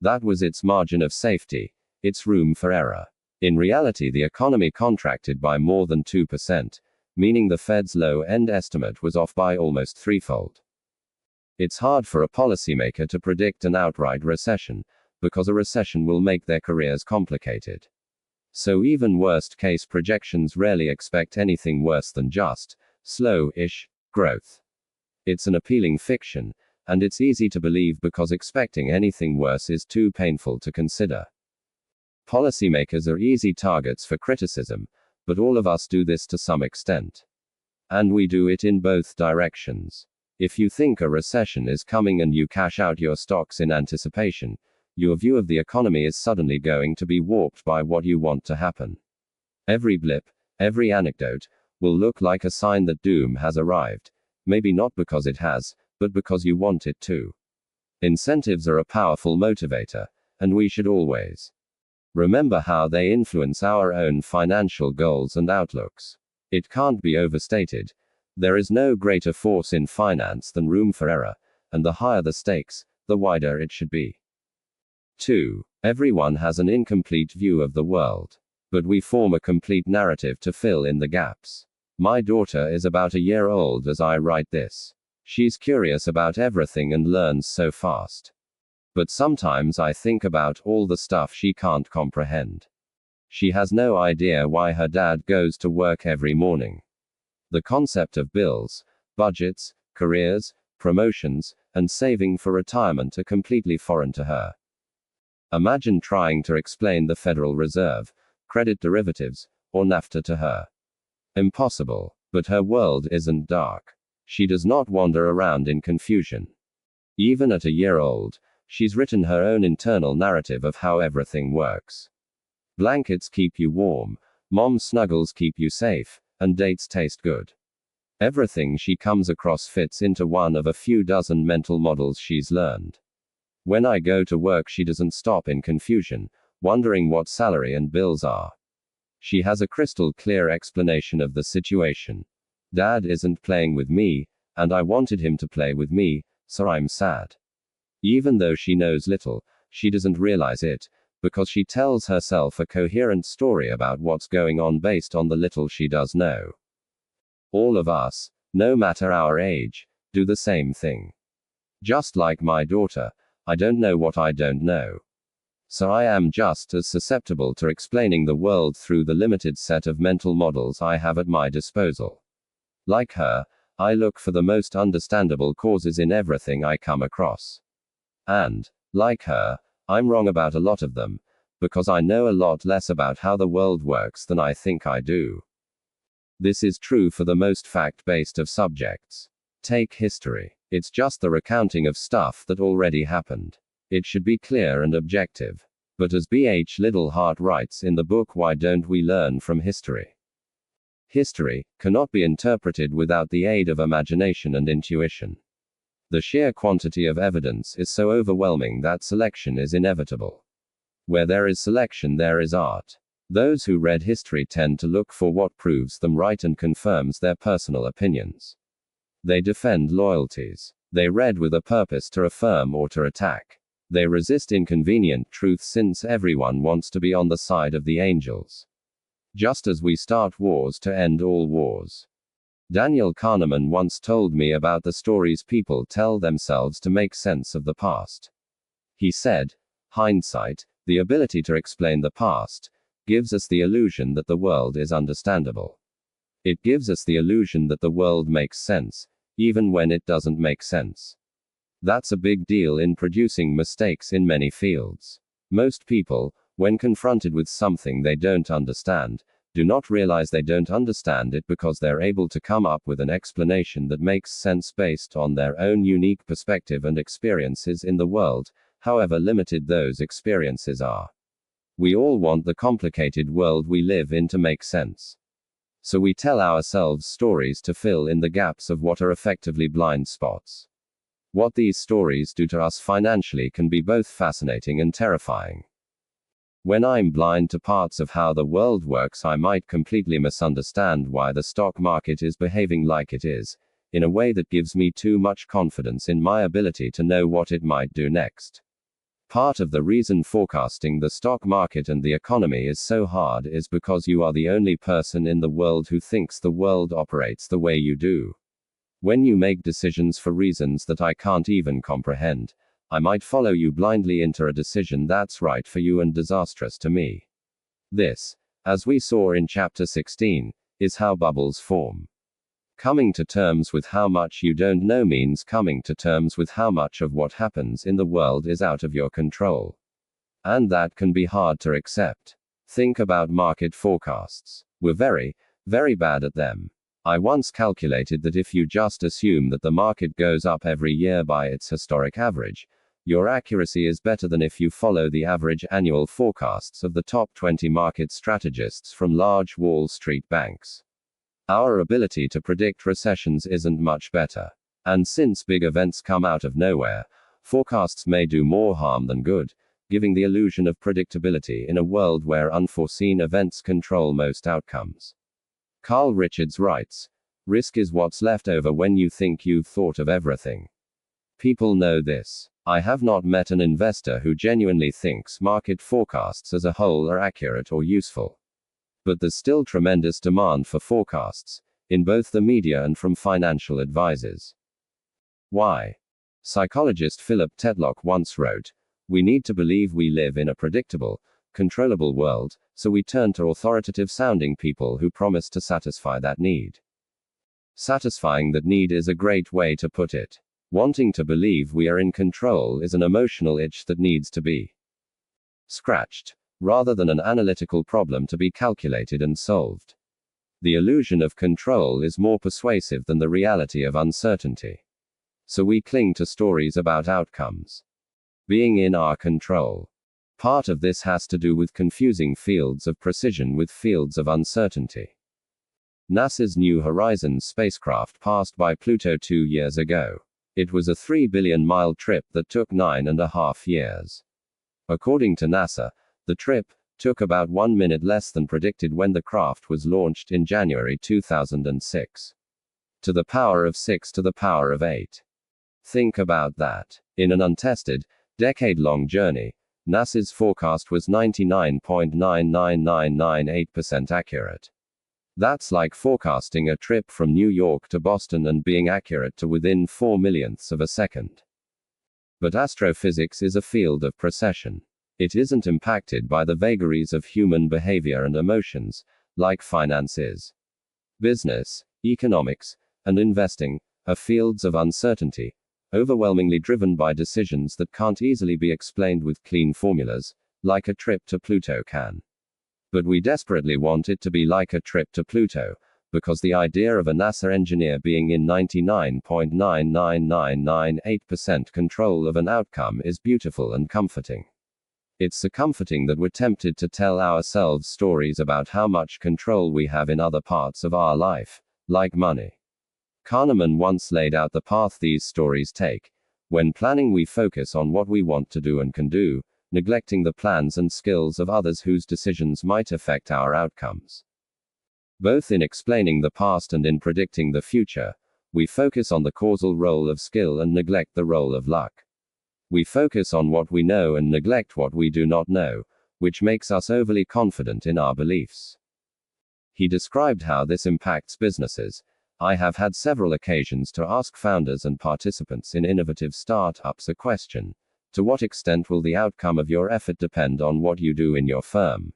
That was its margin of safety, its room for error. In reality, the economy contracted by more than 2%, meaning the Fed's low-end estimate was off by almost threefold. It's hard for a policymaker to predict an outright recession, because a recession will make their careers complicated. So even worst-case projections rarely expect anything worse than just slow-ish growth. It's an appealing fiction, and it's easy to believe because expecting anything worse is too painful to consider. Policymakers are easy targets for criticism, but all of us do this to some extent. And we do it in both directions. If you think a recession is coming and you cash out your stocks in anticipation, your view of the economy is suddenly going to be warped by what you want to happen. Every blip, every anecdote, will look like a sign that doom has arrived, maybe not because it has, but because you want it to. Incentives are a powerful motivator, and we should always remember how they influence our own financial goals and outlooks. It can't be overstated. There is no greater force in finance than room for error, and the higher the stakes, the wider it should be. 2. Everyone has an incomplete view of the world. But we form a complete narrative to fill in the gaps. My daughter is about a year old as I write this. She's curious about everything and learns so fast. But sometimes I think about all the stuff she can't comprehend. She has no idea why her dad goes to work every morning. The concept of bills, budgets, careers, promotions, and saving for retirement are completely foreign to her. Imagine trying to explain the Federal Reserve, credit derivatives, or NAFTA to her. Impossible. But her world isn't dark. She does not wander around in confusion. Even at a year old, she's written her own internal narrative of how everything works. Blankets keep you warm, mom's snuggles keep you safe, and dates taste good. Everything she comes across fits into one of a few dozen mental models she's learned. When I go to work, she doesn't stop in confusion, wondering what salary and bills are. She has a crystal clear explanation of the situation. Dad isn't playing with me, and I wanted him to play with me, so I'm sad. Even though she knows little, she doesn't realize it, because she tells herself a coherent story about what's going on based on the little she does know. All of us, no matter our age, do the same thing. Just like my daughter, I don't know what I don't know. So I am just as susceptible to explaining the world through the limited set of mental models I have at my disposal. Like her, I look for the most understandable causes in everything I come across. And, like her, I'm wrong about a lot of them, because I know a lot less about how the world works than I think I do. This is true for the most fact-based of subjects. Take history. It's just the recounting of stuff that already happened. It should be clear and objective. But as B.H. Littlehart writes in the book Why Don't We Learn from History? History cannot be interpreted without the aid of imagination and intuition. The sheer quantity of evidence is so overwhelming that selection is inevitable. Where there is selection, there is art. Those who read history tend to look for what proves them right and confirms their personal opinions. They defend loyalties. They read with a purpose to affirm or to attack. They resist inconvenient truths since everyone wants to be on the side of the angels. Just as we start wars to end all wars. Daniel Kahneman once told me about the stories people tell themselves to make sense of the past. He said, hindsight, the ability to explain the past, gives us the illusion that the world is understandable. It gives us the illusion that the world makes sense, even when it doesn't make sense. That's a big deal in producing mistakes in many fields. Most people, when confronted with something they don't understand, do not realize they don't understand it because they're able to come up with an explanation that makes sense based on their own unique perspective and experiences in the world, however limited those experiences are. We all want the complicated world we live in to make sense. So we tell ourselves stories to fill in the gaps of what are effectively blind spots. What these stories do to us financially can be both fascinating and terrifying. When I'm blind to parts of how the world works, I might completely misunderstand why the stock market is behaving like it is, in a way that gives me too much confidence in my ability to know what it might do next. Part of the reason forecasting the stock market and the economy is so hard is because you are the only person in the world who thinks the world operates the way you do. When you make decisions for reasons that I can't even comprehend, I might follow you blindly into a decision that's right for you and disastrous to me. This, as we saw in chapter 16, is how bubbles form. Coming to terms with how much you don't know means coming to terms with how much of what happens in the world is out of your control. And that can be hard to accept. Think about market forecasts. We're very, very bad at them. I once calculated that if you just assume that the market goes up every year by its historic average, your accuracy is better than if you follow the average annual forecasts of the top 20 market strategists from large Wall Street banks. Our ability to predict recessions isn't much better. And since big events come out of nowhere, forecasts may do more harm than good, giving the illusion of predictability in a world where unforeseen events control most outcomes. Carl Richards writes, "Risk is what's left over when you think you've thought of everything." People know this. I have not met an investor who genuinely thinks market forecasts as a whole are accurate or useful. But there's still tremendous demand for forecasts, in both the media and from financial advisors. Why? Psychologist Philip Tetlock once wrote, "We need to believe we live in a predictable, controllable world, so we turn to authoritative-sounding people who promise to satisfy that need." Satisfying that need is a great way to put it. Wanting to believe we are in control is an emotional itch that needs to be scratched, rather than an analytical problem to be calculated and solved. The illusion of control is more persuasive than the reality of uncertainty. So we cling to stories about outcomes being in our control. Part of this has to do with confusing fields of precision with fields of uncertainty. NASA's New Horizons spacecraft passed by Pluto 2 years ago. It was a 3 billion-mile trip that took 9.5 years. According to NASA, the trip took about 1 minute less than predicted when the craft was launched in January 2006. To the power of 6 to the power of 8. Think about that. In an untested, decade-long journey, NASA's forecast was 99.99998% accurate. That's like forecasting a trip from New York to Boston and being accurate to within 4 millionths of a second. But astrophysics is a field of precision. It isn't impacted by the vagaries of human behavior and emotions, like finance is. Business, economics, and investing are fields of uncertainty, overwhelmingly driven by decisions that can't easily be explained with clean formulas, like a trip to Pluto can. But we desperately want it to be like a trip to Pluto, because the idea of a NASA engineer being in 99.99998% control of an outcome is beautiful and comforting. It's so comforting that we're tempted to tell ourselves stories about how much control we have in other parts of our life, like money. Kahneman once laid out the path these stories take. When planning, we focus on what we want to do and can do, neglecting the plans and skills of others whose decisions might affect our outcomes. Both in explaining the past and in predicting the future, we focus on the causal role of skill and neglect the role of luck. We focus on what we know and neglect what we do not know, which makes us overly confident in our beliefs. He described how this impacts businesses. I have had several occasions to ask founders and participants in innovative startups a question: to what extent will the outcome of your effort depend on what you do in your firm?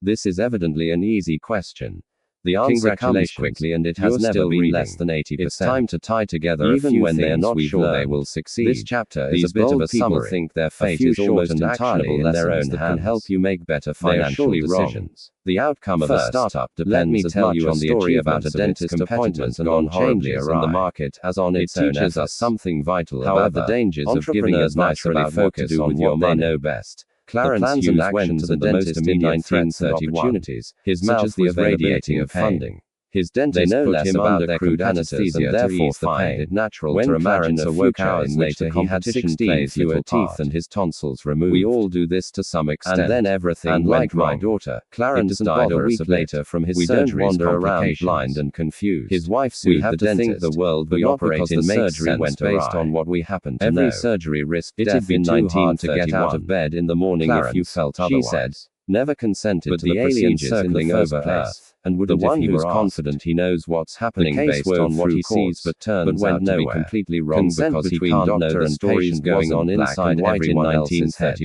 This is evidently an easy question. The answer comes quickly, and it has never been less than 80%. It's time to tie together even when they are not sure they will succeed. This chapter is a bit of a summary. Think their fate is almost entirely in their own hands that can help you make better financial decisions. The outcome of a startup depends as much on the story about a dentist's appointment and on changes in the market as on its own efforts. It teaches us something vital about the dangers of giving advice about what to do with what they know best. Clarence Hughes went to the dentist in 1931. His mouth was radiating of funding. His dentist put him under crude anesthesia and therefore find it natural to imagine a few hours later he had 16 fewer teeth and his tonsils removed. We all do this to some extent. And then everything went wrong. My daughter, Clarence, died a week later from his surgery. We don't wander around blind and confused. His wife sued the dentist. Think the world we operate in surgery went based on what we happen to know. Every surgery risked death in 1931. To get out of bed in the morning if you felt otherwise. She said, never consented to the alien circling over Earth, and would the one who is confident he knows what's happening based on what he sees but turns out to be completely wrong because he can't know the stories going on inside everyone else's head.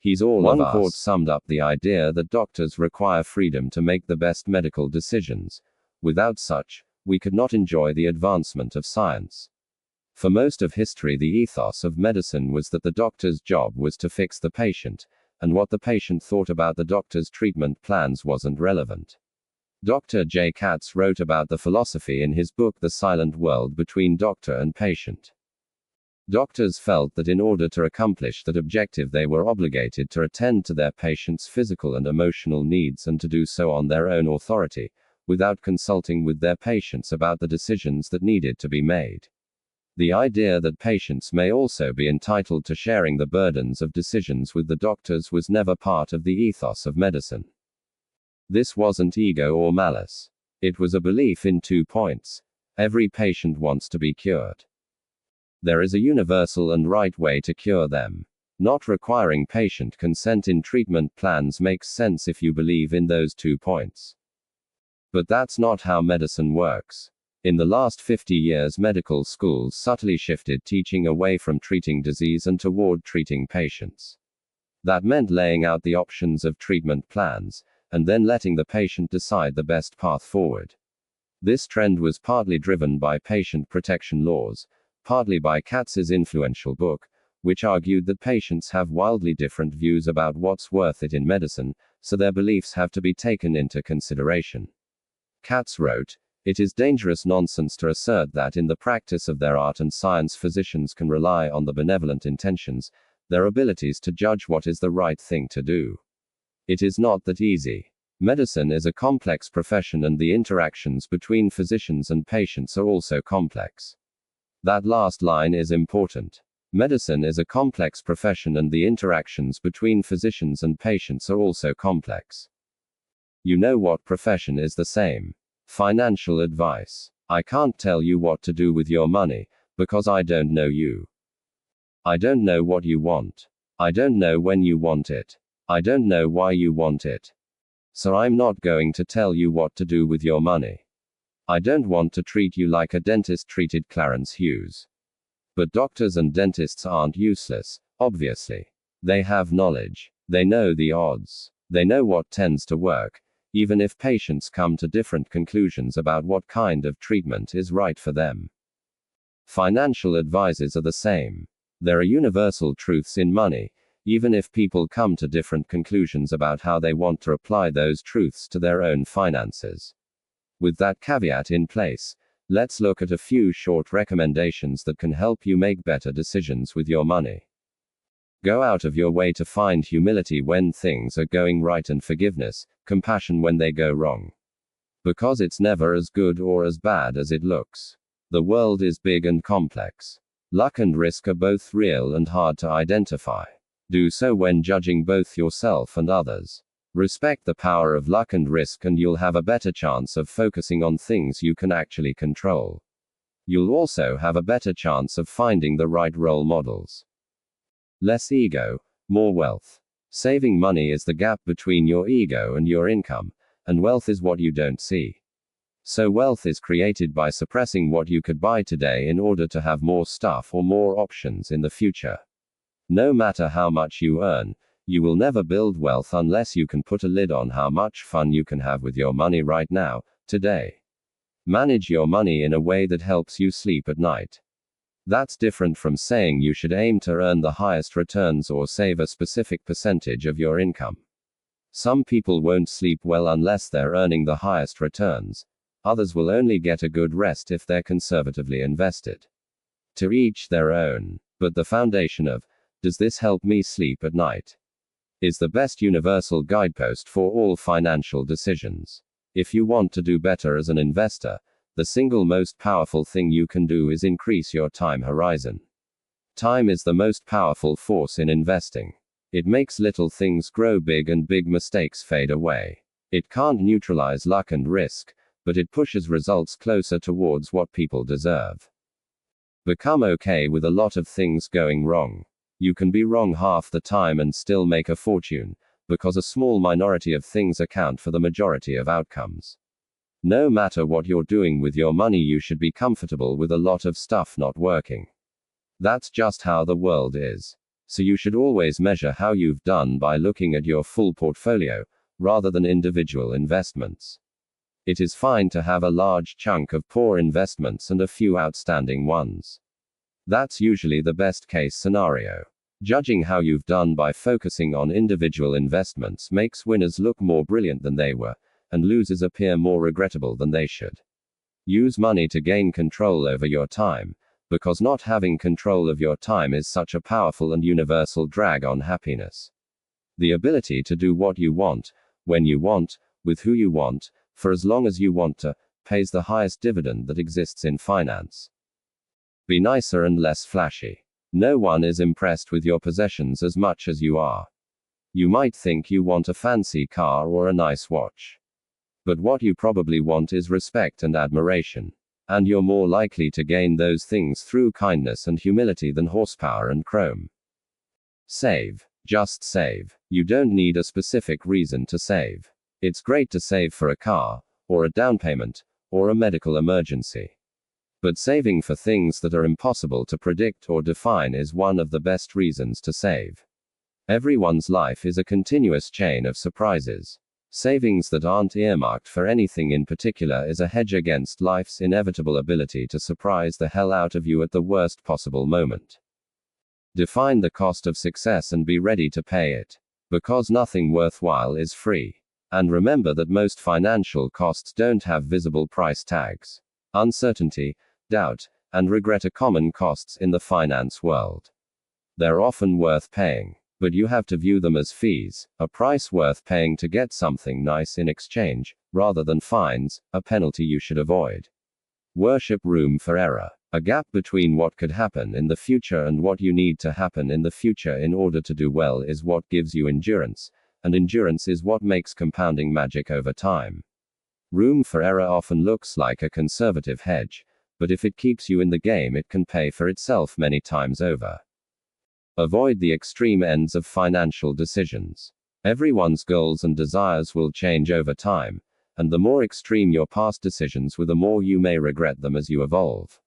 He's all of us. One court summed up the idea that doctors require freedom to make the best medical decisions. Without such, we could not enjoy the advancement of science. For most of history, the ethos of medicine was that the doctor's job was to fix the patient, and what the patient thought about the doctor's treatment plans wasn't relevant. Dr. J. Katz wrote about the philosophy in his book The Silent World Between Doctor and Patient. Doctors felt that in order to accomplish that objective, they were obligated to attend to their patients' physical and emotional needs, and to do so on their own authority, without consulting with their patients about the decisions that needed to be made. The idea that patients may also be entitled to sharing the burdens of decisions with the doctors was never part of the ethos of medicine. This wasn't ego or malice. It was a belief in 2 points. Every patient wants to be cured. There is a universal and right way to cure them. Not requiring patient consent in treatment plans makes sense if you believe in those 2 points. But that's not how medicine works. In the last 50 years, medical schools subtly shifted teaching away from treating disease and toward treating patients. That meant laying out the options of treatment plans, and then letting the patient decide the best path forward. This trend was partly driven by patient protection laws, partly by Katz's influential book, which argued that patients have wildly different views about what's worth it in medicine, so their beliefs have to be taken into consideration. Katz wrote, "It is dangerous nonsense to assert that in the practice of their art and science physicians can rely on the benevolent intentions, their abilities to judge what is the right thing to do. It is not that easy. Medicine is a complex profession, and the interactions between physicians and patients are also complex." That last line is important. Medicine is a complex profession, and the interactions between physicians and patients are also complex. You know what profession is the same? Financial advice. I can't tell you what to do with your money, because I don't know you. I don't know what you want. I don't know when you want it. I don't know why you want it. So I'm not going to tell you what to do with your money. I don't want to treat you like a dentist treated Clarence Hughes. But doctors and dentists aren't useless, obviously. They have knowledge. They know the odds. They know what tends to work, even if patients come to different conclusions about what kind of treatment is right for them. Financial advisors are the same. There are universal truths in money, even if people come to different conclusions about how they want to apply those truths to their own finances. With that caveat in place, let's look at a few short recommendations that can help you make better decisions with your money. Go out of your way to find humility when things are going right, and forgiveness, compassion when they go wrong. Because it's never as good or as bad as it looks. The world is big and complex. Luck and risk are both real and hard to identify. Do so when judging both yourself and others. Respect the power of luck and risk, and you'll have a better chance of focusing on things you can actually control. You'll also have a better chance of finding the right role models. Less ego, more wealth. Saving money is the gap between your ego and your income, and wealth is what you don't see. So wealth is created by suppressing what you could buy today in order to have more stuff or more options in the future. No matter how much you earn, you will never build wealth unless you can put a lid on how much fun you can have with your money right now, today. Manage your money in a way that helps you sleep at night. That's different from saying you should aim to earn the highest returns or save a specific percentage of your income. Some people won't sleep well unless they're earning the highest returns. Others will only get a good rest if they're conservatively invested. To each their own. But the foundation of, "Does this help me sleep at night?" is the best universal guidepost for all financial decisions. If you want to do better as an investor, the single most powerful thing you can do is increase your time horizon. Time is the most powerful force in investing. It makes little things grow big and big mistakes fade away. It can't neutralize luck and risk, but it pushes results closer towards what people deserve. Become okay with a lot of things going wrong. You can be wrong half the time and still make a fortune, because a small minority of things account for the majority of outcomes. No matter what you're doing with your money, you should be comfortable with a lot of stuff not working. That's just how the world is. So you should always measure how you've done by looking at your full portfolio, rather than individual investments. It is fine to have a large chunk of poor investments and a few outstanding ones. That's usually the best case scenario. Judging how you've done by focusing on individual investments makes winners look more brilliant than they were, and losers appear more regrettable than they should. Use money to gain control over your time, because not having control of your time is such a powerful and universal drag on happiness. The ability to do what you want, when you want, with who you want, for as long as you want to, pays the highest dividend that exists in finance. Be nicer and less flashy. No one is impressed with your possessions as much as you are. You might think you want a fancy car or a nice watch. But what you probably want is respect and admiration. And you're more likely to gain those things through kindness and humility than horsepower and chrome. Save. Just save. You don't need a specific reason to save. It's great to save for a car, or a down payment, or a medical emergency. But saving for things that are impossible to predict or define is one of the best reasons to save. Everyone's life is a continuous chain of surprises. Savings that aren't earmarked for anything in particular is a hedge against life's inevitable ability to surprise the hell out of you at the worst possible moment. Define the cost of success and be ready to pay it. Because nothing worthwhile is free. And remember that most financial costs don't have visible price tags. Uncertainty, doubt, and regret are common costs in the finance world. They're often worth paying, but you have to view them as fees, a price worth paying to get something nice in exchange, rather than fines, a penalty you should avoid. Worship room for error. A gap between what could happen in the future and what you need to happen in the future in order to do well is what gives you endurance, and endurance is what makes compounding magic over time. Room for error often looks like a conservative hedge, but if it keeps you in the game, it can pay for itself many times over. Avoid the extreme ends of financial decisions. Everyone's goals and desires will change over time, and the more extreme your past decisions were, the more you may regret them as you evolve.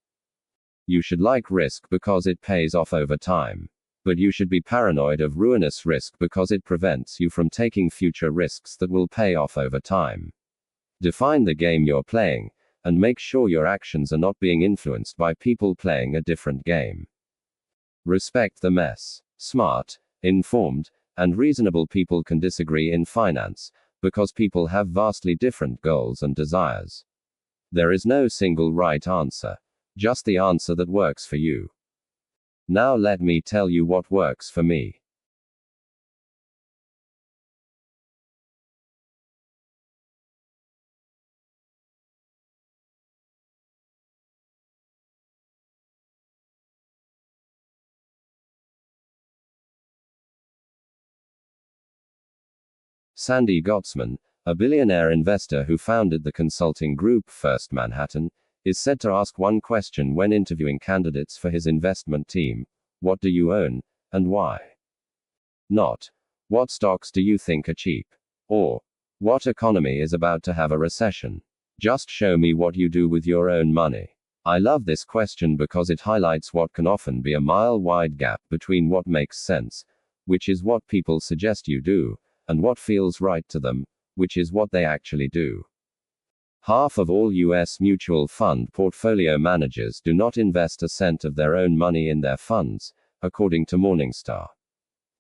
You should like risk because it pays off over time. But you should be paranoid of ruinous risk because it prevents you from taking future risks that will pay off over time. Define the game you're playing, and make sure your actions are not being influenced by people playing a different game. Respect the mess. Smart, informed, and reasonable people can disagree in finance, because people have vastly different goals and desires. There is no single right answer, just the answer that works for you. Now let me tell you what works for me. Sandy Gottsman, a billionaire investor who founded the consulting group First Manhattan, is said to ask one question when interviewing candidates for his investment team: what do you own, and why? Not, what stocks do you think are cheap? Or, what economy is about to have a recession? Just show me what you do with your own money. I love this question because it highlights what can often be a mile-wide gap between what makes sense, which is what people suggest you do, and what feels right to them, which is what they actually do. Half of all U.S. mutual fund portfolio managers do not invest a cent of their own money in their funds, according to Morningstar.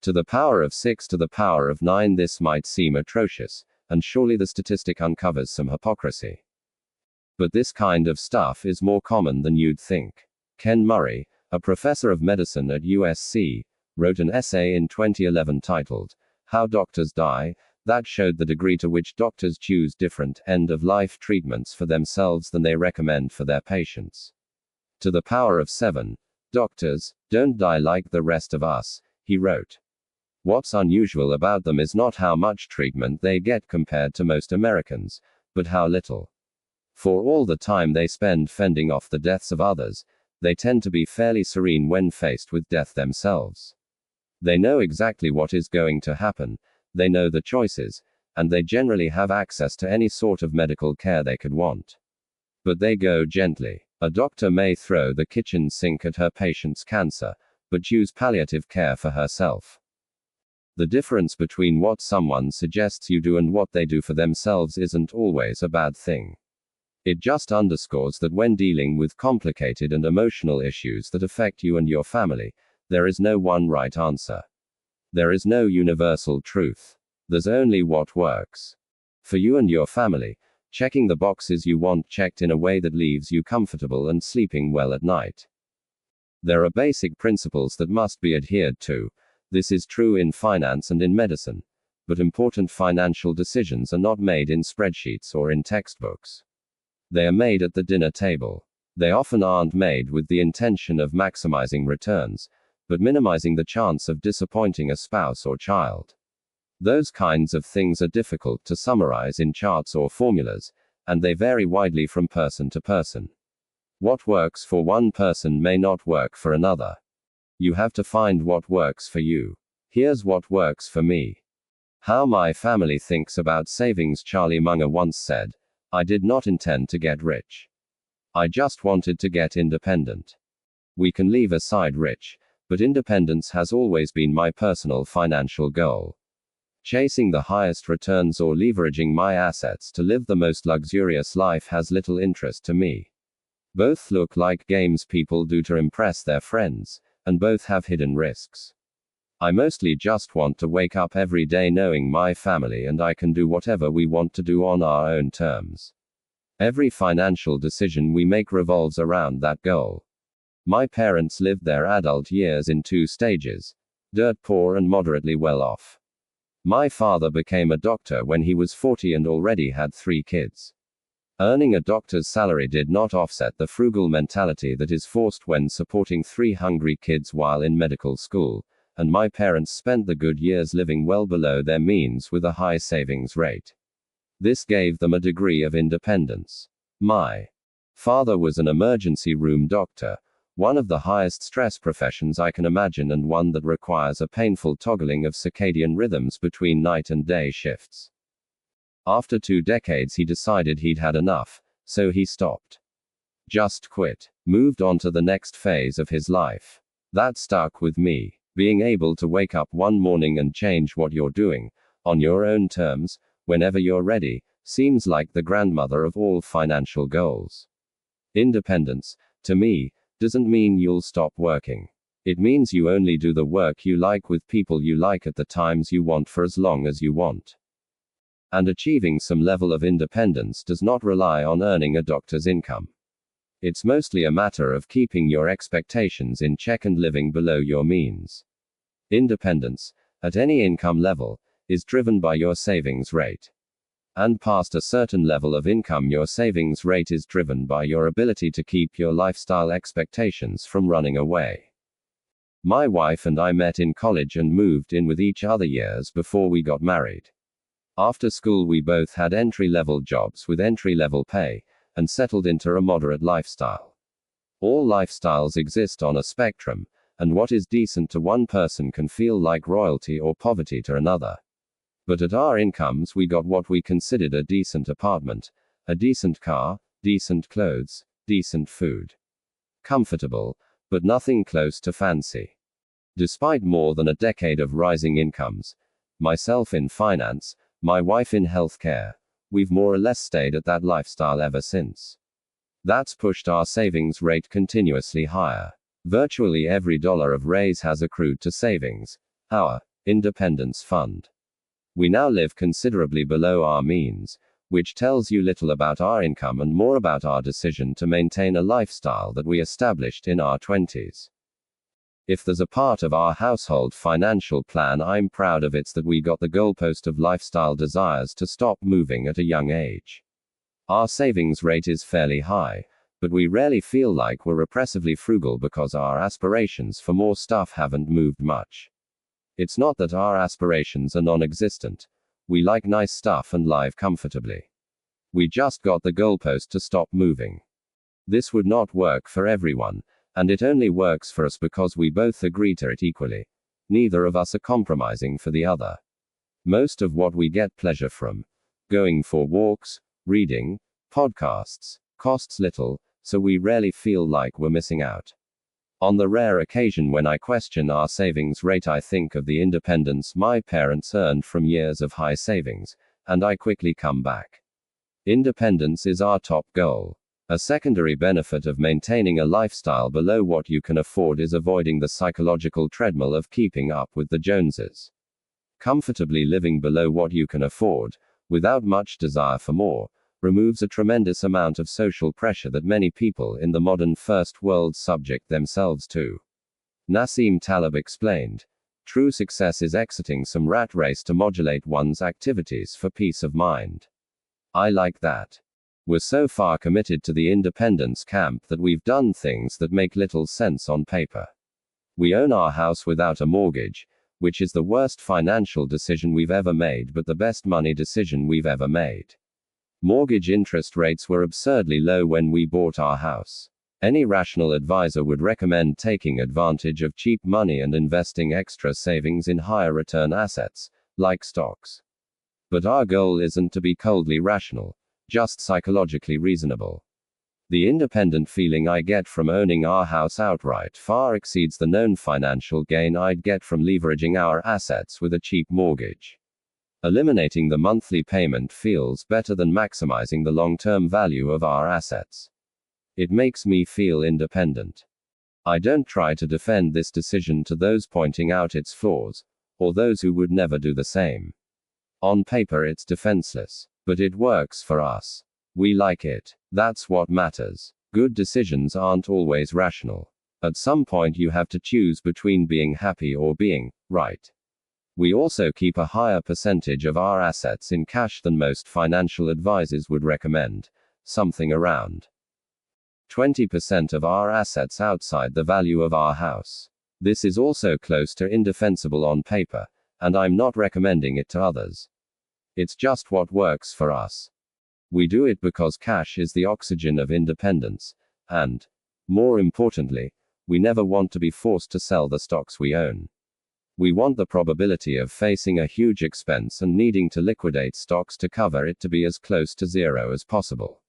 To the power of 6 to the power of 9, this might seem atrocious, and surely the statistic uncovers some hypocrisy. But this kind of stuff is more common than you'd think. Ken Murray, a professor of medicine at USC, wrote an essay in 2011 titled, "How Doctors Die," that showed the degree to which doctors choose different end-of-life treatments for themselves than they recommend for their patients. To the power of 7, doctors don't die like the rest of us, he wrote. What's unusual about them is not how much treatment they get compared to most Americans, but how little. For all the time they spend fending off the deaths of others, they tend to be fairly serene when faced with death themselves. They know exactly what is going to happen, they know the choices, and they generally have access to any sort of medical care they could want. But they go gently. A doctor may throw the kitchen sink at her patient's cancer, but choose palliative care for herself. The difference between what someone suggests you do and what they do for themselves isn't always a bad thing. It just underscores that when dealing with complicated and emotional issues that affect you and your family, there is no one right answer. There is no universal truth. There's only what works. For you and your family, checking the boxes you want checked in a way that leaves you comfortable and sleeping well at night. There are basic principles that must be adhered to. This is true in finance and in medicine. But important financial decisions are not made in spreadsheets or in textbooks. They are made at the dinner table. They often aren't made with the intention of maximizing returns, but minimizing the chance of disappointing a spouse or child. Those kinds of things are difficult to summarize in charts or formulas, and they vary widely from person to person. What works for one person may not work for another. You have to find what works for you. Here's what works for me. How my family thinks about savings. Charlie Munger once said, "I did not intend to get rich. I just wanted to get independent." We can leave aside rich, but independence has always been my personal financial goal. Chasing the highest returns or leveraging my assets to live the most luxurious life has little interest to me. Both look like games people do to impress their friends, and both have hidden risks. I mostly just want to wake up every day knowing my family and I can do whatever we want to do on our own terms. Every financial decision we make revolves around that goal. My parents lived their adult years in two stages: dirt poor and moderately well off. My father became a doctor when he was 40 and already had 3 kids. Earning a doctor's salary did not offset the frugal mentality that is forced when supporting 3 hungry kids while in medical school, and my parents spent the good years living well below their means with a high savings rate. This gave them a degree of independence. My father was an emergency room doctor, one of the highest stress professions I can imagine and one that requires a painful toggling of circadian rhythms between night and day shifts. After 2 decades he decided he'd had enough, so he stopped. Just quit. Moved on to the next phase of his life. That stuck with me. Being able to wake up one morning and change what you're doing, on your own terms, whenever you're ready, seems like the grandmother of all financial goals. Independence, to me, doesn't mean you'll stop working. It means you only do the work you like with people you like at the times you want for as long as you want. And achieving some level of independence does not rely on earning a doctor's income. It's mostly a matter of keeping your expectations in check and living below your means. Independence, at any income level, is driven by your savings rate. And past a certain level of income, your savings rate is driven by your ability to keep your lifestyle expectations from running away. My wife and I met in college and moved in with each other years before we got married. After school, we both had entry-level jobs with entry-level pay, and settled into a moderate lifestyle. All lifestyles exist on a spectrum, and what is decent to one person can feel like royalty or poverty to another. But at our incomes, we got what we considered a decent apartment, a decent car, decent clothes, decent food. Comfortable, but nothing close to fancy. Despite more than a decade of rising incomes, myself in finance, my wife in healthcare, we've more or less stayed at that lifestyle ever since. That's pushed our savings rate continuously higher. Virtually every dollar of raise has accrued to savings, our independence fund. We now live considerably below our means, which tells you little about our income and more about our decision to maintain a lifestyle that we established in our 20s. If there's a part of our household financial plan I'm proud of, it's that we got the goalpost of lifestyle desires to stop moving at a young age. Our savings rate is fairly high, but we rarely feel like we're oppressively frugal because our aspirations for more stuff haven't moved much. It's not that our aspirations are non-existent. We like nice stuff and live comfortably. We just got the goalpost to stop moving. This would not work for everyone, and it only works for us because we both agree to it equally. Neither of us are compromising for the other. Most of what we get pleasure from, going for walks, reading, podcasts, costs little, so we rarely feel like we're missing out. On the rare occasion when I question our savings rate, I think of the independence my parents earned from years of high savings, and I quickly come back. Independence is our top goal. A secondary benefit of maintaining a lifestyle below what you can afford is avoiding the psychological treadmill of keeping up with the Joneses. Comfortably living below what you can afford, without much desire for more, removes a tremendous amount of social pressure that many people in the modern first world subject themselves to. Nassim Taleb explained, true success is exiting some rat race to modulate one's activities for peace of mind. I like that. We're so far committed to the independence camp that we've done things that make little sense on paper. We own our house without a mortgage, which is the worst financial decision we've ever made but the best money decision we've ever made. Mortgage interest rates were absurdly low when we bought our house. Any rational advisor would recommend taking advantage of cheap money and investing extra savings in higher return assets, like stocks. But our goal isn't to be coldly rational, just psychologically reasonable. The independent feeling I get from owning our house outright far exceeds the known financial gain I'd get from leveraging our assets with a cheap mortgage. Eliminating the monthly payment feels better than maximizing the long-term value of our assets. It makes me feel independent. I don't try to defend this decision to those pointing out its flaws, or those who would never do the same. On paper it's defenseless, but it works for us. We like it. That's what matters. Good decisions aren't always rational. At some point you have to choose between being happy or being right. We also keep a higher percentage of our assets in cash than most financial advisors would recommend, something around 20% of our assets outside the value of our house. This is also close to indefensible on paper, and I'm not recommending it to others. It's just what works for us. We do it because cash is the oxygen of independence, and, more importantly, we never want to be forced to sell the stocks we own. We want the probability of facing a huge expense and needing to liquidate stocks to cover it to be as close to zero as possible.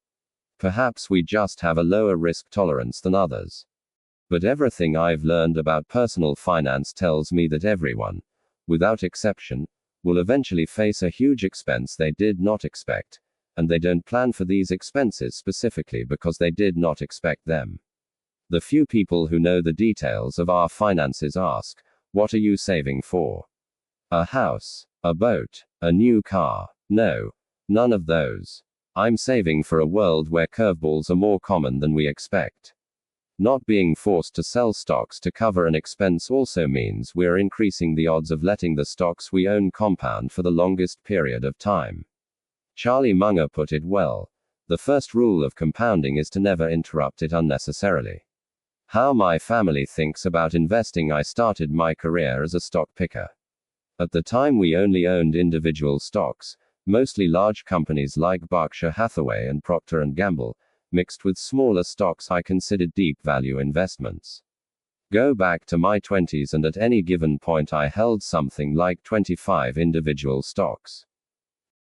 Perhaps we just have a lower risk tolerance than others. But everything I've learned about personal finance tells me that everyone, without exception, will eventually face a huge expense they did not expect, and they don't plan for these expenses specifically because they did not expect them. The few people who know the details of our finances ask, what are you saving for? A house, a boat, a new car? No, none of those. I'm saving for a world where curveballs are more common than we expect. Not being forced to sell stocks to cover an expense also means we're increasing the odds of letting the stocks we own compound for the longest period of time. Charlie Munger put it well. The first rule of compounding is to never interrupt it unnecessarily. How my family thinks about investing. I started my career as a stock picker. At the time we only owned individual stocks, mostly large companies like Berkshire Hathaway and Procter & Gamble, mixed with smaller stocks I considered deep value investments. Go back to my 20s and at any given point I held something like 25 individual stocks.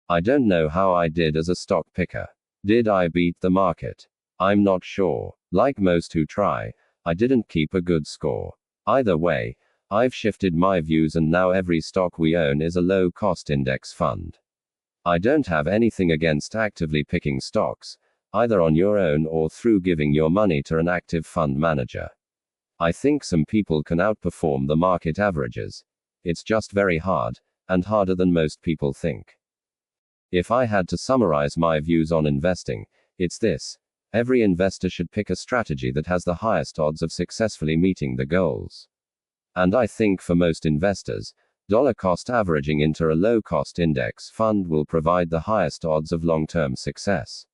I don't know how I did as a stock picker. Did I beat the market? I'm not sure. Like most who try, I didn't keep a good score. Either way, I've shifted my views and now every stock we own is a low-cost index fund. I don't have anything against actively picking stocks, either on your own or through giving your money to an active fund manager. I think some people can outperform the market averages. It's just very hard, and harder than most people think. If I had to summarize my views on investing, it's this. Every investor should pick a strategy that has the highest odds of successfully meeting the goals. And I think for most investors, dollar cost averaging into a low-cost index fund will provide the highest odds of long-term success.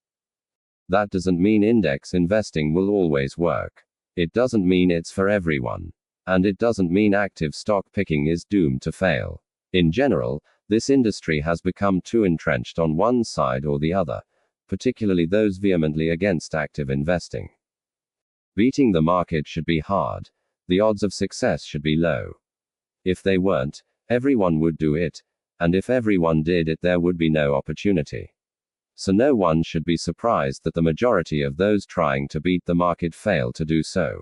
That doesn't mean index investing will always work. It doesn't mean it's for everyone. And it doesn't mean active stock picking is doomed to fail. In general, this industry has become too entrenched on one side or the other, particularly those vehemently against active investing. Beating the market should be hard. The odds of success should be low. If they weren't, everyone would do it, and if everyone did it, there would be no opportunity. So no one should be surprised that the majority of those trying to beat the market fail to do so.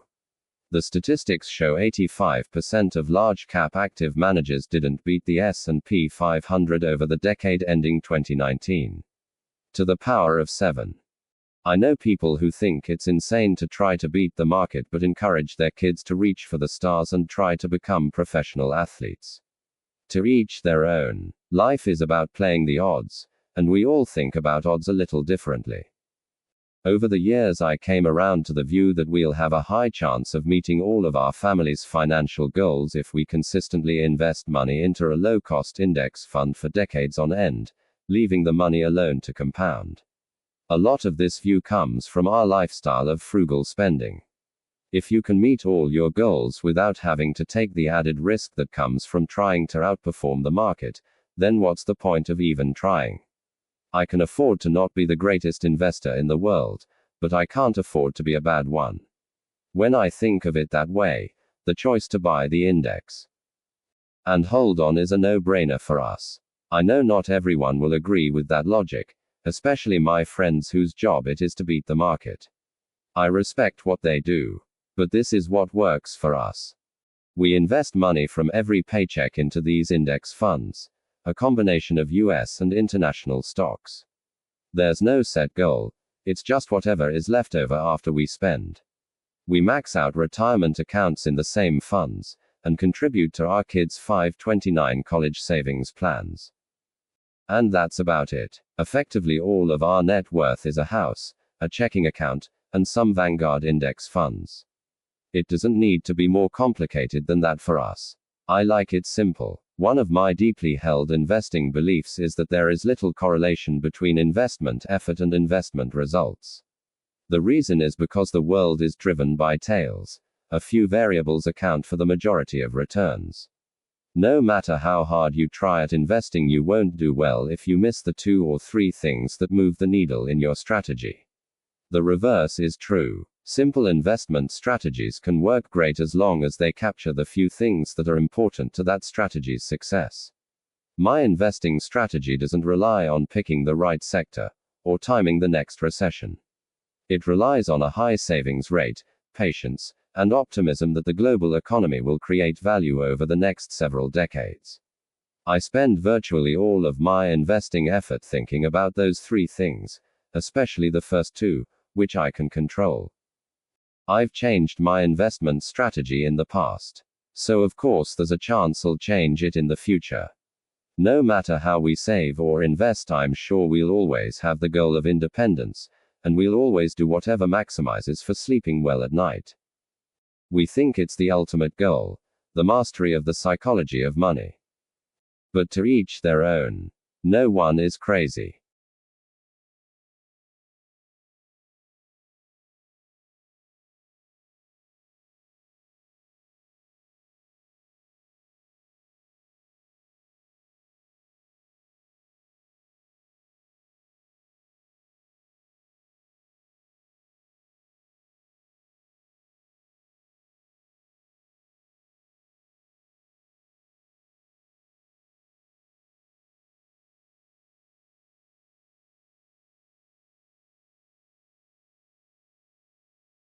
The statistics show 85% of large-cap active managers didn't beat the S&P 500 over the decade ending 2019. To the power of 7. I know people who think it's insane to try to beat the market but encourage their kids to reach for the stars and try to become professional athletes. To each their own. Life is about playing the odds, and we all think about odds a little differently. Over the years, I came around to the view that we'll have a high chance of meeting all of our family's financial goals if we consistently invest money into a low-cost index fund for decades on end, leaving the money alone to compound. A lot of this view comes from our lifestyle of frugal spending. If you can meet all your goals without having to take the added risk that comes from trying to outperform the market, then what's the point of even trying? I can afford to not be the greatest investor in the world, but I can't afford to be a bad one. When I think of it that way, the choice to buy the index and hold on is a no-brainer for us. I know not everyone will agree with that logic, especially my friends whose job it is to beat the market. I respect what they do, but this is what works for us. We invest money from every paycheck into these index funds, a combination of US and international stocks. There's no set goal, it's just whatever is left over after we spend. We max out retirement accounts in the same funds, and contribute to our kids' 529 college savings plans. And that's about it. Effectively, all of our net worth is a house, a checking account, and some Vanguard index funds. It doesn't need to be more complicated than that for us. I like it simple. One of my deeply held investing beliefs is that there is little correlation between investment effort and investment results. The reason is because the world is driven by tails. A few variables account for the majority of returns. No matter how hard you try at investing, you won't do well if you miss the 2 or 3 things that move the needle in your strategy. The reverse is true. Simple investment strategies can work great as long as they capture the few things that are important to that strategy's success. My investing strategy doesn't rely on picking the right sector, or timing the next recession. It relies on a high savings rate, patience, and optimism that the global economy will create value over the next several decades. I spend virtually all of my investing effort thinking about those 3 things, especially the first 2, which I can control. I've changed my investment strategy in the past. So of course there's a chance I'll change it in the future. No matter how we save or invest, I'm sure we'll always have the goal of independence, and we'll always do whatever maximizes for sleeping well at night. We think it's the ultimate goal, the mastery of the psychology of money. But to each their own. No one is crazy.